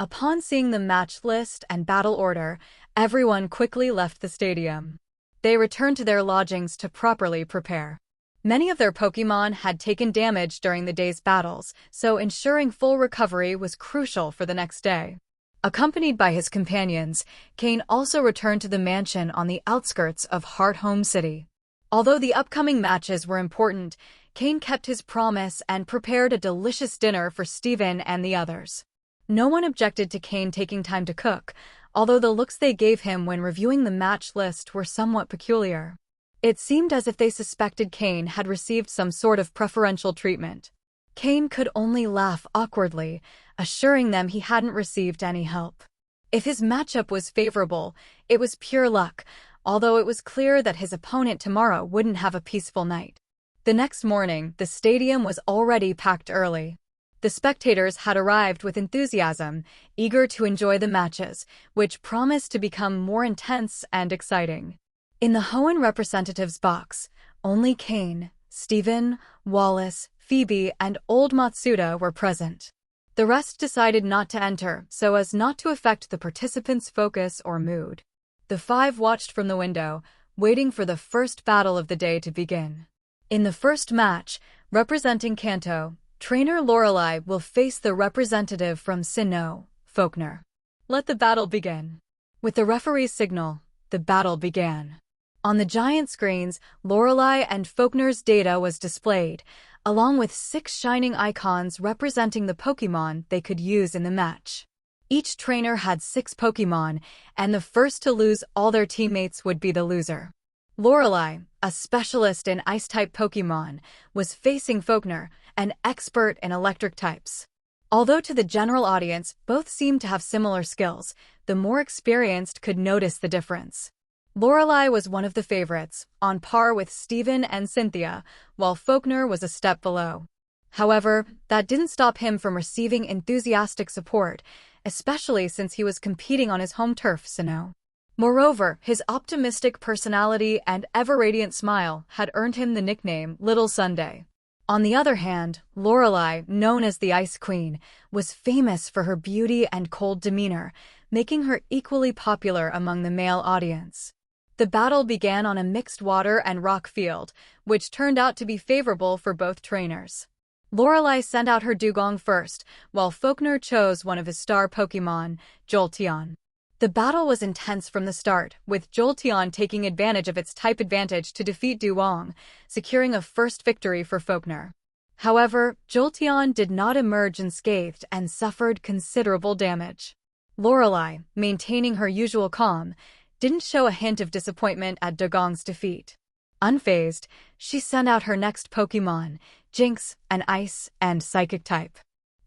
Upon seeing the match list and battle order, everyone quickly left the stadium. They returned to their lodgings to properly prepare. Many of their Pokémon had taken damage during the day's battles, so ensuring full recovery was crucial for the next day. Accompanied by his companions, Cain also returned to the mansion on the outskirts of Hearthome City. Although the upcoming matches were important, Cain kept his promise and prepared a delicious dinner for Steven and the others. No one objected to Cain taking time to cook, although the looks they gave him when reviewing the match list were somewhat peculiar. It seemed as if they suspected Cain had received some sort of preferential treatment. Cain could only laugh awkwardly, assuring them he hadn't received any help. If his matchup was favorable, it was pure luck, although it was clear that his opponent tomorrow wouldn't have a peaceful night. The next morning, the stadium was already packed early. The spectators had arrived with enthusiasm, eager to enjoy the matches, which promised to become more intense and exciting. In the Hoenn representatives' box, only Cain, Stephen, Wallace, Phoebe, and old Matsuda were present. The rest decided not to enter so as not to affect the participants' focus or mood. The five watched from the window, waiting for the first battle of the day to begin. In the first match, representing Kanto, trainer Lorelei will face the representative from Sinnoh, Faulkner. Let the battle begin. With the referee's signal, the battle began. On the giant screens, Lorelei and Faulkner's data was displayed, along with 6 shining icons representing the Pokémon they could use in the match. Each trainer had 6 Pokémon, and the first to lose all their teammates would be the loser. Lorelei, a specialist in Ice-type Pokémon, was facing Faulkner, an expert in Electric types. Although to the general audience both seemed to have similar skills, the more experienced could notice the difference. Lorelei was one of the favorites, on par with Stephen and Cynthia, while Faulkner was a step below. However, that didn't stop him from receiving enthusiastic support, especially since he was competing on his home turf, Sinnoh. Moreover, his optimistic personality and ever-radiant smile had earned him the nickname Little Sunday. On the other hand, Lorelei, known as the Ice Queen, was famous for her beauty and cold demeanor, making her equally popular among the male audience. The battle began on a mixed water and rock field, which turned out to be favorable for both trainers. Lorelei sent out her dugong first, while Faulkner chose one of his star Pokémon, Jolteon. The battle was intense from the start, with Jolteon taking advantage of its type advantage to defeat Dugong, securing a first victory for Faulkner. However, Jolteon did not emerge unscathed and suffered considerable damage. Lorelei, maintaining her usual calm, didn't show a hint of disappointment at Dugong's defeat. Unfazed, she sent out her next Pokémon, Jinx, an Ice and Psychic type.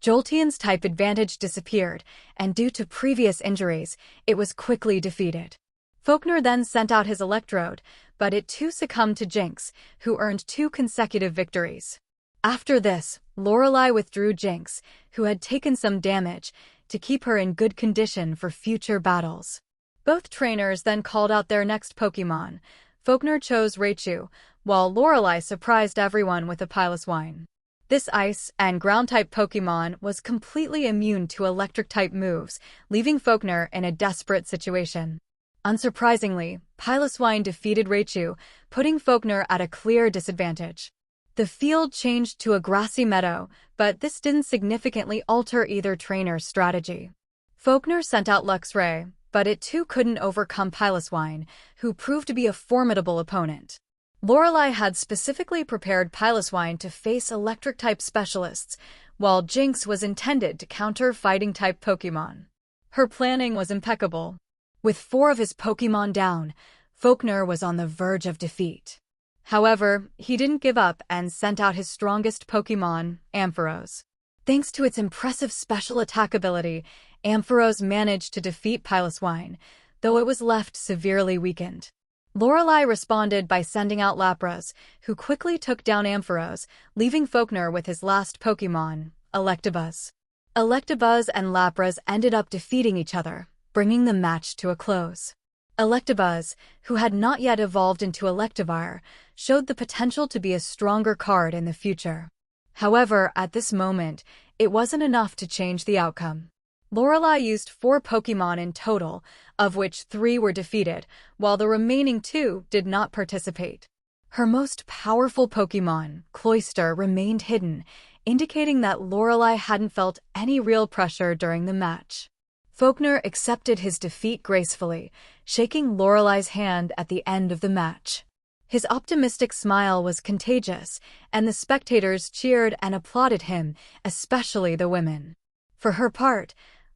Jolteon's type advantage disappeared, and due to previous injuries, it was quickly defeated. Faulkner then sent out his Electrode, but it too succumbed to Jinx, who earned 2 consecutive victories. After this, Lorelei withdrew Jinx, who had taken some damage, to keep her in good condition for future battles. Both trainers then called out their next Pokémon. Faulkner chose Raichu, while Lorelei surprised everyone with a Piloswine. This Ice and Ground-type Pokémon was completely immune to Electric-type moves, leaving Faulkner in a desperate situation. Unsurprisingly, Piloswine defeated Raichu, putting Faulkner at a clear disadvantage. The field changed to a grassy meadow, but this didn't significantly alter either trainer's strategy. Faulkner sent out Luxray, but it too couldn't overcome Piloswine, who proved to be a formidable opponent. Lorelei had specifically prepared Piloswine to face Electric-type specialists, while Jinx was intended to counter Fighting-type Pokémon. Her planning was impeccable. With 4 of his Pokémon down, Faulkner was on the verge of defeat. However, he didn't give up and sent out his strongest Pokémon, Ampharos. Thanks to its impressive special attack ability, Ampharos managed to defeat Piloswine, though it was left severely weakened. Lorelei responded by sending out Lapras, who quickly took down Ampharos, leaving Faulkner with his last Pokémon, Electabuzz. Electabuzz and Lapras ended up defeating each other, bringing the match to a close. Electabuzz, who had not yet evolved into Electivire, showed the potential to be a stronger card in the future. However, at this moment, it wasn't enough to change the outcome. Lorelei used 4 Pokémon in total, of which 3 were defeated, while the remaining 2 did not participate. Her most powerful Pokémon, Cloyster, remained hidden, indicating that Lorelei hadn't felt any real pressure during the match. Faulkner accepted his defeat gracefully, shaking Lorelei's hand at the end of the match. His optimistic smile was contagious, and the spectators cheered and applauded him, especially the women. For her part,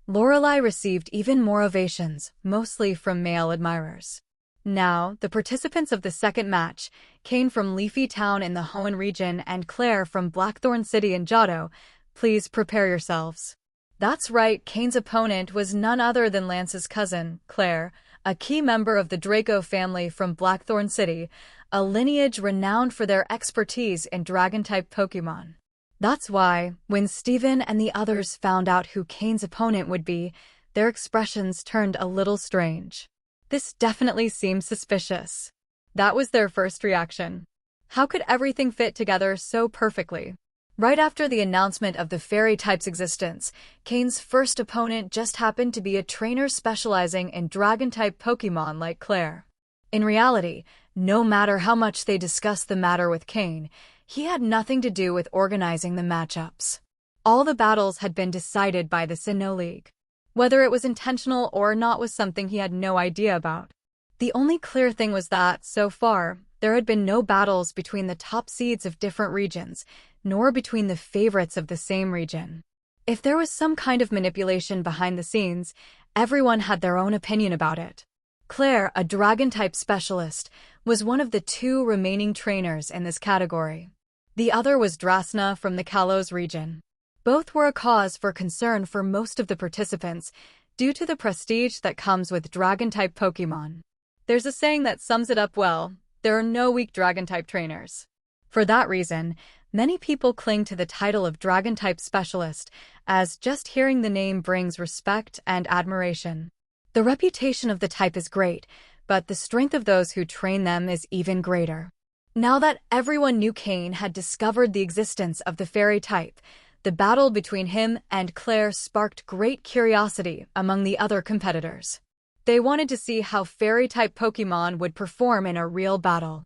Lorelei received even more ovations, mostly from male admirers. Now, the participants of the second match, Cain from Leafy Town in the Hoenn region and Claire from Blackthorn City in Johto, please prepare yourselves. That's right, Cain's opponent was none other than Lance's cousin, Claire, a key member of the Draco family from Blackthorn City, a lineage renowned for their expertise in Dragon-type Pokémon. That's why, when Steven and the others found out who Cain's opponent would be, their expressions turned a little strange. This definitely seemed suspicious. That was their first reaction. How could everything fit together so perfectly? Right after the announcement of the fairy type's existence, Cain's first opponent just happened to be a trainer specializing in dragon-type Pokémon like Claire. In reality, no matter how much they discussed the matter with Cain, he had nothing to do with organizing the matchups. All the battles had been decided by the Sinnoh League. Whether it was intentional or not was something he had no idea about. The only clear thing was that, so far, there had been no battles between the top seeds of different regions, nor between the favorites of the same region. If there was some kind of manipulation behind the scenes, everyone had their own opinion about it. Claire, a dragon-type specialist, was one of the two remaining trainers in this category. The other was Drasna from the Kalos region. Both were a cause for concern for most of the participants due to the prestige that comes with dragon-type Pokémon. There's a saying that sums it up well: there are no weak dragon-type trainers. For that reason, many people cling to the title of dragon-type specialist, as just hearing the name brings respect and admiration. The reputation of the type is great, but the strength of those who train them is even greater. Now that everyone knew Cain had discovered the existence of the fairy type, the battle between him and Claire sparked great curiosity among the other competitors. They wanted to see how fairy-type Pokémon would perform in a real battle.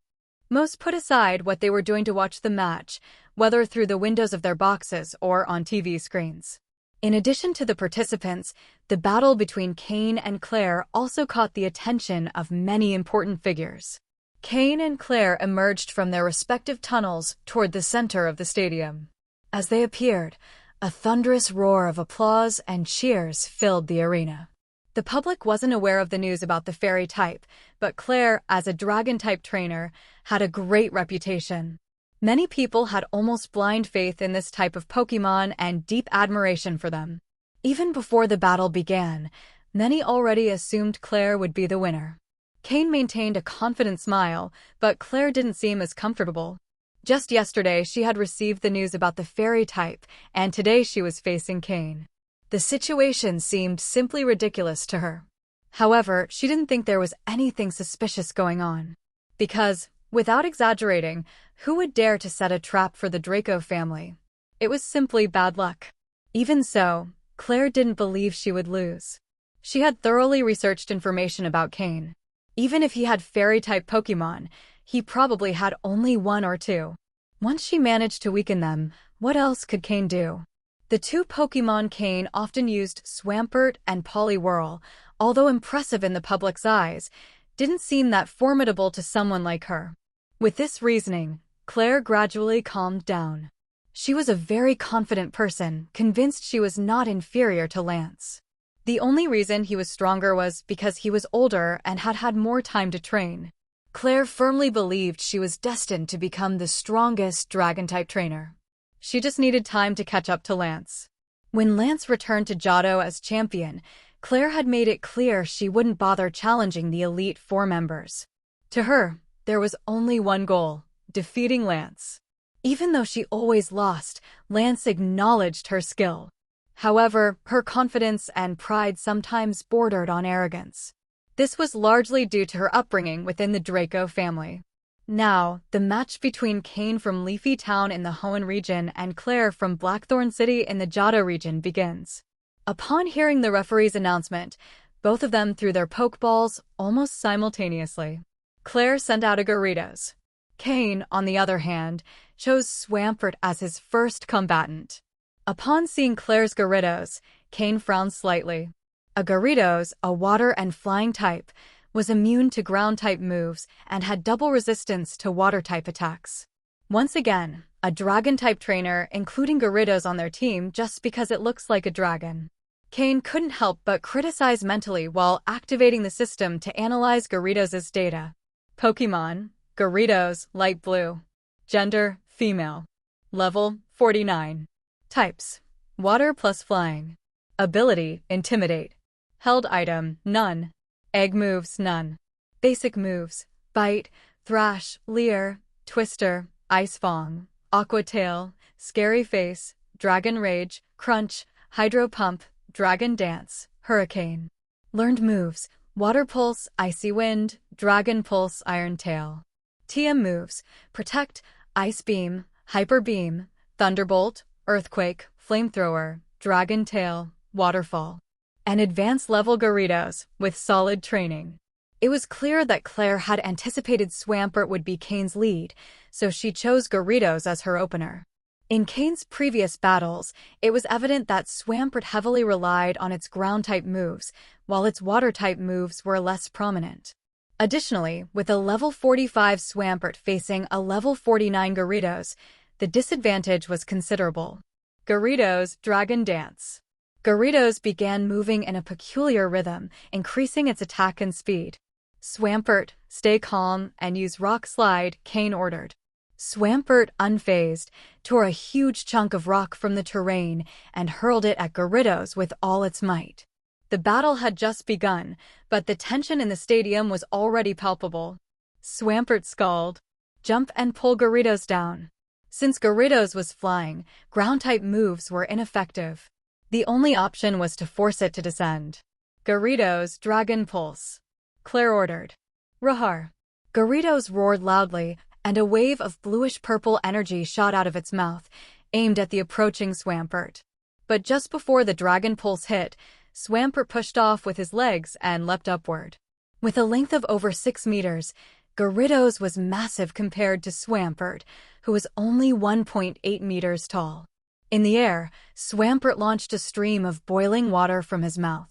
Most put aside what they were doing to watch the match, whether through the windows of their boxes or on TV screens. In addition to the participants, the battle between Cain and Claire also caught the attention of many important figures. Cain and Claire emerged from their respective tunnels toward the center of the stadium. As they appeared, a thunderous roar of applause and cheers filled the arena. The public wasn't aware of the news about the fairy type, but Claire, as a dragon-type trainer, had a great reputation. Many people had almost blind faith in this type of Pokémon and deep admiration for them. Even before the battle began, many already assumed Claire would be the winner. Cain maintained a confident smile, but Claire didn't seem as comfortable. Just yesterday, she had received the news about the fairy type, and today she was facing Cain. The situation seemed simply ridiculous to her. However, she didn't think there was anything suspicious going on. Because, without exaggerating, who would dare to set a trap for the Draco family? It was simply bad luck. Even so, Claire didn't believe she would lose. She had thoroughly researched information about Cain. Even if he had fairy-type Pokémon, he probably had only one or two. Once she managed to weaken them, what else could Cain do? The two Pokémon Cain often used, Swampert and Poliwhirl, although impressive in the public's eyes, didn't seem that formidable to someone like her. With this reasoning, Claire gradually calmed down. She was a very confident person, convinced she was not inferior to Lance. The only reason he was stronger was because he was older and had had more time to train. Claire firmly believed she was destined to become the strongest dragon-type trainer. She just needed time to catch up to Lance. When Lance returned to Johto as champion, Claire had made it clear she wouldn't bother challenging the Elite Four members. To her, there was only one goal: defeating Lance. Even though she always lost, Lance acknowledged her skill. However, her confidence and pride sometimes bordered on arrogance. This was largely due to her upbringing within the Draco family. Now, the match between Cain from Leafy Town in the Hoenn region and Claire from Blackthorn City in the Johto region begins. Upon hearing the referee's announcement, both of them threw their Pokeballs almost simultaneously. Claire sent out a Gyarados. Cain, on the other hand, chose Swampert as his first combatant. Upon seeing Claire's Gyarados, Cain frowned slightly. A Gyarados, a water and flying type, was immune to ground-type moves and had double resistance to water-type attacks. Once again, a dragon-type trainer, including Gyarados on their team just because it looks like a dragon. Cain couldn't help but criticize mentally while activating the system to analyze Gyarados' data. Pokemon: Gyarados, light blue. Gender: female. Level: 49. Types: water plus flying. Ability: intimidate. Held item: none. Egg moves: none. Basic moves: bite, thrash, leer, twister, ice fang. Aqua Tail, Scary Face, Dragon Rage, Crunch, Hydro Pump, Dragon Dance, Hurricane. Learned moves: Water Pulse, Icy Wind, Dragon Pulse, Iron Tail. TM moves: Protect, Ice Beam, Hyper Beam, Thunderbolt, Earthquake, Flamethrower, Dragon Tail, Waterfall. And advanced level Gyarados, with solid training. It was clear that Claire had anticipated Swampert would be Cain's lead, so she chose Gyarados as her opener. In Cain's previous battles, it was evident that Swampert heavily relied on its ground-type moves, while its water-type moves were less prominent. Additionally, with a level 45 Swampert facing a level 49 Gyarados, the disadvantage was considerable. Gyarados Dragon Dance. Gyarados began moving in a peculiar rhythm, increasing its attack and speed. Swampert, stay calm and use Rock Slide, Cain ordered. Swampert, unfazed, tore a huge chunk of rock from the terrain and hurled it at Gyarados with all its might. The battle had just begun, but the tension in the stadium was already palpable. Swampert scowled. Jump and pull Gyarados down. Since Gyarados was flying, ground-type moves were ineffective. The only option was to force it to descend. Gyarados Dragon Pulse. Claire ordered. Rahar. Gyarados roared loudly, and a wave of bluish-purple energy shot out of its mouth, aimed at the approaching Swampert. But just before the Dragon Pulse hit, Swampert pushed off with his legs and leapt upward. With a length of over 6 meters, Gyarados was massive compared to Swampert, who was only 1.8 meters tall. In the air, Swampert launched a stream of boiling water from his mouth.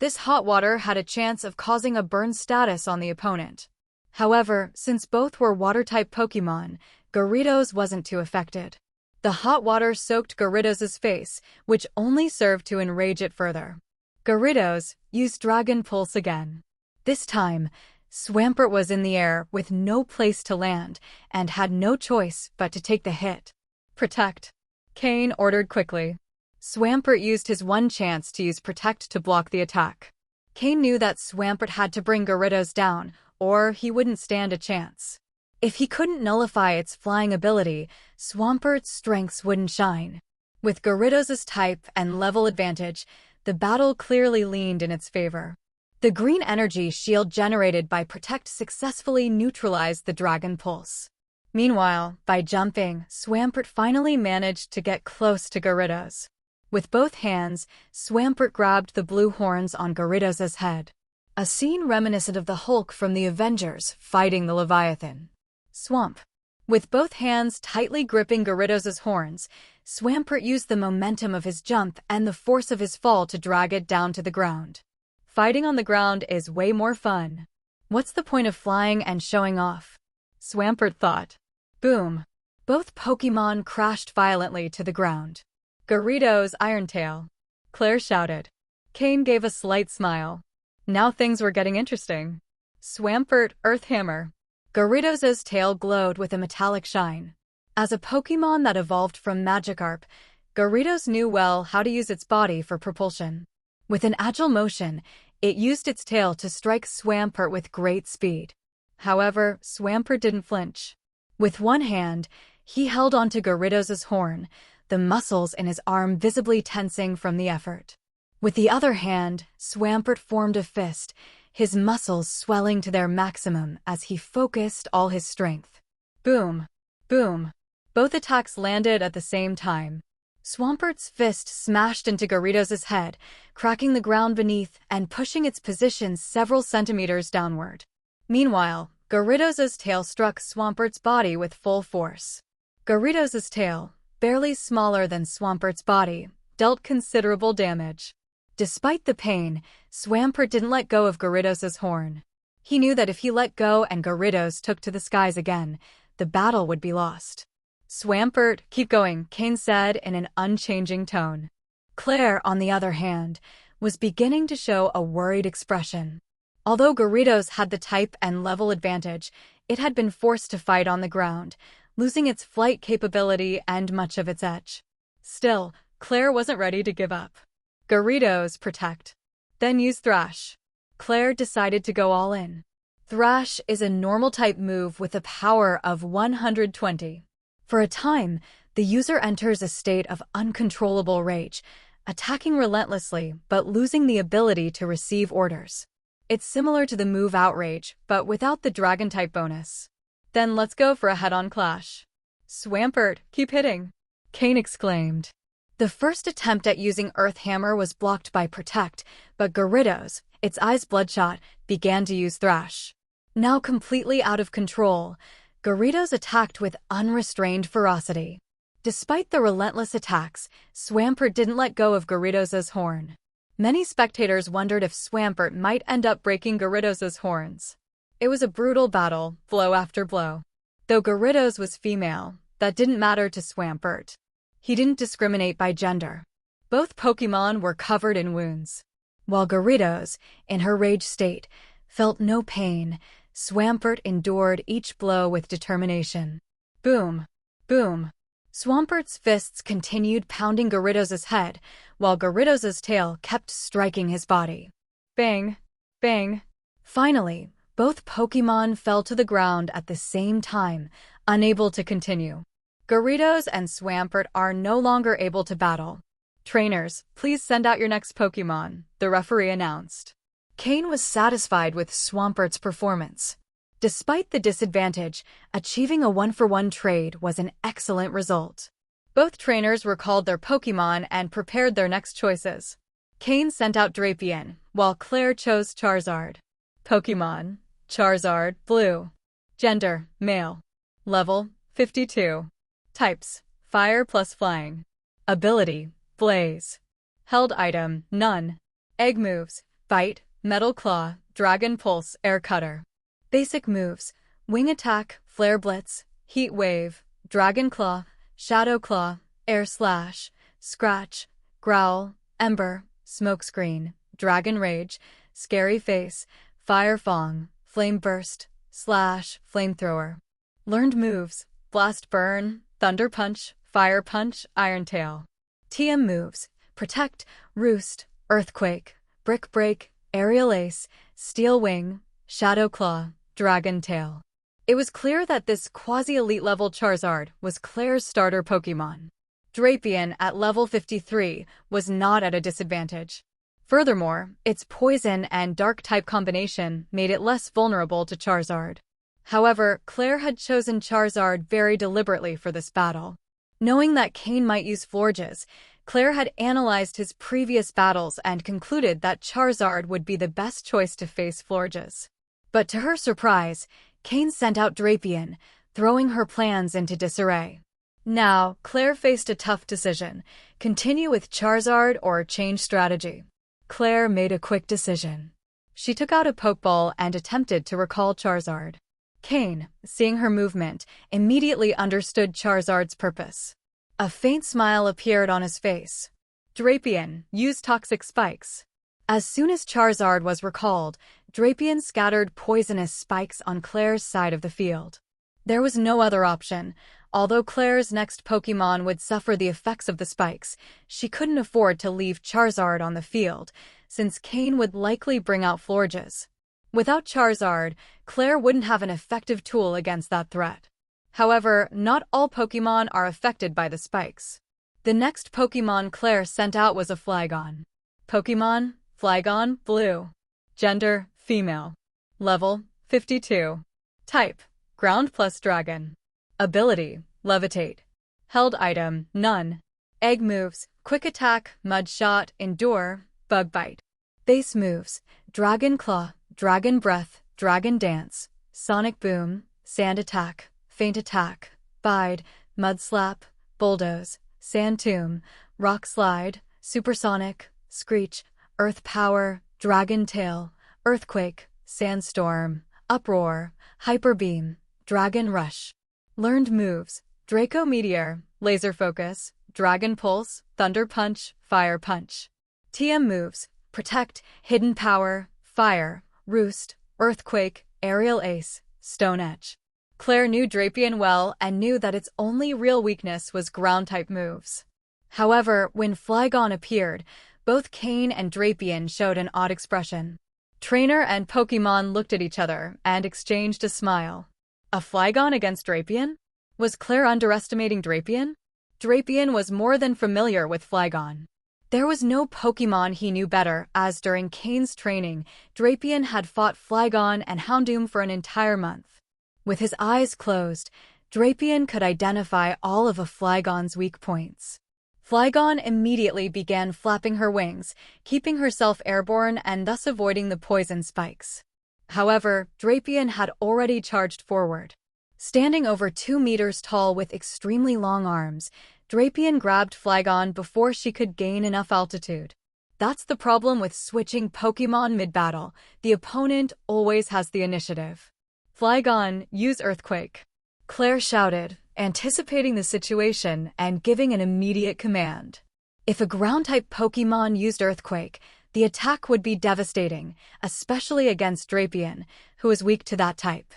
This hot water had a chance of causing a burn status on the opponent. However, since both were water-type Pokémon, Gyarados wasn't too affected. The hot water soaked Gyarados' face, which only served to enrage it further. Gyarados used Dragon Pulse again. This time, Swampert was in the air with no place to land and had no choice but to take the hit. Protect. Cain ordered quickly. Swampert used his one chance to use Protect to block the attack. Cain knew that Swampert had to bring Gyarados down, or he wouldn't stand a chance. If he couldn't nullify its flying ability, Swampert's strengths wouldn't shine. With Gyarados' type and level advantage, the battle clearly leaned in its favor. The green energy shield generated by Protect successfully neutralized the Dragon Pulse. Meanwhile, by jumping, Swampert finally managed to get close to Gyarados. With both hands, Swampert grabbed the blue horns on Gyarados' head. A scene reminiscent of the Hulk from the Avengers fighting the Leviathan. Swamp. With both hands tightly gripping Gyarados' horns, Swampert used the momentum of his jump and the force of his fall to drag it down to the ground. Fighting on the ground is way more fun. What's the point of flying and showing off? Swampert thought. Boom. Both Pokémon crashed violently to the ground. Gyarados Iron Tail. Claire shouted. Cain gave a slight smile. Now things were getting interesting. Swampert Earth Hammer. Gyarados' tail glowed with a metallic shine. As a Pokémon that evolved from Magikarp, Gyarados knew well how to use its body for propulsion. With an agile motion, it used its tail to strike Swampert with great speed. However, Swampert didn't flinch. With one hand, he held onto Gyarados' horn, the muscles in his arm visibly tensing from the effort. With the other hand, Swampert formed a fist, his muscles swelling to their maximum as he focused all his strength. Boom! Boom! Both attacks landed at the same time. Swampert's fist smashed into Gyarados' head, cracking the ground beneath and pushing its position several centimeters downward. Meanwhile, Gyarados' tail struck Swampert's body with full force. Gyarados' tail, barely smaller than Swampert's body, dealt considerable damage. Despite the pain, Swampert didn't let go of Gyarados' horn. He knew that if he let go and Gyarados took to the skies again, the battle would be lost. Swampert, keep going, Cain said in an unchanging tone. Claire, on the other hand, was beginning to show a worried expression. Although Gyarados had the type and level advantage, it had been forced to fight on the ground, losing its flight capability and much of its edge. Still, Claire wasn't ready to give up. Gyarados, Protect. Then use Thrash. Claire decided to go all in. Thrash is a normal-type move with a power of 120. For a time, the user enters a state of uncontrollable rage, attacking relentlessly but losing the ability to receive orders. It's similar to the move Outrage, but without the Dragon-type bonus. Then let's go for a head-on clash. Swampert, keep hitting! Cain exclaimed. The first attempt at using Earth Hammer was blocked by Protect, but Gyarados, its eyes bloodshot, began to use Thrash. Now completely out of control, Gyarados attacked with unrestrained ferocity. Despite the relentless attacks, Swampert didn't let go of Gyarados' horn. Many spectators wondered if Swampert might end up breaking Gyarados' horns. It was a brutal battle, blow after blow. Though Gyarados was female, that didn't matter to Swampert. He didn't discriminate by gender. Both Pokémon were covered in wounds. While Gyarados, in her rage state, felt no pain, Swampert endured each blow with determination. Boom! Boom! Swampert's fists continued pounding Gyarados' head, while Gyarados' tail kept striking his body. Bang! Bang! Finally, both Pokémon fell to the ground at the same time, unable to continue. Gyarados and Swampert are no longer able to battle. Trainers, please send out your next Pokémon, the referee announced. Cain was satisfied with Swampert's performance. Despite the disadvantage, achieving a 1-for-1 trade was an excellent result. Both trainers recalled their Pokémon and prepared their next choices. Cain sent out Drapion, while Claire chose Charizard. Pokémon: Charizard, Blue. Gender: Male. Level: 52. Types: Fire plus Flying. Ability: Blaze. Held item: None. Egg moves: Bite, Metal Claw, Dragon Pulse, Air Cutter. Basic moves: Wing Attack, Flare Blitz, Heat Wave, Dragon Claw, Shadow Claw, Air Slash, Scratch, Growl, Ember, Smokescreen, Dragon Rage, Scary Face, Fire Fang, Flame Burst, Slash, Flamethrower. Learned moves: Blast Burn, Thunder Punch, Fire Punch, Iron Tail. TM moves: Protect, Roost, Earthquake, Brick Break, Aerial Ace, Steel Wing, Shadow Claw, Dragon Tail. It was clear that this quasi-elite level Charizard was Claire's starter Pokémon. Drapion at level 53 was not at a disadvantage. Furthermore, its poison and dark-type combination made it less vulnerable to Charizard. However, Claire had chosen Charizard very deliberately for this battle. Knowing that Cain might use Florges, Claire had analyzed his previous battles and concluded that Charizard would be the best choice to face Florges. But to her surprise, Cain sent out Drapion, throwing her plans into disarray. Now, Claire faced a tough decision: continue with Charizard or change strategy. Claire made a quick decision. She took out a Pokeball and attempted to recall Charizard. Cain, seeing her movement, immediately understood Charizard's purpose. A faint smile appeared on his face. Drapion, use Toxic Spikes. As soon as Charizard was recalled, Drapion scattered poisonous spikes on Claire's side of the field. There was no other option. Although Claire's next Pokémon would suffer the effects of the spikes, she couldn't afford to leave Charizard on the field, since Cain would likely bring out Florges. Without Charizard, Claire wouldn't have an effective tool against that threat. However, not all Pokémon are affected by the spikes. The next Pokémon Claire sent out was a Flygon. Pokémon: Flygon, Blue. Gender: Female. Level: 52. Type: Ground plus Dragon. Ability: Levitate. Held item: None. Egg moves: Quick Attack, Mud Shot, Endure, Bug Bite. Base moves: Dragon Claw, Dragon Breath, Dragon Dance, Sonic Boom, Sand Attack, Feint Attack, Bide, Mud Slap, Bulldoze, Sand Tomb, Rock Slide, Supersonic, Screech, Earth Power, Dragon Tail, Earthquake, Sandstorm, Uproar, Hyper Beam, Dragon Rush. Learned moves: Draco Meteor, Laser Focus, Dragon Pulse, Thunder Punch, Fire Punch. TM moves: Protect, Hidden Power, Fire, Roost, Earthquake, Aerial Ace, Stone Edge. Claire knew Drapion well and knew that its only real weakness was ground-type moves. However, when Flygon appeared, both Cain and Drapion showed an odd expression. Trainer and Pokémon looked at each other and exchanged a smile. A Flygon against Drapion? Was Claire underestimating Drapion? Drapion was more than familiar with Flygon. There was no Pokémon he knew better, as during Cain's training, Drapion had fought Flygon and Houndoom for an entire month. With his eyes closed, Drapion could identify all of a Flygon's weak points. Flygon immediately began flapping her wings, keeping herself airborne and thus avoiding the poison spikes. However, Drapion had already charged forward. Standing over 2 meters tall with extremely long arms, Drapion grabbed Flygon before she could gain enough altitude. That's the problem with switching Pokémon mid-battle. The opponent always has the initiative. Flygon, use Earthquake. Claire shouted, anticipating the situation and giving an immediate command. If a ground-type Pokémon used Earthquake, the attack would be devastating, especially against Drapion, who is weak to that type.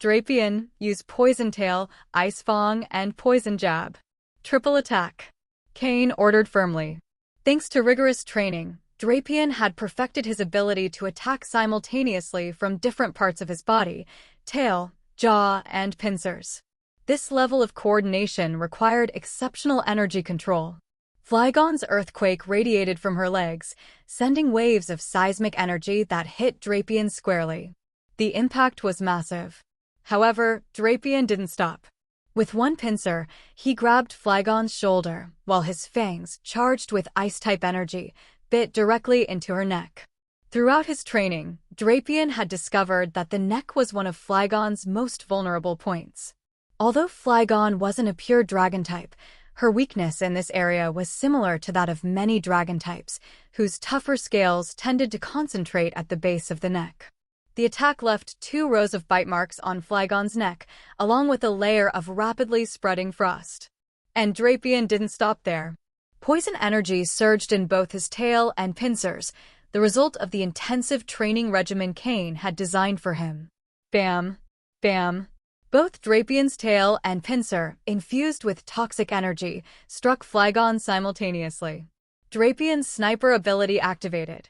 Drapion, use Poison Tail, Ice Fang, and Poison Jab. Triple attack. Cain ordered firmly. Thanks to rigorous training, Drapion had perfected his ability to attack simultaneously from different parts of his body, tail, jaw, and pincers. This level of coordination required exceptional energy control. Flygon's Earthquake radiated from her legs, sending waves of seismic energy that hit Drapion squarely. The impact was massive. However, Drapion didn't stop. With one pincer, he grabbed Flygon's shoulder, while his fangs, charged with ice-type energy, bit directly into her neck. Throughout his training, Drapion had discovered that the neck was one of Flygon's most vulnerable points. Although Flygon wasn't a pure dragon type, her weakness in this area was similar to that of many dragon types, whose tougher scales tended to concentrate at the base of the neck. The attack left 2 rows of bite marks on Flygon's neck, along with a layer of rapidly spreading frost. And Drapion didn't stop there. Poison energy surged in both his tail and pincers, the result of the intensive training regimen Cain had designed for him. Bam! Bam! Both Drapion's tail and pincer, infused with toxic energy, struck Flygon simultaneously. Drapion's sniper ability activated.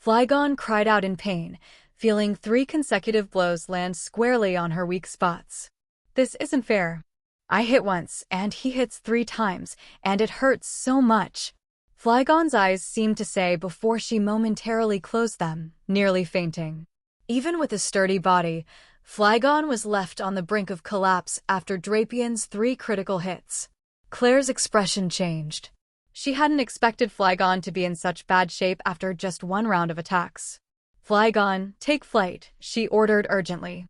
Flygon cried out in pain, feeling 3 consecutive blows land squarely on her weak spots. This isn't fair. I hit once, and he hits 3 times, and it hurts so much. Flygon's eyes seemed to say before she momentarily closed them, nearly fainting. Even with a sturdy body, Flygon was left on the brink of collapse after Drapion's 3 critical hits. Claire's expression changed. She hadn't expected Flygon to be in such bad shape after just 1 round of attacks. Flygon, take flight, she ordered urgently.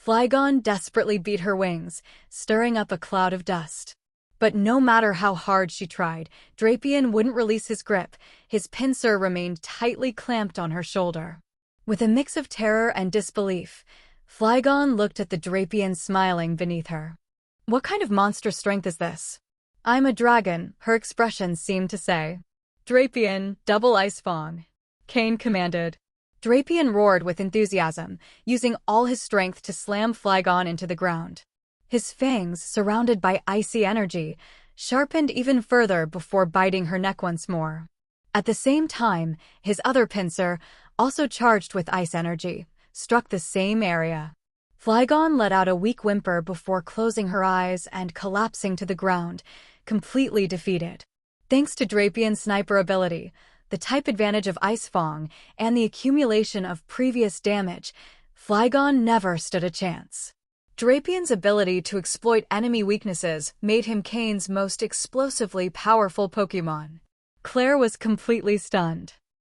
Flygon desperately beat her wings, stirring up a cloud of dust. But no matter how hard she tried, Drapion wouldn't release his grip. His pincer remained tightly clamped on her shoulder. With a mix of terror and disbelief, Flygon looked at the Drapion smiling beneath her. What kind of monster strength is this? I'm a dragon, her expression seemed to say. Drapion, double Ice Fang, Cain commanded. Drapion roared with enthusiasm, using all his strength to slam Flygon into the ground. His fangs, surrounded by icy energy, sharpened even further before biting her neck once more. At the same time, his other pincer, also charged with ice energy, struck the same area. Flygon let out a weak whimper before closing her eyes and collapsing to the ground, completely defeated. Thanks to Drapion's sniper ability, the type advantage of Ice Fang, and the accumulation of previous damage, Flygon never stood a chance. Drapion's ability to exploit enemy weaknesses made him Cain's most explosively powerful Pokémon. Claire was completely stunned.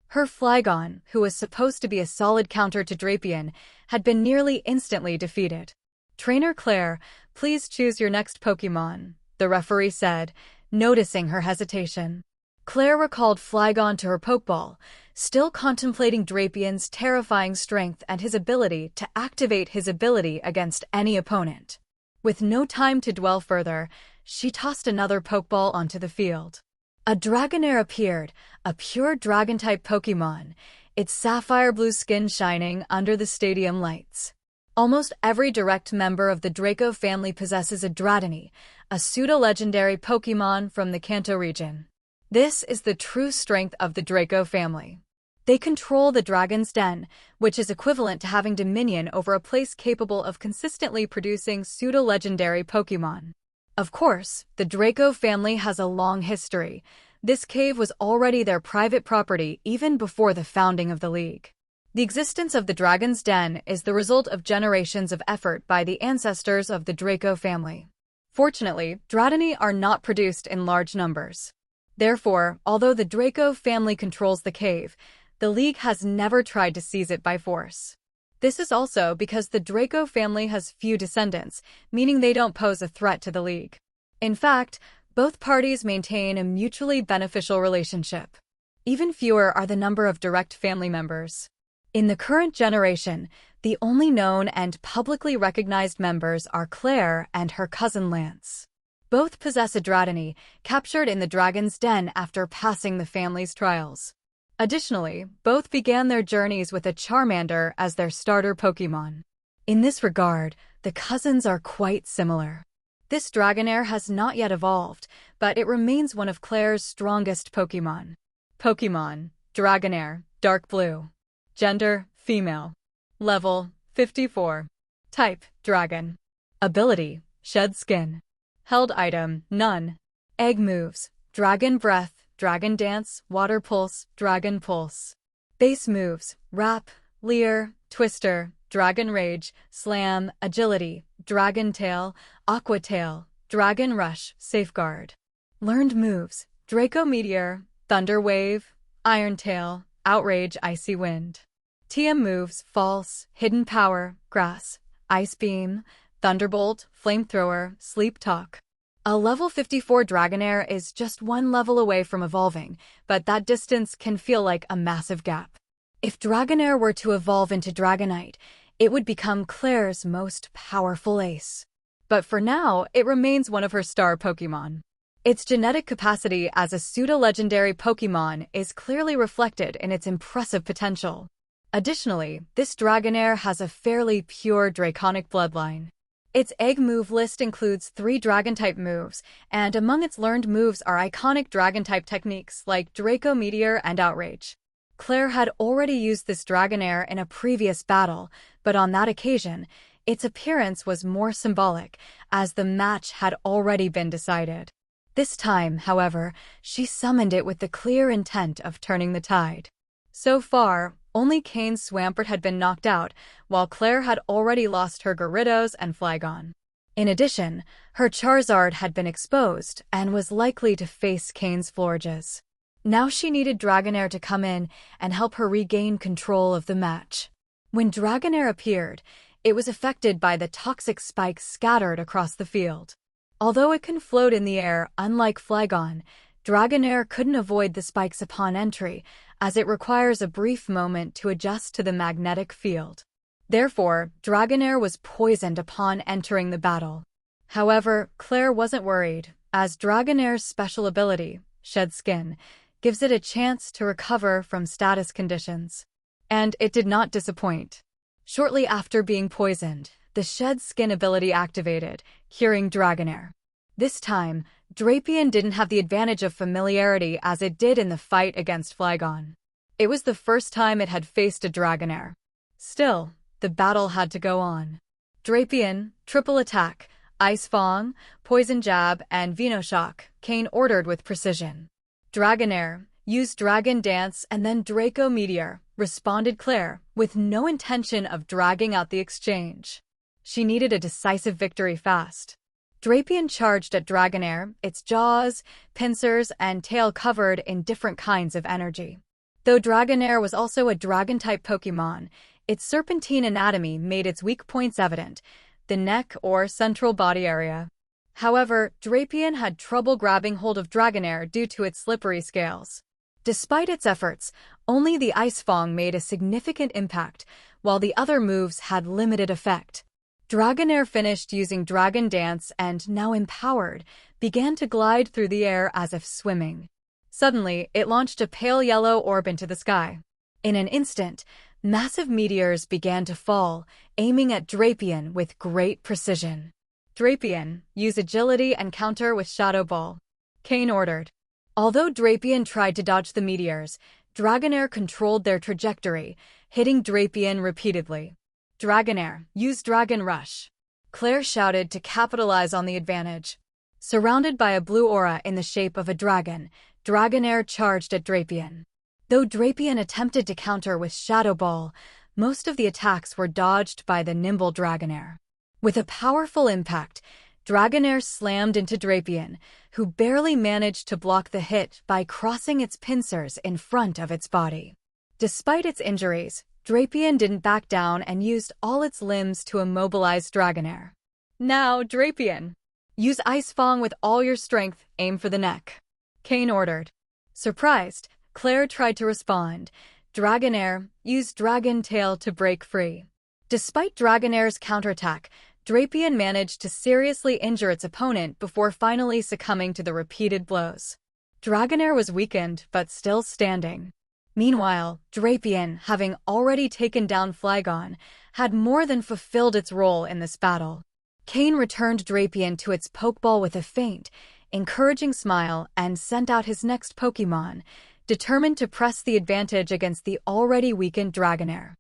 Her Flygon, who was supposed to be a solid counter to Drapion, had been nearly instantly defeated. Trainer Claire, please choose your next Pokémon, the referee said, noticing her hesitation. Claire recalled Flygon to her Pokeball, still contemplating Drapion's terrifying strength and his ability to activate his ability against any opponent. With no time to dwell further, she tossed another Pokeball onto the field. A Dragonair appeared, a pure Dragon-type Pokémon, its sapphire blue skin shining under the stadium lights. Almost every direct member of the Draco family possesses a Dratini, a pseudo-legendary Pokémon from the Kanto region. This is the true strength of the Draco family. They control the Dragon's Den, which is equivalent to having dominion over a place capable of consistently producing pseudo-legendary Pokémon. Of course, the Draco family has a long history. This cave was already their private property even before the founding of the League. The existence of the Dragon's Den is the result of generations of effort by the ancestors of the Draco family. Fortunately, Dratini are not produced in large numbers. Therefore, although the Draco family controls the cave, the League has never tried to seize it by force. This is also because the Draco family has few descendants, meaning they don't pose a threat to the League. In fact, both parties maintain a mutually beneficial relationship. Even fewer are the number of direct family members. In the current generation, the only known and publicly recognized members are Claire and her cousin Lance. Both possess a Dratini, captured in the Dragon's Den after passing the family's trials. Additionally, both began their journeys with a Charmander as their starter Pokémon. In this regard, the cousins are quite similar. This Dragonair has not yet evolved, but it remains one of Claire's strongest Pokémon. Pokémon, Dragonair, Dark Blue. Gender, female. Level, 54. Type, Dragon. Ability, Shed Skin. Held item, None. Egg moves, Dragon Breath, Dragon Dance, Water Pulse, Dragon Pulse. Base moves, Wrap, Leer, Twister, Dragon Rage, Slam, Agility, Dragon Tail, Aqua Tail, Dragon Rush, Safeguard. Learned moves, Draco Meteor, Thunder Wave, Iron Tail, Outrage, Icy Wind. TM moves, False, Hidden Power, Grass, Ice Beam, Thunderbolt, Flamethrower, Sleep Talk. A level 54 Dragonair is just one level away from evolving, but that distance can feel like a massive gap. If Dragonair were to evolve into Dragonite, it would become Claire's most powerful ace. But for now, it remains one of her star Pokémon. Its genetic capacity as a pseudo-legendary Pokémon is clearly reflected in its impressive potential. Additionally, this Dragonair has a fairly pure Draconic bloodline. Its egg move list includes 3 Dragon-type moves, and among its learned moves are iconic Dragon-type techniques like Draco Meteor and Outrage. Claire had already used this Dragonair in a previous battle, but on that occasion, its appearance was more symbolic, as the match had already been decided. This time, however, she summoned it with the clear intent of turning the tide. So far, only Cain's Swampert had been knocked out, while Claire had already lost her Gyarados and Flygon. In addition, her Charizard had been exposed and was likely to face Cain's Florges. Now she needed Dragonair to come in and help her regain control of the match. When Dragonair appeared, it was affected by the toxic spikes scattered across the field. Although it can float in the air, unlike Flygon, Dragonair couldn't avoid the spikes upon entry, as it requires a brief moment to adjust to the magnetic field. Therefore, Dragonair was poisoned upon entering the battle. However, Claire wasn't worried, as Dragonair's special ability, Shed Skin, gives it a chance to recover from status conditions. And it did not disappoint. Shortly after being poisoned, the Shed Skin ability activated, curing Dragonair. This time, Drapion didn't have the advantage of familiarity as it did in the fight against Flygon. It was the first time it had faced a Dragonair. Still, the battle had to go on. Drapion, Triple Attack, Ice Fang, Poison Jab, and Venoshock, Cain ordered with precision. Dragonair, used Dragon Dance and then Draco Meteor, responded Claire, with no intention of dragging out the exchange. She needed a decisive victory fast. Drapion charged at Dragonair, its jaws, pincers, and tail covered in different kinds of energy. Though Dragonair was also a Dragon-type Pokémon, its serpentine anatomy made its weak points evident, the neck or central body area. However, Drapion had trouble grabbing hold of Dragonair due to its slippery scales. Despite its efforts, only the Ice Fang made a significant impact, while the other moves had limited effect. Dragonair finished using Dragon Dance and, now empowered, began to glide through the air as if swimming. Suddenly, it launched a pale yellow orb into the sky. In an instant, massive meteors began to fall, aiming at Drapion with great precision. Drapion, use agility and counter with Shadow Ball, Cain ordered. Although Drapion tried to dodge the meteors, Dragonair controlled their trajectory, hitting Drapion repeatedly. Dragonair, use Dragon Rush, Claire shouted to capitalize on the advantage. Surrounded by a blue aura in the shape of a dragon, Dragonair charged at Drapion. Though Drapion attempted to counter with Shadow Ball, most of the attacks were dodged by the nimble Dragonair. With a powerful impact, Dragonair slammed into Drapion, who barely managed to block the hit by crossing its pincers in front of its body. Despite its injuries, Drapion didn't back down and used all its limbs to immobilize Dragonair. Now, Drapion! Use Ice Fang with all your strength, aim for the neck. Cain ordered. Surprised, Claire tried to respond. Dragonair used Dragon Tail to break free. Despite Dragonair's counterattack, Drapion managed to seriously injure its opponent before finally succumbing to the repeated blows. Dragonair was weakened but still standing. Meanwhile, Drapion, having already taken down Flygon, had more than fulfilled its role in this battle. Cain returned Drapion to its Pokeball with a faint, encouraging smile and sent out his next Pokémon, determined to press the advantage against the already weakened Dragonair.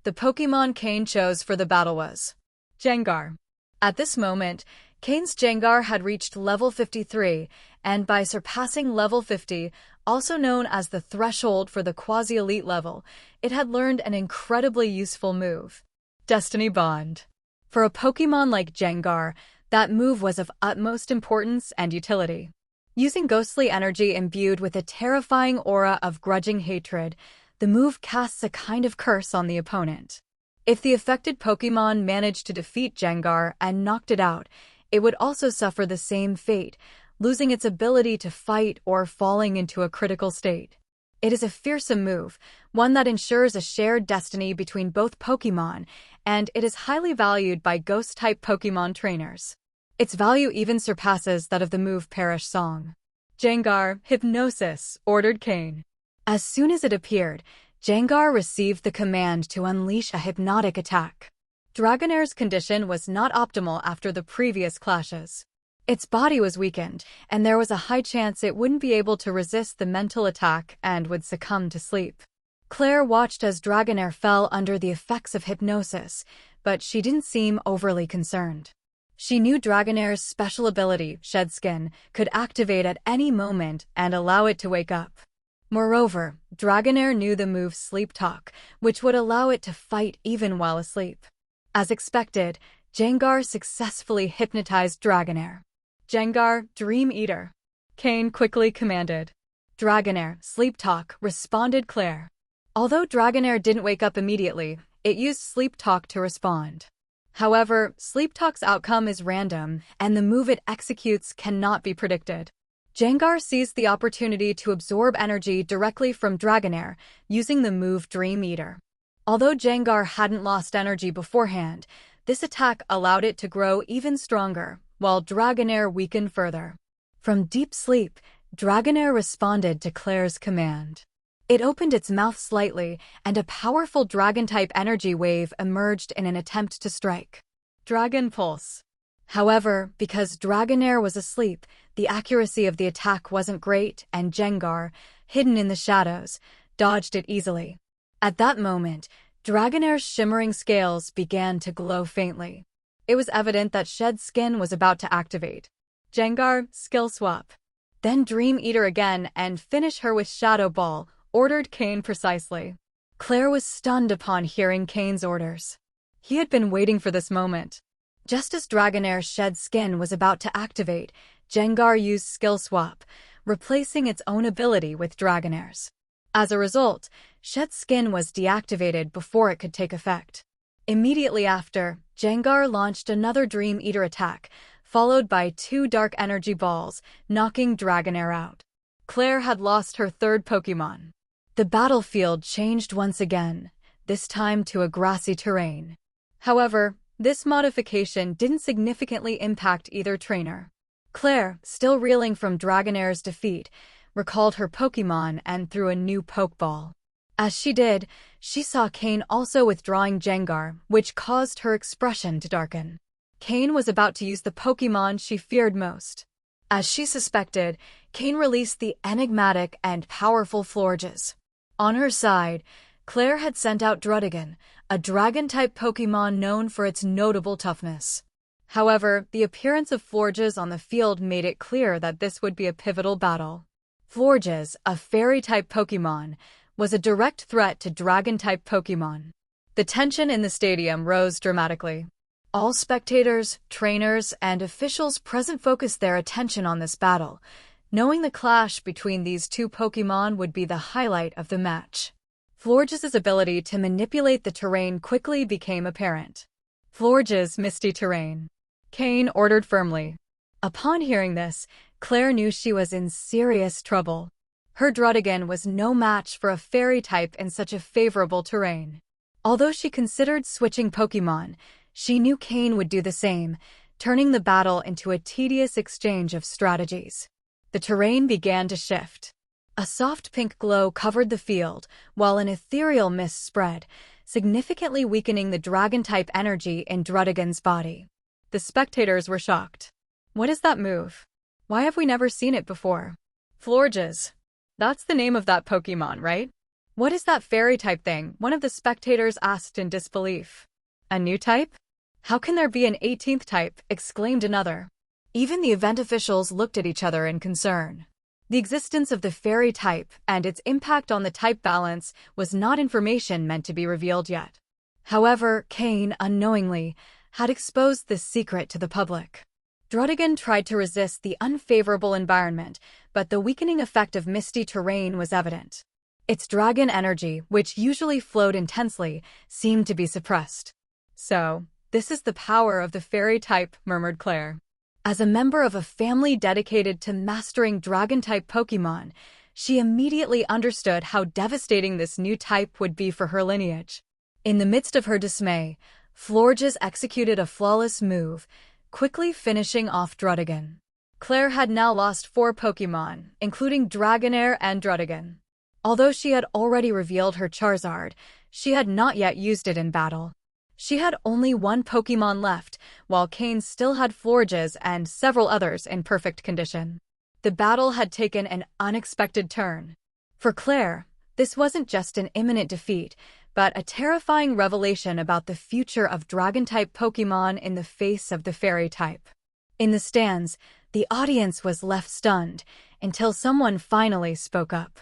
The Pokémon Cain chose for the battle was Gengar. At this moment, Cain's Gengar had reached level 53, and by surpassing level 50, also known as the threshold for the quasi-elite level, it had learned an incredibly useful move, Destiny Bond. For a Pokémon like Gengar, that move was of utmost importance and utility. Using ghostly energy imbued with a terrifying aura of grudging hatred, the move casts a kind of curse on the opponent. If the affected Pokémon managed to defeat Gengar and knocked it out, it would also suffer the same fate, losing its ability to fight or falling into a critical state. It is a fearsome move, one that ensures a shared destiny between both Pokémon, and it is highly valued by Ghost-type Pokémon trainers. Its value even surpasses that of the move Perish Song. Gengar, Hypnosis, ordered Cain. As soon as it appeared, Gengar received the command to unleash a hypnotic attack. Dragonair's condition was not optimal after the previous clashes. Its body was weakened, and there was a high chance it wouldn't be able to resist the mental attack and would succumb to sleep. Claire watched as Dragonair fell under the effects of hypnosis, but she didn't seem overly concerned. She knew Dragonair's special ability, Shed Skin, could activate at any moment and allow it to wake up. Moreover, Dragonair knew the move Sleep Talk, which would allow it to fight even while asleep. As expected, Gengar successfully hypnotized Dragonair. Gengar, Dream Eater. Cain quickly commanded. Dragonair, Sleep Talk, responded Claire. Although Dragonair didn't wake up immediately, it used Sleep Talk to respond. However, Sleep Talk's outcome is random, and the move it executes cannot be predicted. Gengar seized the opportunity to absorb energy directly from Dragonair, using the move Dream Eater. Although Gengar hadn't lost energy beforehand, this attack allowed it to grow even stronger, while Dragonair weakened further. From deep sleep, Dragonair responded to Claire's command. It opened its mouth slightly, and a powerful Dragon-type energy wave emerged in an attempt to strike. Dragon Pulse. However, because Dragonair was asleep, the accuracy of the attack wasn't great, and Gengar, hidden in the shadows, dodged it easily. At that moment, Dragonair's shimmering scales began to glow faintly. It was evident that Shed Skin was about to activate. Gengar, Skill Swap. Then Dream Eater again and finish her with Shadow Ball, ordered Cain precisely. Claire was stunned upon hearing Cain's orders. He had been waiting for this moment. Just as Dragonair's Shed Skin was about to activate, Gengar used Skill Swap, replacing its own ability with Dragonair's. As a result, Shed Skin was deactivated before it could take effect. Immediately after, Gengar launched another Dream Eater attack, followed by 2 Dark Energy Balls, knocking Dragonair out. Claire had lost her third Pokémon. The battlefield changed once again, this time to a grassy terrain. However, this modification didn't significantly impact either trainer. Claire, still reeling from Dragonair's defeat, recalled her Pokémon and threw a new Pokeball. As she did, she saw Cain also withdrawing Gengar, which caused her expression to darken. Cain was about to use the Pokémon she feared most. As she suspected, Cain released the enigmatic and powerful Florges. On her side, Claire had sent out Druddigon, a Dragon-type Pokémon known for its notable toughness. However, the appearance of Florges on the field made it clear that this would be a pivotal battle. Florges, a fairy-type Pokémon, was a direct threat to dragon-type Pokémon. The tension in the stadium rose dramatically. All spectators, trainers, and officials present focused their attention on this battle, knowing the clash between these two Pokémon would be the highlight of the match. Florges' ability to manipulate the terrain quickly became apparent. Florges' Misty Terrain. Cain ordered firmly. Upon hearing this, Claire knew she was in serious trouble. Her Druddigon was no match for a fairy type in such a favorable terrain. Although she considered switching Pokémon, she knew Cain would do the same, turning the battle into a tedious exchange of strategies. The terrain began to shift. A soft pink glow covered the field, while an ethereal mist spread, significantly weakening the dragon-type energy in Druddigon's body. The spectators were shocked. What is that move? Why have we never seen it before? Florges. That's the name of that Pokémon, right? What is that fairy-type thing? One of the spectators asked in disbelief. A new type? How can there be an 18th type? Exclaimed another. Even the event officials looked at each other in concern. The existence of the fairy type and its impact on the type balance was not information meant to be revealed yet. However, Cain, unknowingly, had exposed this secret to the public. Druddigon tried to resist the unfavorable environment, but the weakening effect of misty terrain was evident. Its dragon energy, which usually flowed intensely, seemed to be suppressed. So, this is the power of the fairy type, murmured Claire. As a member of a family dedicated to mastering dragon-type Pokémon, she immediately understood how devastating this new type would be for her lineage. In the midst of her dismay, Florges executed a flawless move, quickly finishing off Druddigon. Claire had now lost 4 Pokémon, including Dragonair and Druddigon. Although she had already revealed her Charizard, she had not yet used it in battle. She had only 1 Pokémon left, while Cain still had Florges and several others in perfect condition. The battle had taken an unexpected turn. For Claire, this wasn't just an imminent defeat, but a terrifying revelation about the future of Dragon-type Pokémon in the face of the Fairy type. In the stands, the audience was left stunned until someone finally spoke up.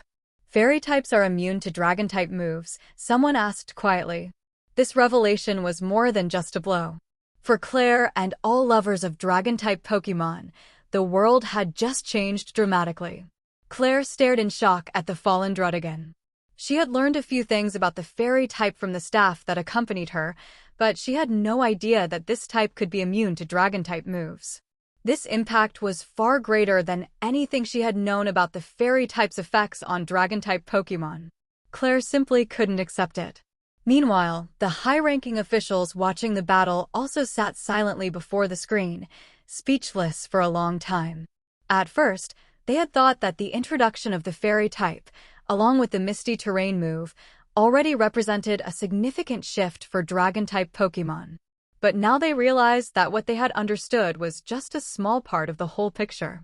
Fairy types are immune to Dragon-type moves, someone asked quietly. This revelation was more than just a blow. For Claire and all lovers of Dragon-type Pokémon, the world had just changed dramatically. Claire stared in shock at the fallen Druddigon. She had learned a few things about the fairy type from the staff that accompanied her, but she had no idea that this type could be immune to Dragon-type moves. This impact was far greater than anything she had known about the fairy type's effects on Dragon-type Pokémon. Claire simply couldn't accept it. Meanwhile, the high-ranking officials watching the battle also sat silently before the screen, speechless for a long time. At first, they had thought that the introduction of the fairy type, along with the misty terrain move, already represented a significant shift for Dragon-type Pokémon. But now they realized that what they had understood was just a small part of the whole picture.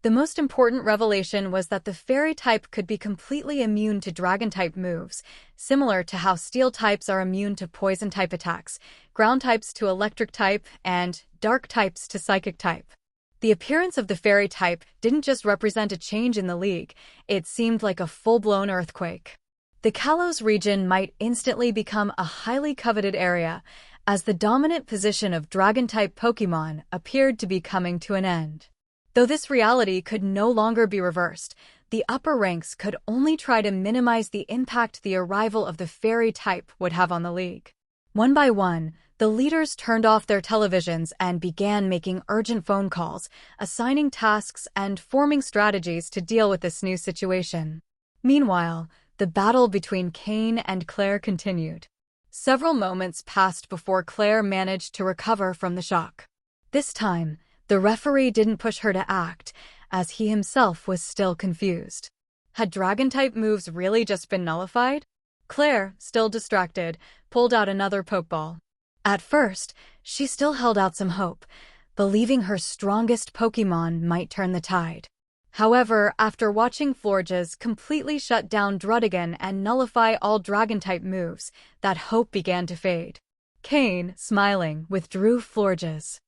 The most important revelation was that the fairy type could be completely immune to dragon-type moves, similar to how steel types are immune to poison-type attacks, ground types to electric type, and dark types to psychic type. The appearance of the fairy type didn't just represent a change in the league, it seemed like a full-blown earthquake. The Kalos region might instantly become a highly coveted area, as the dominant position of dragon-type Pokémon appeared to be coming to an end. Though this reality could no longer be reversed, the upper ranks could only try to minimize the impact the arrival of the fairy type would have on the league. One by one, the leaders turned off their televisions and began making urgent phone calls, assigning tasks and forming strategies to deal with this new situation. Meanwhile, the battle between Cain and Claire continued. Several moments passed before Claire managed to recover from the shock. This time, the referee didn't push her to act, as he himself was still confused. Had dragon-type moves really just been nullified? Claire, still distracted, pulled out another Pokeball. At first, she still held out some hope, believing her strongest Pokémon might turn the tide. However, after watching Florges completely shut down Druddigon and nullify all dragon-type moves, that hope began to fade. Cain, smiling, withdrew Florges.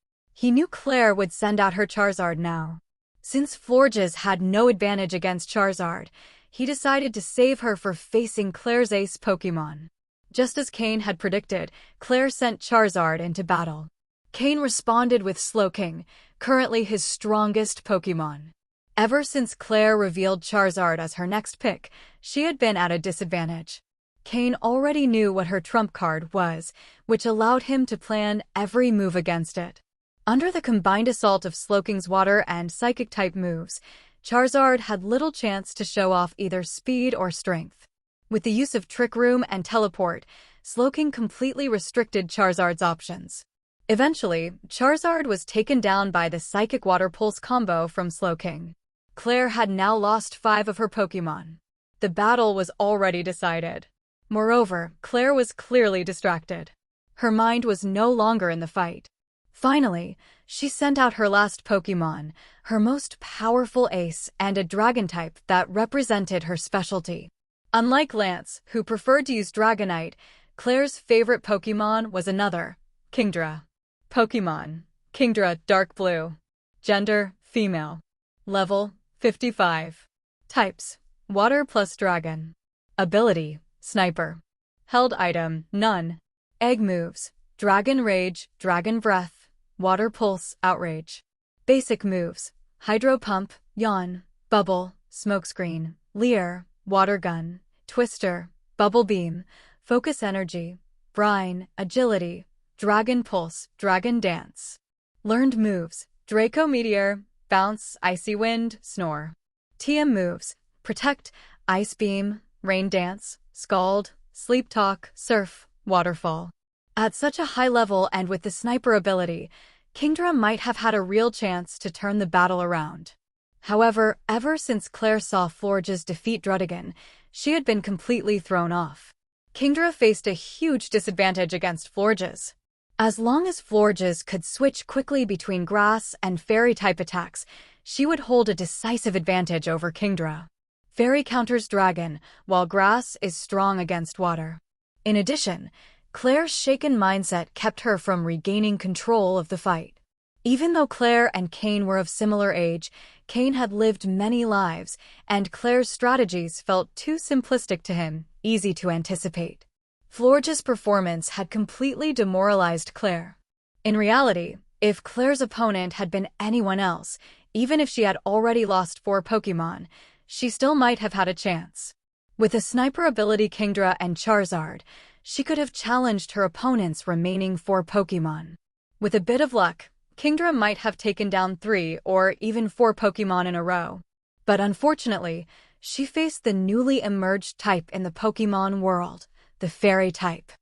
He knew Claire would send out her Charizard now. Since Florges had no advantage against Charizard, he decided to save her for facing Claire's ace Pokémon. Just as Cain had predicted, Claire sent Charizard into battle. Cain responded with Slowking, currently his strongest Pokémon. Ever since Claire revealed Charizard as her next pick, she had been at a disadvantage. Cain already knew what her trump card was, which allowed him to plan every move against it. Under the combined assault of Slowking's water and psychic-type moves, Charizard had little chance to show off either speed or strength. With the use of Trick Room and Teleport, Slowking completely restricted Charizard's options. Eventually, Charizard was taken down by the Psychic Water Pulse combo from Slowking. Claire had now lost 5 of her Pokémon. The battle was already decided. Moreover, Claire was clearly distracted. Her mind was no longer in the fight. Finally, she sent out her last Pokémon, her most powerful ace and a dragon type that represented her specialty. Unlike Lance, who preferred to use Dragonite, Claire's favorite Pokémon was another, Kingdra. Pokémon: Kingdra Dark Blue. Gender: female. Level: 55. Types: Water plus Dragon. Ability: Sniper. Held item: None. Egg moves: Dragon Rage, Dragon Breath, Water Pulse, Outrage. Basic moves: Hydro Pump, Yawn, Bubble, Smokescreen, Leer, Water Gun, Twister, Bubble Beam, Focus Energy, Brine, Agility, Dragon Pulse, Dragon Dance. Learned moves: Draco Meteor, Bounce, Icy Wind, Snore. TM moves: Protect, Ice Beam, Rain Dance, Scald, Sleep Talk, Surf, Waterfall. At such a high level and with the sniper ability, Kingdra might have had a real chance to turn the battle around. However, ever since Claire saw Florges defeat Druddigon, she had been completely thrown off. Kingdra faced a huge disadvantage against Florges. As long as Florges could switch quickly between grass and fairy-type attacks, she would hold a decisive advantage over Kingdra. Fairy counters dragon, while grass is strong against water. In addition, Claire's shaken mindset kept her from regaining control of the fight. Even though Claire and Cain were of similar age, Cain had lived many lives, and Claire's strategies felt too simplistic to him, easy to anticipate. Florges' performance had completely demoralized Claire. In reality, if Claire's opponent had been anyone else, even if she had already lost 4 Pokémon, she still might have had a chance. With a sniper ability Kingdra and Charizard, she could have challenged her opponent's remaining 4 Pokémon. With a bit of luck, Kingdra might have taken down 3 or even 4 Pokémon in a row. But unfortunately, she faced the newly emerged type in the Pokémon World, the Fairy type.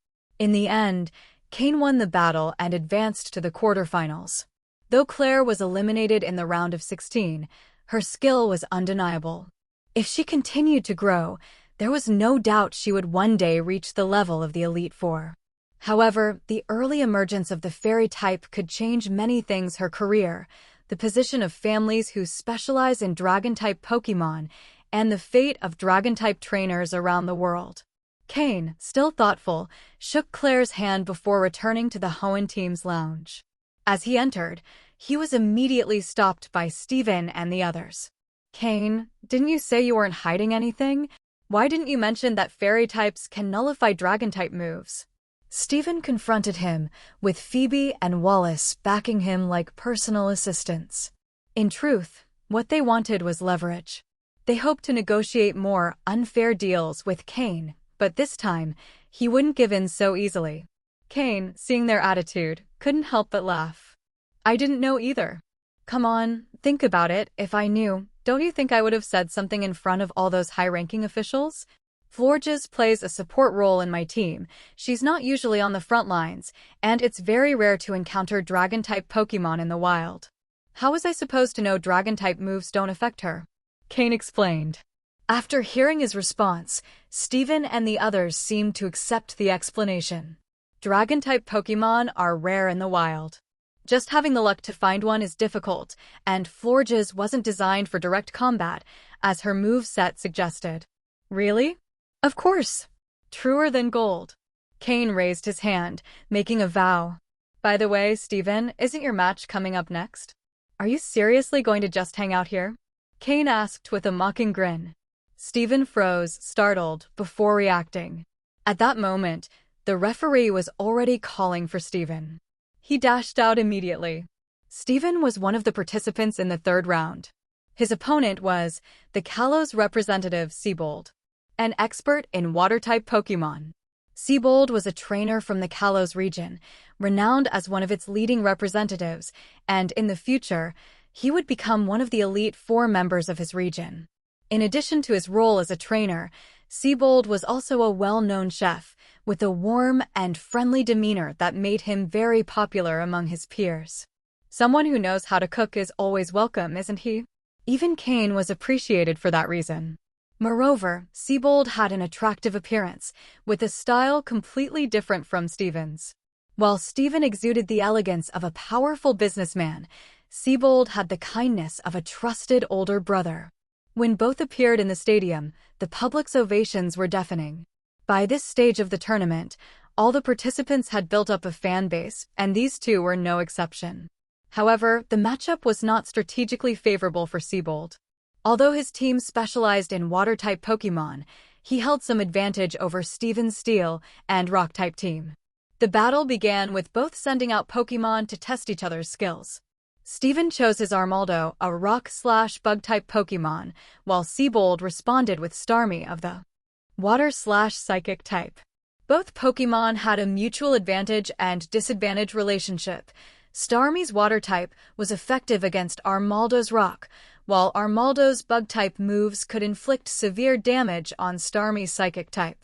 In the end, Cain won the battle and advanced to the quarterfinals. Though Claire was eliminated in the round of 16, her skill was undeniable. If she continued to grow, there was no doubt she would one day reach the level of the Elite Four. However, the early emergence of the Fairy type could change many things: her career, the position of families who specialize in Dragon-type Pokémon, and the fate of Dragon-type trainers around the world. Cain, still thoughtful, shook Claire's hand before returning to the Hoenn team's lounge. As he entered, he was immediately stopped by Steven and the others. "Cain, didn't you say you weren't hiding anything? Why didn't you mention that Fairy types can nullify Dragon-type moves?" Steven confronted him, with Phoebe and Wallace backing him like personal assistants. In truth, what they wanted was leverage. They hoped to negotiate more unfair deals with Cain, but this time, he wouldn't give in so easily. Cain, seeing their attitude, couldn't help but laugh. "I didn't know either. Come on, think about it. If I knew, don't you think I would have said something in front of all those high-ranking officials? Florges plays a support role in my team. She's not usually on the front lines, and it's very rare to encounter Dragon-type Pokémon in the wild. How was I supposed to know Dragon-type moves don't affect her?" Cain explained. After hearing his response, Steven and the others seemed to accept the explanation. Dragon-type Pokémon are rare in the wild. Just having the luck to find one is difficult, and Florges wasn't designed for direct combat, as her moveset suggested. "Really?" "Of course. Truer than gold." Cain raised his hand, making a vow. By the way, Steven, isn't your match coming up next? Are you seriously going to just hang out here? Cain asked with a mocking grin. Steven froze, startled, before reacting. At that moment, the referee was already calling for Steven. He dashed out immediately. Steven was one of the participants in the third round. His opponent was the Kalos representative Seabold, an expert in water-type Pokémon. Seabold was a trainer from the Kalos region, renowned as one of its leading representatives, and in the future, he would become one of the elite 4 members of his region. In addition to his role as a trainer, Seabold was also a well-known chef, with a warm and friendly demeanor that made him very popular among his peers. Someone who knows how to cook is always welcome, isn't he? Even Cain was appreciated for that reason. Moreover, Seabold had an attractive appearance, with a style completely different from Steven's. While Steven exuded the elegance of a powerful businessman, Seabold had the kindness of a trusted older brother. When both appeared in the stadium, the public's ovations were deafening. By this stage of the tournament, all the participants had built up a fan base, and these two were no exception. However, the matchup was not strategically favorable for Seabold. Although his team specialized in water-type Pokémon, he held some advantage over Steven's Steel and Rock-type team. The battle began with both sending out Pokémon to test each other's skills. Steven chose his Armaldo, a Rock/Bug-type Pokémon, while Seabold responded with Starmie of the Water/Psychic type. Both Pokémon had a mutual advantage and disadvantage relationship. Starmie's Water type was effective against Armaldo's Rock, while Armaldo's Bug-type moves could inflict severe damage on Starmie's Psychic type.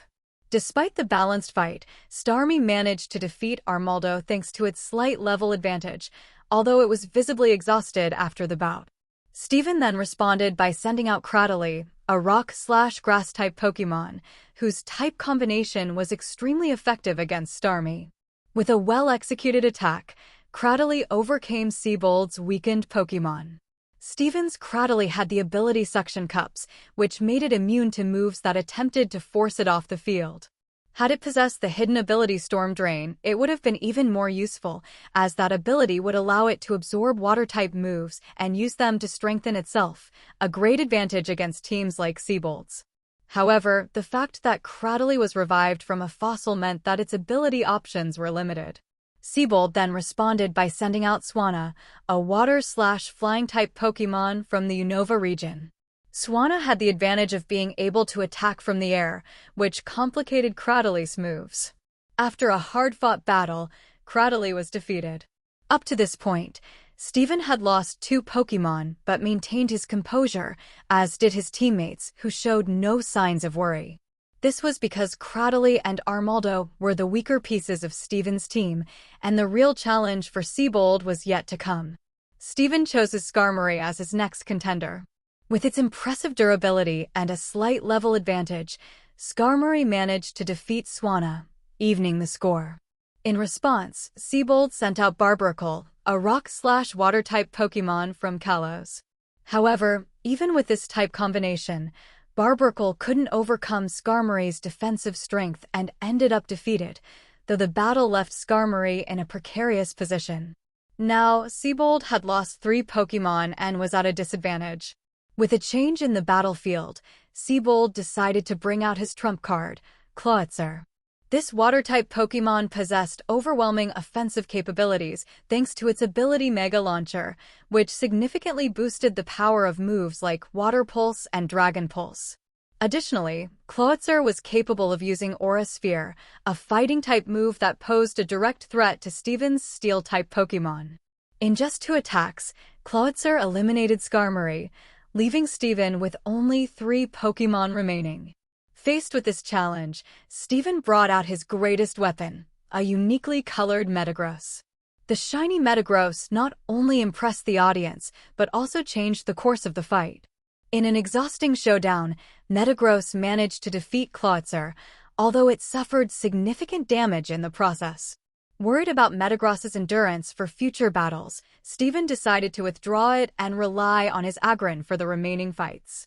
Despite the balanced fight, Starmie managed to defeat Armaldo thanks to its slight level advantage, although it was visibly exhausted after the bout. Steven then responded by sending out Cradily, a Rock/Grass-type Pokémon, whose type combination was extremely effective against Starmie. With a well-executed attack, Cradily overcame Seabold's weakened Pokémon. Steven's Cradily had the ability Suction Cups, which made it immune to moves that attempted to force it off the field. Had it possessed the hidden ability Storm Drain, it would have been even more useful, as that ability would allow it to absorb water-type moves and use them to strengthen itself, a great advantage against teams like Seabold's. However, the fact that Cradily was revived from a fossil meant that its ability options were limited. Seabold then responded by sending out Swanna, a Water/Flying-type Pokémon from the Unova region. Swanna had the advantage of being able to attack from the air, which complicated Cradily's moves. After a hard-fought battle, Cradily was defeated. Up to this point, Steven had lost 2 Pokémon but maintained his composure, as did his teammates, who showed no signs of worry. This was because Cradily and Armaldo were the weaker pieces of Steven's team, and the real challenge for Seabold was yet to come. Steven chose his Skarmory as his next contender. With its impressive durability and a slight level advantage, Skarmory managed to defeat Swanna, evening the score. In response, Seabold sent out Barbaracle, a Rock/Water-type Pokémon from Kalos. However, even with this type combination, Barbaracle couldn't overcome Skarmory's defensive strength and ended up defeated, though the battle left Skarmory in a precarious position. Now, Seabold had lost 3 Pokémon and was at a disadvantage. With a change in the battlefield, Seabold decided to bring out his trump card, Clawitzer. This water-type Pokémon possessed overwhelming offensive capabilities thanks to its ability Mega Launcher, which significantly boosted the power of moves like Water Pulse and Dragon Pulse. Additionally, Clawitzer was capable of using Aura Sphere, a fighting-type move that posed a direct threat to Steven's Steel-type Pokémon. In just 2 attacks, Clawitzer eliminated Skarmory, leaving Steven with only 3 Pokémon remaining. Faced with this challenge, Steven brought out his greatest weapon, a uniquely colored Metagross. The shiny Metagross not only impressed the audience, but also changed the course of the fight. In an exhausting showdown, Metagross managed to defeat Clawitzer, although it suffered significant damage in the process. Worried about Metagross's endurance for future battles, Steven decided to withdraw it and rely on his Aggron for the remaining fights.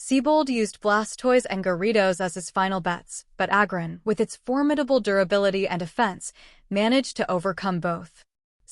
Seabold used Blastoise and Gyarados as his final bets, but Aggron, with its formidable durability and defense, managed to overcome both.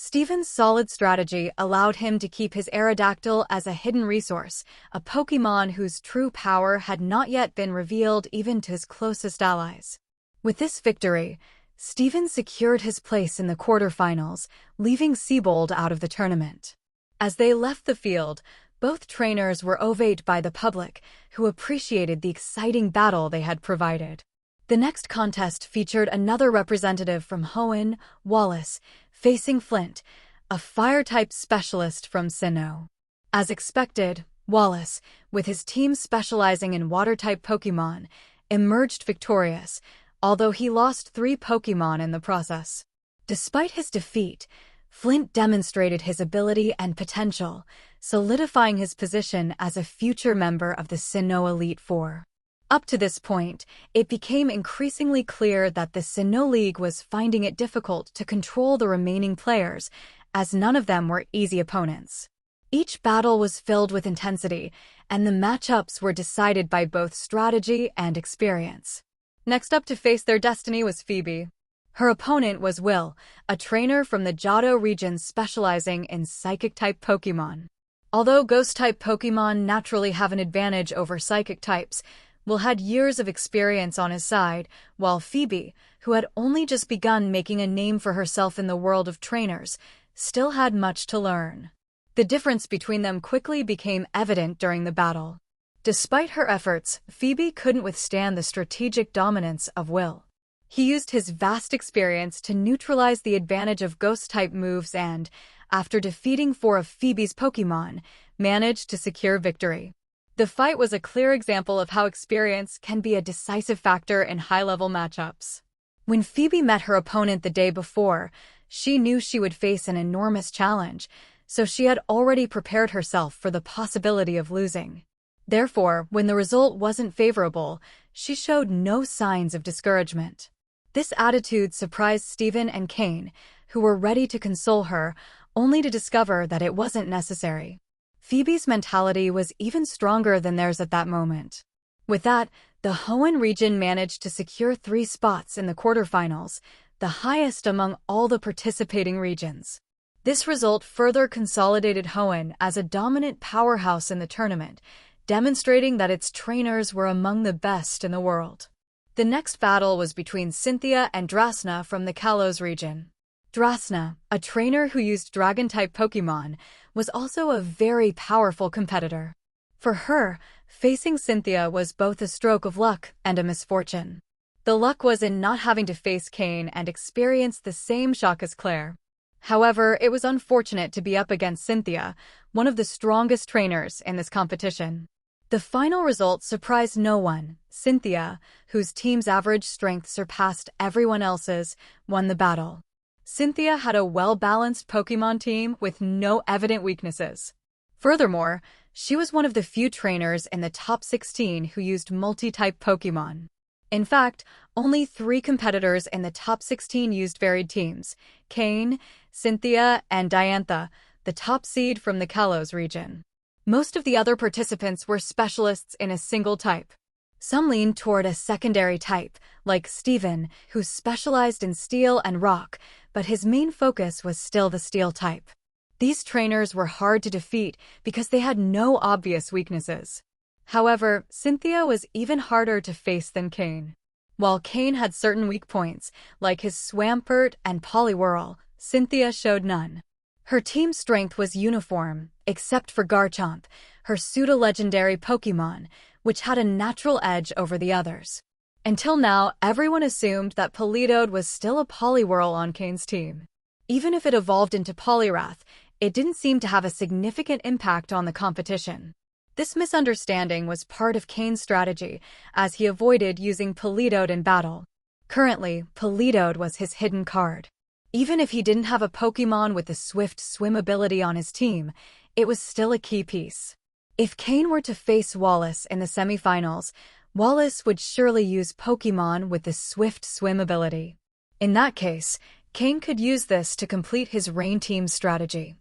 Steven's solid strategy allowed him to keep his Aerodactyl as a hidden resource, a Pokémon whose true power had not yet been revealed even to his closest allies. With this victory, Steven secured his place in the quarterfinals, leaving Seabold out of the tournament. As they left the field, both trainers were ovated by the public, who appreciated the exciting battle they had provided. The next contest featured another representative from Hoenn, Wallace, facing Flint, a Fire-type specialist from Sinnoh. As expected, Wallace, with his team specializing in Water-type Pokémon, emerged victorious, although he lost 3 Pokémon in the process. Despite his defeat, Flint demonstrated his ability and potential, solidifying his position as a future member of the Sinnoh Elite Four. Up to this point, it became increasingly clear that the Sinnoh League was finding it difficult to control the remaining players, as none of them were easy opponents. Each battle was filled with intensity, and the matchups were decided by both strategy and experience. Next up to face their destiny was Phoebe. Her opponent was Will, a trainer from the Johto region specializing in Psychic-type Pokémon. Although Ghost-type Pokémon naturally have an advantage over Psychic types, Will had years of experience on his side, while Phoebe, who had only just begun making a name for herself in the world of trainers, still had much to learn. The difference between them quickly became evident during the battle. Despite her efforts, Phoebe couldn't withstand the strategic dominance of Will. He used his vast experience to neutralize the advantage of Ghost-type moves and, after defeating 4 of Phoebe's Pokémon, managed to secure victory. The fight was a clear example of how experience can be a decisive factor in high-level matchups. When Phoebe met her opponent the day before, she knew she would face an enormous challenge, so she had already prepared herself for the possibility of losing. Therefore, when the result wasn't favorable, she showed no signs of discouragement. This attitude surprised Steven and Cain, who were ready to console her, only to discover that it wasn't necessary. Phoebe's mentality was even stronger than theirs at that moment. With that, the Hoenn region managed to secure 3 spots in the quarterfinals, the highest among all the participating regions. This result further consolidated Hoenn as a dominant powerhouse in the tournament, demonstrating that its trainers were among the best in the world. The next battle was between Cynthia and Drasna from the Kalos region. Drasna, a trainer who used Dragon-type Pokémon, was also a very powerful competitor. For her, facing Cynthia was both a stroke of luck and a misfortune. The luck was in not having to face Cain and experience the same shock as Claire. However, it was unfortunate to be up against Cynthia, one of the strongest trainers in this competition. The final result surprised no one. Cynthia, whose team's average strength surpassed everyone else's, won the battle. Cynthia had a well-balanced Pokémon team with no evident weaknesses. Furthermore, she was one of the few trainers in the top 16 who used multi-type Pokémon. In fact, only 3 competitors in the top 16 used varied teams: Cain, Cynthia, and Diantha, the top seed from the Kalos region. Most of the other participants were specialists in a single type. Some leaned toward a secondary type, like Steven, who specialized in Steel and Rock, but his main focus was still the Steel type. These trainers were hard to defeat because they had no obvious weaknesses. However, Cynthia was even harder to face than Cain. While Cain had certain weak points, like his Swampert and Poliwhirl, Cynthia showed none. Her team strength was uniform, except for Garchomp, her pseudo-legendary Pokémon, which had a natural edge over the others. Until now, everyone assumed that Politoed was still a Poliwhirl on Cain's team. Even if it evolved into Poliwrath, it didn't seem to have a significant impact on the competition. This misunderstanding was part of Cain's strategy, as he avoided using Politoed in battle. Currently, Politoed was his hidden card. Even if he didn't have a Pokémon with the swift swim ability on his team, it was still a key piece. If Cain were to face Wallace in the semifinals, Wallace would surely use Pokémon with the swift swim ability. In that case, Cain could use this to complete his Rain Team strategy.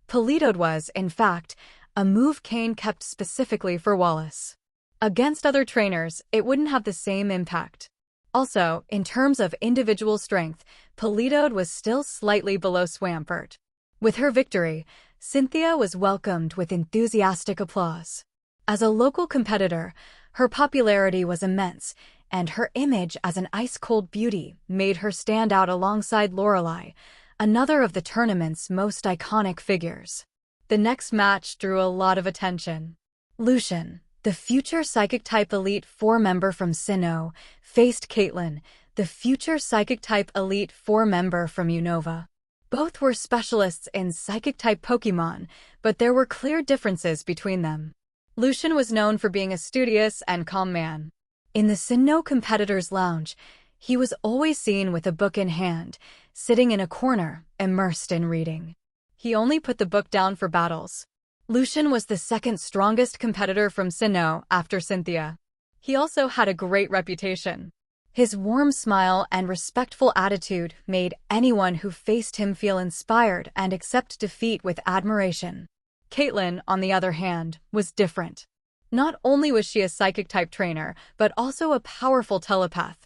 Politoed was, in fact, a move Cain kept specifically for Wallace. Against other trainers, it wouldn't have the same impact. Also, in terms of individual strength, Politoed was still slightly below Swampert. With her victory, Cynthia was welcomed with enthusiastic applause. As a local competitor, her popularity was immense, and her image as an ice-cold beauty made her stand out alongside Lorelai, another of the tournament's most iconic figures. The next match drew a lot of attention. Lucian, the future Psychic-type Elite Four member from Sinnoh, faced Caitlin, the future Psychic-type Elite Four member from Unova. Both were specialists in Psychic-type Pokémon, but there were clear differences between them. Lucian was known for being a studious and calm man. In the Sinnoh competitors' lounge, he was always seen with a book in hand, sitting in a corner, immersed in reading. He only put the book down for battles. Lucian was the second strongest competitor from Sinnoh after Cynthia. He also had a great reputation. His warm smile and respectful attitude made anyone who faced him feel inspired and accept defeat with admiration. Caitlin, on the other hand, was different. Not only was she a psychic-type trainer, but also a powerful telepath.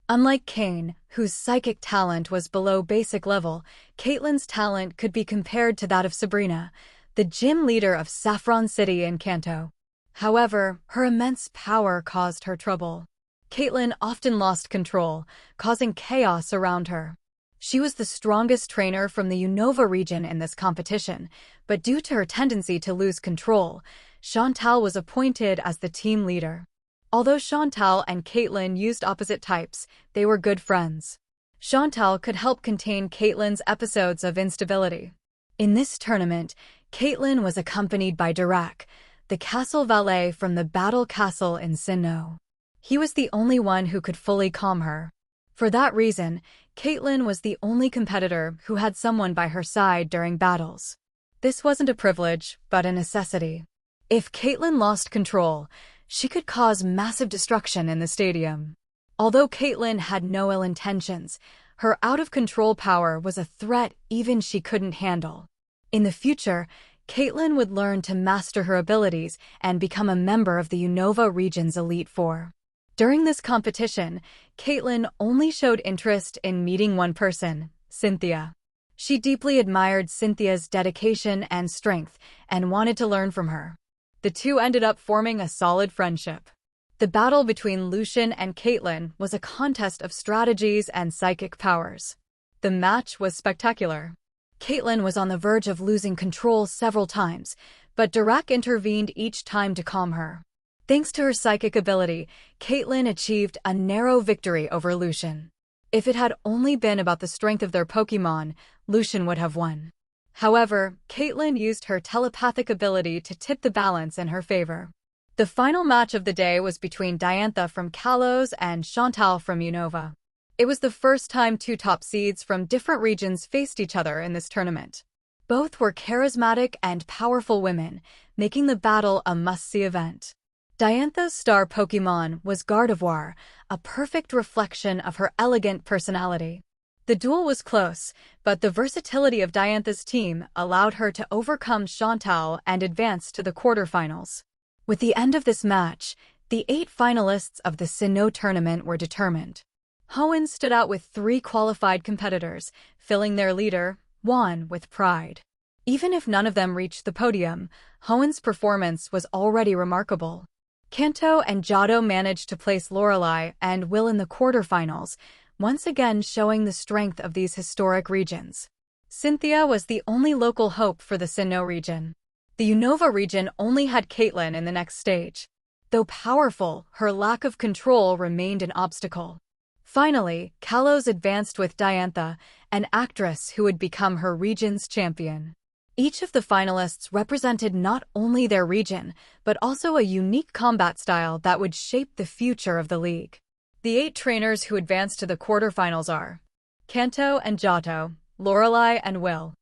Unlike Cain, whose psychic talent was below basic level, Caitlin's talent could be compared to that of Sabrina, the gym leader of Saffron City in Kanto. However, her immense power caused her trouble. Caitlin often lost control, causing chaos around her. She was the strongest trainer from the Unova region in this competition, but due to her tendency to lose control, Chantal was appointed as the team leader. Although Chantal and Caitlin used opposite types, they were good friends. Chantal could help contain Caitlin's episodes of instability. In this tournament, Caitlin was accompanied by Dirac, the castle valet from the Battle Castle in Sinnoh. He was the only one who could fully calm her. For that reason, Caitlin was the only competitor who had someone by her side during battles. This wasn't a privilege, but a necessity. If Caitlin lost control, she could cause massive destruction in the stadium. Although Caitlin had no ill intentions, her out-of-control power was a threat even she couldn't handle. In the future, Caitlin would learn to master her abilities and become a member of the Unova region's Elite Four. During this competition, Caitlin only showed interest in meeting one person, Cynthia. She deeply admired Cynthia's dedication and strength and wanted to learn from her. The two ended up forming a solid friendship. The battle between Lucian and Caitlin was a contest of strategies and psychic powers. The match was spectacular. Caitlin was on the verge of losing control several times, but Dirac intervened each time to calm her. Thanks to her psychic ability, Caitlin achieved a narrow victory over Lucian. If it had only been about the strength of their Pokémon, Lucian would have won. However, Caitlin used her telepathic ability to tip the balance in her favor. The final match of the day was between Diantha from Kalos and Chantal from Unova. It was the first time two top seeds from different regions faced each other in this tournament. Both were charismatic and powerful women, making the battle a must-see event. Diantha's star Pokémon was Gardevoir, a perfect reflection of her elegant personality. The duel was close, but the versatility of Diantha's team allowed her to overcome Chantal and advance to the quarterfinals. With the end of this match, the 8 finalists of the Sinnoh tournament were determined. Hoenn stood out with 3 qualified competitors, filling their leader, Juan, with pride. Even if none of them reached the podium, Hoenn's performance was already remarkable. Kanto and Johto managed to place Lorelai and Will in the quarterfinals, once again showing the strength of these historic regions. Cynthia was the only local hope for the Sinnoh region. The Unova region only had Caitlin in the next stage. Though powerful, her lack of control remained an obstacle. Finally, Kalos advanced with Diantha, an actress who would become her region's champion. Each of the finalists represented not only their region, but also a unique combat style that would shape the future of the league. The 8 trainers who advanced to the quarterfinals are Kanto and Johto, Lorelai and Will,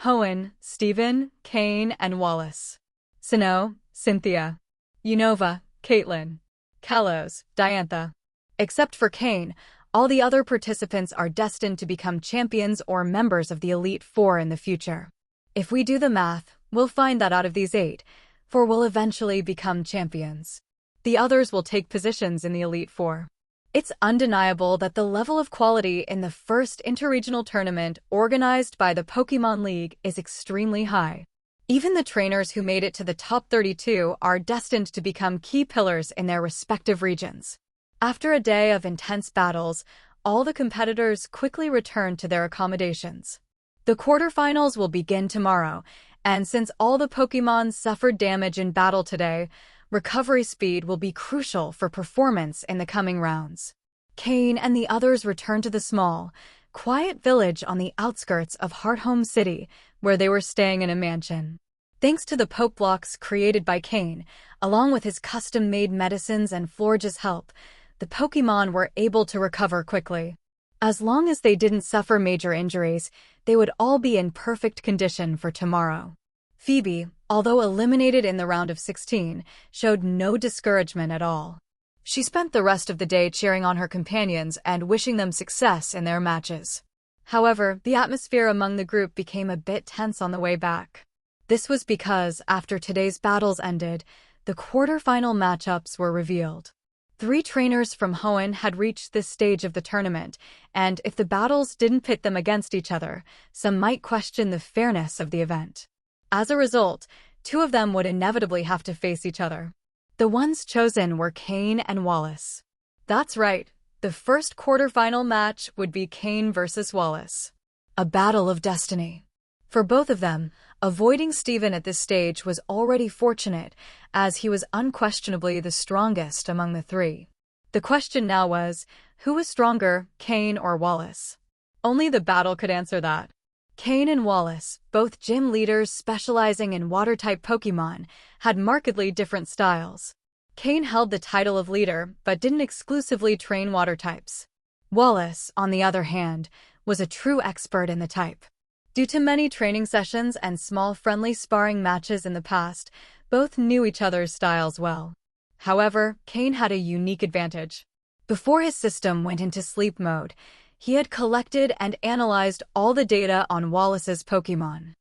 Hoenn, Steven, Cain, and Wallace. Sinnoh, Cynthia. Unova, Caitlin. Kalos, Diantha. Except for Cain, all the other participants are destined to become champions or members of the Elite Four in the future. If we do the math, we'll find that out of these 8, 4 will eventually become champions. The others will take positions in the Elite Four. It's undeniable that the level of quality in the first interregional tournament organized by the Pokémon League is extremely high. Even the trainers who made it to the top 32 are destined to become key pillars in their respective regions. After a day of intense battles, all the competitors quickly return to their accommodations. The quarterfinals will begin tomorrow, and since all the Pokémon suffered damage in battle today, recovery speed will be crucial for performance in the coming rounds. Cain and the others return to the small, quiet village on the outskirts of Hearthome City, where they were staying in a mansion. Thanks to the Poke Blocks created by Cain, along with his custom-made medicines and Florge's help, the Pokémon were able to recover quickly. As long as they didn't suffer major injuries, they would all be in perfect condition for tomorrow. Phoebe, although eliminated in the round of 16, showed no discouragement at all. She spent the rest of the day cheering on her companions and wishing them success in their matches. However, the atmosphere among the group became a bit tense on the way back. This was because, after today's battles ended, the quarterfinal matchups were revealed. 3 trainers from Hoenn had reached this stage of the tournament, and if the battles didn't pit them against each other, some might question the fairness of the event. As a result, 2 of them would inevitably have to face each other. The ones chosen were Cain and Wallace. That's right, the first quarterfinal match would be Cain versus Wallace. A battle of destiny. For both of them, avoiding Steven at this stage was already fortunate, as he was unquestionably the strongest among the 3. The question now was, who was stronger, Cain or Wallace? Only the battle could answer that. Cain and Wallace, both gym leaders specializing in water-type Pokémon, had markedly different styles. Cain held the title of leader, but didn't exclusively train water types. Wallace, on the other hand, was a true expert in the type. Due to many training sessions and small friendly sparring matches in the past, both knew each other's styles well. However, Cain had a unique advantage. Before his system went into sleep mode, he had collected and analyzed all the data on Wallace's Pokémon.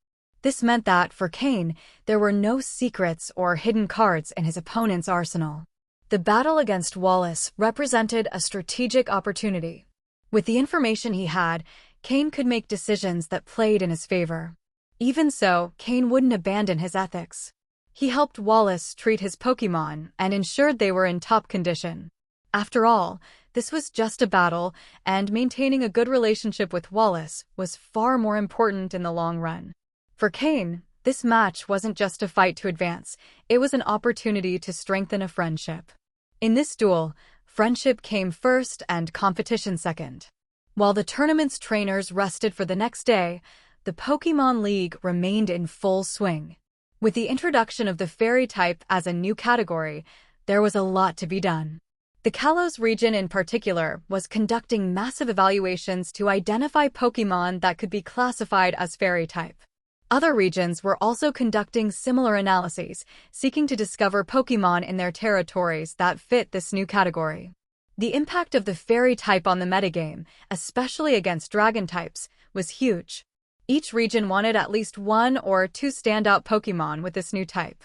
This meant that, for Cain, there were no secrets or hidden cards in his opponent's arsenal. The battle against Wallace represented a strategic opportunity. With the information he had, Cain could make decisions that played in his favor. Even so, Cain wouldn't abandon his ethics. He helped Wallace treat his Pokémon and ensured they were in top condition. After all, this was just a battle, and maintaining a good relationship with Wallace was far more important in the long run. For Cain, this match wasn't just a fight to advance, it was an opportunity to strengthen a friendship. In this duel, friendship came first and competition second. While the tournament's trainers rested for the next day, the Pokémon League remained in full swing. With the introduction of the fairy type as a new category, there was a lot to be done. The Kalos region in particular was conducting massive evaluations to identify Pokémon that could be classified as fairy type. Other regions were also conducting similar analyses, seeking to discover Pokémon in their territories that fit this new category. The impact of the fairy type on the metagame, especially against dragon types, was huge. Each region wanted at least 1 or 2 standout Pokémon with this new type.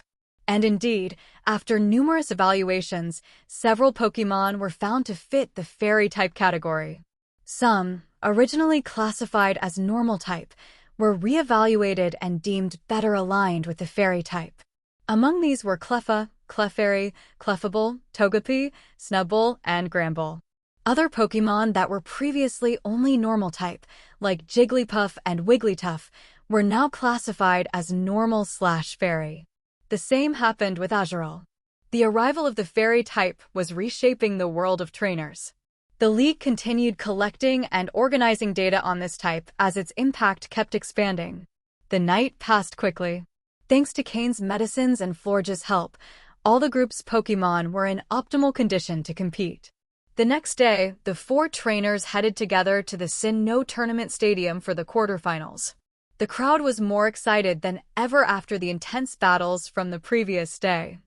And indeed, after numerous evaluations, several Pokémon were found to fit the fairy type category. Some, originally classified as normal type, were re-evaluated and deemed better aligned with the fairy type. Among these were Cleffa, Clefairy, Clefable, Togepi, Snubbull, and Granbull. Other Pokémon that were previously only normal type, like Jigglypuff and Wigglytuff, were now classified as normal/fairy. The same happened with Azurill. The arrival of the fairy type was reshaping the world of trainers. The League continued collecting and organizing data on this type as its impact kept expanding. The night passed quickly. Thanks to Cain's medicines and Florge's help, all the group's Pokémon were in optimal condition to compete. The next day, the 4 trainers headed together to the Sinnoh Tournament Stadium for the quarterfinals. The crowd was more excited than ever after the intense battles from the previous day.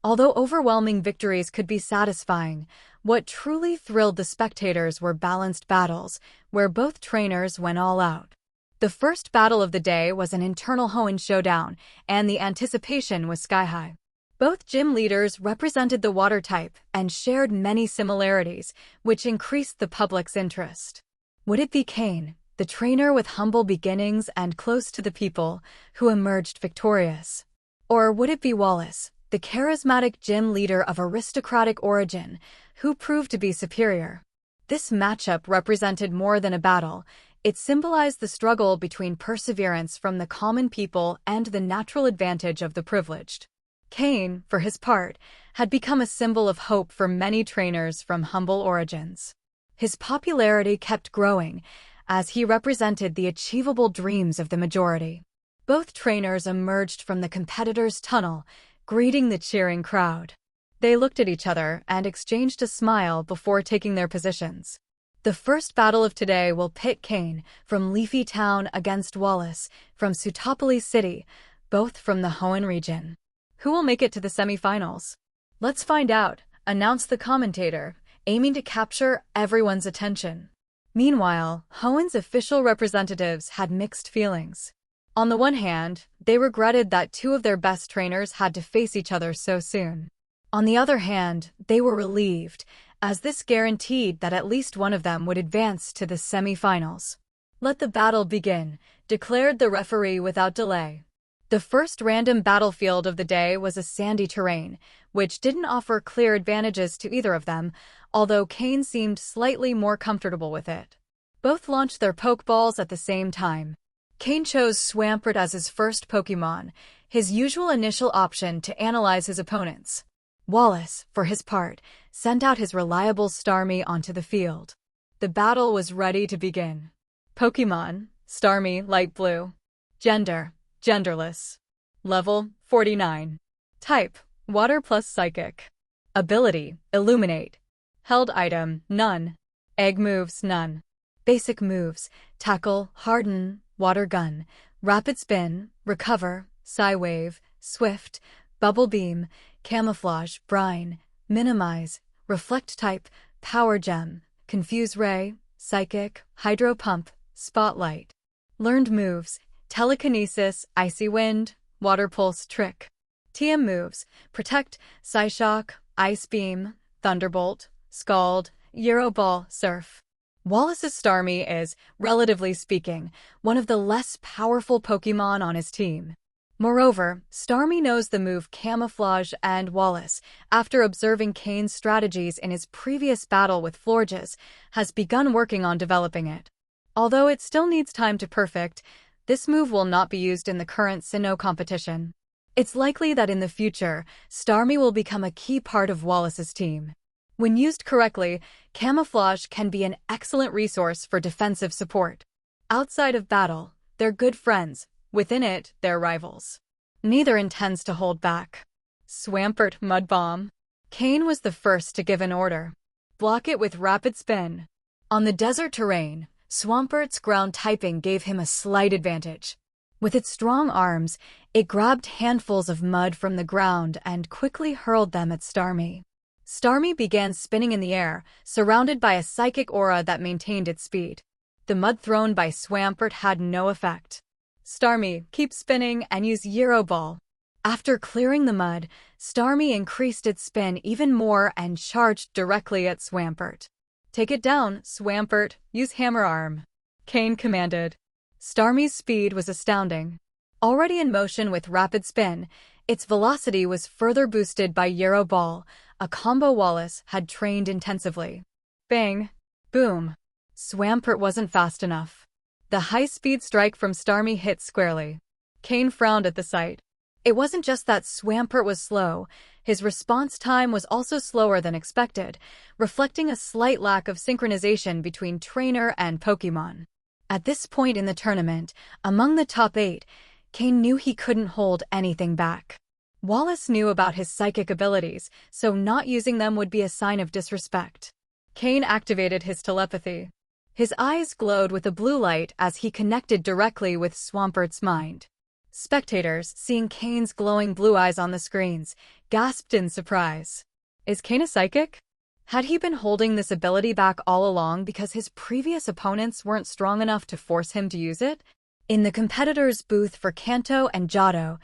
Although overwhelming victories could be satisfying, what truly thrilled the spectators were balanced battles, where both trainers went all out. The first battle of the day was an internal Hoenn showdown, and the anticipation was sky-high. Both gym leaders represented the water type and shared many similarities, which increased the public's interest. Would it be Cain, the trainer with humble beginnings and close to the people, who emerged victorious? Or would it be Wallace, the charismatic gym leader of aristocratic origin, who proved to be superior? This matchup represented more than a battle. It symbolized the struggle between perseverance from the common people and the natural advantage of the privileged. Cain, for his part, had become a symbol of hope for many trainers from humble origins. His popularity kept growing as he represented the achievable dreams of the majority. Both trainers emerged from the competitor's tunnel, greeting the cheering crowd. They looked at each other and exchanged a smile before taking their positions. The first battle of today will pit Cain from Leafy Town against Wallace from Sutopolis City, both from the Hoenn region. Who will make it to the semifinals? Let's find out, announced the commentator, aiming to capture everyone's attention. Meanwhile, Hoenn's official representatives had mixed feelings. On the one hand, they regretted that two of their best trainers had to face each other so soon. On the other hand, they were relieved, as this guaranteed that at least one of them would advance to the semifinals. Let the battle begin, declared the referee without delay. The first random battlefield of the day was a sandy terrain, which didn't offer clear advantages to either of them, although Cain seemed slightly more comfortable with it. Both launched their Pokeballs at the same time. Cain chose Swampert as his first Pokémon, his usual initial option to analyze his opponents. Wallace, for his part, sent out his reliable Starmie onto the field. The battle was ready to begin. Pokémon, Starmie, light blue. Gender, genderless. Level, 49. Type, water plus psychic. Ability, illuminate. Held item, none. Egg moves, none. Basic moves, tackle, harden, water gun, rapid spin, recover, Psy-wave, swift, bubble beam, camouflage, brine, minimize, reflect type, power gem, confuse ray, psychic, hydro pump, spotlight. Learned moves, telekinesis, icy wind, water pulse, trick. TM moves, protect, Psyshock, ice beam, thunderbolt, scald, Euro ball, surf. Wallace's Starmie is, relatively speaking, one of the less powerful Pokémon on his team. Moreover, Starmie knows the move Camouflage, and Wallace, after observing Cain's strategies in his previous battle with Florges, has begun working on developing it. Although it still needs time to perfect, this move will not be used in the current Sinnoh competition. It's likely that in the future, Starmie will become a key part of Wallace's team. When used correctly, Camouflage can be an excellent resource for defensive support. Outside of battle, they're good friends. Within it, they're rivals. Neither intends to hold back. Swampert, Mud Bomb. Cain was the first to give an order. Block it with rapid spin. On the desert terrain, Swampert's ground typing gave him a slight advantage. With its strong arms, it grabbed handfuls of mud from the ground and quickly hurled them at Starmie. Starmie began spinning in the air, surrounded by a psychic aura that maintained its speed. The mud thrown by Swampert had no effect. Starmie, keep spinning and use Euro Ball. After clearing the mud, Starmie increased its spin even more and charged directly at Swampert. Take it down, Swampert, use Hammer Arm. Cain commanded. Starmie's speed was astounding. Already in motion with rapid spin, its velocity was further boosted by Euro Ball, a combo Wallace had trained intensively. Bang! Boom! Swampert wasn't fast enough. The high-speed strike from Starmie hit squarely. Cain frowned at the sight. It wasn't just that Swampert was slow, his response time was also slower than expected, reflecting a slight lack of synchronization between trainer and Pokémon. At this point in the tournament, among the top 8, Cain knew he couldn't hold anything back. Wallace knew about his psychic abilities, so not using them would be a sign of disrespect. Cain activated his telepathy. His eyes glowed with a blue light as he connected directly with Swampert's mind. Spectators, seeing Cain's glowing blue eyes on the screens, gasped in surprise. Is Cain a psychic? Had he been holding this ability back all along because his previous opponents weren't strong enough to force him to use it? In the competitors' booth for Kanto and Johto,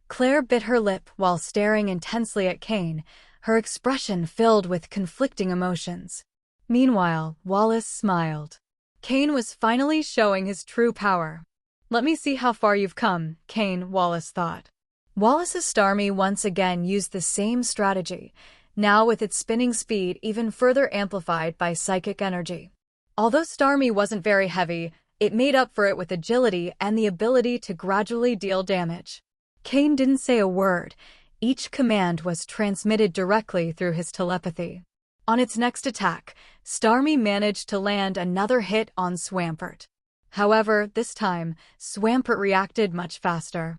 Claire bit her lip while staring intensely at Cain, her expression filled with conflicting emotions. Meanwhile, Wallace smiled. Cain was finally showing his true power. Let me see how far you've come, Cain, Wallace thought. Wallace's Starmie once again used the same strategy, now with its spinning speed even further amplified by psychic energy. Although Starmie wasn't very heavy, it made up for it with agility and the ability to gradually deal damage. Cain didn't say a word. Each command was transmitted directly through his telepathy. On its next attack, Starmie managed to land another hit on Swampert. However, this time, Swampert reacted much faster.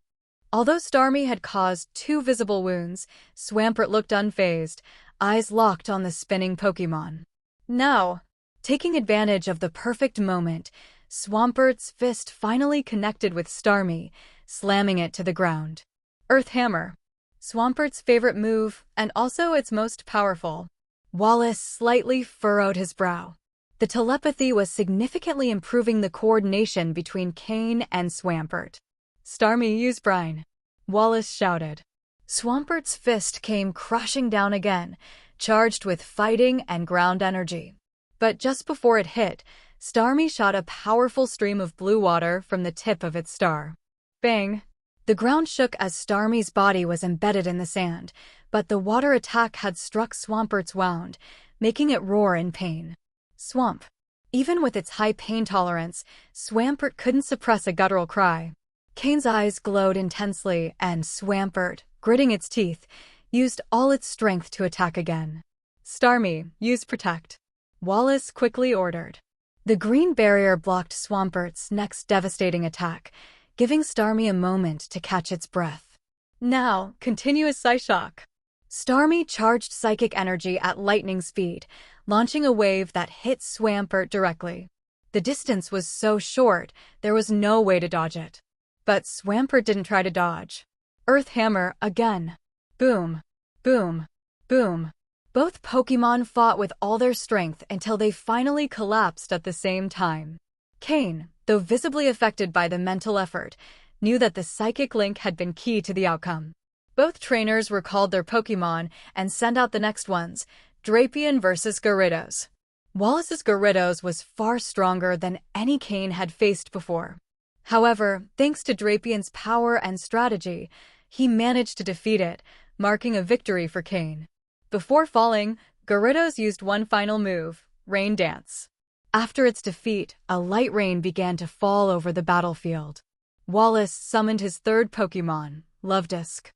Although Starmie had caused 2 visible wounds, Swampert looked unfazed, eyes locked on the spinning Pokémon. Now, taking advantage of the perfect moment, Swampert's fist finally connected with Starmie, slamming it to the ground. Earth Hammer. Swampert's favorite move, and also its most powerful. Wallace slightly furrowed his brow. The telepathy was significantly improving the coordination between Cain and Swampert. Starmie, use Brine, Wallace shouted. Swampert's fist came crashing down again, charged with fighting and ground energy. But just before it hit, Starmie shot a powerful stream of blue water from the tip of its star. Bang! The ground shook as Starmie's body was embedded in the sand, but the water attack had struck Swampert's wound, making it roar in pain. Swamp. Even with its high pain tolerance, Swampert couldn't suppress a guttural cry. Cain's eyes glowed intensely, and Swampert, gritting its teeth, used all its strength to attack again. Starmie, use Protect, Wallace quickly ordered. The green barrier blocked Swampert's next devastating attack, giving Starmie a moment to catch its breath. Now, continuous Psyshock. Starmie charged psychic energy at lightning speed, launching a wave that hit Swampert directly. The distance was so short, there was no way to dodge it. But Swampert didn't try to dodge. Earth Hammer again. Boom, boom, boom. Both Pokémon fought with all their strength until they finally collapsed at the same time. Cain, though visibly affected by the mental effort, knew that the psychic link had been key to the outcome. Both trainers recalled their Pokémon and sent out the next ones, Drapion versus Gyarados. Wallace's Gyarados was far stronger than any Cain had faced before. However, thanks to Drapion's power and strategy, he managed to defeat it, marking a victory for Cain. Before falling, Gyarados used one final move, Rain Dance. After its defeat, a light rain began to fall over the battlefield. Wallace summoned his third Pokémon, Luvdisc.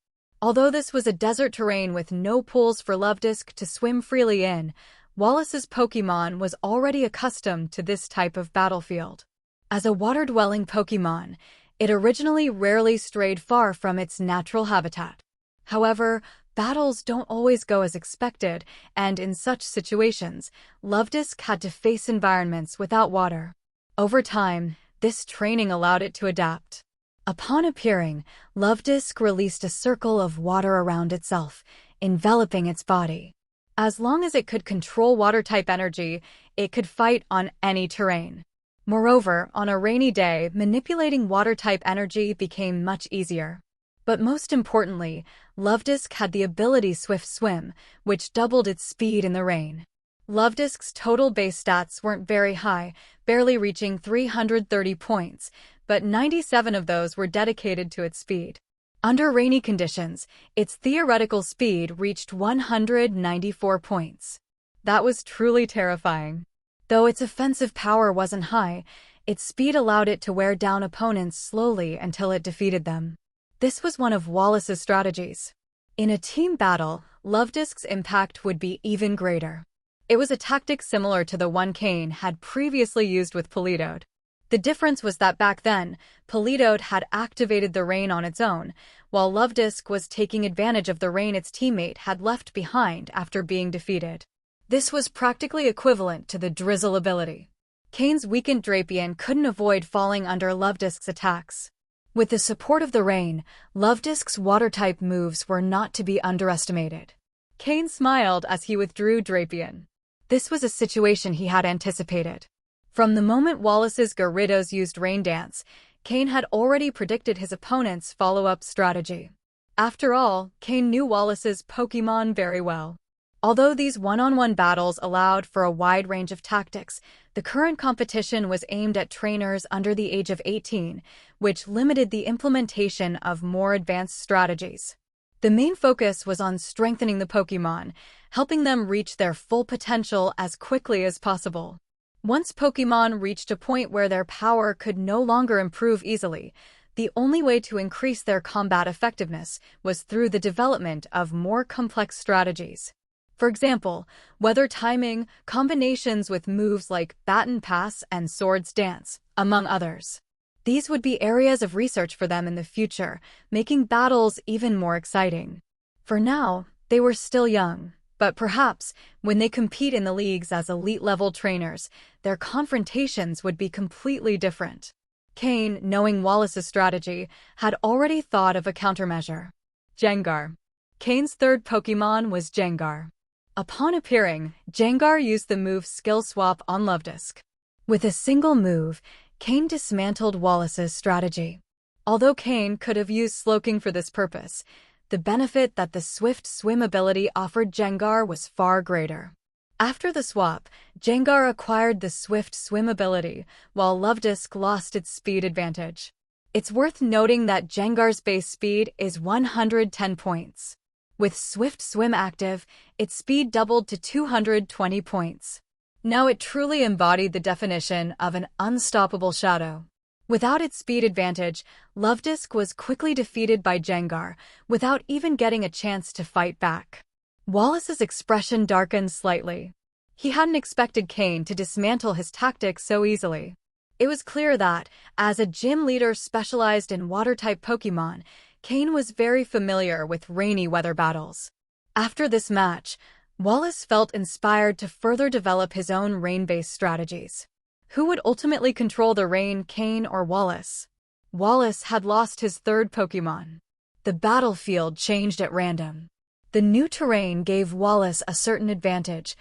Although this was a desert terrain with no pools for Luvdisc to swim freely in, Wallace's Pokémon was already accustomed to this type of battlefield. As a water-dwelling Pokémon, it originally rarely strayed far from its natural habitat. However, battles don't always go as expected, and in such situations, Luvdisc had to face environments without water. Over time, this training allowed it to adapt. Upon appearing, Luvdisc released a circle of water around itself, enveloping its body. As long as it could control water-type energy, it could fight on any terrain. Moreover, on a rainy day, manipulating water-type energy became much easier. But most importantly, Luvdisc had the ability Swift Swim, which doubled its speed in the rain. Luvdisc's total base stats weren't very high, barely reaching 330 points, but 97 of those were dedicated to its speed. Under rainy conditions, its theoretical speed reached 194 points. That was truly terrifying. Though its offensive power wasn't high, its speed allowed it to wear down opponents slowly until it defeated them. This was one of Wallace's strategies. In a team battle, Luvdisc's impact would be even greater. It was a tactic similar to the one Cain had previously used with Politoed. The difference was that back then, Politoed had activated the rain on its own, while Luvdisc was taking advantage of the rain its teammate had left behind after being defeated. This was practically equivalent to the drizzle ability. Cain's weakened Drapion couldn't avoid falling under Luvdisc's attacks. With the support of the rain, Luvdisc's water-type moves were not to be underestimated. Cain smiled as he withdrew Drapion. This was a situation he had anticipated. From the moment Wallace's Gyarados used Rain Dance, Cain had already predicted his opponent's follow-up strategy. After all, Cain knew Wallace's Pokémon very well. Although these one-on-one battles allowed for a wide range of tactics, the current competition was aimed at trainers under the age of 18, which limited the implementation of more advanced strategies. The main focus was on strengthening the Pokémon, helping them reach their full potential as quickly as possible. Once Pokémon reached a point where their power could no longer improve easily, the only way to increase their combat effectiveness was through the development of more complex strategies. For example, weather timing, combinations with moves like Baton Pass and Swords Dance, among others. These would be areas of research for them in the future, making battles even more exciting. For now, they were still young, but perhaps, when they compete in the leagues as elite-level trainers, their confrontations would be completely different. Cain, knowing Wallace's strategy, had already thought of a countermeasure. Gengar. Cain's third Pokémon was Gengar. Upon appearing, Gengar used the move Skill Swap on Luvdisc. With a single move, Cain dismantled Wallace's strategy. Although Cain could have used Slowking for this purpose, the benefit that the Swift Swim ability offered Gengar was far greater. After the swap, Gengar acquired the Swift Swim ability, while Luvdisc lost its speed advantage. It's worth noting that Gengar's base speed is 110 points. With Swift Swim active, its speed doubled to 220 points. Now it truly embodied the definition of an unstoppable shadow. Without its speed advantage, Luvdisc was quickly defeated by Gengar, without even getting a chance to fight back. Wallace's expression darkened slightly. He hadn't expected Cain to dismantle his tactics so easily. It was clear that, as a gym leader specialized in water-type Pokémon, Cain was very familiar with rainy weather battles. After this match, Wallace felt inspired to further develop his own rain-based strategies. Who would ultimately control the rain, Cain or Wallace? Wallace had lost his third Pokémon. The battlefield changed at random. The new terrain gave Wallace a certain advantage,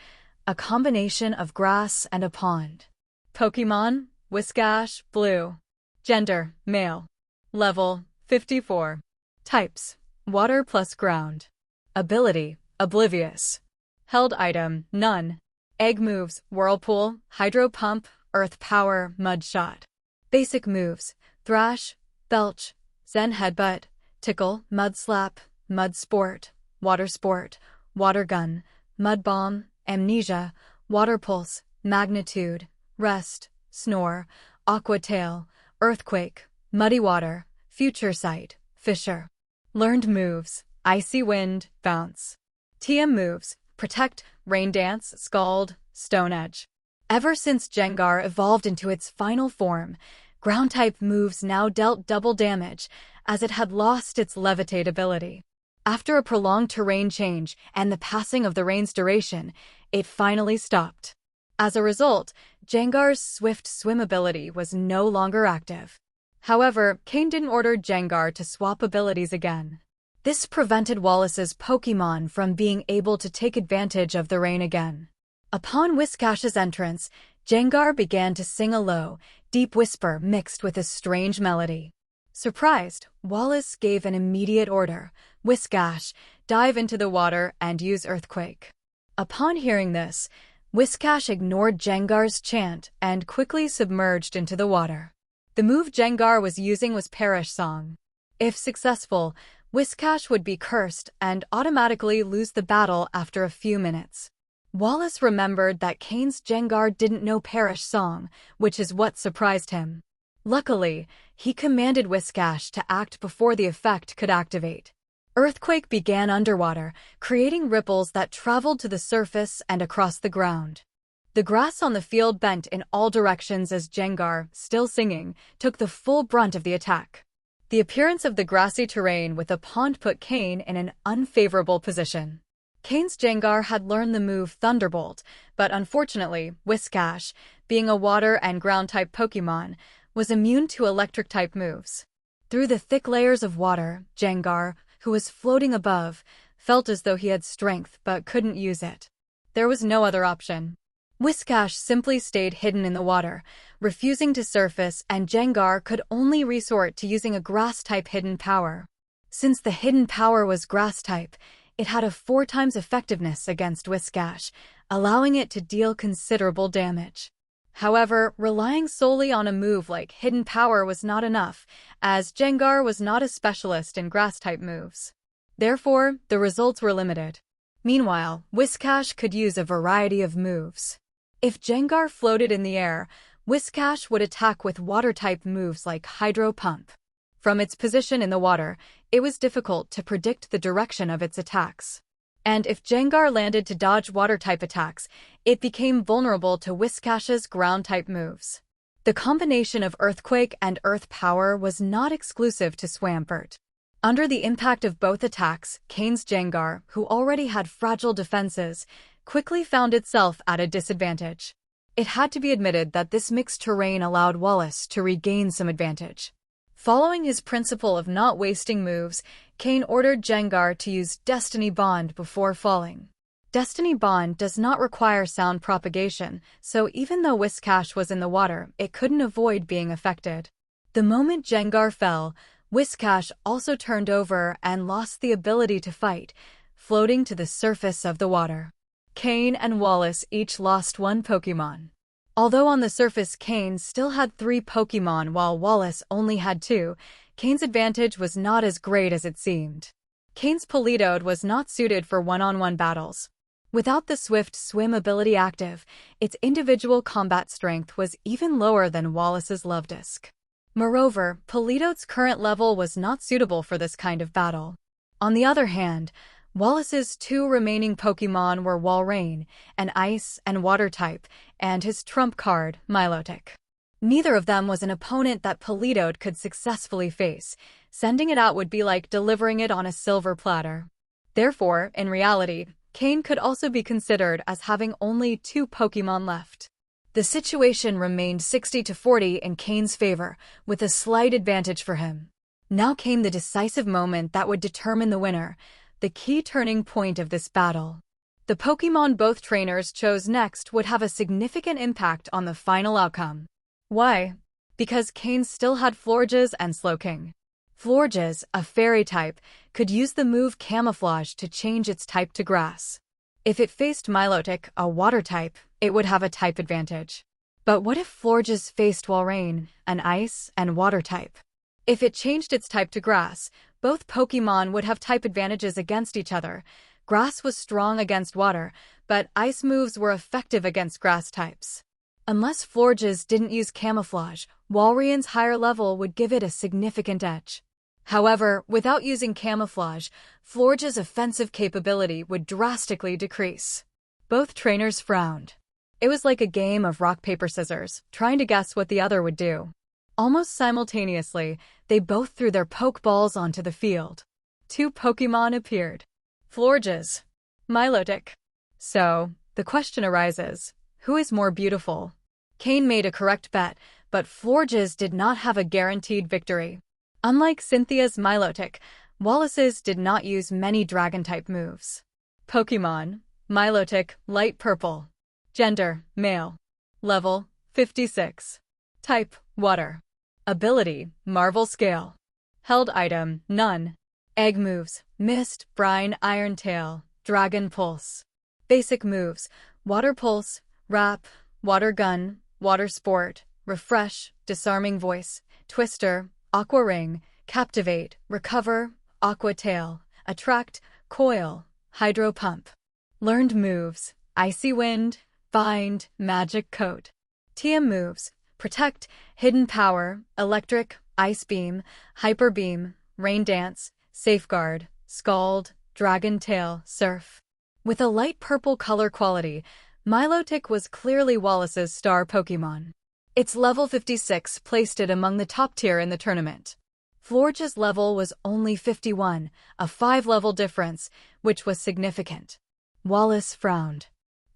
a combination of grass and a pond. Pokémon, Whiscash, Blue. Gender, male. Level, 54. Types, water plus ground. Ability, Oblivious. Held item, none. Egg moves, Whirlpool, Hydro Pump, Earth Power, Mud Shot. Basic moves, Thrash, Belch, Zen Headbutt, Tickle, Mud Slap, Mud Sport, Water Sport, Water Gun, Mud Bomb, Amnesia, Water Pulse, Magnitude, Rest, Snore, Aqua Tail, Earthquake, Muddy Water, Future Sight, Fissure. Learned moves, Icy Wind, Bounce. TM moves, Protect, Rain Dance, Scald, Stone Edge. Ever since Gengar evolved into its final form, ground-type moves now dealt double damage, as it had lost its Levitate ability. After a prolonged terrain change and the passing of the rain's duration, it finally stopped. As a result, Gengar's Swift Swim ability was no longer active. However, Cain didn't order Gengar to swap abilities again. This prevented Wallace's Pokémon from being able to take advantage of the rain again. Upon Whiscash's entrance, Gengar began to sing a low, deep whisper mixed with a strange melody. Surprised, Wallace gave an immediate order: Whiscash, dive into the water and use Earthquake. Upon hearing this, Whiscash ignored Gengar's chant and quickly submerged into the water. The move Gengar was using was Perish Song. If successful, Whiscash would be cursed and automatically lose the battle after a few minutes. Wallace remembered that Cain's Gengar didn't know Perish Song, which is what surprised him. Luckily, he commanded Whiscash to act before the effect could activate. Earthquake began underwater, creating ripples that traveled to the surface and across the ground. The grass on the field bent in all directions as Gengar, still singing, took the full brunt of the attack. The appearance of the grassy terrain with a pond put Cain in an unfavorable position. Cain's Gengar had learned the move Thunderbolt, but unfortunately, Whiscash, being a water and ground-type Pokémon, was immune to electric-type moves. Through the thick layers of water, Gengar, who was floating above, felt as though he had strength but couldn't use it. There was no other option. Whiscash simply stayed hidden in the water, refusing to surface, and Gengar could only resort to using a grass-type hidden power. Since the hidden power was grass type, it had a 4 times effectiveness against Whiscash, allowing it to deal considerable damage. However, relying solely on a move like Hidden Power was not enough, as Gengar was not a specialist in grass-type moves. Therefore, the results were limited. Meanwhile, Whiscash could use a variety of moves. If Gengar floated in the air, Whiscash would attack with water-type moves like Hydro Pump. From its position in the water, it was difficult to predict the direction of its attacks. And if Gengar landed to dodge water-type attacks, it became vulnerable to Whiscash's ground-type moves. The combination of Earthquake and Earth Power was not exclusive to Swampert. Under the impact of both attacks, Cain's Gengar, who already had fragile defenses, quickly found itself at a disadvantage. It had to be admitted that this mixed terrain allowed Wallace to regain some advantage. Following his principle of not wasting moves, Cain ordered Gengar to use Destiny Bond before falling. Destiny Bond does not require sound propagation, so even though Whiscash was in the water, it couldn't avoid being affected. The moment Gengar fell, Whiscash also turned over and lost the ability to fight, floating to the surface of the water. Cain and Wallace each lost 1 Pokémon. Although on the surface Cain still had 3 Pokémon while Wallace only had 2, Cain's advantage was not as great as it seemed. Cain's Politoed was not suited for one-on-one battles. Without the swift swim ability active, its individual combat strength was even lower than Wallace's Lovedisk. Moreover, Politoed's current level was not suitable for this kind of battle. On the other hand, Wallace's 2 remaining Pokémon were Walrein, an ice and water type, and his trump card, Milotic. Neither of them was an opponent that Politoed could successfully face. Sending it out would be like delivering it on a silver platter. Therefore, in reality, Cain could also be considered as having only 2 Pokémon left. The situation remained 60-40 in Cain's favor, with a slight advantage for him. Now came the decisive moment that would determine the winner, the key turning point of this battle. The Pokémon both trainers chose next would have a significant impact on the final outcome. Why? Because Cain still had Florges and Slowking. Florges, a fairy type, could use the move Camouflage to change its type to grass. If it faced Milotic, a water type, it would have a type advantage. But what if Florges faced Walrein, an ice and water type? If it changed its type to grass, both Pokémon would have type advantages against each other. Grass was strong against water, but ice moves were effective against grass types. Unless Florges didn't use Camouflage, Walrein's higher level would give it a significant edge. However, without using Camouflage, Florges' offensive capability would drastically decrease. Both trainers frowned. It was like a game of rock, paper, scissors, trying to guess what the other would do. Almost simultaneously, they both threw their Pokeballs onto the field. 2 Pokémon appeared. Florges. Milotic. So, the question arises, who is more beautiful? Cain made a correct bet, but Florges did not have a guaranteed victory. Unlike Cynthia's Milotic, Wallace's did not use many Dragon-type moves. Pokémon. Milotic, light purple. Gender, male. Level, 56. Type, water. Ability, Marvel Scale. Held item, none. Egg moves, Mist, Brine, Iron Tail, Dragon Pulse. Basic moves, Water Pulse, Wrap, Water Gun, Water Sport, Refresh, Disarming Voice, Twister, Aqua Ring, Captivate, Recover, Aqua Tail, Attract, Coil, Hydro Pump. Learned moves, Icy Wind, Bind, Magic Coat. TM moves, Protect, Hidden Power, Electric, Ice Beam, Hyper Beam, Rain Dance, Safeguard, Scald, Dragon Tail, Surf. With a light purple color quality, Milotic was clearly Wallace's star Pokémon. Its level 56 placed it among the top tier in the tournament. Florges' level was only 51, a 5-level difference, which was significant. Wallace frowned.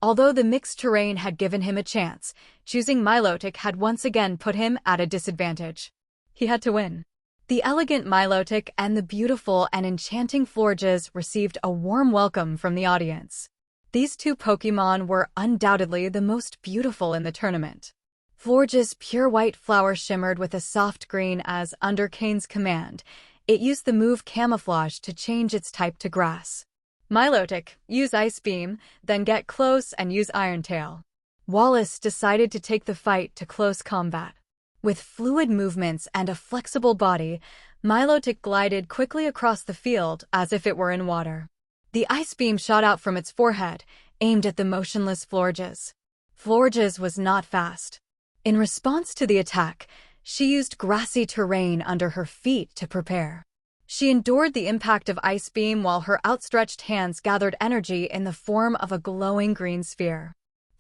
Although the mixed terrain had given him a chance, choosing Milotic had once again put him at a disadvantage. He had to win. The elegant Milotic and the beautiful and enchanting Florges received a warm welcome from the audience. These 2 Pokémon were undoubtedly the most beautiful in the tournament. Florges' pure white flower shimmered with a soft green as, under Cain's command, it used the move Camouflage to change its type to grass. Milotic, use Ice Beam, then get close and use Iron Tail. Wallace decided to take the fight to close combat. With fluid movements and a flexible body, Milotic glided quickly across the field as if it were in water. The ice beam shot out from its forehead, aimed at the motionless Florges. Florges was not fast. In response to the attack, she used grassy terrain under her feet to prepare. She endured the impact of Ice Beam while her outstretched hands gathered energy in the form of a glowing green sphere.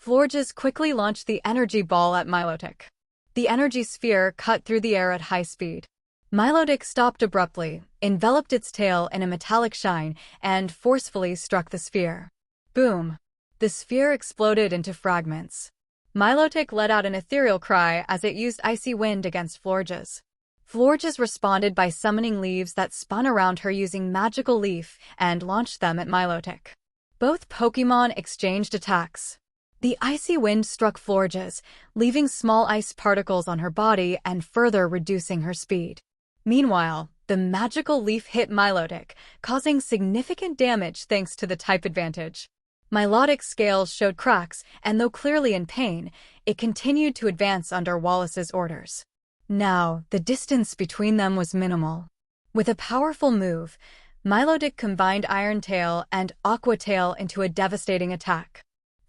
Florges quickly launched the energy ball at Milotic. The energy sphere cut through the air at high speed. Milotic stopped abruptly, enveloped its tail in a metallic shine, and forcefully struck the sphere. Boom! The sphere exploded into fragments. Milotic let out an ethereal cry as it used Icy Wind against Florges. Florges responded by summoning leaves that spun around her using Magical Leaf and launched them at Milotic. Both Pokémon exchanged attacks. The icy wind struck Florges, leaving small ice particles on her body and further reducing her speed. Meanwhile, the Magical Leaf hit Milotic, causing significant damage thanks to the type advantage. Milotic's scales showed cracks, and though clearly in pain, it continued to advance under Wallace's orders. Now, the distance between them was minimal. With a powerful move, Milotic combined Iron Tail and Aqua Tail into a devastating attack.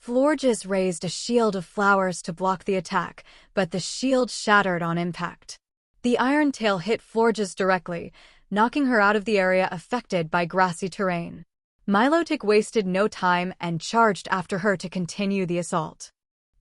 Florges raised a shield of flowers to block the attack, but the shield shattered on impact. The Iron Tail hit Florges directly, knocking her out of the area affected by grassy terrain. Milotic wasted no time and charged after her to continue the assault.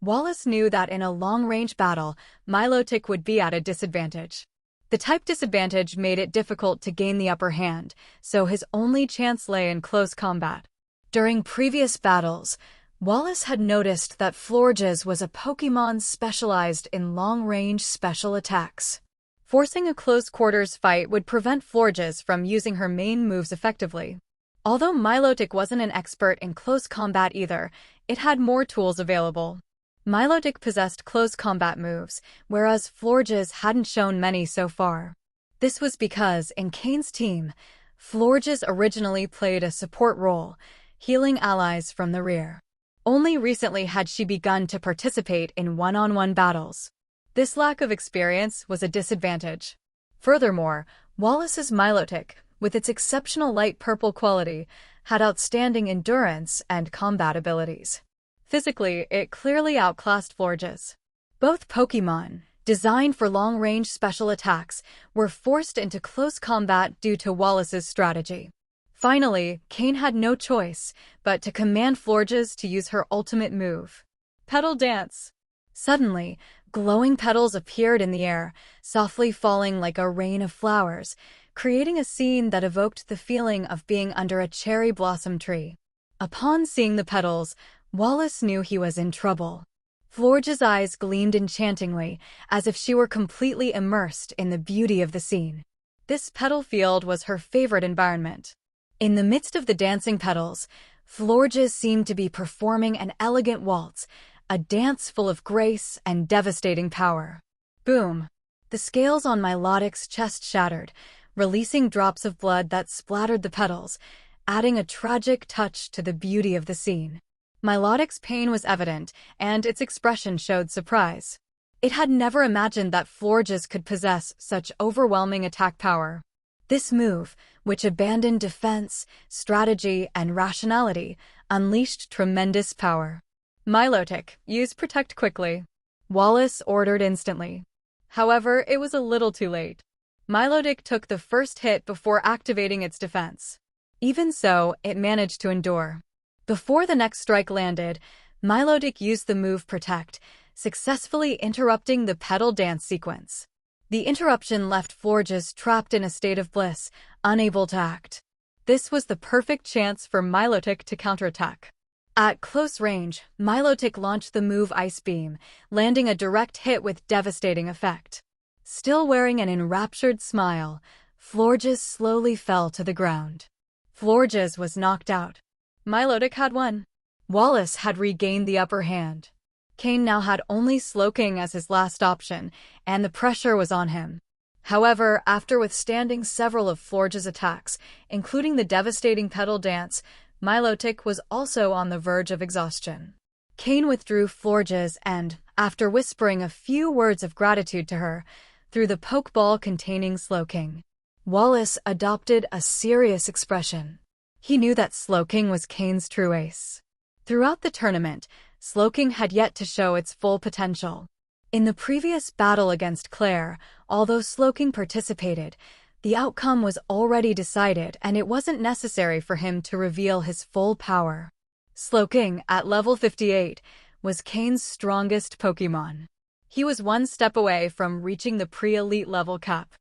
Wallace knew that in a long-range battle, Milotic would be at a disadvantage. The type disadvantage made it difficult to gain the upper hand, so his only chance lay in close combat. During previous battles, Wallace had noticed that Florges was a Pokémon specialized in long-range special attacks. Forcing a close-quarters fight would prevent Florges from using her main moves effectively. Although Milotic wasn't an expert in close combat either, it had more tools available. Milotic possessed close combat moves, whereas Florges hadn't shown many so far. This was because, in Cain's team, Florges originally played a support role, healing allies from the rear. Only recently had she begun to participate in one-on-one battles. This lack of experience was a disadvantage. Furthermore, Wallace's Milotic, with its exceptional light purple quality, had outstanding endurance and combat abilities. Physically, it clearly outclassed Florges. Both Pokémon, designed for long-range special attacks, were forced into close combat due to Wallace's strategy. Finally, Cain had no choice but to command Florges to use her ultimate move. Petal Dance. Suddenly, glowing petals appeared in the air, softly falling like a rain of flowers, creating a scene that evoked the feeling of being under a cherry blossom tree. Upon seeing the petals, Wallace knew he was in trouble. Florges' eyes gleamed enchantingly, as if she were completely immersed in the beauty of the scene. This petal field was her favorite environment. In the midst of the dancing petals, Florges seemed to be performing an elegant waltz, a dance full of grace and devastating power. Boom! The scales on Milotic's chest shattered, releasing drops of blood that splattered the petals, adding a tragic touch to the beauty of the scene. Milotic's pain was evident, and its expression showed surprise. It had never imagined that Florges could possess such overwhelming attack power. This move, which abandoned defense, strategy, and rationality, unleashed tremendous power. Milotic, use Protect quickly. Wallace ordered instantly. However, it was a little too late. Milotic took the first hit before activating its defense. Even so, it managed to endure. Before the next strike landed, Milotic used the move Protect, successfully interrupting the petal dance sequence. The interruption left Florges trapped in a state of bliss, unable to act. This was the perfect chance for Milotic to counterattack. At close range, Milotic launched the move Ice Beam, landing a direct hit with devastating effect. Still wearing an enraptured smile, Florges slowly fell to the ground. Florges was knocked out. Milotic had won. Wallace had regained the upper hand. Cain now had only Slowking as his last option, and the pressure was on him. However, after withstanding several of Florge's attacks, including the devastating Petal Dance, Milotic was also on the verge of exhaustion. Cain withdrew Florge's and, after whispering a few words of gratitude to her, threw the Pokeball containing Slowking. Wallace adopted a serious expression. He knew that Slowking was Cain's true ace. Throughout the tournament, Slowking had yet to show its full potential. In the previous battle against Claire, although Slowking participated, the outcome was already decided and it wasn't necessary for him to reveal his full power. Slowking, at level 58, was Cain's strongest Pokémon. He was one step away from reaching the pre-elite level cap.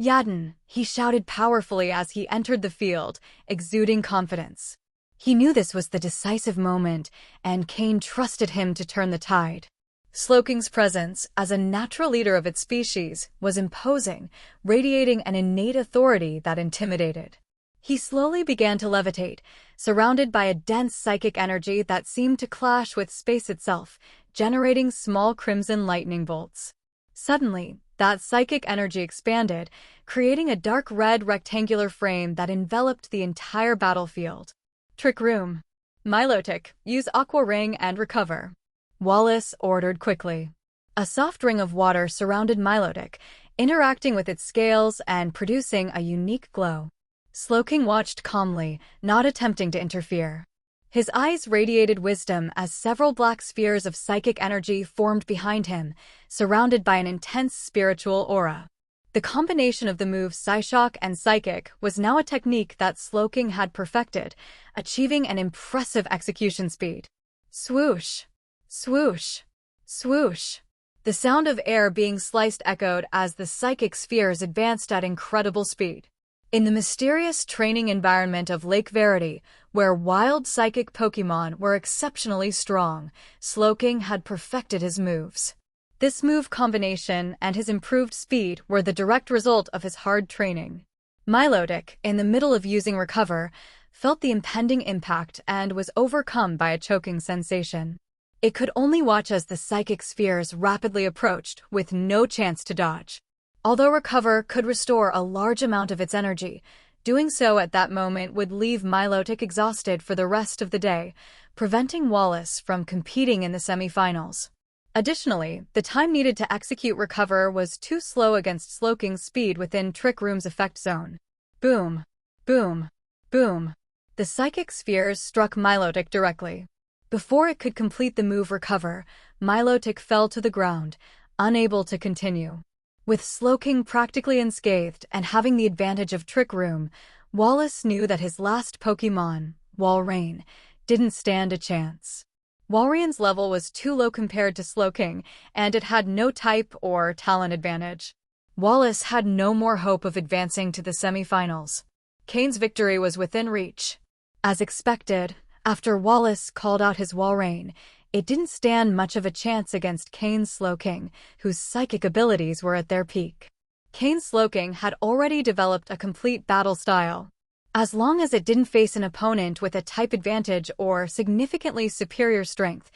Yadin, he shouted powerfully as he entered the field, exuding confidence. He knew this was the decisive moment, and Cain trusted him to turn the tide. Slowking's presence, as a natural leader of its species, was imposing, radiating an innate authority that intimidated. He slowly began to levitate, surrounded by a dense psychic energy that seemed to clash with space itself, generating small crimson lightning bolts. Suddenly, that psychic energy expanded, creating a dark red rectangular frame that enveloped the entire battlefield. Trick Room. Milotic, use Aqua Ring and recover. Wallace ordered quickly. A soft ring of water surrounded Milotic, interacting with its scales and producing a unique glow. Slowking watched calmly, not attempting to interfere. His eyes radiated wisdom as several black spheres of psychic energy formed behind him, surrounded by an intense spiritual aura. The combination of the moves Psyshock and Psychic was now a technique that Slowking had perfected, achieving an impressive execution speed. Swoosh! Swoosh! Swoosh! The sound of air being sliced echoed as the psychic spheres advanced at incredible speed. In the mysterious training environment of Lake Verity, where wild psychic Pokémon were exceptionally strong, Slowking had perfected his moves. This move combination and his improved speed were the direct result of his hard training. Milotic, in the middle of using Recover, felt the impending impact and was overcome by a choking sensation. It could only watch as the psychic spheres rapidly approached, with no chance to dodge. Although Recover could restore a large amount of its energy, doing so at that moment would leave Milotic exhausted for the rest of the day, preventing Wallace from competing in the semifinals. Additionally, the time needed to execute Recover was too slow against Slowking's speed within Trick Room's effect zone. Boom! Boom! Boom! The psychic spheres struck Milotic directly. Before it could complete the move Recover, Milotic fell to the ground, unable to continue. With Slowking practically unscathed and having the advantage of Trick Room, Wallace knew that his last Pokémon, Walrein, didn't stand a chance. Walrein's level was too low compared to Slowking, and it had no type or talent advantage. Wallace had no more hope of advancing to the semifinals. Cain's victory was within reach. As expected, after Wallace called out his Walrein, it didn't stand much of a chance against Cain's Slowking, whose psychic abilities were at their peak. Cain's Slowking had already developed a complete battle style. As long as it didn't face an opponent with a type advantage or significantly superior strength,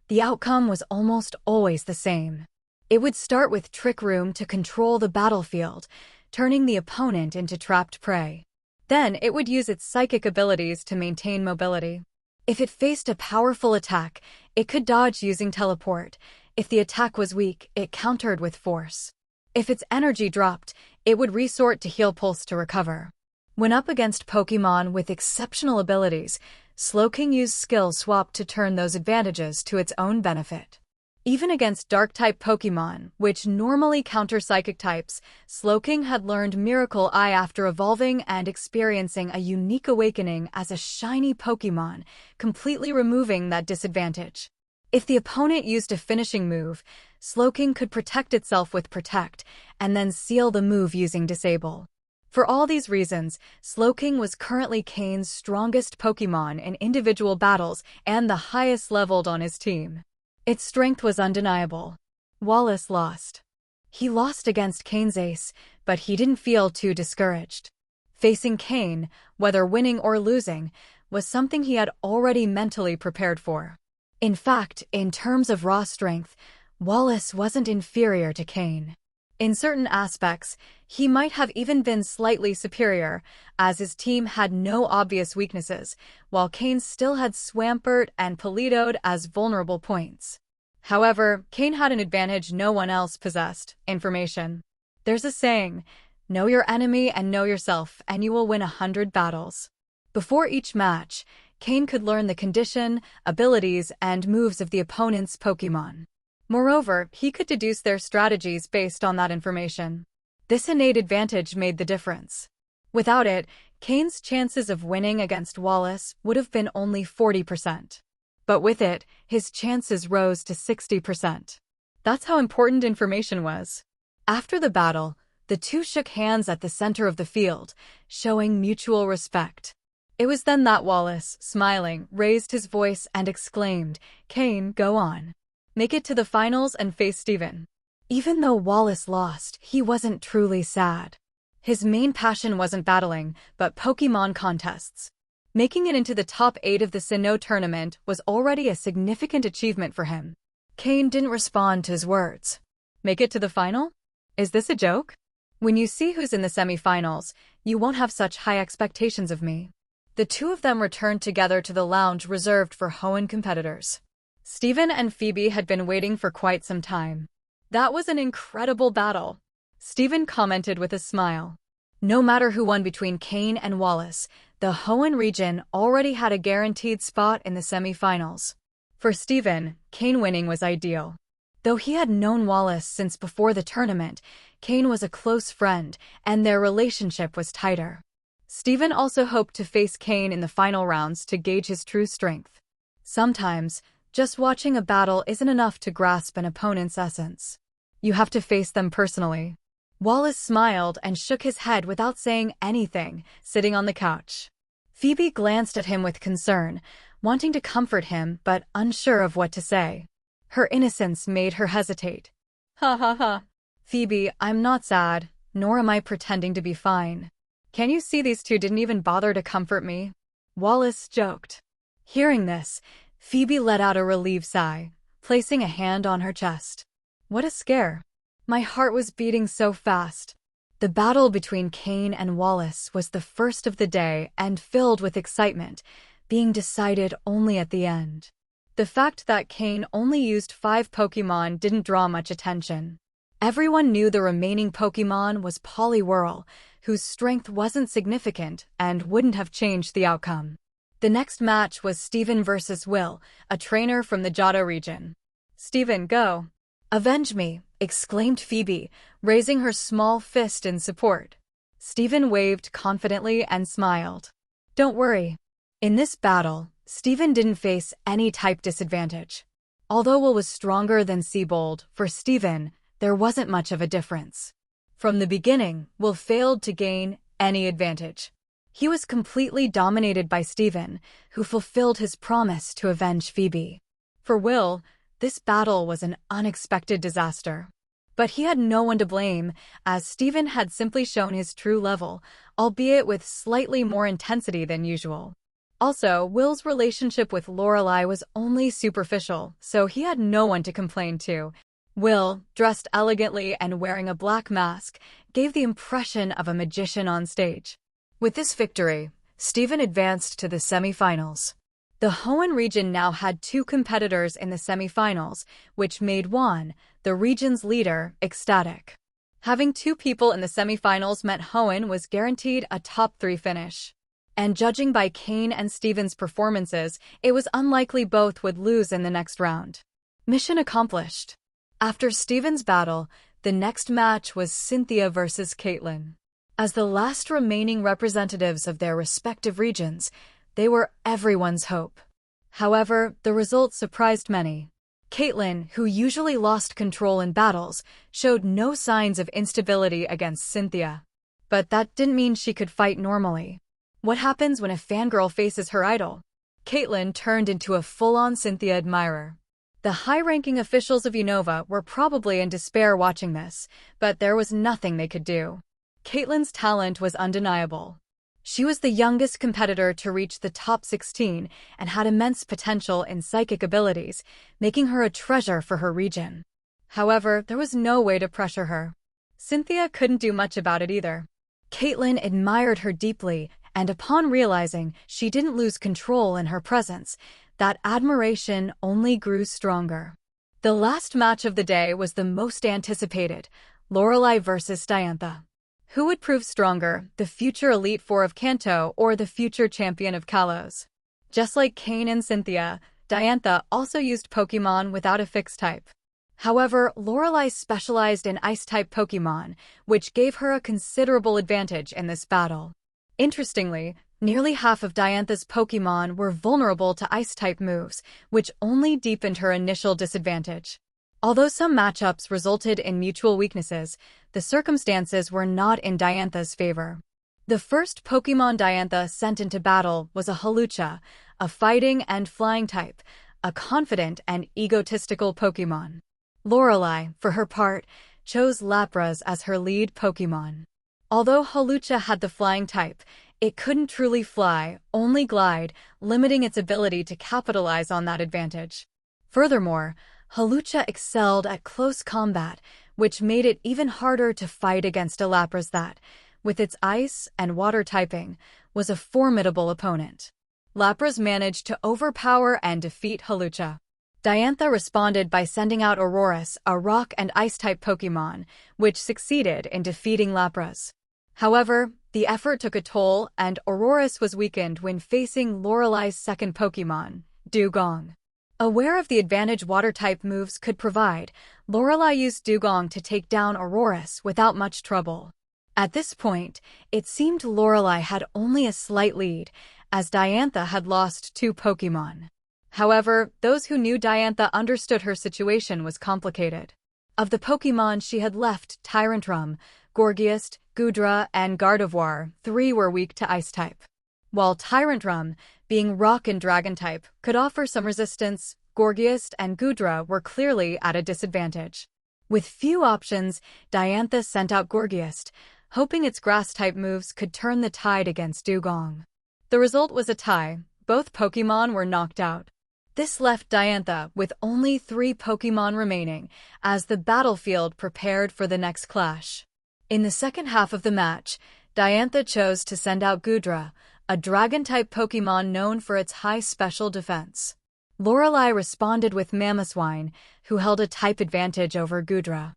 the outcome was almost always the same. It would start with Trick Room to control the battlefield, turning the opponent into trapped prey. Then it would use its psychic abilities to maintain mobility. If it faced a powerful attack, it could dodge using teleport. If the attack was weak, it countered with force. If its energy dropped, it would resort to Heal Pulse to recover. When up against Pokémon with exceptional abilities, Slowking used Skill Swap to turn those advantages to its own benefit. Even against Dark-type Pokémon, which normally counter Psychic types, Slowking had learned Miracle Eye after evolving and experiencing a unique awakening as a shiny Pokémon, completely removing that disadvantage. If the opponent used a finishing move, Slowking could protect itself with Protect, and then seal the move using Disable. For all these reasons, Slowking was currently Cain's strongest Pokémon in individual battles and the highest leveled on his team. Its strength was undeniable. Wallace lost. He lost against Cain's ace, but he didn't feel too discouraged. Facing Cain, whether winning or losing, was something he had already mentally prepared for. In fact, in terms of raw strength, Wallace wasn't inferior to Cain. In certain aspects, he might have even been slightly superior, as his team had no obvious weaknesses, while Cain still had Swampert and Politoed as vulnerable points. However, Cain had an advantage no one else possessed: information. There's a saying, know your enemy and know yourself, and you will win 100 battles. Before each match, Cain could learn the condition, abilities, and moves of the opponent's Pokémon. Moreover, he could deduce their strategies based on that information. This innate advantage made the difference. Without it, Cain's chances of winning against Wallace would have been only 40%. But with it, his chances rose to 60%. That's how important information was. After the battle, the two shook hands at the center of the field, showing mutual respect. It was then that Wallace, smiling, raised his voice and exclaimed, "Cain, go on. Make it to the finals and face Steven." Even though Wallace lost, he wasn't truly sad. His main passion wasn't battling, but Pokémon contests. Making it into the top 8 of the Sinnoh tournament was already a significant achievement for him. Cain didn't respond to his words. Make it to the final? Is this a joke? When you see who's in the semi-finals, you won't have such high expectations of me. The two of them returned together to the lounge reserved for Hoenn competitors. Steven and Phoebe had been waiting for quite some time. That was an incredible battle, Steven commented with a smile. No matter who won between Cain and Wallace, the Hoenn region already had a guaranteed spot in the semi-finals. For Steven, Cain winning was ideal. Though he had known Wallace since before the tournament, Cain was a close friend, and their relationship was tighter. Steven also hoped to face Cain in the final rounds to gauge his true strength. Sometimes, just watching a battle isn't enough to grasp an opponent's essence. You have to face them personally. Wallace smiled and shook his head without saying anything, sitting on the couch. Phoebe glanced at him with concern, wanting to comfort him but unsure of what to say. Her innocence made her hesitate. Ha ha ha. Phoebe, I'm not sad, nor am I pretending to be fine. Can you see these two didn't even bother to comfort me? Wallace joked. Hearing this, Phoebe let out a relieved sigh, placing a hand on her chest. What a scare. My heart was beating so fast. The battle between Cain and Wallace was the first of the day and filled with excitement, being decided only at the end. The fact that Cain only used 5 Pokémon didn't draw much attention. Everyone knew the remaining Pokémon was Poliwhirl, whose strength wasn't significant and wouldn't have changed the outcome. The next match was Steven versus Will, a trainer from the Johto region. Steven, go. Avenge me, exclaimed Phoebe, raising her small fist in support. Steven waved confidently and smiled. Don't worry. In this battle, Steven didn't face any type disadvantage. Although Will was stronger than Seabold, for Steven, there wasn't much of a difference. From the beginning, Will failed to gain any advantage. He was completely dominated by Steven, who fulfilled his promise to avenge Phoebe. For Will, this battle was an unexpected disaster. But he had no one to blame, as Steven had simply shown his true level, albeit with slightly more intensity than usual. Also, Will's relationship with Lorelei was only superficial, so he had no one to complain to. Will, dressed elegantly and wearing a black mask, gave the impression of a magician on stage. With this victory, Steven advanced to the semi-finals. The Hoenn region now had 2 competitors in the semi-finals, which made Juan, the region's leader, ecstatic. Having 2 people in the semi-finals meant Hoenn was guaranteed a top 3 finish. And judging by Cain and Steven's performances, it was unlikely both would lose in the next round. Mission accomplished. After Steven's battle, the next match was Cynthia versus Caitlin. As the last remaining representatives of their respective regions, they were everyone's hope. However, the results surprised many. Caitlin, who usually lost control in battles, showed no signs of instability against Cynthia. But that didn't mean she could fight normally. What happens when a fangirl faces her idol? Caitlin turned into a full-on Cynthia admirer. The high-ranking officials of Unova were probably in despair watching this, but there was nothing they could do. Caitlin's talent was undeniable. She was the youngest competitor to reach the top 16 and had immense potential in psychic abilities, making her a treasure for her region. However, there was no way to pressure her. Cynthia couldn't do much about it either. Caitlin admired her deeply, and upon realizing she didn't lose control in her presence, that admiration only grew stronger. The last match of the day was the most anticipated, Lorelai versus Diantha. Who would prove stronger, the future Elite Four of Kanto or the future champion of Kalos? Just like Cain and Cynthia, Diantha also used Pokémon without a fixed type. However, Lorelai specialized in Ice-type Pokémon, which gave her a considerable advantage in this battle. Interestingly, nearly half of Diantha's Pokémon were vulnerable to Ice-type moves, which only deepened her initial disadvantage. Although some matchups resulted in mutual weaknesses, the circumstances were not in Diantha's favor. The first Pokémon Diantha sent into battle was a Hawlucha, a fighting and flying type, a confident and egotistical Pokémon. Lorelai, for her part, chose Lapras as her lead Pokémon. Although Hawlucha had the flying type, it couldn't truly fly, only glide, limiting its ability to capitalize on that advantage. Furthermore, Hawlucha excelled at close combat, which made it even harder to fight against a Lapras that, with its ice and water typing, was a formidable opponent. Lapras managed to overpower and defeat Hawlucha. Diantha responded by sending out Aurorus, a rock and ice-type Pokémon, which succeeded in defeating Lapras. However, the effort took a toll and Aurorus was weakened when facing Lorelai's second Pokémon, Dugong. Aware of the advantage water-type moves could provide, Lorelai used Dugong to take down Aurorus without much trouble. At this point, it seemed Lorelai had only a slight lead, as Diantha had lost 2 Pokémon. However, those who knew Diantha understood her situation was complicated. Of the Pokémon she had left, Tyrantrum, Gorgeist, Goodra, and Gardevoir, 3 were weak to Ice-type. While Tyrantrum, being Rock and Dragon-type, could offer some resistance, Gorgeist and Goodra were clearly at a disadvantage. With few options, Diantha sent out Gorgeist, hoping its Grass-type moves could turn the tide against Dugong. The result was a tie. Both Pokémon were knocked out. This left Diantha with only 3 Pokémon remaining as the battlefield prepared for the next clash. In the second half of the match, Diantha chose to send out Goodra, a Dragon-type Pokémon known for its high special defense. Lorelai responded with Mamoswine, who held a type advantage over Goodra.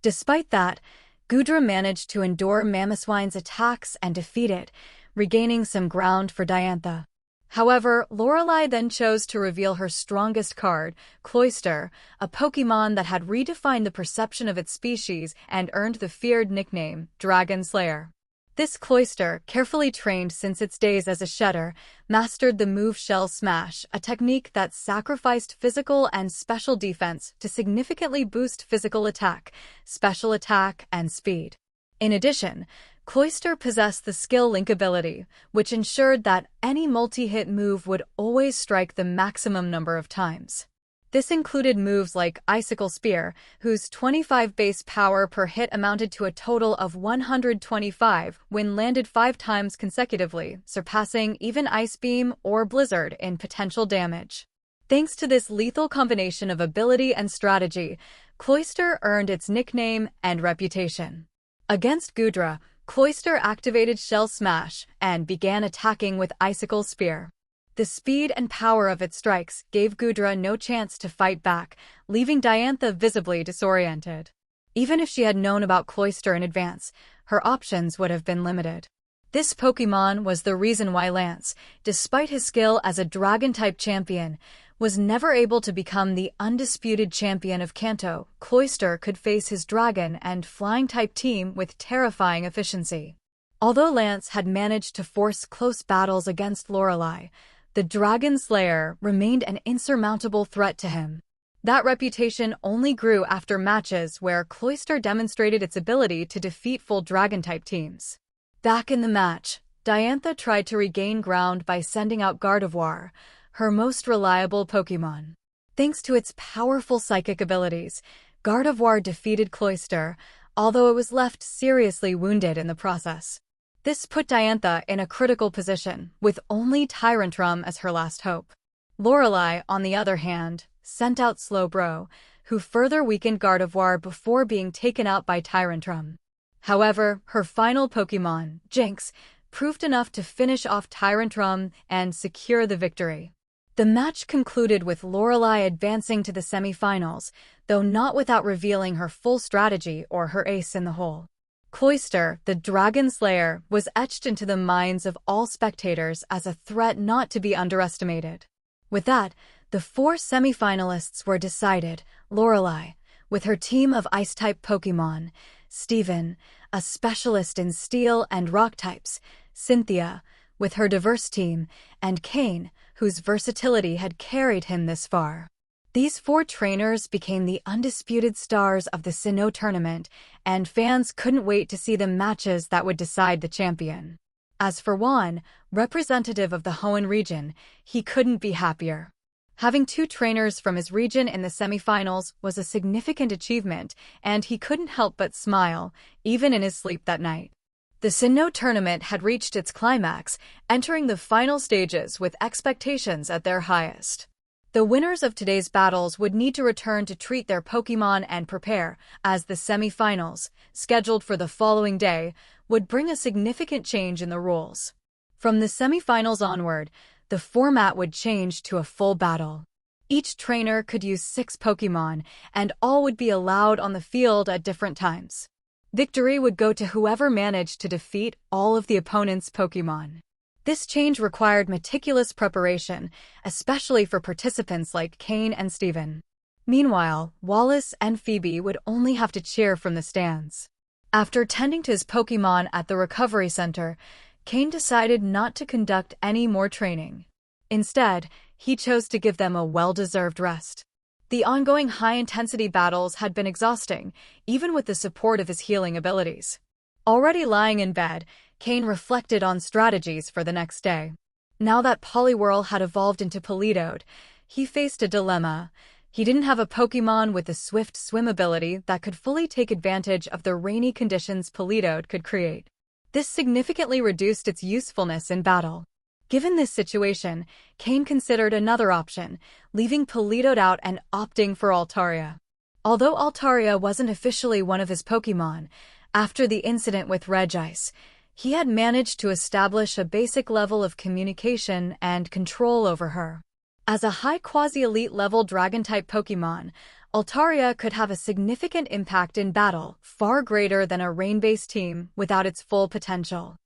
Despite that, Goodra managed to endure Mamoswine's attacks and defeat it, regaining some ground for Diantha. However, Lorelai then chose to reveal her strongest card, Cloyster, a Pokémon that had redefined the perception of its species and earned the feared nickname, Dragon Slayer. This Cloyster, carefully trained since its days as a shedder, mastered the move Shell Smash, a technique that sacrificed physical and special defense to significantly boost physical attack, special attack, and speed. In addition, Cloyster possessed the skill Link ability, which ensured that any multi-hit move would always strike the maximum number of times. This included moves like Icicle Spear, whose 25 base power per hit amounted to a total of 125 when landed 5 times consecutively, surpassing even Ice Beam or Blizzard in potential damage. Thanks to this lethal combination of ability and strategy, Cloyster earned its nickname and reputation. Against Goodra, Cloyster activated Shell Smash and began attacking with Icicle Spear. The speed and power of its strikes gave Goodra no chance to fight back, leaving Diantha visibly disoriented. Even if she had known about Cloyster in advance, her options would have been limited. This Pokémon was the reason why Lance, despite his skill as a Dragon-type champion, was never able to become the undisputed champion of Kanto. Cloyster could face his Dragon and Flying-type team with terrifying efficiency. Although Lance had managed to force close battles against Lorelai, the Dragon Slayer remained an insurmountable threat to him. That reputation only grew after matches where Cloyster demonstrated its ability to defeat full Dragon-type teams. Back in the match, Diantha tried to regain ground by sending out Gardevoir, her most reliable Pokémon. Thanks to its powerful psychic abilities, Gardevoir defeated Cloyster, although it was left seriously wounded in the process. This put Diantha in a critical position, with only Tyrantrum as her last hope. Lorelai, on the other hand, sent out Slowbro, who further weakened Gardevoir before being taken out by Tyrantrum. However, her final Pokémon, Jinx, proved enough to finish off Tyrantrum and secure the victory. The match concluded with Lorelei advancing to the semifinals, though not without revealing her full strategy or her ace in the hole. Cloyster, the Dragon Slayer, was etched into the minds of all spectators as a threat not to be underestimated. With that, the 4 semifinalists were decided. Lorelei, with her team of Ice-type Pokémon, Steven, a specialist in Steel and Rock types, Cynthia, with her diverse team, and Cain, whose versatility had carried him this far. These 4 trainers became the undisputed stars of the Sinnoh tournament, and fans couldn't wait to see the matches that would decide the champion. As for Juan, representative of the Hoenn region, he couldn't be happier. Having 2 trainers from his region in the semifinals was a significant achievement, and he couldn't help but smile, even in his sleep that night. The Sinnoh tournament had reached its climax, entering the final stages with expectations at their highest. The winners of today's battles would need to return to treat their Pokémon and prepare, as the semi-finals, scheduled for the following day, would bring a significant change in the rules. From the semi-finals onward, the format would change to a full battle. Each trainer could use 6 Pokémon, and all would be allowed on the field at different times. Victory would go to whoever managed to defeat all of the opponent's Pokémon. This change required meticulous preparation, especially for participants like Cain and Steven. Meanwhile, Wallace and Phoebe would only have to cheer from the stands. After tending to his Pokémon at the recovery center, Cain decided not to conduct any more training. Instead, he chose to give them a well-deserved rest. The ongoing high-intensity battles had been exhausting, even with the support of his healing abilities. Already lying in bed, Cain reflected on strategies for the next day. Now that Poliwhirl had evolved into Politoed, he faced a dilemma. He didn't have a Pokémon with the swift swim ability that could fully take advantage of the rainy conditions Politoed could create. This significantly reduced its usefulness in battle. Given this situation, Cain considered another option, leaving Politoed out and opting for Altaria. Although Altaria wasn't officially one of his Pokémon, after the incident with Regice, he had managed to establish a basic level of communication and control over her. As a high quasi-elite level Dragon-type Pokémon, Altaria could have a significant impact in battle, far greater than a rain-based team without its full potential.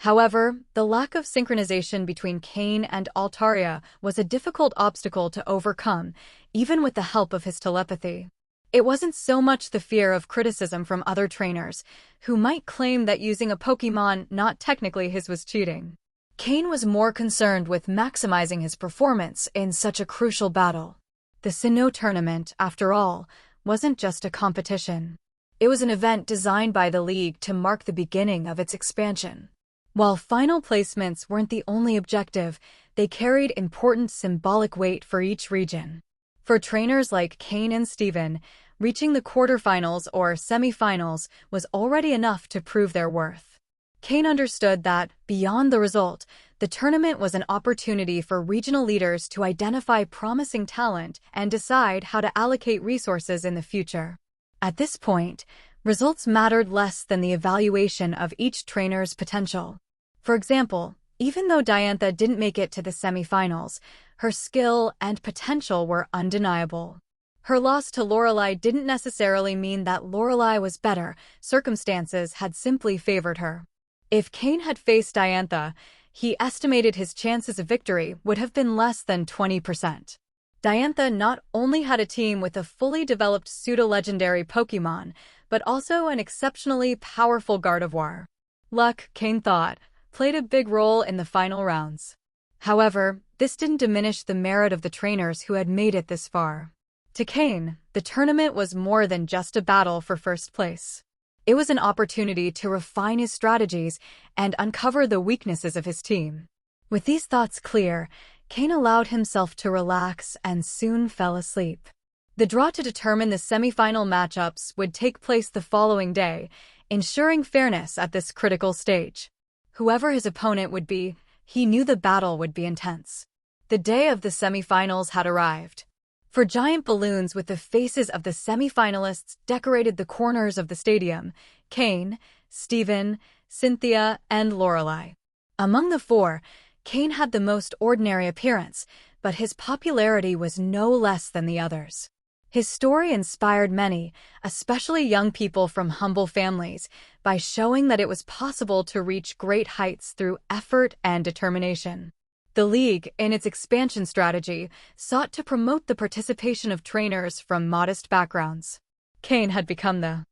However, the lack of synchronization between Cain and Altaria was a difficult obstacle to overcome, even with the help of his telepathy. It wasn't so much the fear of criticism from other trainers, who might claim that using a Pokémon not technically his was cheating. Cain was more concerned with maximizing his performance in such a crucial battle. The Sinnoh tournament, after all, wasn't just a competition. It was an event designed by the League to mark the beginning of its expansion. While final placements weren't the only objective, they carried important symbolic weight for each region. For trainers like Cain and Steven, reaching the quarterfinals or semifinals was already enough to prove their worth. Cain understood that, beyond the result, the tournament was an opportunity for regional leaders to identify promising talent and decide how to allocate resources in the future. At this point, results mattered less than the evaluation of each trainer's potential. For example, even though Diantha didn't make it to the semifinals, her skill and potential were undeniable. Her loss to Lorelei didn't necessarily mean that Lorelei was better, circumstances had simply favored her. If Cain had faced Diantha, he estimated his chances of victory would have been less than 20%. Diantha not only had a team with a fully developed pseudo-legendary Pokémon, but also an exceptionally powerful Gardevoir. Luck, Cain thought, played a big role in the final rounds. However, this didn't diminish the merit of the trainers who had made it this far. To Cain, the tournament was more than just a battle for first place. It was an opportunity to refine his strategies and uncover the weaknesses of his team. With these thoughts clear, Cain allowed himself to relax and soon fell asleep. The draw to determine the semifinal matchups would take place the following day, ensuring fairness at this critical stage. Whoever his opponent would be, he knew the battle would be intense. The day of the semifinals had arrived. For giant balloons with the faces of the semifinalists decorated the corners of the stadium, Cain, Stephen, Cynthia, and Lorelei. Among the four, Cain had the most ordinary appearance, but his popularity was no less than the others. His story inspired many, especially young people from humble families, by showing that it was possible to reach great heights through effort and determination. The League, in its expansion strategy, sought to promote the participation of trainers from modest backgrounds. Cain had become the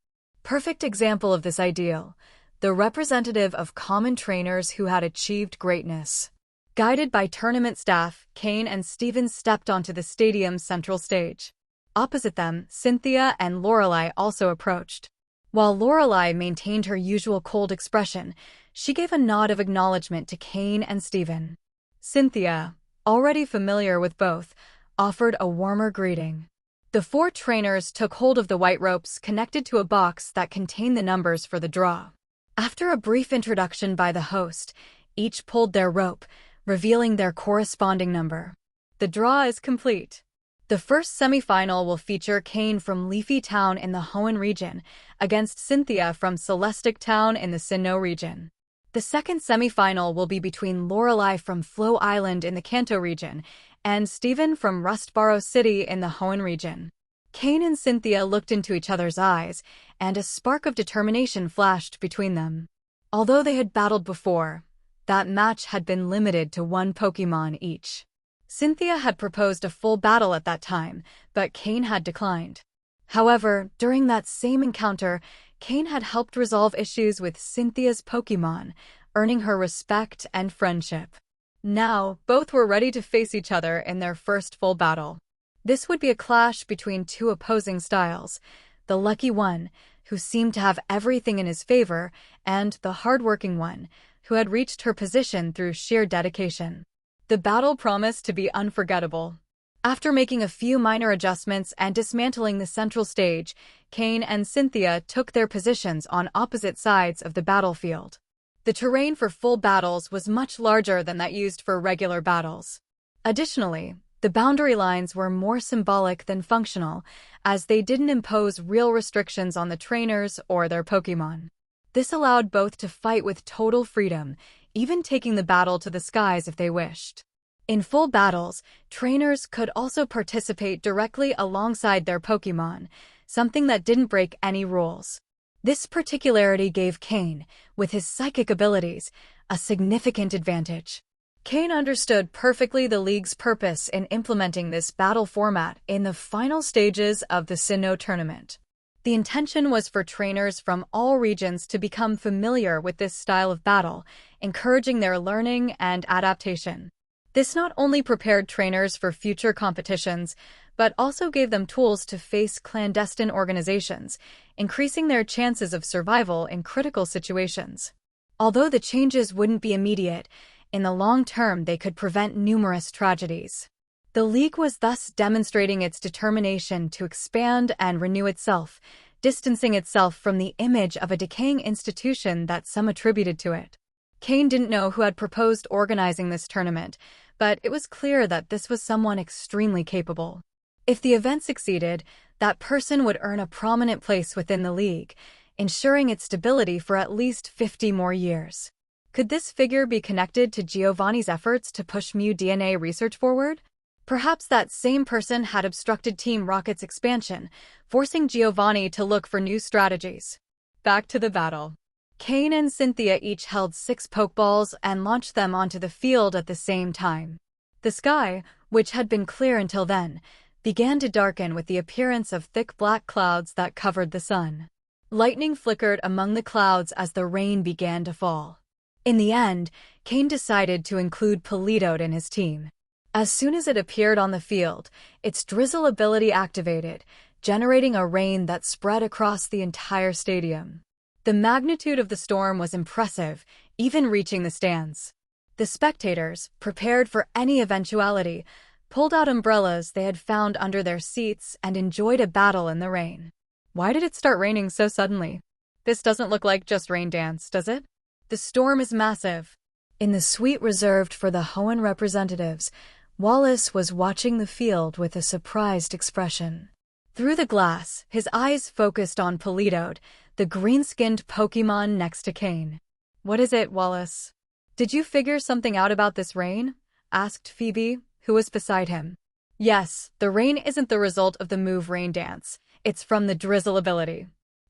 perfect example of this ideal, the representative of common trainers who had achieved greatness. Guided by tournament staff, Cain and Stephen stepped onto the stadium's central stage. Opposite them, Cynthia and Lorelei also approached. While Lorelei maintained her usual cold expression, she gave a nod of acknowledgement to Cain and Stephen. Cynthia, already familiar with both, offered a warmer greeting. The four trainers took hold of the white ropes connected to a box that contained the numbers for the draw. After a brief introduction by the host, each pulled their rope, revealing their corresponding number. The draw is complete. The first semifinal will feature Cain from Leafy Town in the Hoenn region against Cynthia from Celestic Town in the Sinnoh region. The second semifinal will be between Lorelei from Flow Island in the Kanto region and Stephen from Rustboro City in the Hoenn region. Cain and Cynthia looked into each other's eyes, and a spark of determination flashed between them. Although they had battled before, that match had been limited to one Pokémon each. Cynthia had proposed a full battle at that time, but Cain had declined. However, during that same encounter, Cain had helped resolve issues with Cynthia's Pokémon, earning her respect and friendship. Now, both were ready to face each other in their first full battle. This would be a clash between two opposing styles, the lucky one, who seemed to have everything in his favor, and the hardworking one, who had reached her position through sheer dedication. The battle promised to be unforgettable. After making a few minor adjustments and dismantling the central stage, Cain and Cynthia took their positions on opposite sides of the battlefield. The terrain for full battles was much larger than that used for regular battles. Additionally, the boundary lines were more symbolic than functional, as they didn't impose real restrictions on the trainers or their Pokémon. This allowed both to fight with total freedom, even taking the battle to the skies if they wished. In full battles, trainers could also participate directly alongside their Pokémon, something that didn't break any rules. This particularity gave Cain, with his psychic abilities, a significant advantage. Cain understood perfectly the League's purpose in implementing this battle format in the final stages of the Sinnoh tournament. The intention was for trainers from all regions to become familiar with this style of battle, encouraging their learning and adaptation. This not only prepared trainers for future competitions, but also gave them tools to face clandestine organizations, increasing their chances of survival in critical situations. Although the changes wouldn't be immediate, in the long term they could prevent numerous tragedies. The League was thus demonstrating its determination to expand and renew itself, distancing itself from the image of a decaying institution that some attributed to it. Cain didn't know who had proposed organizing this tournament, but it was clear that this was someone extremely capable. If the event succeeded, that person would earn a prominent place within the League, ensuring its stability for at least 50 more years. Could this figure be connected to Giovanni's efforts to push Mu DNA research forward? Perhaps that same person had obstructed Team Rocket's expansion, forcing Giovanni to look for new strategies. Back to the battle. Cain and Cynthia each held 6 Pokeballs and launched them onto the field at the same time. The sky, which had been clear until then, began to darken with the appearance of thick black clouds that covered the sun. Lightning flickered among the clouds as the rain began to fall. In the end, Cain decided to include Politoed in his team. As soon as it appeared on the field, its drizzle ability activated, generating a rain that spread across the entire stadium. The magnitude of the storm was impressive, even reaching the stands. The spectators, prepared for any eventuality, pulled out umbrellas they had found under their seats and enjoyed a battle in the rain. Why did it start raining so suddenly? This doesn't look like just rain dance, does it? The storm is massive. In the suite reserved for the Hoenn representatives, Wallace was watching the field with a surprised expression. Through the glass, his eyes focused on Politoed, the green-skinned Pokémon next to Cain. "What is it, Wallace? Did you figure something out about this rain?" asked Phoebe, who was beside him. "Yes, the rain isn't the result of the move rain dance. It's from the drizzle ability."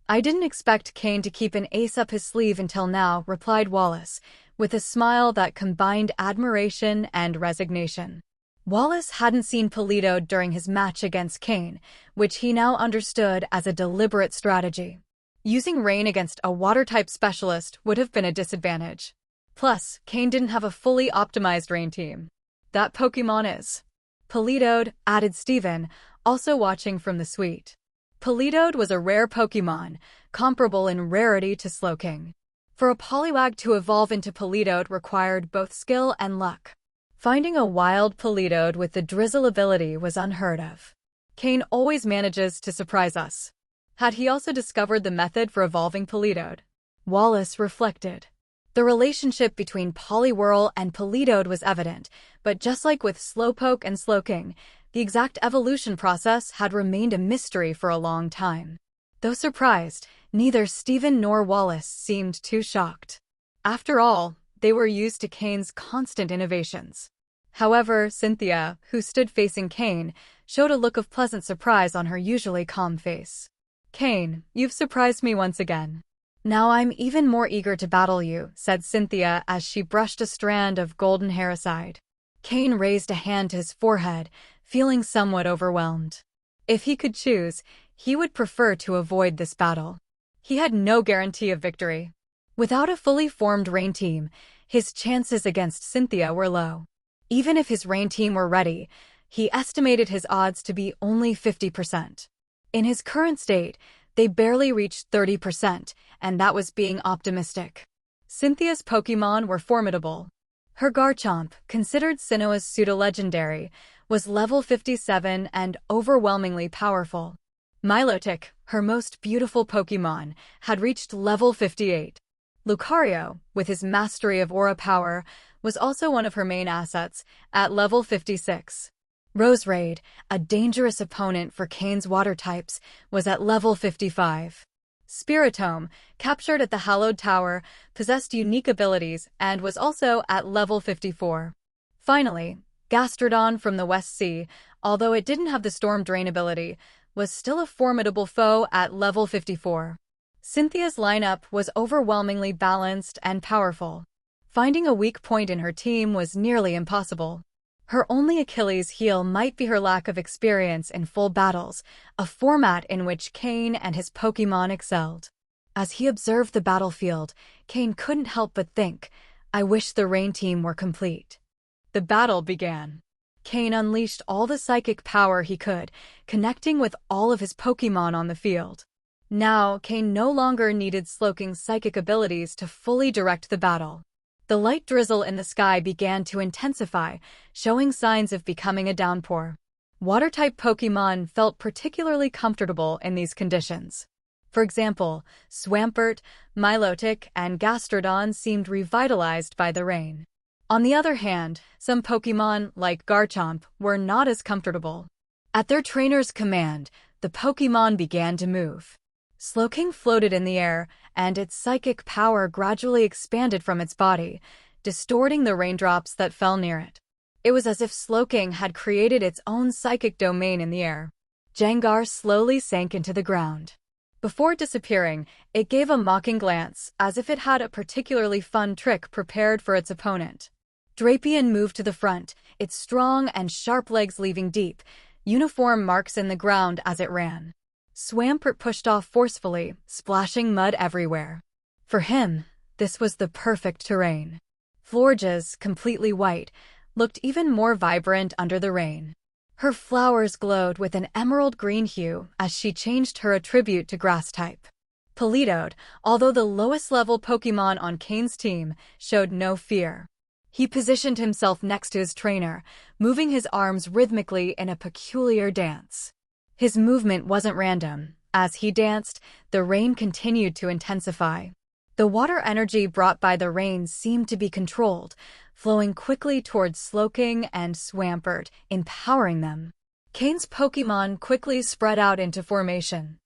"I didn't expect Cain to keep an ace up his sleeve until now," replied Wallace, with a smile that combined admiration and resignation. Wallace hadn't seen Politoed during his match against Cain, which he now understood as a deliberate strategy. Using rain against a water-type specialist would have been a disadvantage. Plus, Cain didn't have a fully optimized rain team. "That Pokémon is Politoed," added Steven, also watching from the suite. Politoed was a rare Pokémon, comparable in rarity to Slowking. For a Poliwag to evolve into Politoed required both skill and luck. Finding a wild Politoed with the drizzle ability was unheard of. Cain always manages to surprise us. Had he also discovered the method for evolving Politoed? Wallace reflected. The relationship between Poliwhirl and Politoed was evident, but just like with Slowpoke and Slowking, the exact evolution process had remained a mystery for a long time. Though surprised, neither Steven nor Wallace seemed too shocked. After all, they were used to Cain's constant innovations. However, Cynthia, who stood facing Cain, showed a look of pleasant surprise on her usually calm face. "Cain, you've surprised me once again. Now I'm even more eager to battle you," said Cynthia as she brushed a strand of golden hair aside. Cain raised a hand to his forehead, feeling somewhat overwhelmed. If he could choose, he would prefer to avoid this battle. He had no guarantee of victory. Without a fully formed rain team, his chances against Cynthia were low. Even if his rain team were ready, he estimated his odds to be only 50%. In his current state, they barely reached 30%, and that was being optimistic. Cynthia's Pokémon were formidable. Her Garchomp, considered Sinnoh's pseudo-legendary, was level 57 and overwhelmingly powerful. Milotic, her most beautiful Pokémon, had reached level 58. Lucario, with his mastery of aura power, was also one of her main assets, at level 56. Roserade, a dangerous opponent for Cain's water types, was at level 55. Spiritome, captured at the Hallowed Tower, possessed unique abilities and was also at level 54. Finally, Gastrodon from the West Sea, although it didn't have the Storm Drain ability, was still a formidable foe at level 54. Cynthia's lineup was overwhelmingly balanced and powerful. Finding a weak point in her team was nearly impossible. Her only Achilles heel might be her lack of experience in full battles, a format in which Cain and his Pokémon excelled. As he observed the battlefield, Cain couldn't help but think, "I wish the rain team were complete." The battle began. Cain unleashed all the psychic power he could, connecting with all of his Pokémon on the field. Now, Cain no longer needed Slowking's psychic abilities to fully direct the battle. The light drizzle in the sky began to intensify, showing signs of becoming a downpour. Water-type Pokémon felt particularly comfortable in these conditions. For example, Swampert, Milotic, and Gastrodon seemed revitalized by the rain. On the other hand, some Pokémon, like Garchomp, were not as comfortable. At their trainer's command, the Pokémon began to move. Slowking floated in the air, and its psychic power gradually expanded from its body, distorting the raindrops that fell near it. It was as if Slowking had created its own psychic domain in the air. Jengar slowly sank into the ground. Before disappearing, it gave a mocking glance, as if it had a particularly fun trick prepared for its opponent. Drapion moved to the front, its strong and sharp legs leaving deep, uniform marks in the ground as it ran. Swampert pushed off forcefully, splashing mud everywhere. For him, this was the perfect terrain. Florges, completely white, looked even more vibrant under the rain. Her flowers glowed with an emerald green hue as she changed her attribute to grass type. Politoed, although the lowest level Pokémon on Cain's team, showed no fear. He positioned himself next to his trainer, moving his arms rhythmically in a peculiar dance. His movement wasn't random. As he danced, the rain continued to intensify. The water energy brought by the rain seemed to be controlled, flowing quickly towards Slowking and Swampert, empowering them. Cain's Pokémon quickly spread out into formation.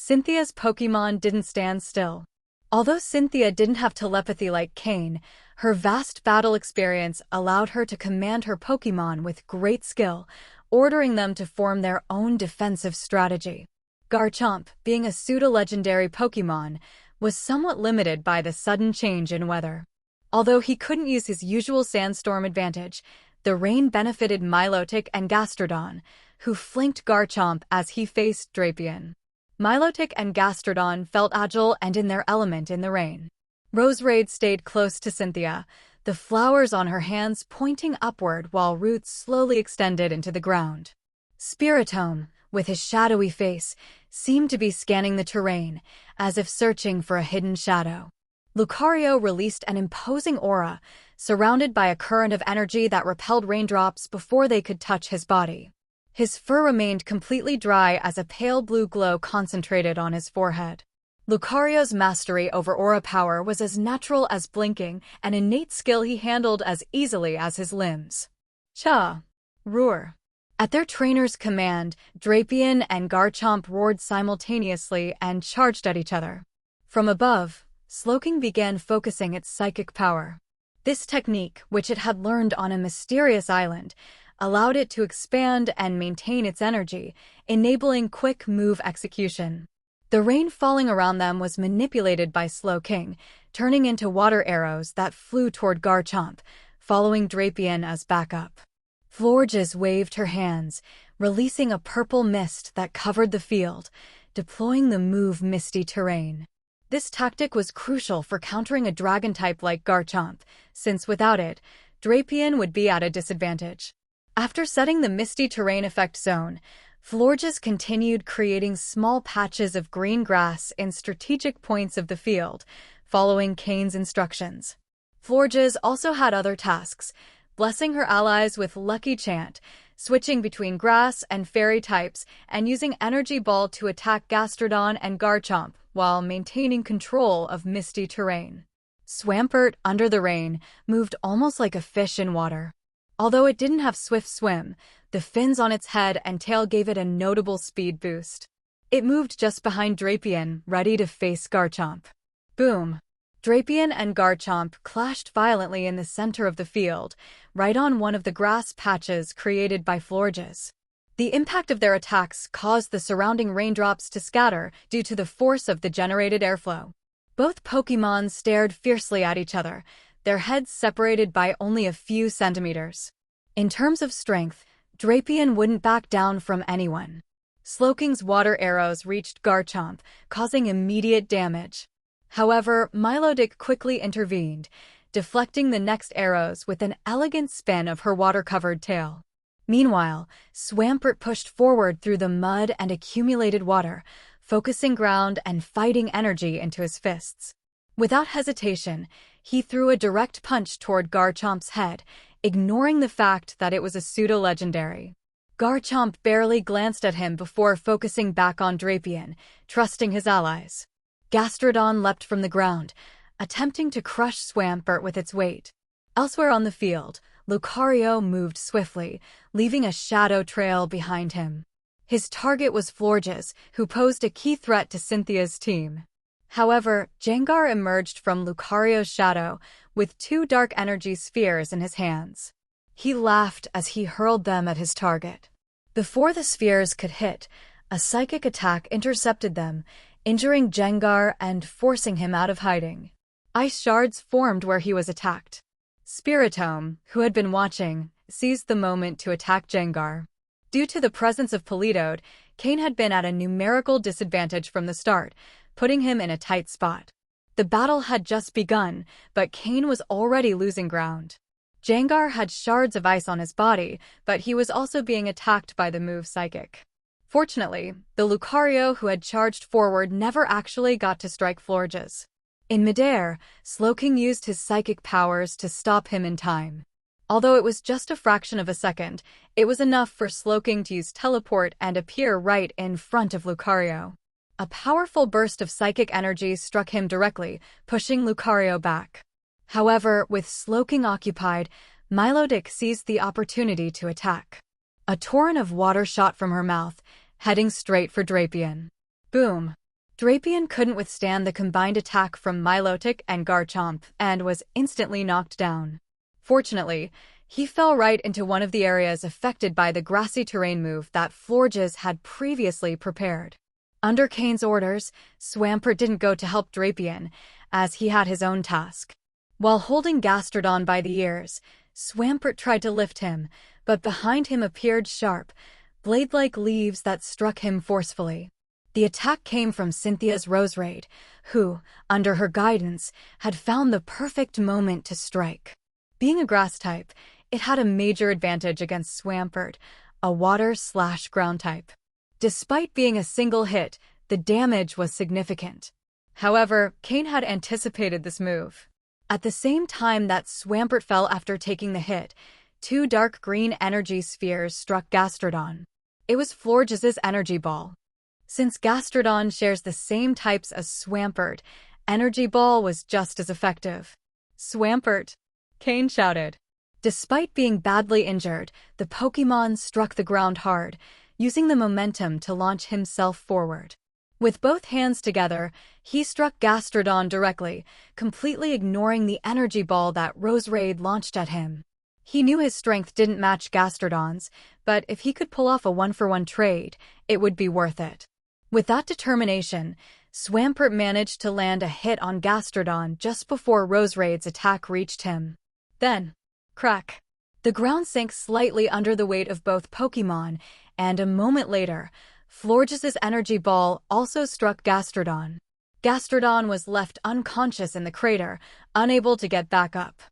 Cynthia's Pokémon didn't stand still. Although Cynthia didn't have telepathy like Cain, her vast battle experience allowed her to command her Pokémon with great skill, ordering them to form their own defensive strategy. Garchomp, being a pseudo-legendary Pokémon, was somewhat limited by the sudden change in weather. Although he couldn't use his usual sandstorm advantage, the rain benefited Milotic and Gastrodon, who flanked Garchomp as he faced Drapion. Milotic and Gastrodon felt agile and in their element in the rain. Roserade stayed close to Cynthia, the flowers on her hands pointing upward while roots slowly extended into the ground. Spiritomb, with his shadowy face, seemed to be scanning the terrain, as if searching for a hidden shadow. Lucario released an imposing aura, surrounded by a current of energy that repelled raindrops before they could touch his body. His fur remained completely dry as a pale blue glow concentrated on his forehead. Lucario's mastery over aura power was as natural as blinking, an innate skill he handled as easily as his limbs. Cha! Roar! At their trainer's command, Drapion and Garchomp roared simultaneously and charged at each other. From above, Slowking began focusing its psychic power. This technique, which it had learned on a mysterious island, allowed it to expand and maintain its energy, enabling quick move execution. The rain falling around them was manipulated by Slowking, turning into water arrows that flew toward Garchomp, following Drapion as backup. Florges waved her hands, releasing a purple mist that covered the field, deploying the move Misty Terrain. This tactic was crucial for countering a dragon type like Garchomp, since without it, Drapion would be at a disadvantage. After setting the Misty Terrain effect zone, Florges continued creating small patches of green grass in strategic points of the field, following Cain's instructions. Florges also had other tasks, blessing her allies with Lucky Chant, switching between grass and fairy types, and using Energy Ball to attack Gastrodon and Garchomp while maintaining control of Misty Terrain. Swampert, under the rain, moved almost like a fish in water. Although it didn't have swift swim, the fins on its head and tail gave it a notable speed boost. It moved just behind Drapion, ready to face Garchomp. Boom! Drapion and Garchomp clashed violently in the center of the field, right on one of the grass patches created by Florges. The impact of their attacks caused the surrounding raindrops to scatter due to the force of the generated airflow. Both Pokémon stared fiercely at each other, their heads separated by only a few centimeters. In terms of strength, Drapion wouldn't back down from anyone. Slowking's water arrows reached Garchomp, causing immediate damage. However, Milotic quickly intervened, deflecting the next arrows with an elegant spin of her water-covered tail. Meanwhile, Swampert pushed forward through the mud and accumulated water, focusing ground and fighting energy into his fists. Without hesitation, he threw a direct punch toward Garchomp's head, ignoring the fact that it was a pseudo-legendary. Garchomp barely glanced at him before focusing back on Drapion, trusting his allies. Gastrodon leapt from the ground, attempting to crush Swampert with its weight. Elsewhere on the field, Lucario moved swiftly, leaving a shadow trail behind him. His target was Florges, who posed a key threat to Cynthia's team. However, Gengar emerged from Lucario's shadow with 2 dark energy spheres in his hands. He laughed as he hurled them at his target. Before the spheres could hit, a psychic attack intercepted them, injuring Gengar and forcing him out of hiding. Ice shards formed where he was attacked. Spiritomb, who had been watching, seized the moment to attack Gengar. Due to the presence of Politoed, Cain had been at a numerical disadvantage from the start, putting him in a tight spot. The battle had just begun, but Cain was already losing ground. Gengar had shards of ice on his body, but he was also being attacked by the move Psychic. Fortunately, the Lucario who had charged forward never actually got to strike Florges. In midair, Slowking used his psychic powers to stop him in time. Although it was just a fraction of a second, it was enough for Slowking to use teleport and appear right in front of Lucario. A powerful burst of psychic energy struck him directly, pushing Lucario back. However, with Slowking occupied, Milotic seized the opportunity to attack. A torrent of water shot from her mouth, heading straight for Drapion. Boom! Drapion couldn't withstand the combined attack from Milotic and Garchomp and was instantly knocked down. Fortunately, he fell right into one of the areas affected by the grassy terrain move that Florges had previously prepared. Under Cain's orders, Swampert didn't go to help Drapion, as he had his own task. While holding Gastrodon by the ears, Swampert tried to lift him, but behind him appeared sharp, blade-like leaves that struck him forcefully. The attack came from Cynthia's Roserade, who, under her guidance, had found the perfect moment to strike. Being a grass type, it had a major advantage against Swampert, a water/ground type. Despite being a single hit, the damage was significant. However, Cain had anticipated this move. At the same time that Swampert fell after taking the hit, two dark green energy spheres struck Gastrodon. It was Florges' energy ball. Since Gastrodon shares the same types as Swampert, Energy Ball was just as effective. "Swampert!" Cain shouted. Despite being badly injured, the Pokémon struck the ground hard, using the momentum to launch himself forward. With both hands together, he struck Gastrodon directly, completely ignoring the energy ball that Roserade launched at him. He knew his strength didn't match Gastrodon's, but if he could pull off a one-for-one trade, it would be worth it. With that determination, Swampert managed to land a hit on Gastrodon just before Roserade's attack reached him. Then, crack! The ground sank slightly under the weight of both Pokémon, and a moment later, Florges' energy ball also struck Gastrodon. Gastrodon was left unconscious in the crater, unable to get back up.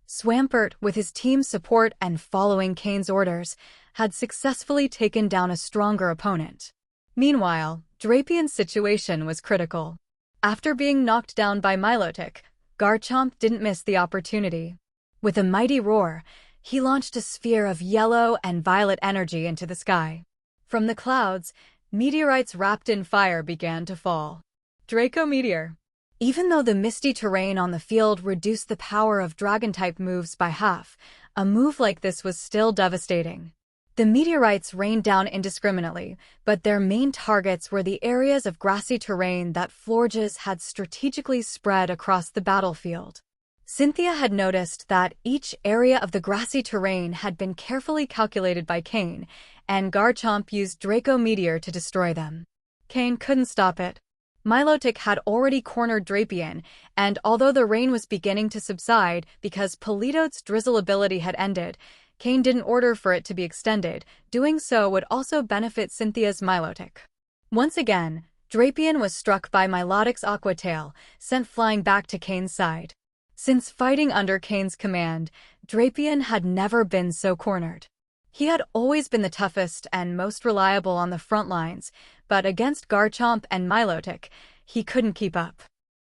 Swampert, with his team's support and following Cain's orders, had successfully taken down a stronger opponent. Meanwhile, Drapion's situation was critical. After being knocked down by Milotic, Garchomp didn't miss the opportunity. With a mighty roar, he launched a sphere of yellow and violet energy into the sky. From the clouds, meteorites wrapped in fire began to fall. Draco Meteor. Even though the misty terrain on the field reduced the power of Dragon-type moves by half, a move like this was still devastating. The meteorites rained down indiscriminately, but their main targets were the areas of grassy terrain that Florges had strategically spread across the battlefield. Cynthia had noticed that each area of the grassy terrain had been carefully calculated by Cain, and Garchomp used Draco Meteor to destroy them. Cain couldn't stop it. Milotic had already cornered Drapion, and although the rain was beginning to subside because Politoed's drizzle ability had ended, Cain didn't order for it to be extended. Doing so would also benefit Cynthia's Milotic. Once again, Drapion was struck by Milotic's Aqua Tail, sent flying back to Cain's side. Since fighting under Cain's command, Drapion had never been so cornered. He had always been the toughest and most reliable on the front lines, but against Garchomp and Milotic, he couldn't keep up.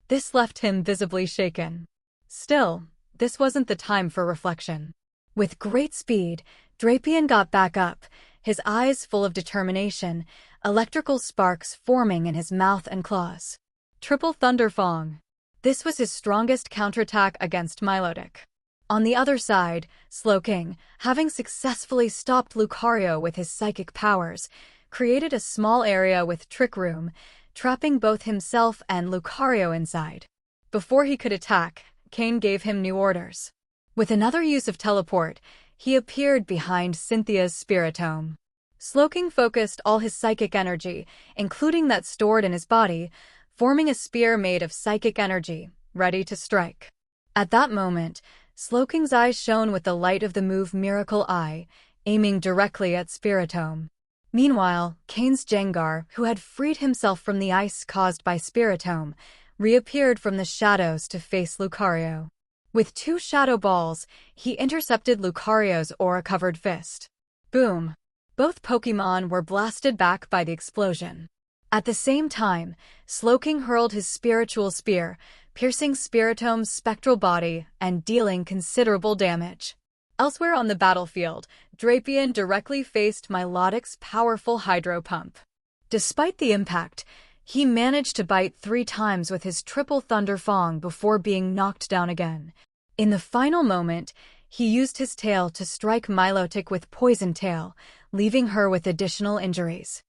This left him visibly shaken. Still, this wasn't the time for reflection. With great speed, Drapion got back up, his eyes full of determination, electrical sparks forming in his mouth and claws. Triple Thunderfang. This was his strongest counterattack against Milotic. On the other side, Slowking, having successfully stopped Lucario with his psychic powers, created a small area with Trick Room, trapping both himself and Lucario inside. Before he could attack, Cain gave him new orders. With another use of teleport, he appeared behind Cynthia's Spiritome. Slowking focused all his psychic energy, including that stored in his body, forming a spear made of psychic energy, ready to strike. At that moment, Slowking's eyes shone with the light of the move Miracle Eye, aiming directly at Spiritome. Meanwhile, Cain's Jengar, who had freed himself from the ice caused by Spiritome, reappeared from the shadows to face Lucario. With two Shadow Balls, he intercepted Lucario's aura-covered fist. Boom! Both Pokémon were blasted back by the explosion. At the same time, Slowking hurled his Spiritual Spear, piercing Spiritome's spectral body and dealing considerable damage. Elsewhere on the battlefield, Drapion directly faced Milotic's powerful Hydro Pump. Despite the impact, he managed to bite 3 times with his Triple Thunderfang before being knocked down again. In the final moment, he used his tail to strike Milotic with Poison Tail, leaving her with additional injuries.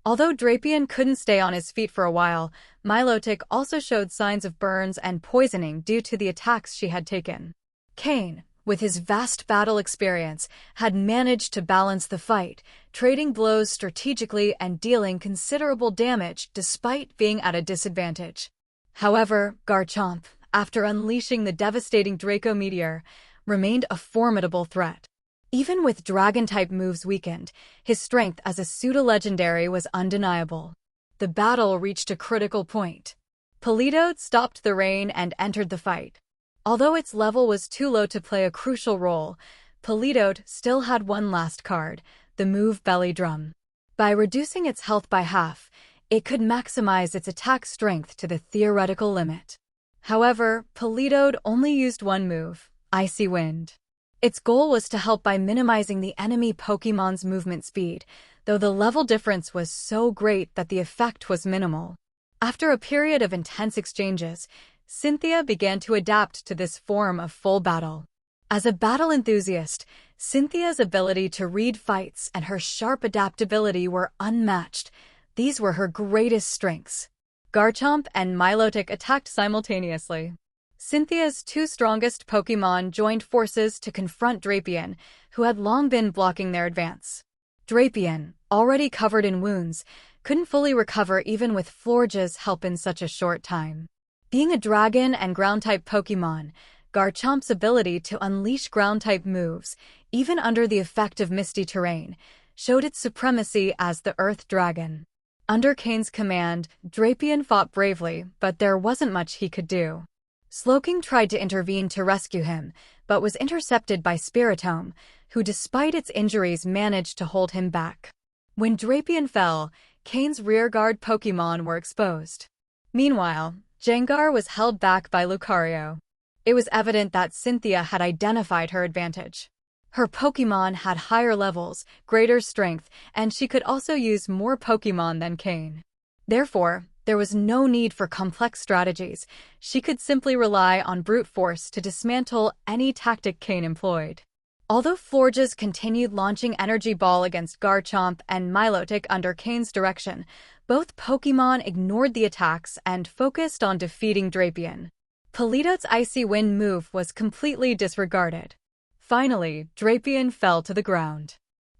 Although Drapion couldn't stay on his feet for a while, Milotic also showed signs of burns and poisoning due to the attacks she had taken. Cain, with his vast battle experience, had managed to balance the fight, trading blows strategically and dealing considerable damage despite being at a disadvantage. However, Garchomp, after unleashing the devastating Draco Meteor, remained a formidable threat. Even with Dragon-type moves weakened, his strength as a pseudo-legendary was undeniable. The battle reached a critical point. Politoed stopped the rain and entered the fight. Although its level was too low to play a crucial role, Politoed still had one last card, the move Belly Drum. By reducing its health by half, it could maximize its attack strength to the theoretical limit. However, Politoed only used one move, Icy Wind. Its goal was to help by minimizing the enemy Pokémon's movement speed, though the level difference was so great that the effect was minimal. After a period of intense exchanges, Cynthia began to adapt to this form of full battle. As a battle enthusiast, Cynthia's ability to read fights and her sharp adaptability were unmatched. These were her greatest strengths. Garchomp and Milotic attacked simultaneously. Cynthia's two strongest Pokémon joined forces to confront Drapion, who had long been blocking their advance. Drapion, already covered in wounds, couldn't fully recover even with Florge's help in such a short time. Being a dragon and ground-type Pokémon, Garchomp's ability to unleash ground-type moves, even under the effect of misty terrain, showed its supremacy as the Earth Dragon. Under Cain's command, Drapion fought bravely, but there wasn't much he could do. Slowking tried to intervene to rescue him, but was intercepted by Spiritomb, who despite its injuries managed to hold him back. When Drapion fell, Cain's rearguard Pokémon were exposed. Meanwhile, Gengar was held back by Lucario. It was evident that Cynthia had identified her advantage. Her Pokémon had higher levels, greater strength, and she could also use more Pokémon than Cain. Therefore, there was no need for complex strategies. She could simply rely on brute force to dismantle any tactic Cain employed. Although Florges continued launching Energy Ball against Garchomp and Milotic under Cain's direction, both Pokémon ignored the attacks and focused on defeating Drapion. Politoed's Icy Wind move was completely disregarded. Finally, Drapion fell to the ground.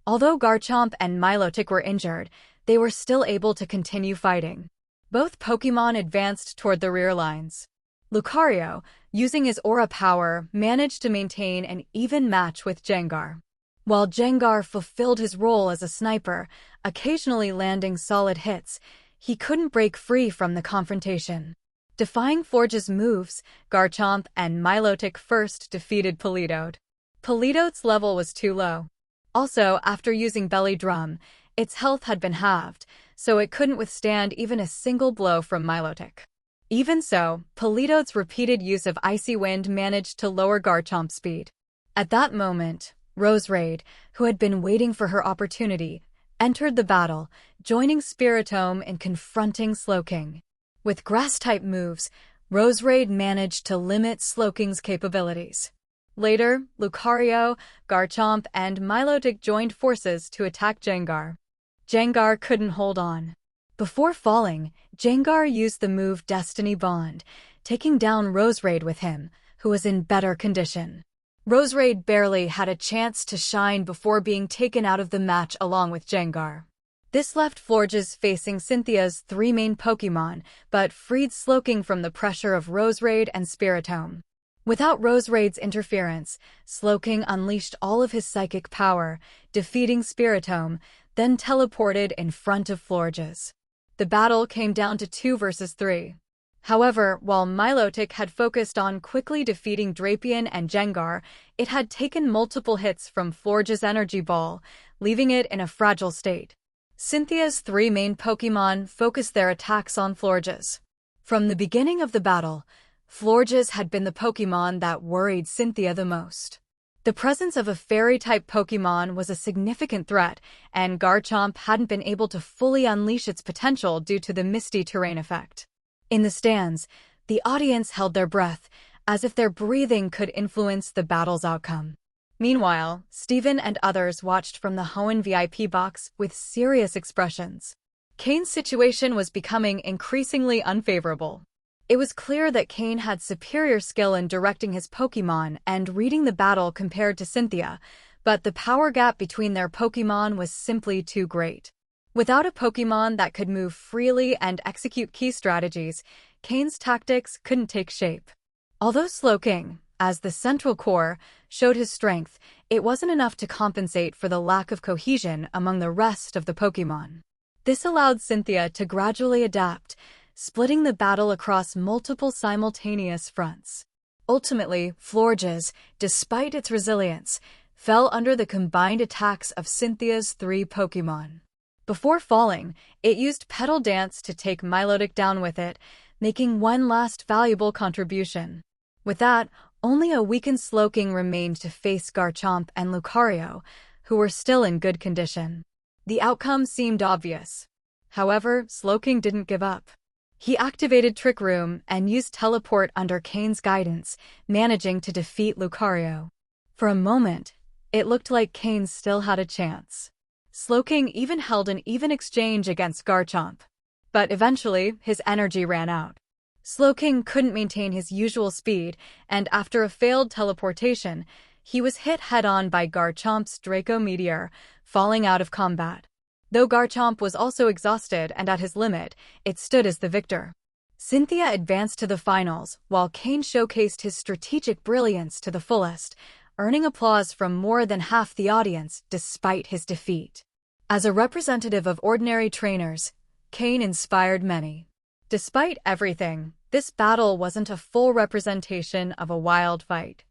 Although Garchomp and Milotic were injured, they were still able to continue fighting. Both Pokémon advanced toward the rear lines. Lucario, using his aura power, managed to maintain an even match with Gengar. While Gengar fulfilled his role as a sniper, occasionally landing solid hits, he couldn't break free from the confrontation. Defying Florge's moves, Garchomp and Milotic first defeated Politoed. Politoed's level was too low. Also, after using Belly Drum, its health had been halved, so it couldn't withstand even a single blow from Milotic. Even so, Politoed's repeated use of Icy Wind managed to lower Garchomp's speed. At that moment, Roserade, who had been waiting for her opportunity, entered the battle, joining Spiritomb in confronting Slowking. With Grass-type moves, Roserade managed to limit Slowking's capabilities. Later, Lucario, Garchomp, and Milotic joined forces to attack Gengar. Gengar couldn't hold on. Before falling, Gengar used the move Destiny Bond, taking down Roserade with him, who was in better condition. Roserade barely had a chance to shine before being taken out of the match along with Gengar. This left Florges facing Cynthia's three main Pokémon, but freed Slowking from the pressure of Roserade and Spiritomb. Without Roserade's interference, Slowking unleashed all of his psychic power, defeating Spiritomb, then teleported in front of Florges. The battle came down to 2 versus 3. However, while Milotic had focused on quickly defeating Drapion and Gengar, it had taken multiple hits from Florges' Energy Ball, leaving it in a fragile state. Cynthia's 3 main Pokémon focused their attacks on Florges. From the beginning of the battle, Florges had been the Pokémon that worried Cynthia the most. The presence of a Fairy-type Pokémon was a significant threat, and Garchomp hadn't been able to fully unleash its potential due to the misty terrain effect. In the stands, the audience held their breath, as if their breathing could influence the battle's outcome. Meanwhile, Steven and others watched from the Hoenn VIP box with serious expressions. Cain's situation was becoming increasingly unfavorable. It was clear that Cain had superior skill in directing his Pokémon and reading the battle compared to Cynthia, but the power gap between their Pokémon was simply too great. Without a Pokémon that could move freely and execute key strategies, Cain's tactics couldn't take shape. Although Slowking, as the central core, showed his strength, it wasn't enough to compensate for the lack of cohesion among the rest of the Pokémon. This allowed Cynthia to gradually adapt, splitting the battle across multiple simultaneous fronts. Ultimately, Florges, despite its resilience, fell under the combined attacks of Cynthia's 3 Pokémon. Before falling, it used Petal Dance to take Milotic down with it, making one last valuable contribution. With that, only a weakened Slowking remained to face Garchomp and Lucario, who were still in good condition. The outcome seemed obvious. However, Slowking didn't give up. He activated Trick Room and used Teleport under Cain's guidance, managing to defeat Lucario. For a moment, it looked like Cain still had a chance. Slowking even held an even exchange against Garchomp. But eventually, his energy ran out. Slowking couldn't maintain his usual speed, and after a failed teleportation, he was hit head-on by Garchomp's Draco Meteor, falling out of combat. Though Garchomp was also exhausted and at his limit, it stood as the victor. Cynthia advanced to the finals, while Cain showcased his strategic brilliance to the fullest, earning applause from more than half the audience despite his defeat. As a representative of ordinary trainers, Cain inspired many. Despite everything, this battle wasn't a full representation of a wild fight.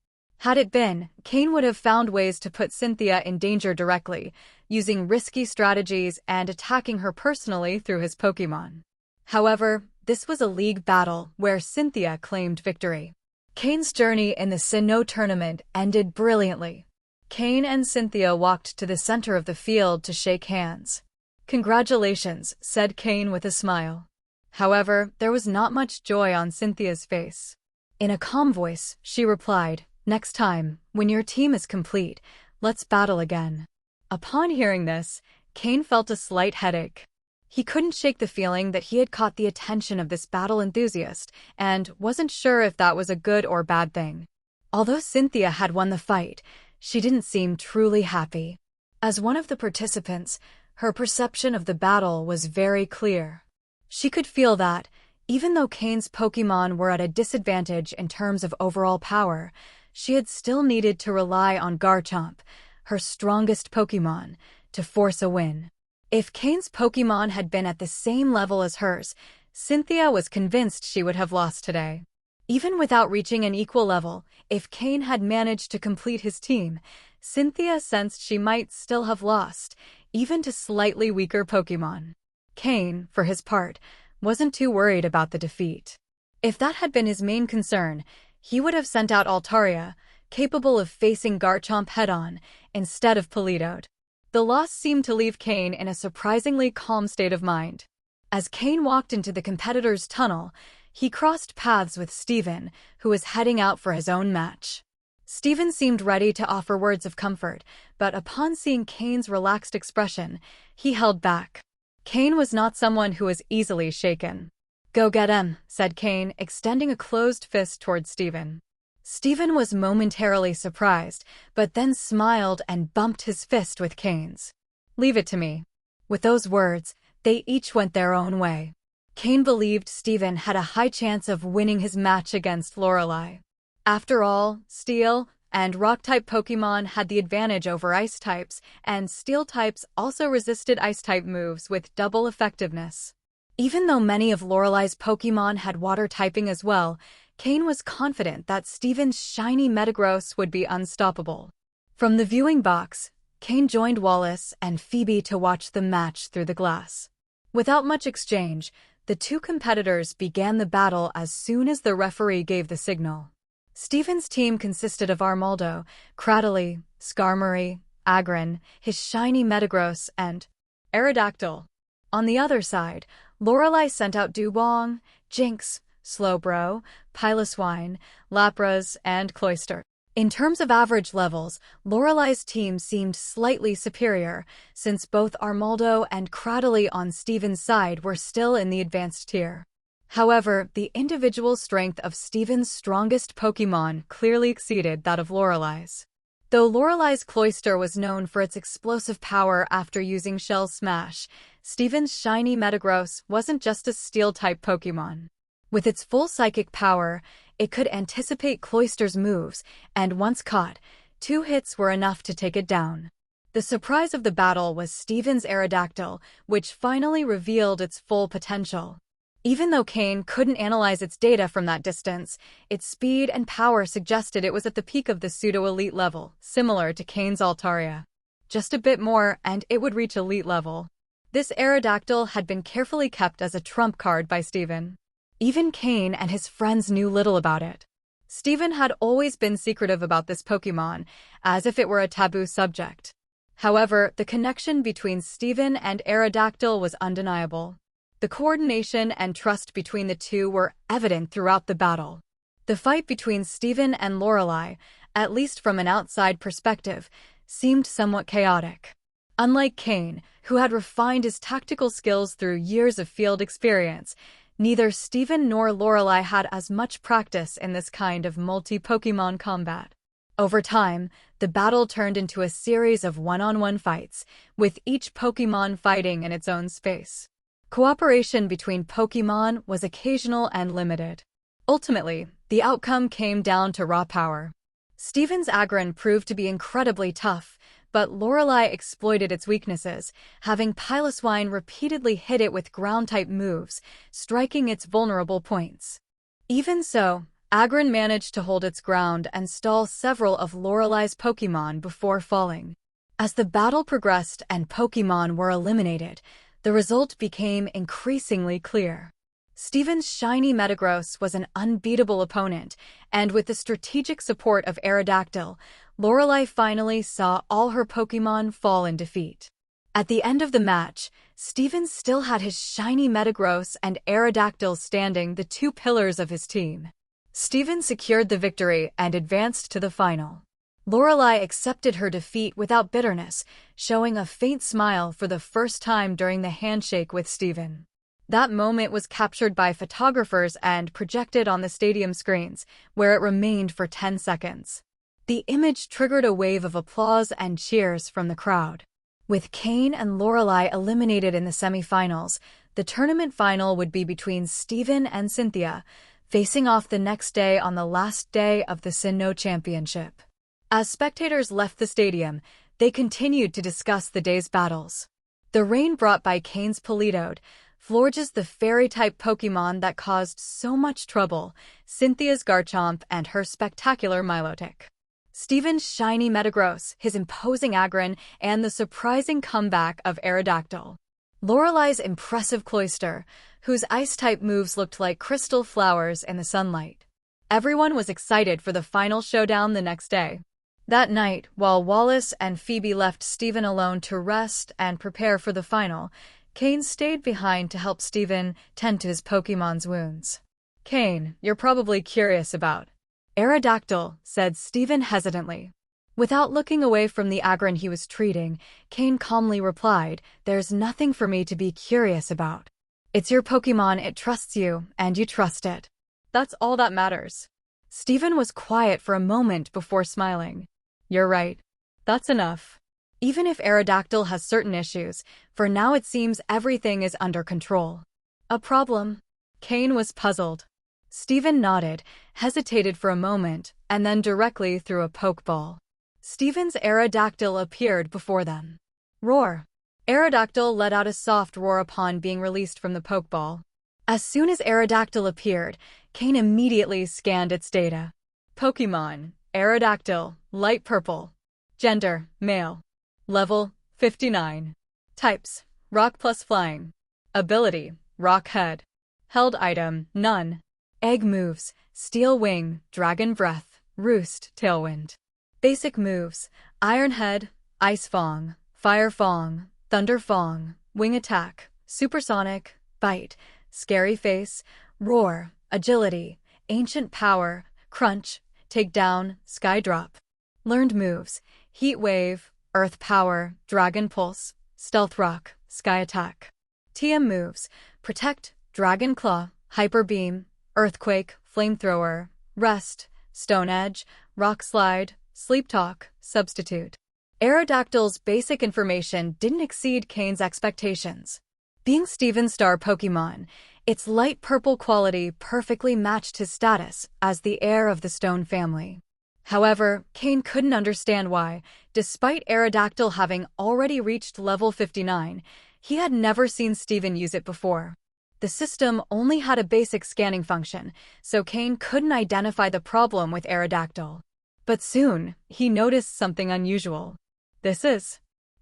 Had it been, Cain would have found ways to put Cynthia in danger directly, using risky strategies and attacking her personally through his Pokémon. However, this was a league battle where Cynthia claimed victory. Cain's journey in the Sinnoh tournament ended brilliantly. Cain and Cynthia walked to the center of the field to shake hands. "Congratulations," said Cain with a smile. However, there was not much joy on Cynthia's face. In a calm voice, she replied, "Next time, when your team is complete, let's battle again." Upon hearing this, Cain felt a slight headache. He couldn't shake the feeling that he had caught the attention of this battle enthusiast, and wasn't sure if that was a good or bad thing. Although Cynthia had won the fight, she didn't seem truly happy. As one of the participants, her perception of the battle was very clear. She could feel that, even though Cain's Pokémon were at a disadvantage in terms of overall power, she had still needed to rely on Garchomp, her strongest Pokémon, to force a win. If Cain's Pokémon had been at the same level as hers, Cynthia was convinced she would have lost today. Even without reaching an equal level, if Cain had managed to complete his team, Cynthia sensed she might still have lost, even to slightly weaker Pokémon. Cain, for his part, wasn't too worried about the defeat. If that had been his main concern, he would have sent out Altaria, capable of facing Garchomp head-on, instead of Politoed. The loss seemed to leave Cain in a surprisingly calm state of mind. As Cain walked into the competitor's tunnel, he crossed paths with Steven, who was heading out for his own match. Steven seemed ready to offer words of comfort, but upon seeing Cain's relaxed expression, he held back. Cain was not someone who was easily shaken. "Go get him," said Cain, extending a closed fist toward Steven. Steven was momentarily surprised, but then smiled and bumped his fist with Cain's. "Leave it to me." With those words, they each went their own way. Cain believed Steven had a high chance of winning his match against Lorelei. After all, Steel and Rock-type Pokémon had the advantage over Ice types, and Steel types also resisted Ice-type moves with double effectiveness. Even though many of Lorelei's Pokémon had Water-typing as well, Cain was confident that Steven's shiny Metagross would be unstoppable. From the viewing box, Cain joined Wallace and Phoebe to watch the match through the glass. Without much exchange, the two competitors began the battle as soon as the referee gave the signal. Steven's team consisted of Armaldo, Cradily, Skarmory, Agron, his shiny Metagross, and Aerodactyl. On the other side, Lorelei sent out Dewgong, Jinx, Slowbro, Piloswine, Lapras, and Cloyster. In terms of average levels, Lorelei's team seemed slightly superior, since both Armaldo and Cradily on Steven's side were still in the advanced tier. However, the individual strength of Steven's strongest Pokémon clearly exceeded that of Lorelei's. Though Lorelei's Cloyster was known for its explosive power after using Shell Smash, Steven's shiny Metagross wasn't just a Steel-type Pokémon. With its full psychic power, it could anticipate Cloyster's moves, and once caught, 2 hits were enough to take it down. The surprise of the battle was Steven's Aerodactyl, which finally revealed its full potential. Even though Cain couldn't analyze its data from that distance, its speed and power suggested it was at the peak of the pseudo-elite level, similar to Cain's Altaria. Just a bit more, and it would reach elite level. This Aerodactyl had been carefully kept as a trump card by Steven. Even Cain and his friends knew little about it. Steven had always been secretive about this Pokémon, as if it were a taboo subject. However, the connection between Steven and Aerodactyl was undeniable. The coordination and trust between the two were evident throughout the battle. The fight between Steven and Lorelei, at least from an outside perspective, seemed somewhat chaotic. Unlike Cain, who had refined his tactical skills through years of field experience, neither Steven nor Lorelei had as much practice in this kind of multi-Pokémon combat. Over time, the battle turned into a series of one-on-one fights, with each Pokémon fighting in its own space. Cooperation between Pokémon was occasional and limited. Ultimately, the outcome came down to raw power. Steven's Aggron proved to be incredibly tough, but Lorelei exploited its weaknesses, having Piloswine repeatedly hit it with ground-type moves, striking its vulnerable points. Even so, Aggron managed to hold its ground and stall several of Lorelei's Pokémon before falling. As the battle progressed and Pokémon were eliminated, the result became increasingly clear. Steven's shiny Metagross was an unbeatable opponent, and with the strategic support of Aerodactyl, Lorelei finally saw all her Pokémon fall in defeat. At the end of the match, Steven still had his shiny Metagross and Aerodactyl standing the 2 pillars of his team. Steven secured the victory and advanced to the final. Lorelei accepted her defeat without bitterness, showing a faint smile for the first time during the handshake with Steven. That moment was captured by photographers and projected on the stadium screens, where it remained for 10 seconds. The image triggered a wave of applause and cheers from the crowd. With Cain and Lorelei eliminated in the semifinals, the tournament final would be between Steven and Cynthia, facing off the next day on the last day of the Sinnoh Championship. As spectators left the stadium, they continued to discuss the day's battles. The rain brought by Cain's Politoed, Florges the fairy-type Pokémon that caused so much trouble, Cynthia's Garchomp, and her spectacular Milotic. Steven's shiny Metagross, his imposing Aggron, and the surprising comeback of Aerodactyl. Lorelei's impressive Cloyster, whose ice-type moves looked like crystal flowers in the sunlight. Everyone was excited for the final showdown the next day. That night, while Wallace and Phoebe left Steven alone to rest and prepare for the final, Cain stayed behind to help Steven tend to his Pokémon's wounds. "Cain, you're probably curious about." "Aerodactyl," said Steven hesitantly. Without looking away from the Aggron he was treating, Cain calmly replied, "There's nothing for me to be curious about. It's your Pokémon, it trusts you, and you trust it. That's all that matters." Steven was quiet for a moment before smiling. "You're right. That's enough. Even if Aerodactyl has certain issues, for now it seems everything is under control." "A problem?" Cain was puzzled. Steven nodded, hesitated for a moment, and then directly threw a Pokeball. Steven's Aerodactyl appeared before them. "Roar!" Aerodactyl let out a soft roar upon being released from the Pokeball. As soon as Aerodactyl appeared, Cain immediately scanned its data. Pokémon, Aerodactyl, light purple. Gender, male. Level, 59. Types, rock plus flying. Ability, rock head. Held item, none. Egg moves, steel wing, dragon breath, roost, tailwind. Basic moves, iron head, ice fong, fire fong, thunder fong, wing attack, supersonic, bite, scary face, roar, agility, ancient power, crunch, Takedown, Sky Drop. Learned moves: Heat Wave, Earth Power, Dragon Pulse, Stealth Rock, Sky Attack. TM moves: Protect, Dragon Claw, Hyper Beam, Earthquake, Flamethrower, Rest, Stone Edge, Rock Slide, Sleep Talk, Substitute. Aerodactyl's basic information didn't exceed Cain's expectations. Being Steven's star Pokémon, its light purple quality perfectly matched his status as the heir of the Stone family. However, Cain couldn't understand why, despite Aerodactyl having already reached level 59, he had never seen Steven use it before. The system only had a basic scanning function, so Cain couldn't identify the problem with Aerodactyl. But soon, he noticed something unusual.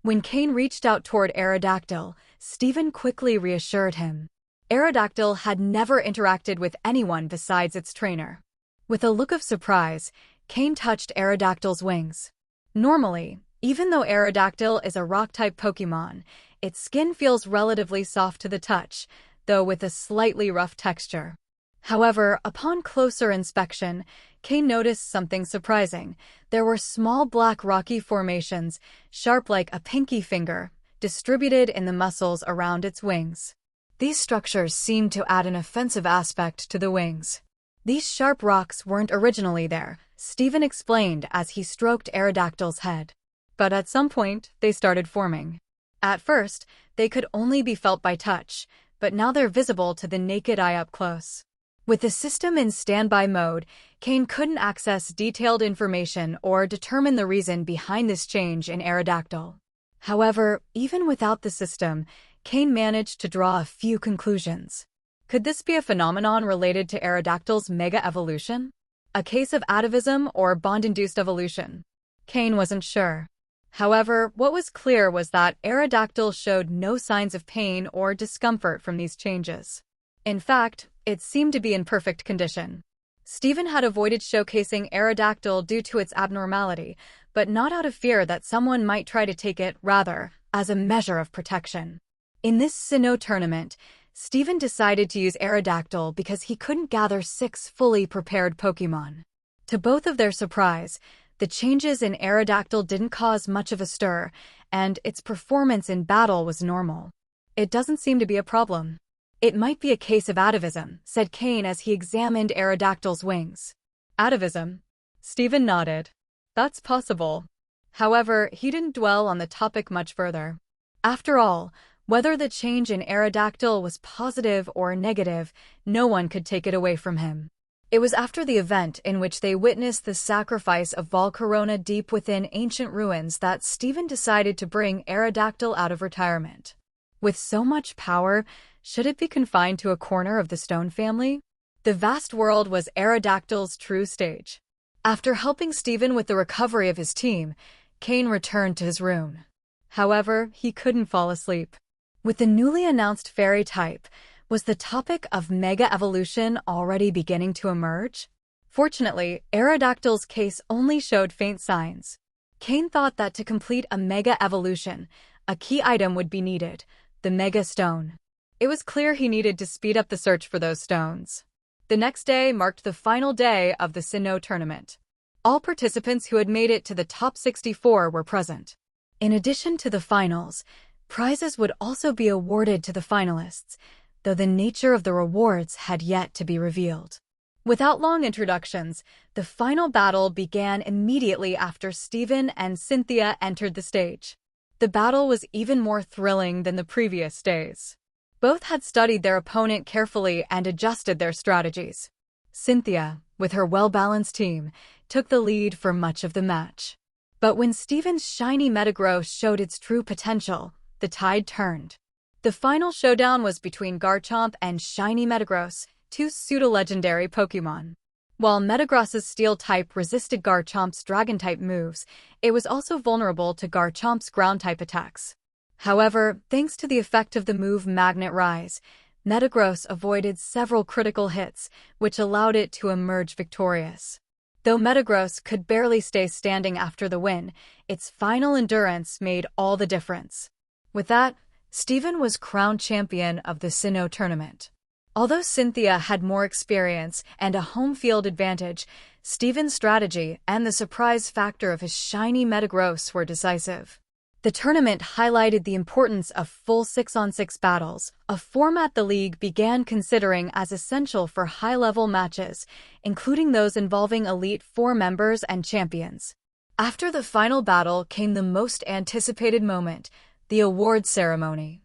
When Cain reached out toward Aerodactyl, Steven quickly reassured him. Aerodactyl had never interacted with anyone besides its trainer. With a look of surprise, Cain touched Aerodactyl's wings. Normally, even though Aerodactyl is a rock-type Pokémon, its skin feels relatively soft to the touch, though with a slightly rough texture. However, upon closer inspection, Cain noticed something surprising. There were small black rocky formations, sharp like a pinky finger, distributed in the muscles around its wings. These structures seemed to add an offensive aspect to the wings. These sharp rocks weren't originally there, Steven explained as he stroked Aerodactyl's head. But at some point, they started forming. At first, they could only be felt by touch, but now they're visible to the naked eye up close. With the system in standby mode, Cain couldn't access detailed information or determine the reason behind this change in Aerodactyl. However, even without the system, Cain managed to draw a few conclusions. Could this be a phenomenon related to Aerodactyl's mega evolution? A case of atavism or bond-induced evolution? Cain wasn't sure. However, what was clear was that Aerodactyl showed no signs of pain or discomfort from these changes. In fact, it seemed to be in perfect condition. Steven had avoided showcasing Aerodactyl due to its abnormality, but not out of fear that someone might try to take it, rather, as a measure of protection. In this Sinnoh tournament, Steven decided to use Aerodactyl because he couldn't gather 6 fully prepared Pokémon. To both of their surprise, the changes in Aerodactyl didn't cause much of a stir, and its performance in battle was normal. It doesn't seem to be a problem. It might be a case of atavism, said Cain as he examined Aerodactyl's wings. Atavism? Steven nodded. That's possible. However, he didn't dwell on the topic much further. After all, whether the change in Aerodactyl was positive or negative, no one could take it away from him. It was after the event in which they witnessed the sacrifice of Volcarona deep within ancient ruins that Steven decided to bring Aerodactyl out of retirement. With so much power, should it be confined to a corner of the Stone family? The vast world was Aerodactyl's true stage. After helping Steven with the recovery of his team, Cain returned to his room. However, he couldn't fall asleep. With the newly announced fairy type, was the topic of mega evolution already beginning to emerge? Fortunately, Aerodactyl's case only showed faint signs. Cain thought that to complete a mega evolution, a key item would be needed, the Mega Stone. It was clear he needed to speed up the search for those stones. The next day marked the final day of the Sinnoh tournament. All participants who had made it to the top 64 were present. In addition to the finals, prizes would also be awarded to the finalists, though the nature of the rewards had yet to be revealed. Without long introductions, the final battle began immediately after Steven and Cynthia entered the stage. The battle was even more thrilling than the previous days. Both had studied their opponent carefully and adjusted their strategies. Cynthia, with her well-balanced team, took the lead for much of the match. But when Steven's shiny Metagross showed its true potential, the tide turned. The final showdown was between Garchomp and shiny Metagross, 2 pseudo-legendary Pokémon. While Metagross's Steel-type resisted Garchomp's Dragon-type moves, it was also vulnerable to Garchomp's Ground-type attacks. However, thanks to the effect of the move Magnet Rise, Metagross avoided several critical hits, which allowed it to emerge victorious. Though Metagross could barely stay standing after the win, its final endurance made all the difference. With that, Steven was crowned champion of the Sinnoh tournament. Although Cynthia had more experience and a home field advantage, Steven's strategy and the surprise factor of his shiny Metagross were decisive. The tournament highlighted the importance of full 6-on-6 battles, a format the league began considering as essential for high-level matches, including those involving Elite Four members and champions. After the final battle came the most anticipated moment, the awards ceremony.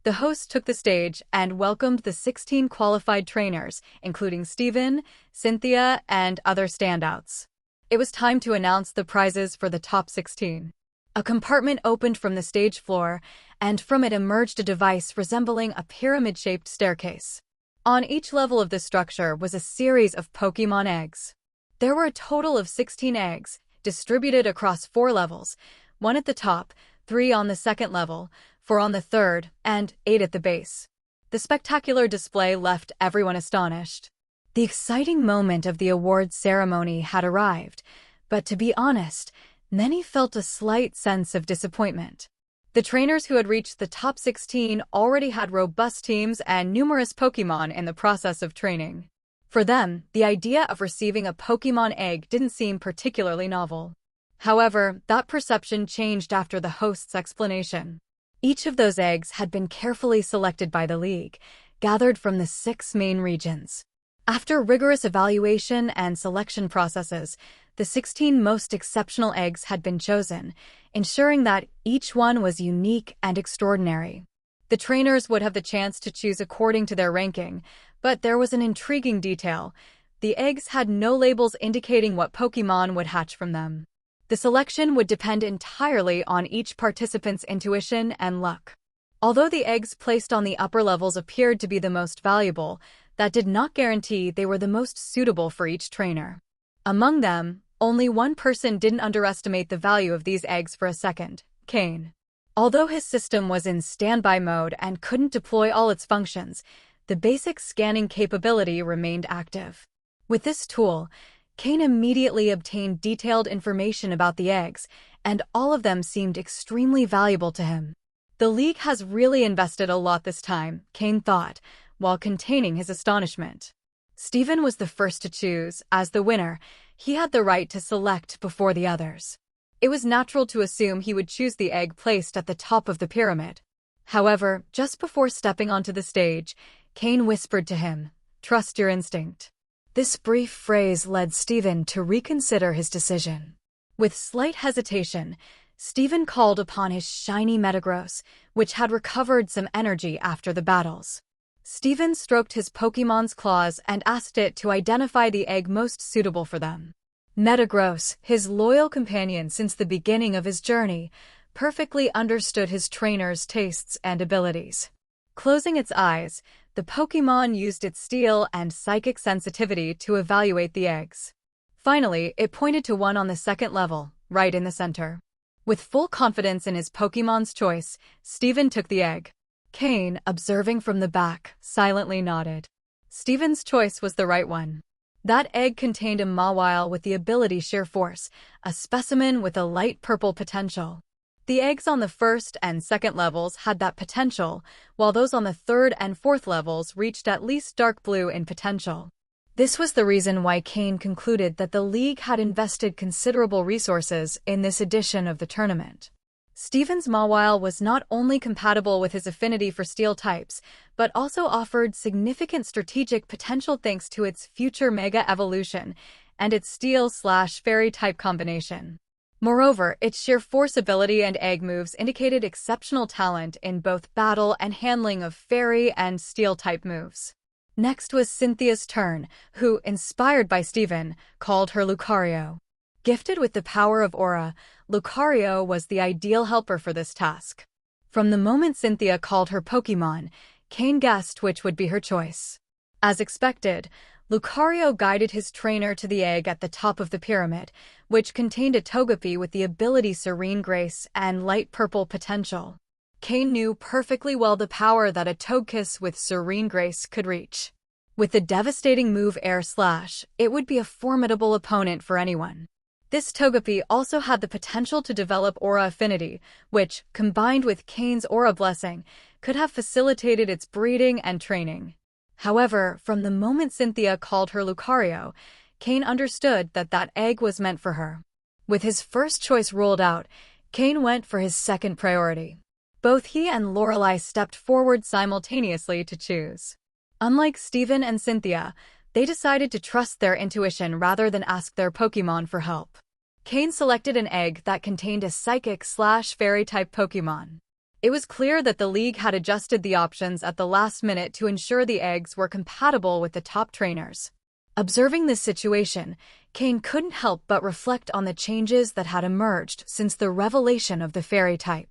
The host took the stage and welcomed the 16 qualified trainers, including Steven, Cynthia, and other standouts. It was time to announce the prizes for the top 16. A compartment opened from the stage floor, and from it emerged a device resembling a pyramid-shaped staircase. On each level of the structure was a series of Pokémon eggs. There were a total of 16 eggs, distributed across 4 levels, 1 at the top, 3 on the second level, 4 on the third, and 8 at the base. The spectacular display left everyone astonished. The exciting moment of the awards ceremony had arrived, but to be honest, many felt a slight sense of disappointment. The trainers who had reached the top 16 already had robust teams and numerous Pokémon in the process of training. For them, the idea of receiving a Pokémon egg didn't seem particularly novel. However, that perception changed after the host's explanation. Each of those eggs had been carefully selected by the league, gathered from the 6 main regions. After rigorous evaluation and selection processes, the 16 most exceptional eggs had been chosen, ensuring that each one was unique and extraordinary. The trainers would have the chance to choose according to their ranking, but there was an intriguing detail. The eggs had no labels indicating what Pokémon would hatch from them. The selection would depend entirely on each participant's intuition and luck. Although the eggs placed on the upper levels appeared to be the most valuable, that did not guarantee they were the most suitable for each trainer. Among them, only one person didn't underestimate the value of these eggs for a second: Cain. Although his system was in standby mode and couldn't deploy all its functions, the basic scanning capability remained active. With this tool, Cain immediately obtained detailed information about the eggs, and all of them seemed extremely valuable to him. The league has really invested a lot this time, Cain thought, while containing his astonishment. Steven was the first to choose. As the winner, he had the right to select before the others. It was natural to assume he would choose the egg placed at the top of the pyramid. However, just before stepping onto the stage, Cain whispered to him, "Trust your instinct." This brief phrase led Steven to reconsider his decision. With slight hesitation, Steven called upon his shiny Metagross, which had recovered some energy after the battles. Steven stroked his Pokémon's claws and asked it to identify the egg most suitable for them. Metagross, his loyal companion since the beginning of his journey, perfectly understood his trainer's tastes and abilities. Closing its eyes, the Pokémon used its steel and psychic sensitivity to evaluate the eggs. Finally, it pointed to one on the second level, right in the center. With full confidence in his Pokémon's choice, Steven took the egg. Cain, observing from the back, silently nodded. Steven's choice was the right one. That egg contained a Mawile with the ability Sheer Force, a specimen with a light purple potential. The eggs on the first and second levels had that potential, while those on the third and fourth levels reached at least dark blue in potential. This was the reason why Cain concluded that the league had invested considerable resources in this edition of the tournament. Steven's Mawile was not only compatible with his affinity for steel types, but also offered significant strategic potential thanks to its future Mega Evolution and its Steel/Fairy type combination. Moreover, its Sheer Force ability and egg moves indicated exceptional talent in both battle and handling of Fairy and Steel type moves. Next was Cynthia's turn, who, inspired by Steven, called her Lucario. Gifted with the power of Aura, Lucario was the ideal helper for this task. From the moment Cynthia called her Pokémon, Cain guessed which would be her choice. As expected, Lucario guided his trainer to the egg at the top of the pyramid, which contained a Togepi with the ability Serene Grace and light purple potential. Cain knew perfectly well the power that a Togekiss with Serene Grace could reach. With the devastating move Air Slash, it would be a formidable opponent for anyone. This Togepi also had the potential to develop Aura Affinity, which, combined with Cain's Aura Blessing, could have facilitated its breeding and training. However, from the moment Cynthia called her Lucario, Cain understood that that egg was meant for her. With his first choice ruled out, Cain went for his second priority. Both he and Lorelei stepped forward simultaneously to choose. Unlike Steven and Cynthia, they decided to trust their intuition rather than ask their Pokémon for help. Cain selected an egg that contained a psychic/fairy-type Pokémon. It was clear that the league had adjusted the options at the last minute to ensure the eggs were compatible with the top trainers. Observing this situation, Cain couldn't help but reflect on the changes that had emerged since the revelation of the fairy type.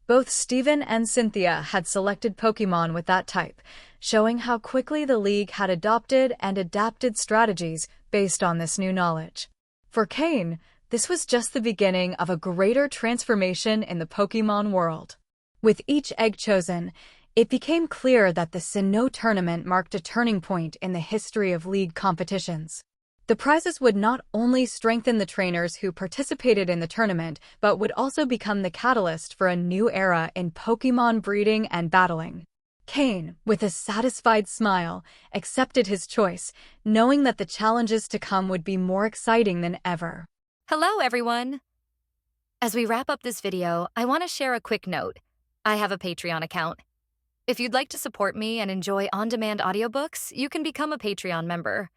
Both Steven and Cynthia had selected Pokémon with that type, showing how quickly the league had adopted and adapted strategies based on this new knowledge. For Cain, this was just the beginning of a greater transformation in the Pokémon world. With each egg chosen, it became clear that the Sinnoh tournament marked a turning point in the history of league competitions. The prizes would not only strengthen the trainers who participated in the tournament, but would also become the catalyst for a new era in Pokémon breeding and battling. Cain, with a satisfied smile, accepted his choice, knowing that the challenges to come would be more exciting than ever. Hello, everyone! As we wrap up this video, I want to share a quick note. I have a Patreon account. If you'd like to support me and enjoy on-demand audiobooks, you can become a Patreon member.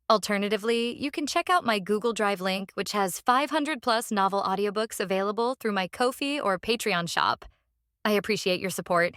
Alternatively, you can check out my Google Drive link, which has 500+ novel audiobooks available through my Ko-fi or Patreon shop. I appreciate your support.